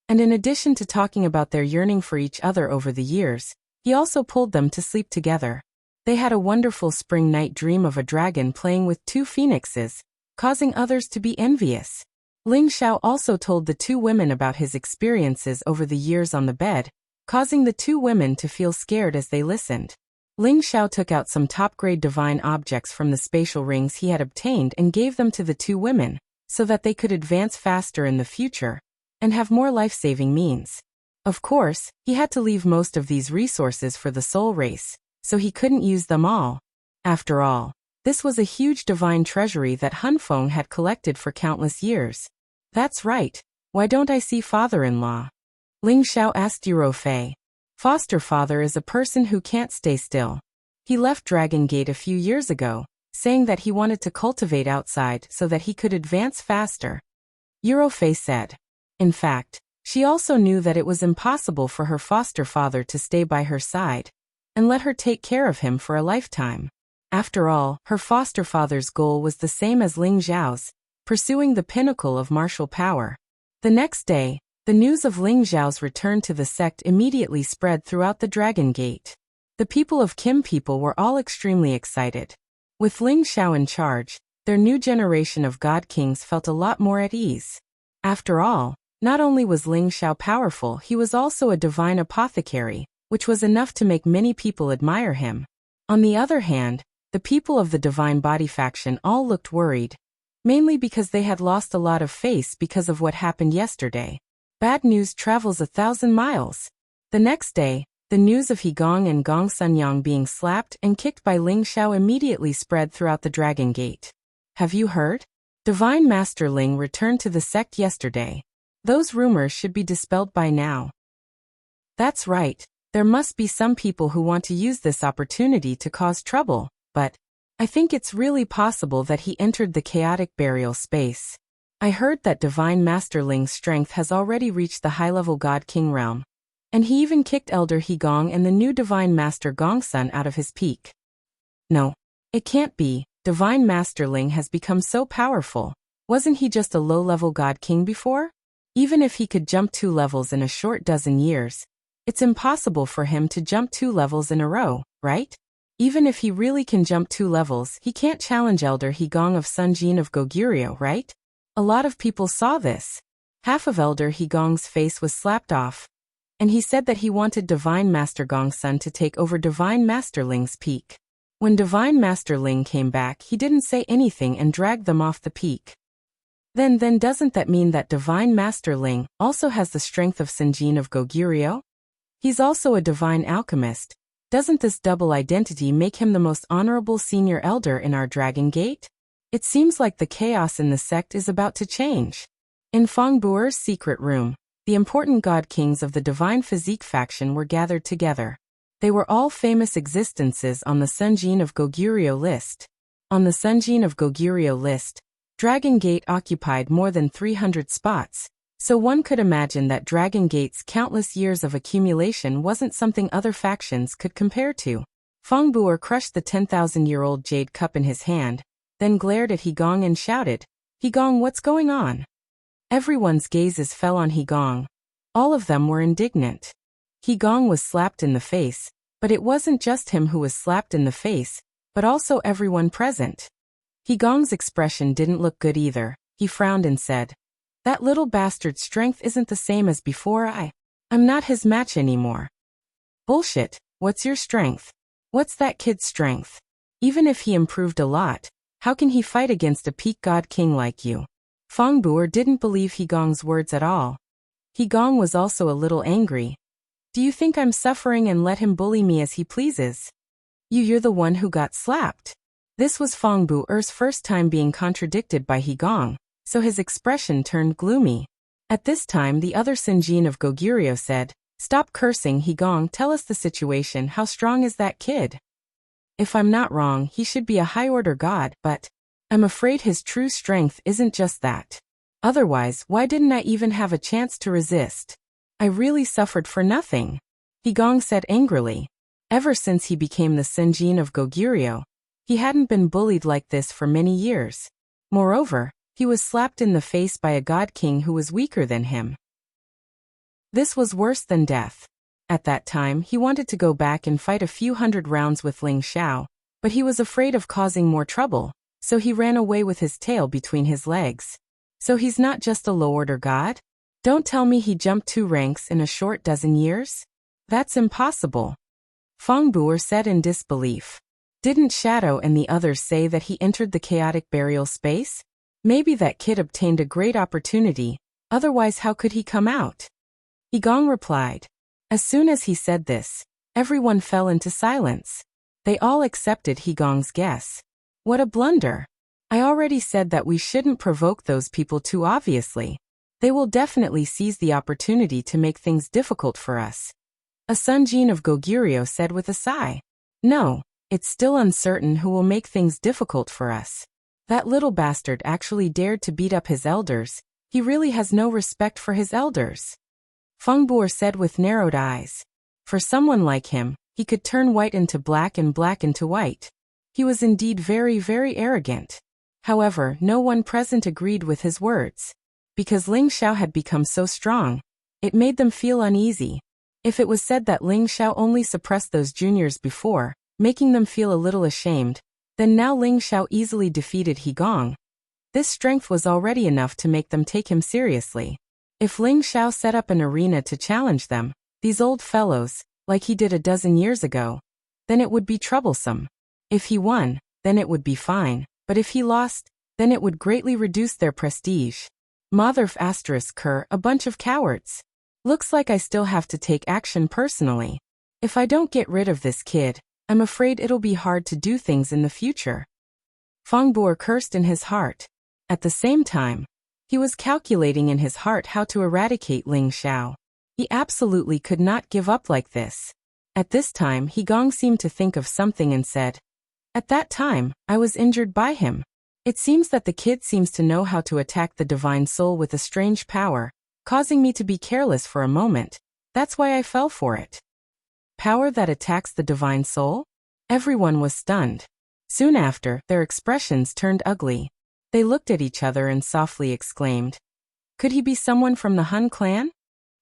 [SPEAKER 1] And in addition to talking about their yearning for each other over the years, he also pulled them to sleep together. They had a wonderful spring night dream of a dragon playing with two phoenixes, causing others to be envious. Ling Xiao also told the two women about his experiences over the years on the bed, causing the two women to feel scared as they listened. Ling Xiao took out some top-grade divine objects from the spatial rings he had obtained and gave them to the two women, so that they could advance faster in the future and have more life-saving means. Of course, he had to leave most of these resources for the soul race, so he couldn't use them all. After all, this was a huge divine treasury that Hunfeng had collected for countless years. That's right, why don't I see father-in-law? Ling Xiao asked Yuro Fei. Foster father is a person who can't stay still. He left Dragon Gate a few years ago, saying that he wanted to cultivate outside so that he could advance faster. Yuro Fei said. In fact, she also knew that it was impossible for her foster father to stay by her side and let her take care of him for a lifetime. After all, her foster father's goal was the same as Ling Xiao's, pursuing the pinnacle of martial power. The next day, the news of Ling Xiao's return to the sect immediately spread throughout the Dragon Gate. The people of Kim people were all extremely excited. With Ling Xiao in charge, their new generation of God Kings felt a lot more at ease. After all, not only was Ling Xiao powerful, he was also a divine apothecary, which was enough to make many people admire him. On the other hand, the people of the Divine Body faction all looked worried, mainly because they had lost a lot of face because of what happened yesterday. Bad news travels 1,000 miles. The next day, the news of He Gong and Gong Sunyang being slapped and kicked by Ling Xiao immediately spread throughout the Dragon Gate. Have you heard? Divine Master Ling returned to the sect yesterday. Those rumors should be dispelled by now. That's right. There must be some people who want to use this opportunity to cause trouble, but I think it's really possible that he entered the chaotic burial space. I heard that Divine Master Ling's strength has already reached the high-level God King realm. And he even kicked Elder He Gong and the new Divine Master Gongsun out of his peak. No, it can't be. Divine Master Ling has become so powerful. Wasn't he just a low-level God King before? Even if he could jump 2 levels in a short dozen years, it's impossible for him to jump 2 levels in a row, right? Even if he really can jump 2 levels, he can't challenge Elder He Gong of Sun Jin of Goguryeo, right? A lot of people saw this. Half of Elder He Gong's face was slapped off, and he said that he wanted Divine Master Gongsun to take over Divine Master Ling's peak. When Divine Master Ling came back, he didn't say anything and dragged them off the peak. Then doesn't that mean that Divine Master Ling also has the strength of Sun Jin of Goguryeo? He's also a divine alchemist. Doesn't this double identity make him the most honorable senior elder in our Dragon Gate? It seems like the chaos in the sect is about to change. In Feng Buer's secret room, the important god kings of the Divine Physique faction were gathered together. They were all famous existences on the Sun Jin of Goguryeo list. On the Sun Jin of Goguryeo list, Dragon Gate occupied more than 300 spots, so one could imagine that Dragon Gate's countless years of accumulation wasn't something other factions could compare to. Feng Buer crushed the 10,000-year-old jade cup in his hand, then glared at He Gong and shouted, "He Gong, what's going on?" Everyone's gazes fell on He Gong. All of them were indignant. He Gong was slapped in the face, but it wasn't just him who was slapped in the face, but also everyone present. He Gong's expression didn't look good either. He frowned and said, "That little bastard's strength isn't the same as before. I'm not his match anymore." "Bullshit, what's your strength? What's that kid's strength? Even if he improved a lot, how can he fight against a peak god king like you?" Feng Buer didn't believe He Gong's words at all. He Gong was also a little angry. "Do you think I'm suffering and let him bully me as he pleases? You're the one who got slapped." This was Feng Buer's first time being contradicted by He Gong, so his expression turned gloomy. At this time the other Sun Jin of Goguryeo said, "Stop cursing, He Gong, tell us the situation. How strong is that kid? If I'm not wrong, he should be a high-order god, but I'm afraid his true strength isn't just that. Otherwise, why didn't I even have a chance to resist? I really suffered for nothing," He Gong said angrily. Ever since he became the Sun Jin of Goguryeo, he hadn't been bullied like this for many years. Moreover, he was slapped in the face by a god king who was weaker than him. This was worse than death. At that time, he wanted to go back and fight a few hundred rounds with Ling Xiao, but he was afraid of causing more trouble, so he ran away with his tail between his legs. So he's not just a low-order god? Don't tell me he jumped 2 ranks in a short dozen years? That's impossible. Feng Buer said in disbelief. Didn't Shadow and the others say that he entered the chaotic burial space? Maybe that kid obtained a great opportunity, otherwise how could he come out? He Gong replied. As soon as he said this, everyone fell into silence. They all accepted He Gong's guess. What a blunder. I already said that we shouldn't provoke those people too obviously. They will definitely seize the opportunity to make things difficult for us. A Sun Jin of Goguryeo said with a sigh. No, it's still uncertain who will make things difficult for us. That little bastard actually dared to beat up his elders. He really has no respect for his elders. Feng Buer said with narrowed eyes. For someone like him, he could turn white into black and black into white. He was indeed very, very arrogant. However, no one present agreed with his words. Because Ling Xiao had become so strong, it made them feel uneasy. If it was said that Ling Xiao only suppressed those juniors before, making them feel a little ashamed, then now Ling Xiao easily defeated He Gong. This strength was already enough to make them take him seriously. If Ling Xiao set up an arena to challenge them, these old fellows, like he did a dozen years ago, then it would be troublesome. If he won, then it would be fine, but if he lost, then it would greatly reduce their prestige. Motherf **Ker, a bunch of cowards. Looks like I still have to take action personally. If I don't get rid of this kid, I'm afraid it'll be hard to do things in the future. Feng Buer cursed in his heart. At the same time, he was calculating in his heart how to eradicate Ling Xiao. He absolutely could not give up like this. At this time He Gong seemed to think of something and said, "At that time, I was injured by him. It seems that the kid seems to know how to attack the divine soul with a strange power, causing me to be careless for a moment. That's why I fell for it." Power that attacks the divine soul? Everyone was stunned. Soon after, their expressions turned ugly. They looked at each other and softly exclaimed, "Could he be someone from the Hun clan?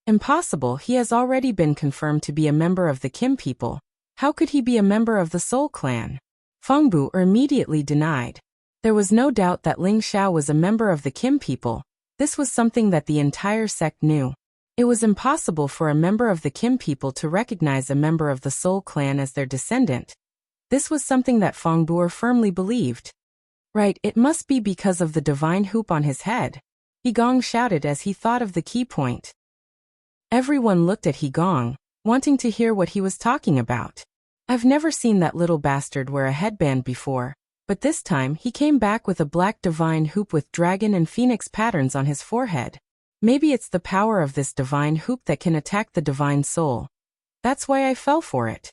[SPEAKER 1] Impossible, he has already been confirmed to be a member of the Kim people. How could he be a member of the Soul clan?" Fengbu immediately denied. There was no doubt that Ling Xiao was a member of the Kim people. This was something that the entire sect knew. It was impossible for a member of the Kim people to recognize a member of the Soul clan as their descendant. This was something that Fengbu firmly believed. Right, it must be because of the divine hoop on his head. He Gong shouted as he thought of the key point. Everyone looked at He Gong, wanting to hear what he was talking about. I've never seen that little bastard wear a headband before, but this time he came back with a black divine hoop with dragon and phoenix patterns on his forehead. Maybe it's the power of this divine hoop that can attack the divine soul. That's why I fell for it.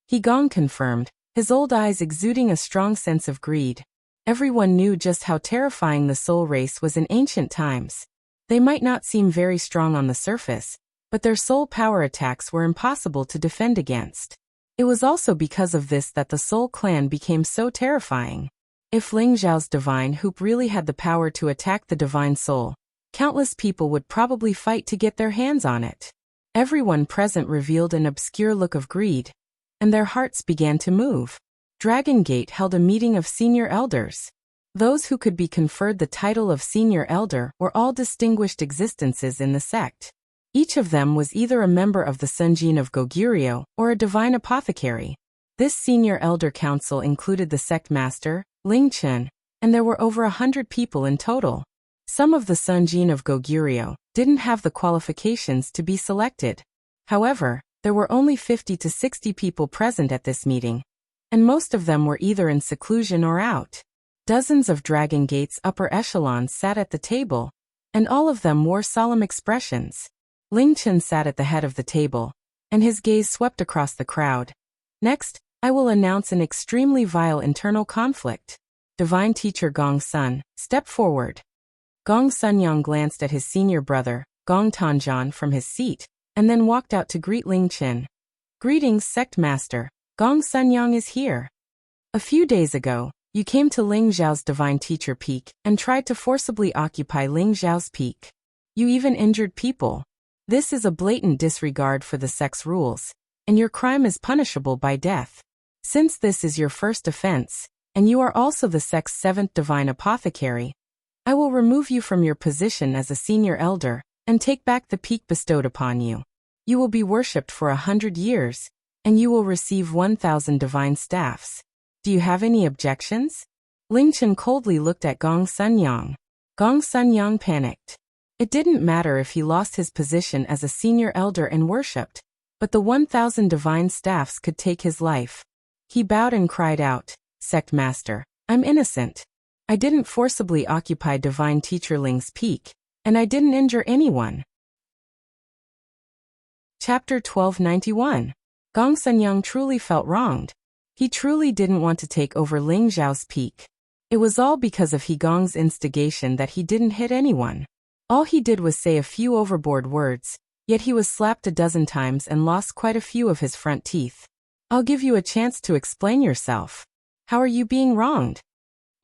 [SPEAKER 1] He Gong confirmed, his old eyes exuding a strong sense of greed. Everyone knew just how terrifying the soul race was in ancient times. They might not seem very strong on the surface, but their soul power attacks were impossible to defend against. It was also because of this that the Soul clan became so terrifying. If Ling Xiao's divine hoop really had the power to attack the divine soul, countless people would probably fight to get their hands on it. Everyone present revealed an obscure look of greed, and their hearts began to move. Dragon Gate held a meeting of senior elders. Those who could be conferred the title of senior elder were all distinguished existences in the sect. Each of them was either a member of the Sunjin of Goguryeo or a divine apothecary. This senior elder council included the sect master, Ling Chen, and there were over 100 people in total. Some of the Sunjin of Goguryeo didn't have the qualifications to be selected. However, there were only 50 to 60 people present at this meeting, and most of them were either in seclusion or out. Dozens of Dragon Gate's upper echelons sat at the table, and all of them wore solemn expressions. Ling Chen sat at the head of the table, and his gaze swept across the crowd. Next, I will announce an extremely vile internal conflict. Divine Teacher Gong Sun, step forward. Gong Sunyang glanced at his senior brother, Gong Tanjan, from his seat, and then walked out to greet Ling Chen. Greetings, Sect Master. Gong Sunyang is here. A few days ago, you came to Ling Xiao's Divine Teacher Peak and tried to forcibly occupy Ling Xiao's peak. You even injured people. This is a blatant disregard for the sect's rules, and your crime is punishable by death. Since this is your first offense, and you are also the sect's 7th Divine Apothecary, I will remove you from your position as a senior elder and take back the peak bestowed upon you. You will be worshipped for 100 years, and you will receive 1,000 divine staffs. Do you have any objections? Ling Chen coldly looked at Gong Sunyang. Gong Sunyang panicked. It didn't matter if he lost his position as a senior elder and worshipped, but the 1,000 divine staffs could take his life. He bowed and cried out, Sect Master, I'm innocent. I didn't forcibly occupy Divine Teacher Ling's peak, and I didn't injure anyone. Chapter 1291. Gong Sunyang truly felt wronged. He truly didn't want to take over Ling Xiao's peak. It was all because of He Gong's instigation that he didn't hit anyone. All he did was say a few overboard words, yet he was slapped a dozen times and lost quite a few of his front teeth. I'll give you a chance to explain yourself. How are you being wronged?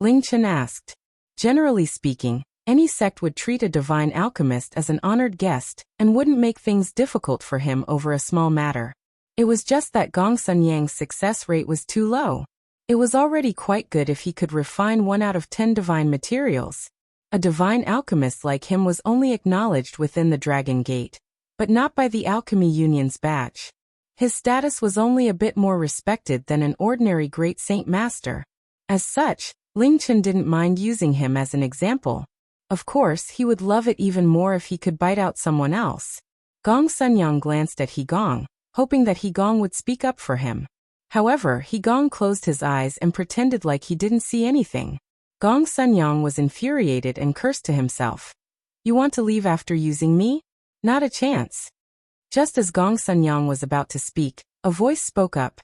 [SPEAKER 1] Ling Chen asked. Generally speaking, any sect would treat a divine alchemist as an honored guest and wouldn't make things difficult for him over a small matter. It was just that Gong Sunyang's success rate was too low. It was already quite good if he could refine 1 out of 10 divine materials. A divine alchemist like him was only acknowledged within the Dragon Gate, but not by the Alchemy Union's badge. His status was only a bit more respected than an ordinary Great Saint Master. As such, Ling Chen didn't mind using him as an example. Of course, he would love it even more if he could bite out someone else. Gong Sunyang glanced at He Gong, hoping that He Gong would speak up for him. However, He Gong closed his eyes and pretended like he didn't see anything. Gong Sunyang was infuriated and cursed to himself. You want to leave after using me? Not a chance. Just as Gong Sunyang was about to speak, A voice spoke up.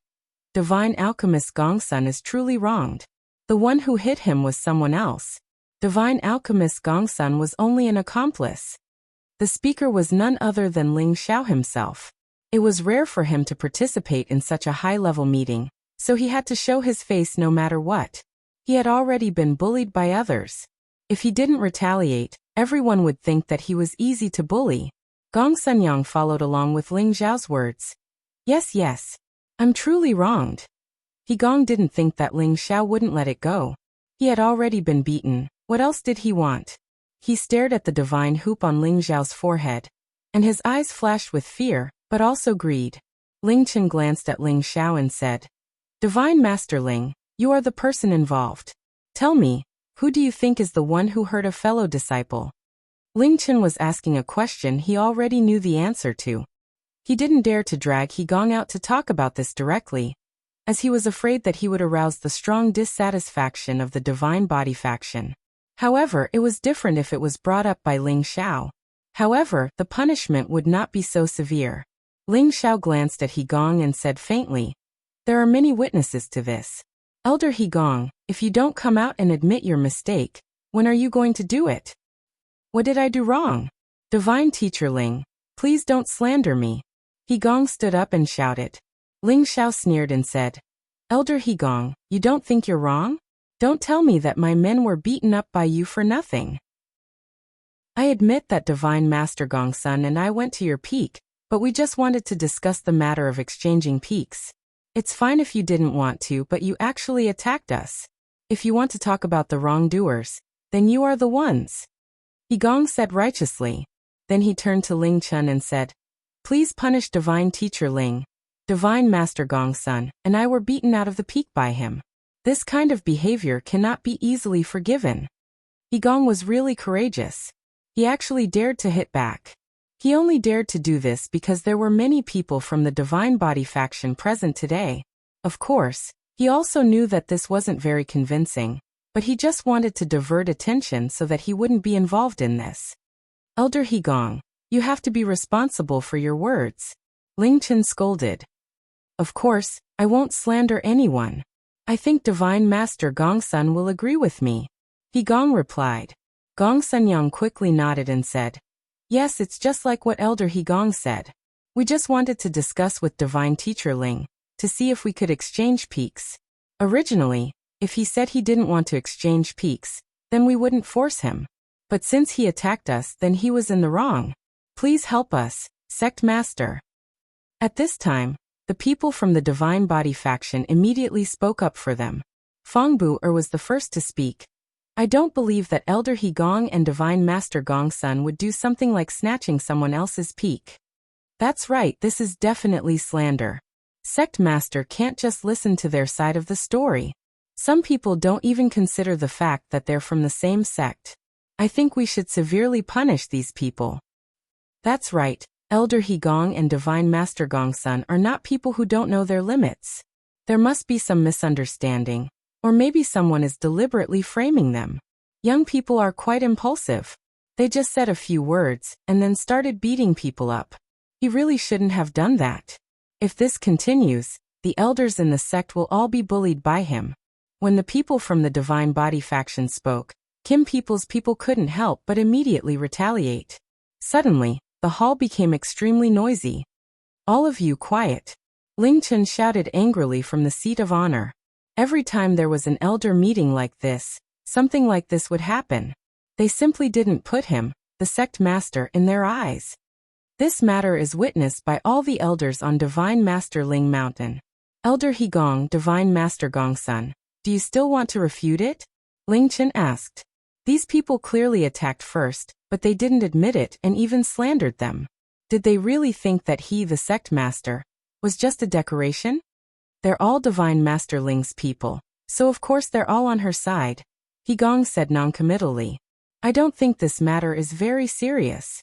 [SPEAKER 1] Divine Alchemist Gongsun is truly wronged. The one who hit him was someone else. Divine Alchemist Gongsun was only an accomplice. The speaker was none other than Ling Xiao himself. It was rare for him to participate in such a high-level meeting, so he had to show his face no matter what. He had already been bullied by others. If he didn't retaliate, everyone would think that he was easy to bully. Gong Sunyang followed along with Ling Xiao's words. Yes, I'm truly wronged. He Gong didn't think that Ling Xiao wouldn't let it go. He had already been beaten. What else did he want? He stared at the divine hoop on Ling Xiao's forehead, and his eyes flashed with fear, but also greed. Ling Chen glanced at Ling Xiao and said, Divine Master Ling, you are the person involved. Tell me, who do you think is the one who hurt a fellow disciple? Ling Chen was asking a question he already knew the answer to. He didn't dare to drag He Gong out to talk about this directly, as he was afraid that he would arouse the strong dissatisfaction of the Divine Body faction. However, it was different if it was brought up by Ling Xiao. However, the punishment would not be so severe. Ling Xiao glanced at He Gong and said faintly, There are many witnesses to this. Elder He Gong, if you don't come out and admit your mistake, when are you going to do it? What did I do wrong? Divine Teacher Ling, please don't slander me. He Gong stood up and shouted. Ling Xiao sneered and said, Elder He Gong, you don't think you're wrong? Don't tell me that my men were beaten up by you for nothing. I admit that Divine Master Gongsun and I went to your peak, but we just wanted to discuss the matter of exchanging peaks. It's fine if you didn't want to, but you actually attacked us. If you want to talk about the wrongdoers, then you are the ones. He Gong said righteously. Then he turned to Ling Chen and said, Please punish Divine Teacher Ling. Divine Master Gongsun and I were beaten out of the peak by him. This kind of behavior cannot be easily forgiven. He Gong was really courageous. He actually dared to hit back. He only dared to do this because there were many people from the Divine Body faction present today. Of course, he also knew that this wasn't very convincing, but he just wanted to divert attention so that he wouldn't be involved in this. Elder He Gong, you have to be responsible for your words. Ling Chen scolded. Of course, I won't slander anyone. I think Divine Master Gongsun will agree with me. He Gong replied. Gong Sunyang quickly nodded and said, Yes, it's just like what Elder He Gong said. We just wanted to discuss with Divine Teacher Ling, to see if we could exchange peaks. Originally, if he said he didn't want to exchange peaks, then we wouldn't force him. But since he attacked us, then he was in the wrong. Please help us, Sect Master. At this time, the people from the Divine Body faction immediately spoke up for them. Fong Bu-er was the first to speak. I don't believe that Elder He Gong and Divine Master Gongsun would do something like snatching someone else's peak. That's right, this is definitely slander. Sect Master can't just listen to their side of the story. Some people don't even consider the fact that they're from the same sect. I think we should severely punish these people. That's right. Elder He Gong and Divine Master Gongsun are not people who don't know their limits. There must be some misunderstanding, or maybe someone is deliberately framing them. Young people are quite impulsive. They just said a few words, and then started beating people up. He really shouldn't have done that. If this continues, the elders in the sect will all be bullied by him. When the people from the Divine Body faction spoke, Kim People's people couldn't help but immediately retaliate. Suddenly, the hall became extremely noisy. All of you quiet. Ling Chen shouted angrily from the seat of honor. Every time there was an elder meeting like this, something like this would happen. They simply didn't put him, the sect master, in their eyes. This matter is witnessed by all the elders on Divine Master Ling Mountain. Elder He Gong, Divine Master Gongsun, do you still want to refute it? Ling Chen asked. These people clearly attacked first, but they didn't admit it and even slandered them. Did they really think that he, the sect master, was just a decoration? They're all Divine Master Ling's people, so of course they're all on her side. He Gong said noncommittally. I don't think this matter is very serious.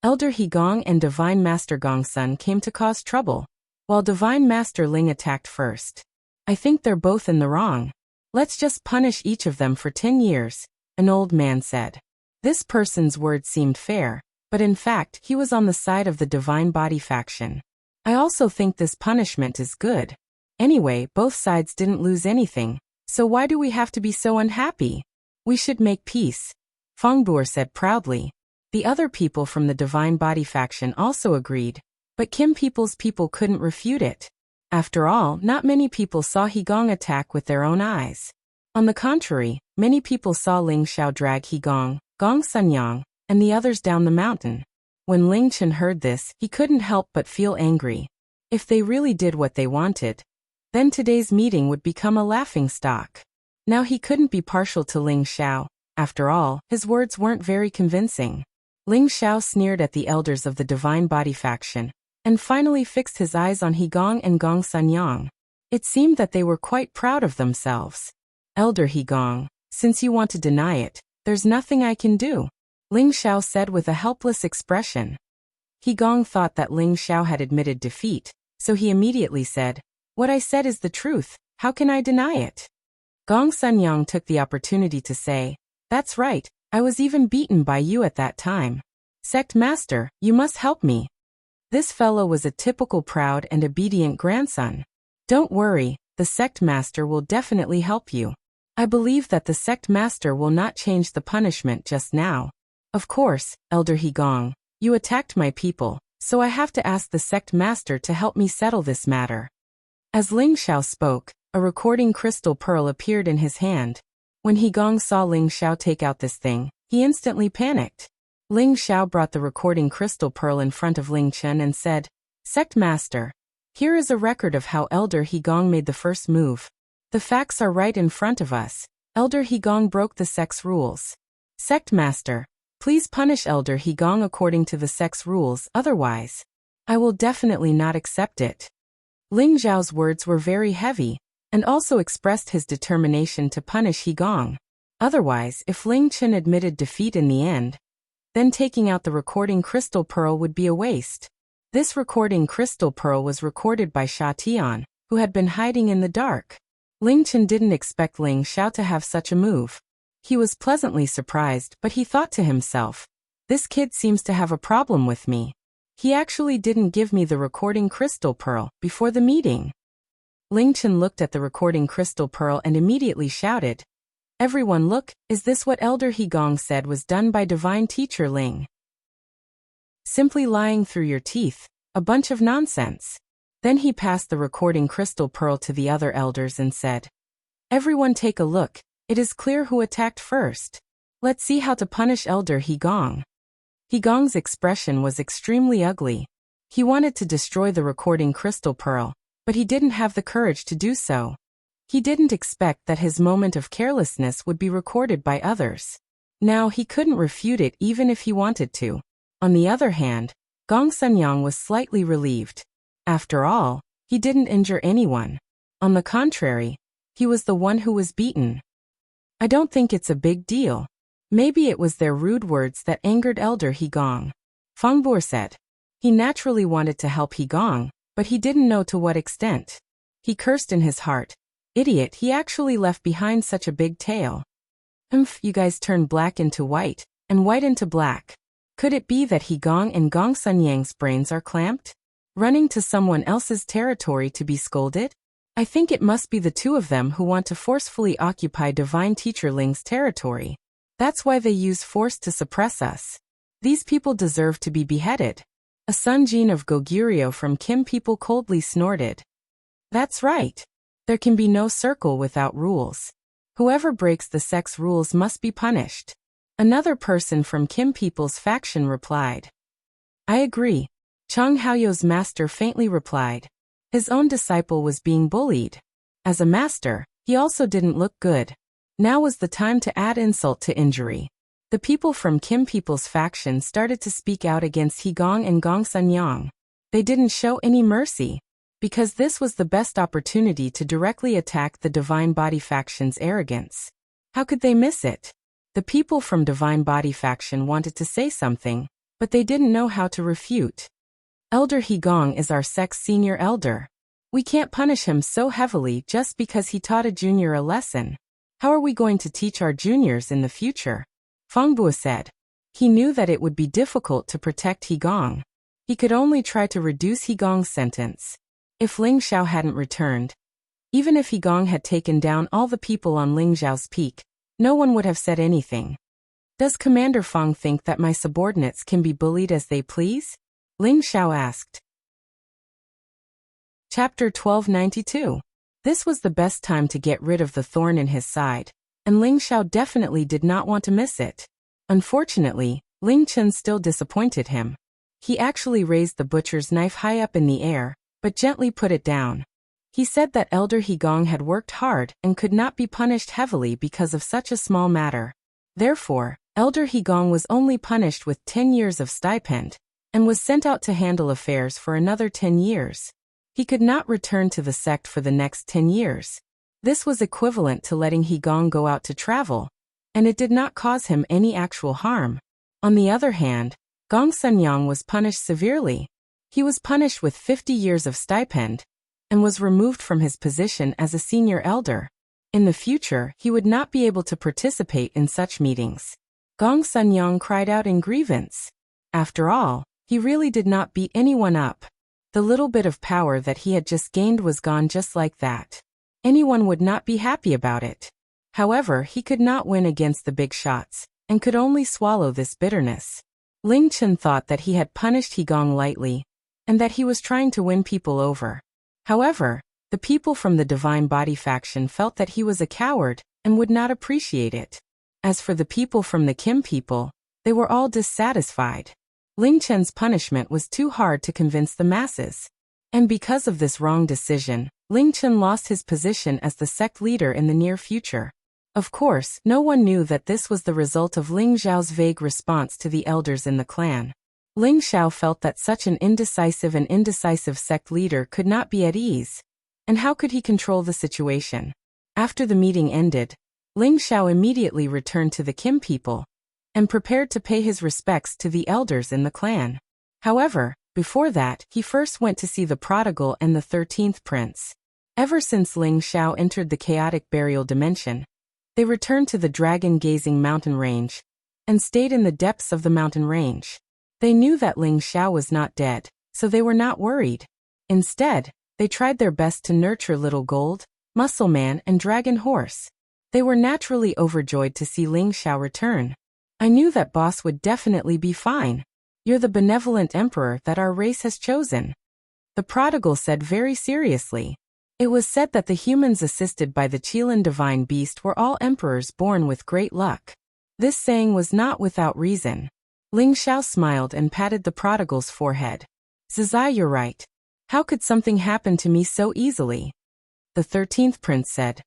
[SPEAKER 1] Elder He Gong and Divine Master Gongsun came to cause trouble, while Divine Master Ling attacked first. I think they're both in the wrong. Let's just punish each of them for 10 years, an old man said. This person's words seemed fair, but in fact he was on the side of the Divine Body faction. I also think this punishment is good. Anyway, both sides didn't lose anything, so why do we have to be so unhappy? We should make peace, Fengbuer said proudly. The other people from the Divine Body faction also agreed, but Kim People's people couldn't refute it. After all, not many people saw He Gong attack with their own eyes. On the contrary, many people saw Ling Xiao drag He Gong, Gong Sunyang, and the others down the mountain. When Ling Chen heard this, he couldn't help but feel angry. If they really did what they wanted, then today's meeting would become a laughingstock. Now he couldn't be partial to Ling Xiao. After all, his words weren't very convincing. Ling Xiao sneered at the elders of the Divine Body faction, and finally fixed his eyes on He Gong and Gong Sunyang. It seemed that they were quite proud of themselves. Elder He Gong, since you want to deny it, there's nothing I can do, Ling Xiao said with a helpless expression. He Gong thought that Ling Xiao had admitted defeat, so he immediately said, "What I said is the truth, how can I deny it?" Gong Sunyang took the opportunity to say, "That's right, I was even beaten by you at that time. Sect Master, you must help me." This fellow was a typical proud and obedient grandson. "Don't worry, the Sect Master will definitely help you. I believe that the Sect Master will not change the punishment just now. Of course, Elder He Gong, you attacked my people, so I have to ask the Sect Master to help me settle this matter." As Ling Xiao spoke, a recording crystal pearl appeared in his hand. When He Gong saw Ling Xiao take out this thing, he instantly panicked. Ling Xiao brought the recording crystal pearl in front of Ling Chen and said, "Sect Master, here is a record of how Elder He Gong made the first move. The facts are right in front of us. Elder He Gong broke the sect's rules. Sect Master, please punish Elder He Gong according to the sect's rules, otherwise, I will definitely not accept it." Ling Zhao's words were very heavy, and also expressed his determination to punish He Gong. Otherwise, if Ling Chen admitted defeat in the end, then taking out the recording crystal pearl would be a waste. This recording crystal pearl was recorded by Sha Tian, who had been hiding in the dark. Ling Chen didn't expect Ling Xiao to have such a move. He was pleasantly surprised, but he thought to himself, "This kid seems to have a problem with me. He actually didn't give me the recording crystal pearl before the meeting." Ling Chen looked at the recording crystal pearl and immediately shouted, "Everyone look, is this what Elder He Gong said was done by Divine Teacher Ling? Simply lying through your teeth, a bunch of nonsense." Then he passed the recording crystal pearl to the other elders and said, "Everyone take a look, it is clear who attacked first. Let's see how to punish Elder He Gong." He Gong's expression was extremely ugly. He wanted to destroy the recording crystal pearl, but he didn't have the courage to do so. He didn't expect that his moment of carelessness would be recorded by others. Now he couldn't refute it even if he wanted to. On the other hand, Gong Sunyang was slightly relieved. After all, he didn't injure anyone. On the contrary, he was the one who was beaten. "I don't think it's a big deal. Maybe it was their rude words that angered Elder He Gong," Fengbuer said. He naturally wanted to help He Gong, but he didn't know to what extent. He cursed in his heart. Idiot, he actually left behind such a big tail. You guys turned black into white, and white into black. Could it be that He Gong and Gong Sunyang's brains are clamped? Running to someone else's territory to be scolded? I think it must be the two of them who want to forcefully occupy Divine Teacher Ling's territory. That's why they use force to suppress us. These people deserve to be beheaded. A Sunjin of Goguryeo from Kim people coldly snorted. That's right. There can be no circle without rules. Whoever breaks the sect's rules must be punished. Another person from Kim people's faction replied. I agree. Chang Haoyou's master faintly replied. His own disciple was being bullied. As a master, he also didn't look good. Now was the time to add insult to injury. The people from Kim people's faction started to speak out against He Gong and Gong Sunyang. They didn't show any mercy, because this was the best opportunity to directly attack the Divine Body faction's arrogance. How could they miss it? The people from Divine Body faction wanted to say something, but they didn't know how to refute. Elder He Gong is our sect's senior elder. We can't punish him so heavily just because he taught a junior a lesson. How are we going to teach our juniors in the future? Fengbuo said. He knew that it would be difficult to protect He Gong. He could only try to reduce Hegong's sentence. If Ling Xiao hadn't returned, even if Hegong had taken down all the people on Ling Xiao's peak, no one would have said anything. Does Commander Feng think that my subordinates can be bullied as they please? Ling Xiao asked. Chapter 1292. This was the best time to get rid of the thorn in his side, and Ling Xiao definitely did not want to miss it. Unfortunately, Ling Chen still disappointed him. He actually raised the butcher's knife high up in the air, but gently put it down. He said that Elder Hegong had worked hard and could not be punished heavily because of such a small matter. Therefore, Elder Hegong was only punished with 10 years of stipend, and was sent out to handle affairs for another 10 years. He could not return to the sect for the next 10 years. This was equivalent to letting Hegong go out to travel, and it did not cause him any actual harm. On the other hand, Gong Sunyang was punished severely. He was punished with 50 years of stipend, and was removed from his position as a senior elder. In the future, he would not be able to participate in such meetings. Gong Sunyang cried out in grievance. After all, he really did not beat anyone up. The little bit of power that he had just gained was gone just like that. Anyone would not be happy about it. However, he could not win against the big shots, and could only swallow this bitterness. Ling Chen thought that he had punished Hegong lightly, and that he was trying to win people over. However, the people from the Divine Body faction felt that he was a coward, and would not appreciate it. As for the people from the Kim people, they were all dissatisfied. Ling Chen's punishment was too hard to convince the masses. And because of this wrong decision, Ling Chen lost his position as the sect leader in the near future. Of course, no one knew that this was the result of Ling Xiao's vague response to the elders in the clan. Ling Xiao felt that such an indecisive sect leader could not be at ease. And how could he control the situation? After the meeting ended, Ling Xiao immediately returned to the Kim people, and prepared to pay his respects to the elders in the clan. However, before that, he first went to see the prodigal and the 13th prince. Ever since Ling Xiao entered the chaotic burial dimension, they returned to the dragon-gazing mountain range, and stayed in the depths of the mountain range. They knew that Ling Xiao was not dead, so they were not worried. Instead, they tried their best to nurture Little Gold, Muscle Man and Dragon Horse. They were naturally overjoyed to see Ling Xiao return. I knew that boss would definitely be fine. You're the benevolent emperor that our race has chosen. The prodigal said very seriously. It was said that the humans assisted by the Qilin divine beast were all emperors born with great luck. This saying was not without reason. Ling Xiao smiled and patted the prodigal's forehead. Zizai, you're right. How could something happen to me so easily? The 13th prince said.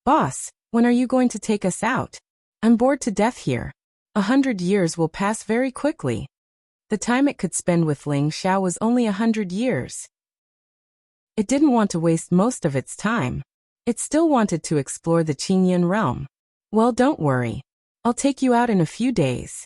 [SPEAKER 1] Boss, when are you going to take us out? I'm bored to death here. 100 years will pass very quickly. The time it could spend with Ling Xiao was only 100 years. It didn't want to waste most of its time. It still wanted to explore the Qingyun realm. Well, don't worry. I'll take you out in a few days.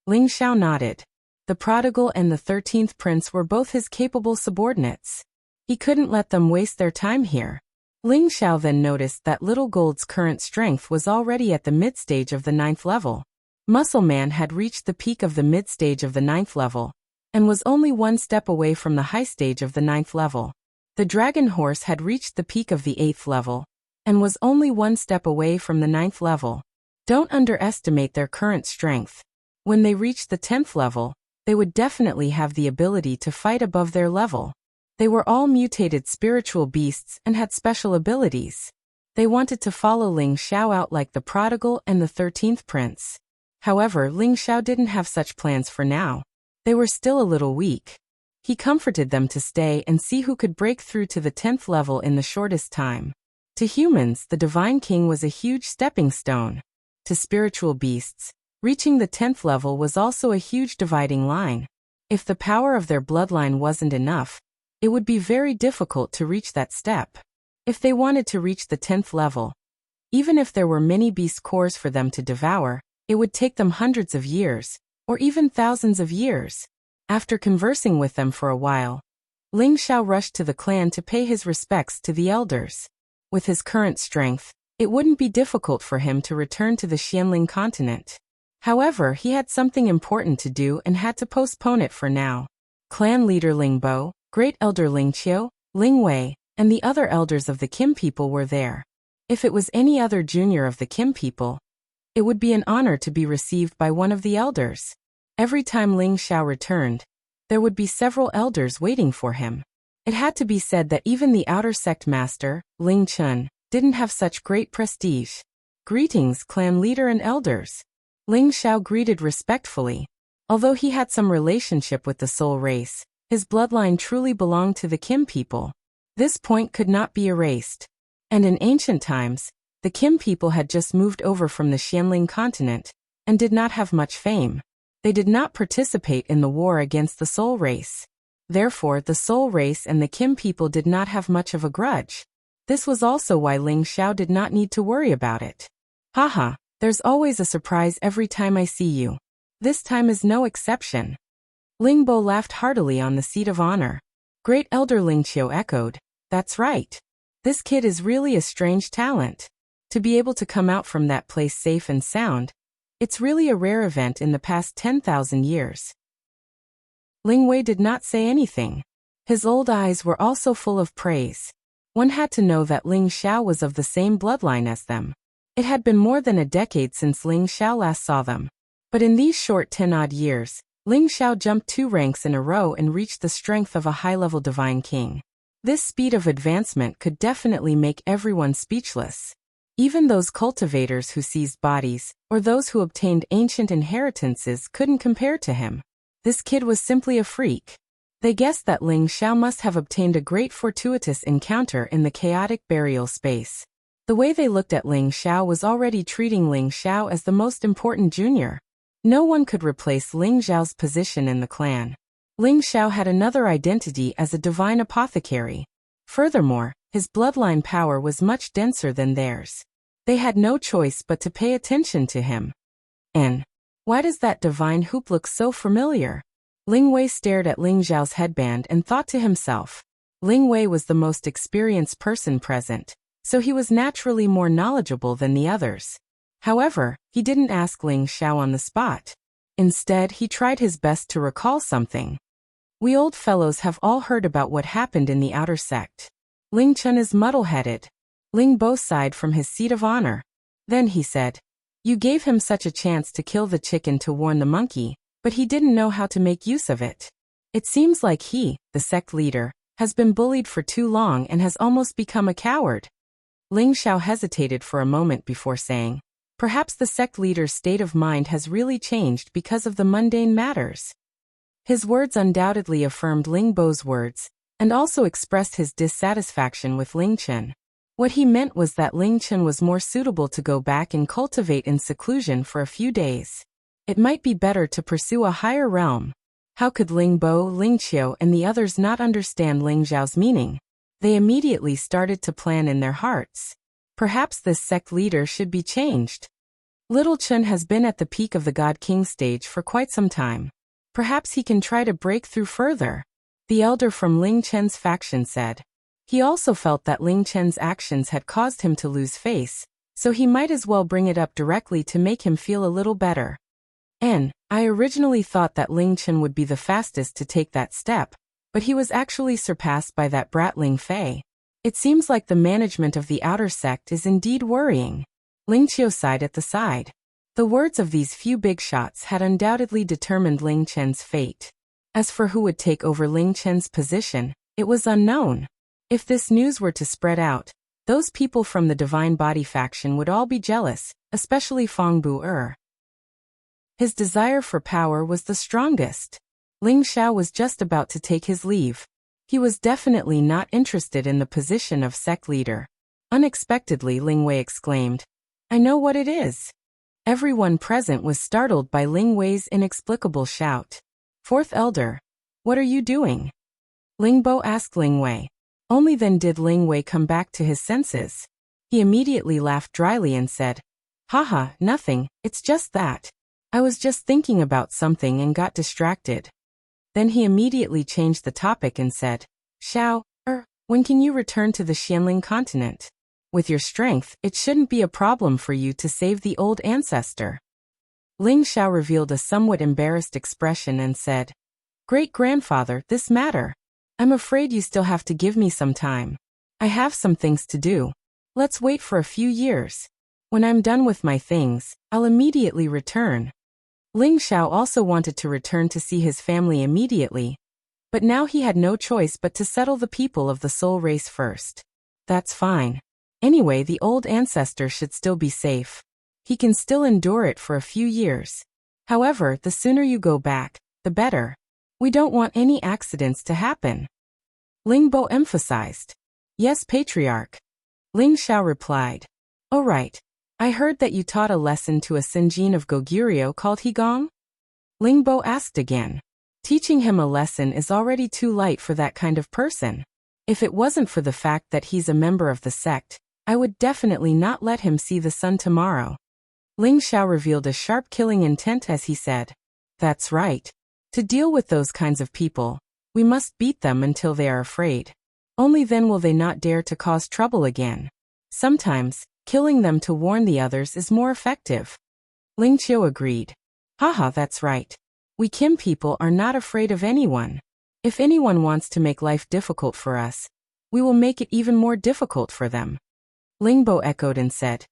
[SPEAKER 1] Ling Xiao nodded. The prodigal and the 13th prince were both his capable subordinates. He couldn't let them waste their time here. Ling Xiao then noticed that Little Gold's current strength was already at the mid-stage of the 9th level. Muscle Man had reached the peak of the mid-stage of the 9th level, and was only one step away from the high stage of the 9th level. The Dragon Horse had reached the peak of the 8th level, and was only one step away from the 9th level. Don't underestimate their current strength. When they reached the 10th level, they would definitely have the ability to fight above their level. They were all mutated spiritual beasts and had special abilities. They wanted to follow Ling Xiao out like the prodigal and the 13th prince. However, Ling Xiao didn't have such plans for now. They were still a little weak. He comforted them to stay and see who could break through to the 10th level in the shortest time. To humans, the Divine King was a huge stepping stone. To spiritual beasts, reaching the 10th level was also a huge dividing line. If the power of their bloodline wasn't enough, it would be very difficult to reach that step. If they wanted to reach the 10th level, even if there were many beast cores for them to devour, it would take them hundreds of years, or even thousands of years. After conversing with them for a while, Ling Xiao rushed to the clan to pay his respects to the elders. With his current strength, it wouldn't be difficult for him to return to the Xianling continent. However, he had something important to do and had to postpone it for now. Clan leader Ling Bo, great elder Ling Qiu, Ling Wei, and the other elders of the Kim people were there. If it was any other junior of the Kim people, it would be an honor to be received by one of the elders. Every time Ling Xiao returned, there would be several elders waiting for him. It had to be said that even the outer sect master, Ling Chun, didn't have such great prestige. Greetings, clan leader and elders. Ling Xiao greeted respectfully. Although he had some relationship with the soul race, his bloodline truly belonged to the Kim people. This point could not be erased. And in ancient times, the Kim people had just moved over from the Xianling continent, and did not have much fame. They did not participate in the war against the soul race. Therefore, the soul race and the Kim people did not have much of a grudge. This was also why Ling Xiao did not need to worry about it. Haha, there's always a surprise every time I see you. This time is no exception. Ling Bo laughed heartily on the seat of honor. Great elder Ling Qiu echoed, that's right. This kid is really a strange talent. To be able to come out from that place safe and sound, it's really a rare event in the past 10,000 years. Ling Wei did not say anything. His old eyes were also full of praise. One had to know that Ling Xiao was of the same bloodline as them. It had been more than a decade since Ling Xiao last saw them. But in these short 10-odd years, Ling Xiao jumped 2 ranks in a row and reached the strength of a high-level divine king. This speed of advancement could definitely make everyone speechless. Even those cultivators who seized bodies, or those who obtained ancient inheritances couldn't compare to him. This kid was simply a freak. They guessed that Ling Xiao must have obtained a great fortuitous encounter in the chaotic burial space. The way they looked at Ling Xiao was already treating Ling Xiao as the most important junior. No one could replace Ling Xiao's position in the clan. Ling Xiao had another identity as a divine apothecary. Furthermore, his bloodline power was much denser than theirs. They had no choice but to pay attention to him. And why does that divine hoop look so familiar? Ling Wei stared at Ling Xiao's headband and thought to himself. Ling Wei was the most experienced person present, so he was naturally more knowledgeable than the others. However, he didn't ask Ling Xiao on the spot. Instead, he tried his best to recall something. We old fellows have all heard about what happened in the outer sect. Ling Chun is muddle-headed. Ling Bo sighed from his seat of honor. Then he said, you gave him such a chance to kill the chicken to warn the monkey, but he didn't know how to make use of it. It seems like he, the sect leader, has been bullied for too long and has almost become a coward. Ling Xiao hesitated for a moment before saying, perhaps the sect leader's state of mind has really changed because of the mundane matters. His words undoubtedly affirmed Ling Bo's words, and also expressed his dissatisfaction with Ling Chen. What he meant was that Ling Chen was more suitable to go back and cultivate in seclusion for a few days. It might be better to pursue a higher realm. How could Ling Bo, Ling Qiu, and the others not understand Ling Xiao's meaning? They immediately started to plan in their hearts. Perhaps this sect leader should be changed. Little Chen has been at the peak of the God King stage for quite some time. Perhaps he can try to break through further. The elder from Ling Chen's faction said. He also felt that Ling Chen's actions had caused him to lose face, so he might as well bring it up directly to make him feel a little better. I originally thought that Ling Chen would be the fastest to take that step, but he was actually surpassed by that brat Ling Fei. It seems like the management of the outer sect is indeed worrying. Ling Qiu sighed at the side. The words of these few big shots had undoubtedly determined Ling Chen's fate. As for who would take over Ling Chen's position, it was unknown. If this news were to spread out, those people from the Divine Body faction would all be jealous, especially Fang Bu-er. His desire for power was the strongest. Ling Xiao was just about to take his leave. He was definitely not interested in the position of sect leader. Unexpectedly, Ling Wei exclaimed, I know what it is. Everyone present was startled by Ling Wei's inexplicable shout. Fourth Elder, what are you doing? Ling Bo asked Ling Wei. Only then did Ling Wei come back to his senses. He immediately laughed dryly and said, Haha, nothing, it's just that. I was just thinking about something and got distracted. Then he immediately changed the topic and said, Xiao, when can you return to the Xianling continent? With your strength, it shouldn't be a problem for you to save the old ancestor. Ling Xiao revealed a somewhat embarrassed expression and said, Great-grandfather, this matter. I'm afraid you still have to give me some time. I have some things to do. Let's wait for a few years. When I'm done with my things, I'll immediately return. Ling Xiao also wanted to return to see his family immediately, but now he had no choice but to settle the people of the soul race first. That's fine. Anyway, the old ancestor should still be safe. He can still endure it for a few years. However, the sooner you go back, the better. We don't want any accidents to happen. Ling Bo emphasized. Yes, Patriarch. Ling Xiao replied. Oh right. I heard that you taught a lesson to a Sinjin of Goguryeo called Higong? Ling Bo asked again. Teaching him a lesson is already too light for that kind of person. If it wasn't for the fact that he's a member of the sect, I would definitely not let him see the sun tomorrow. Ling Xiao revealed a sharp killing intent as he said. That's right. To deal with those kinds of people, we must beat them until they are afraid. Only then will they not dare to cause trouble again. Sometimes, killing them to warn the others is more effective. Ling Qiu agreed. Haha, that's right. We Kim people are not afraid of anyone. If anyone wants to make life difficult for us, we will make it even more difficult for them. Ling Bo echoed and said.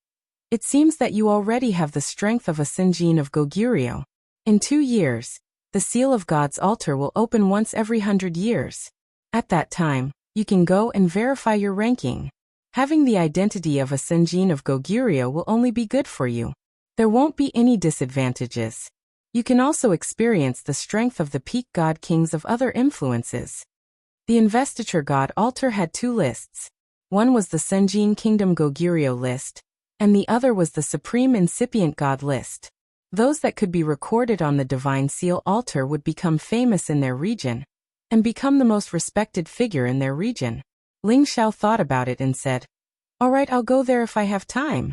[SPEAKER 1] It seems that you already have the strength of a Sinjin of Goguryeo. In 2 years, the seal of God's altar will open once every 100 years. At that time, you can go and verify your ranking. Having the identity of a Sinjin of Goguryeo will only be good for you. There won't be any disadvantages. You can also experience the strength of the peak god kings of other influences. The investiture god altar had 2 lists. One was the Senjin Kingdom Goguryeo list, and the other was the Supreme Incipient God list. Those that could be recorded on the Divine Seal altar would become famous in their region, and become the most respected figure in their region. Ling Xiao thought about it and said, Alright, I'll go there if I have time.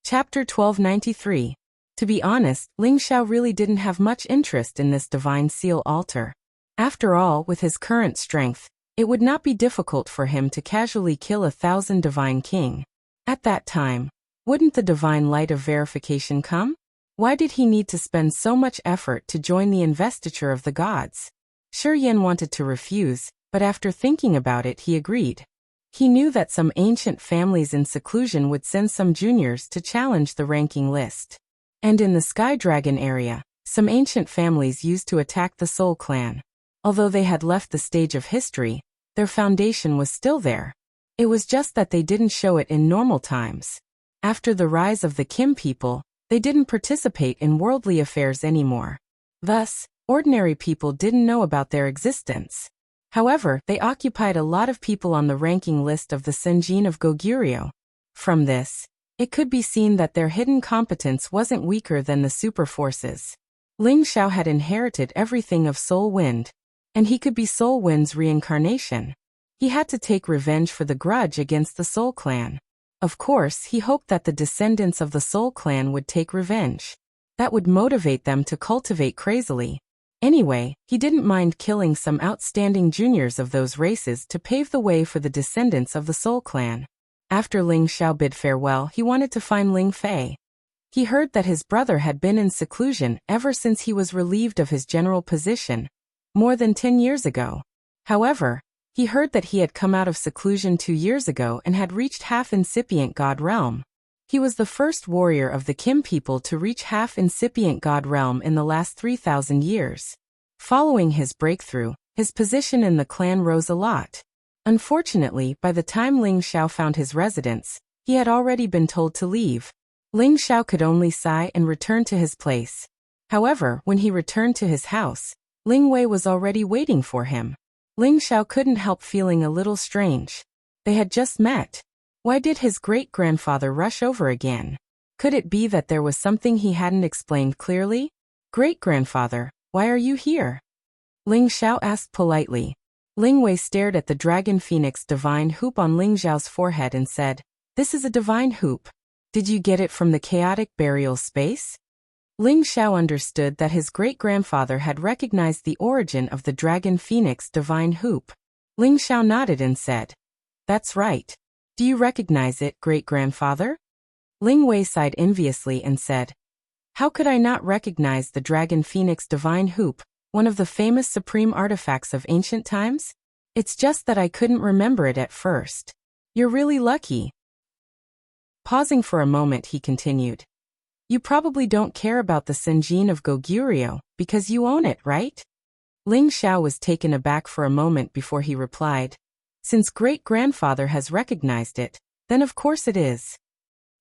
[SPEAKER 1] Chapter 1293. To be honest, Ling Xiao really didn't have much interest in this Divine Seal altar. After all, with his current strength, it would not be difficult for him to casually kill 1,000 Divine King. At that time, wouldn't the divine light of verification come? Why did he need to spend so much effort to join the investiture of the gods? Shi Yan wanted to refuse, but after thinking about it he agreed. He knew that some ancient families in seclusion would send some juniors to challenge the ranking list. And in the Sky Dragon area, some ancient families used to attack the Soul Clan. Although they had left the stage of history, their foundation was still there. It was just that they didn't show it in normal times. After the rise of the Kim people, they didn't participate in worldly affairs anymore. Thus, ordinary people didn't know about their existence. However, they occupied a lot of people on the ranking list of the Senjin of Goguryeo. From this, it could be seen that their hidden competence wasn't weaker than the super forces. Ling Xiao had inherited everything of Soul Wind, and he could be Soul Wind's reincarnation. He had to take revenge for the grudge against the Soul Clan. Of course, he hoped that the descendants of the Soul Clan would take revenge. That would motivate them to cultivate crazily. Anyway, he didn't mind killing some outstanding juniors of those races to pave the way for the descendants of the Soul Clan. After Ling Xiao bid farewell, he wanted to find Ling Fei. He heard that his brother had been in seclusion ever since he was relieved of his general position, more than 10 years ago. However, he heard that he had come out of seclusion 2 years ago and had reached half-incipient God realm. He was the first warrior of the Kim people to reach half-incipient God realm in the last 3,000 years. Following his breakthrough, his position in the clan rose a lot. Unfortunately, by the time Ling Xiao found his residence, he had already been told to leave. Ling Xiao could only sigh and return to his place. However, when he returned to his house, Ling Wei was already waiting for him. Ling Xiao couldn't help feeling a little strange. They had just met. Why did his great-grandfather rush over again? Could it be that there was something he hadn't explained clearly? Great-grandfather, why are you here? Ling Xiao asked politely. Ling Wei stared at the dragon phoenix divine hoop on Ling Xiao's forehead and said, This is a divine hoop. Did you get it from the chaotic burial space? Ling Xiao understood that his great-grandfather had recognized the origin of the dragon phoenix divine hoop. Ling Xiao nodded and said, That's right. Do you recognize it, great-grandfather? Ling Wei sighed enviously and said, How could I not recognize the Dragon Phoenix Divine Hoop, one of the famous supreme artifacts of ancient times? It's just that I couldn't remember it at first. You're really lucky. Pausing for a moment, he continued. You probably don't care about the Senjin of Goguryeo, because you own it, right? Ling Xiao was taken aback for a moment before he replied. Since great-grandfather has recognized it, then of course it is.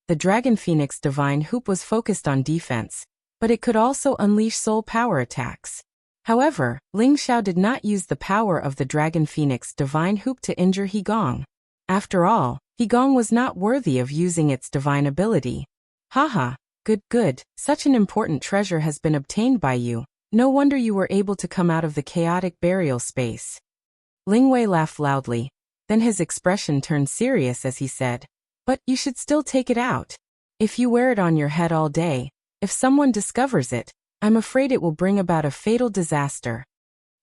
[SPEAKER 1] The Dragon Phoenix Divine Hoop was focused on defense, but it could also unleash soul power attacks. However, Ling Xiao did not use the power of the Dragon Phoenix Divine Hoop to injure He Gong. After all, He Gong was not worthy of using its divine ability. Haha, good, such an important treasure has been obtained by you. No wonder you were able to come out of the chaotic burial space. Ling Wei laughed loudly. Then his expression turned serious as he said, but you should still take it out. If you wear it on your head all day, if someone discovers it, I'm afraid it will bring about a fatal disaster.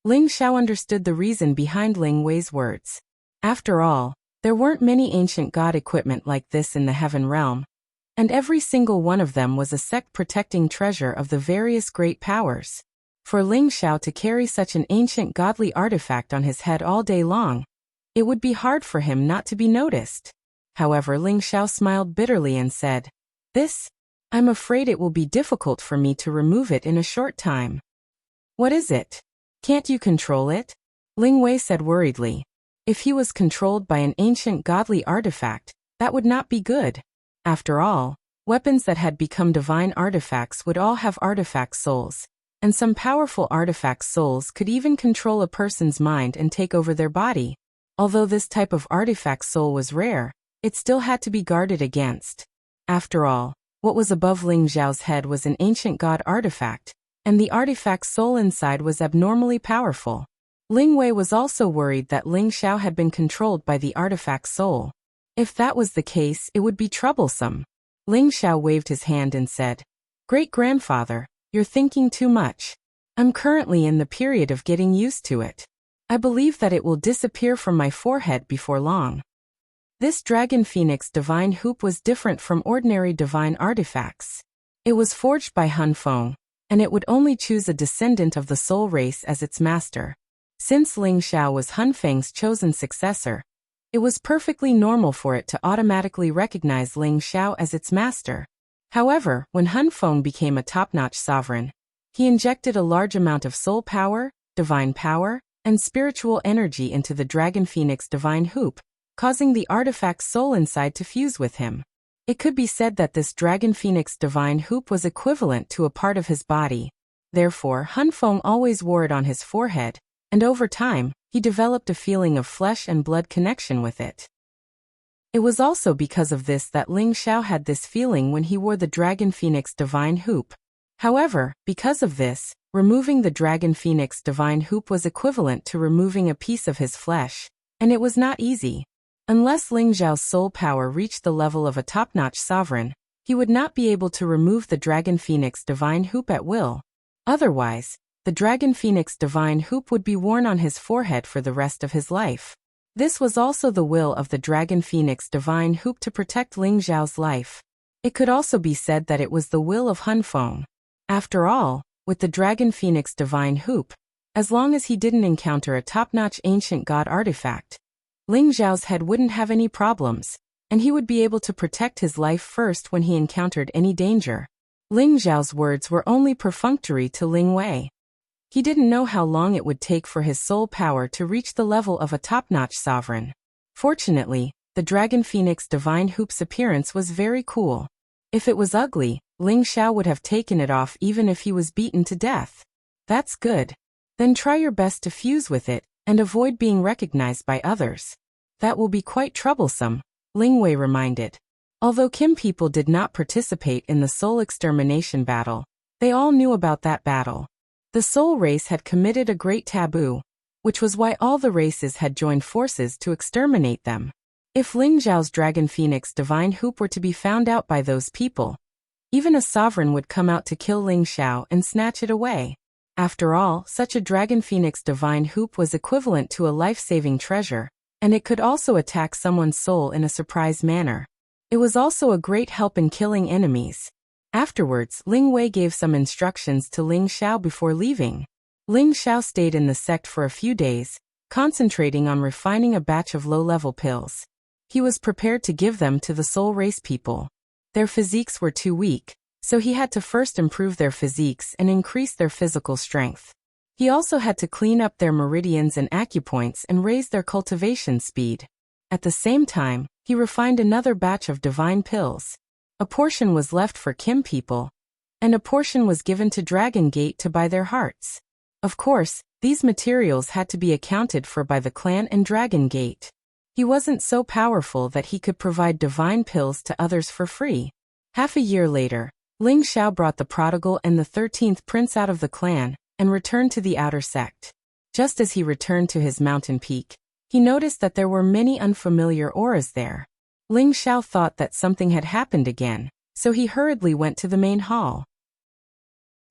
[SPEAKER 1] Ling Xiao understood the reason behind Ling Wei's words. After all, there weren't many ancient god equipment like this in the Heaven Realm, and every single one of them was a sect-protecting treasure of the various great powers. For Ling Xiao to carry such an ancient godly artifact on his head all day long, it would be hard for him not to be noticed. However, Ling Xiao smiled bitterly and said, I'm afraid it will be difficult for me to remove it in a short time. What is it? Can't you control it? Ling Wei said worriedly. If he was controlled by an ancient godly artifact, that would not be good. After all, weapons that had become divine artifacts would all have artifact souls, and some powerful artifact souls could even control a person's mind and take over their body. Although this type of artifact soul was rare, it still had to be guarded against. After all, what was above Ling Xiao's head was an ancient god artifact, and the artifact soul inside was abnormally powerful. Ling Wei was also worried that Ling Xiao had been controlled by the artifact soul. If that was the case, it would be troublesome. Ling Xiao waved his hand and said, Great-grandfather, you're thinking too much. I'm currently in the period of getting used to it. I believe that it will disappear from my forehead before long. This Dragon Phoenix Divine Hoop was different from ordinary divine artifacts. It was forged by Han Feng, and it would only choose a descendant of the soul race as its master. Since Ling Xiao was Han Feng's chosen successor, it was perfectly normal for it to automatically recognize Ling Xiao as its master. However, when Han Feng became a top-notch sovereign, he injected a large amount of soul power, divine power, and spiritual energy into the Dragon Phoenix Divine Hoop, causing the artifact soul inside to fuse with him. It could be said that this Dragon Phoenix Divine Hoop was equivalent to a part of his body. Therefore, Han Feng always wore it on his forehead, and over time, he developed a feeling of flesh and blood connection with it. It was also because of this that Ling Xiao had this feeling when he wore the Dragon Phoenix Divine Hoop. However, because of this, removing the Dragon Phoenix Divine Hoop was equivalent to removing a piece of his flesh, and it was not easy. Unless Ling Xiao's soul power reached the level of a top-notch sovereign, he would not be able to remove the Dragon Phoenix Divine Hoop at will. Otherwise, the Dragon Phoenix Divine Hoop would be worn on his forehead for the rest of his life. This was also the will of the Dragon Phoenix Divine Hoop to protect Ling Xiao's life. It could also be said that it was the will of Han Feng. After all, with the Dragon Phoenix Divine Hoop, as long as he didn't encounter a top-notch ancient god artifact, Ling Xiao's head wouldn't have any problems, and he would be able to protect his life first when he encountered any danger. Ling Xiao's words were only perfunctory to Ling Wei. He didn't know how long it would take for his soul power to reach the level of a top-notch sovereign. Fortunately, the Dragon Phoenix Divine Hoop's appearance was very cool. If it was ugly, Ling Xiao would have taken it off even if he was beaten to death. That's good. Then try your best to fuse with it, and avoid being recognized by others. That will be quite troublesome, Ling Wei reminded. Although Kim people did not participate in the soul extermination battle, they all knew about that battle. The soul race had committed a great taboo, which was why all the races had joined forces to exterminate them. If Ling Xiao's Dragon Phoenix Divine Hoop were to be found out by those people, even a sovereign would come out to kill Ling Xiao and snatch it away. After all, such a Dragon Phoenix Divine Hoop was equivalent to a life-saving treasure, and it could also attack someone's soul in a surprise manner. It was also a great help in killing enemies. Afterwards, Ling Wei gave some instructions to Ling Xiao before leaving. Ling Xiao stayed in the sect for a few days, concentrating on refining a batch of low-level pills. He was prepared to give them to the soul race people. Their physiques were too weak, so he had to first improve their physiques and increase their physical strength. He also had to clean up their meridians and acupoints and raise their cultivation speed. At the same time, he refined another batch of divine pills. A portion was left for Kim people, and a portion was given to Dragon Gate to buy their hearts. Of course, these materials had to be accounted for by the clan and Dragon Gate. He wasn't so powerful that he could provide divine pills to others for free. Half a year later, Ling Xiao brought the prodigal and the 13th prince out of the clan and returned to the outer sect. Just as he returned to his mountain peak, he noticed that there were many unfamiliar auras there. Ling Xiao thought that something had happened again, so he hurriedly went to the main hall.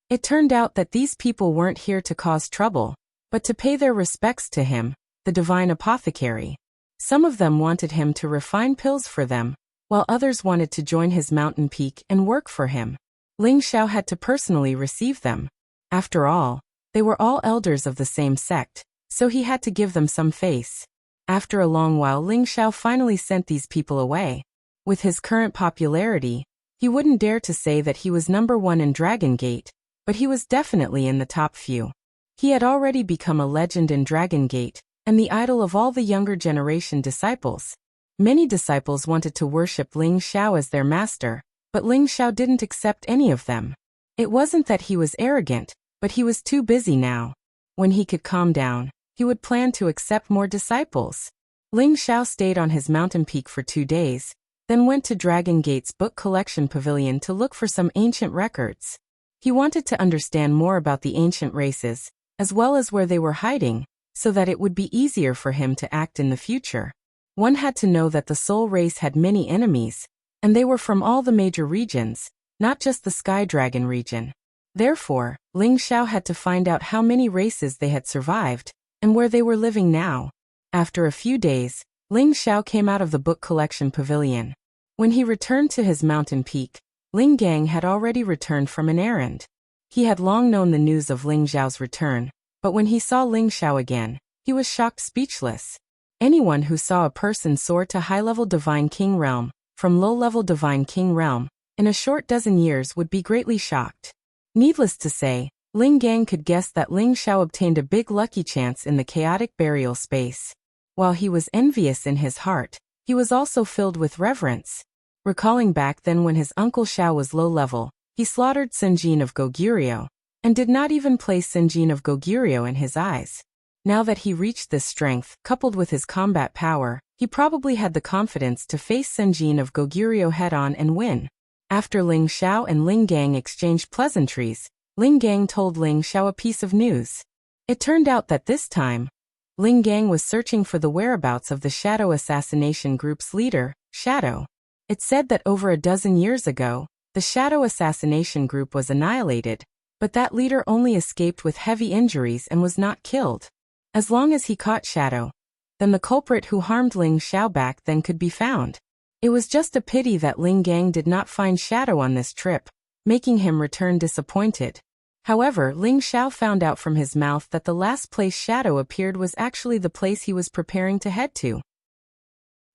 [SPEAKER 1] It turned out that these people weren't here to cause trouble, but to pay their respects to him, the divine apothecary. Some of them wanted him to refine pills for them, while others wanted to join his mountain peak and work for him. Ling Xiao had to personally receive them. After all, they were all elders of the same sect, so he had to give them some face. After a long while, Ling Xiao finally sent these people away. With his current popularity, he wouldn't dare to say that he was number one in Dragon Gate, but he was definitely in the top few. He had already become a legend in Dragon Gate, and the idol of all the younger generation disciples. Many disciples wanted to worship Ling Xiao as their master, but Ling Xiao didn't accept any of them. It wasn't that he was arrogant, but he was too busy now. When he could calm down, he would plan to accept more disciples. Ling Xiao stayed on his mountain peak for 2 days, then went to Dragon Gate's book collection pavilion to look for some ancient records. He wanted to understand more about the ancient races, as well as where they were hiding, so that it would be easier for him to act in the future. One had to know that the soul race had many enemies, and they were from all the major regions, not just the Sky Dragon region. Therefore, Ling Xiao had to find out how many races they had survived, and where they were living now. After a few days, Ling Xiao came out of the book collection pavilion. When he returned to his mountain peak, Ling Gang had already returned from an errand. He had long known the news of Ling Xiao's return, but when he saw Ling Xiao again, he was shocked speechless. Anyone who saw a person soar to high-level Divine King realm, from low-level Divine King realm, in a short dozen years would be greatly shocked. Needless to say, Ling Gang could guess that Ling Xiao obtained a big lucky chance in the chaotic burial space. While he was envious in his heart, he was also filled with reverence. Recalling back then when his uncle Xiao was low-level, he slaughtered Sinjin of Goguryeo, and did not even place Sinjin of Goguryeo in his eyes. Now that he reached this strength, coupled with his combat power, he probably had the confidence to face Sinjin of Goguryeo head-on and win. After Ling Xiao and Ling Gang exchanged pleasantries, Ling Gang told Ling Xiao a piece of news. It turned out that this time, Ling Gang was searching for the whereabouts of the Shadow Assassination Group's leader, Shadow. It said that over a dozen years ago, the Shadow Assassination Group was annihilated, but that leader only escaped with heavy injuries and was not killed. As long as he caught Shadow, then the culprit who harmed Ling Xiao back then could be found. It was just a pity that Ling Gang did not find Shadow on this trip, making him return disappointed. However, Ling Xiao found out from his mouth that the last place Shadow appeared was actually the place he was preparing to head to.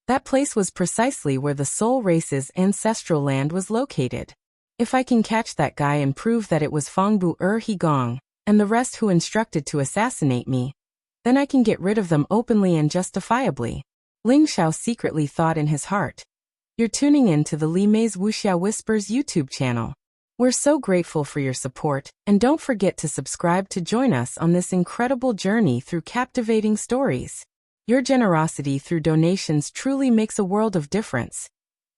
[SPEAKER 1] That place was precisely where the Soul Race's ancestral land was located. If I can catch that guy and prove that it was Fangbu He Gong, and the rest who instructed to assassinate me, then I can get rid of them openly and justifiably. Ling Xiao secretly thought in his heart. You're tuning in to the Li Mei's Wuxia Whispers YouTube channel. We're so grateful for your support, and don't forget to subscribe to join us on this incredible journey through captivating stories. Your generosity through donations truly makes a world of difference,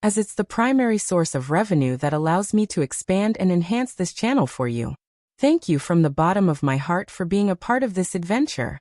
[SPEAKER 1] as it's the primary source of revenue that allows me to expand and enhance this channel for you. Thank you from the bottom of my heart for being a part of this adventure.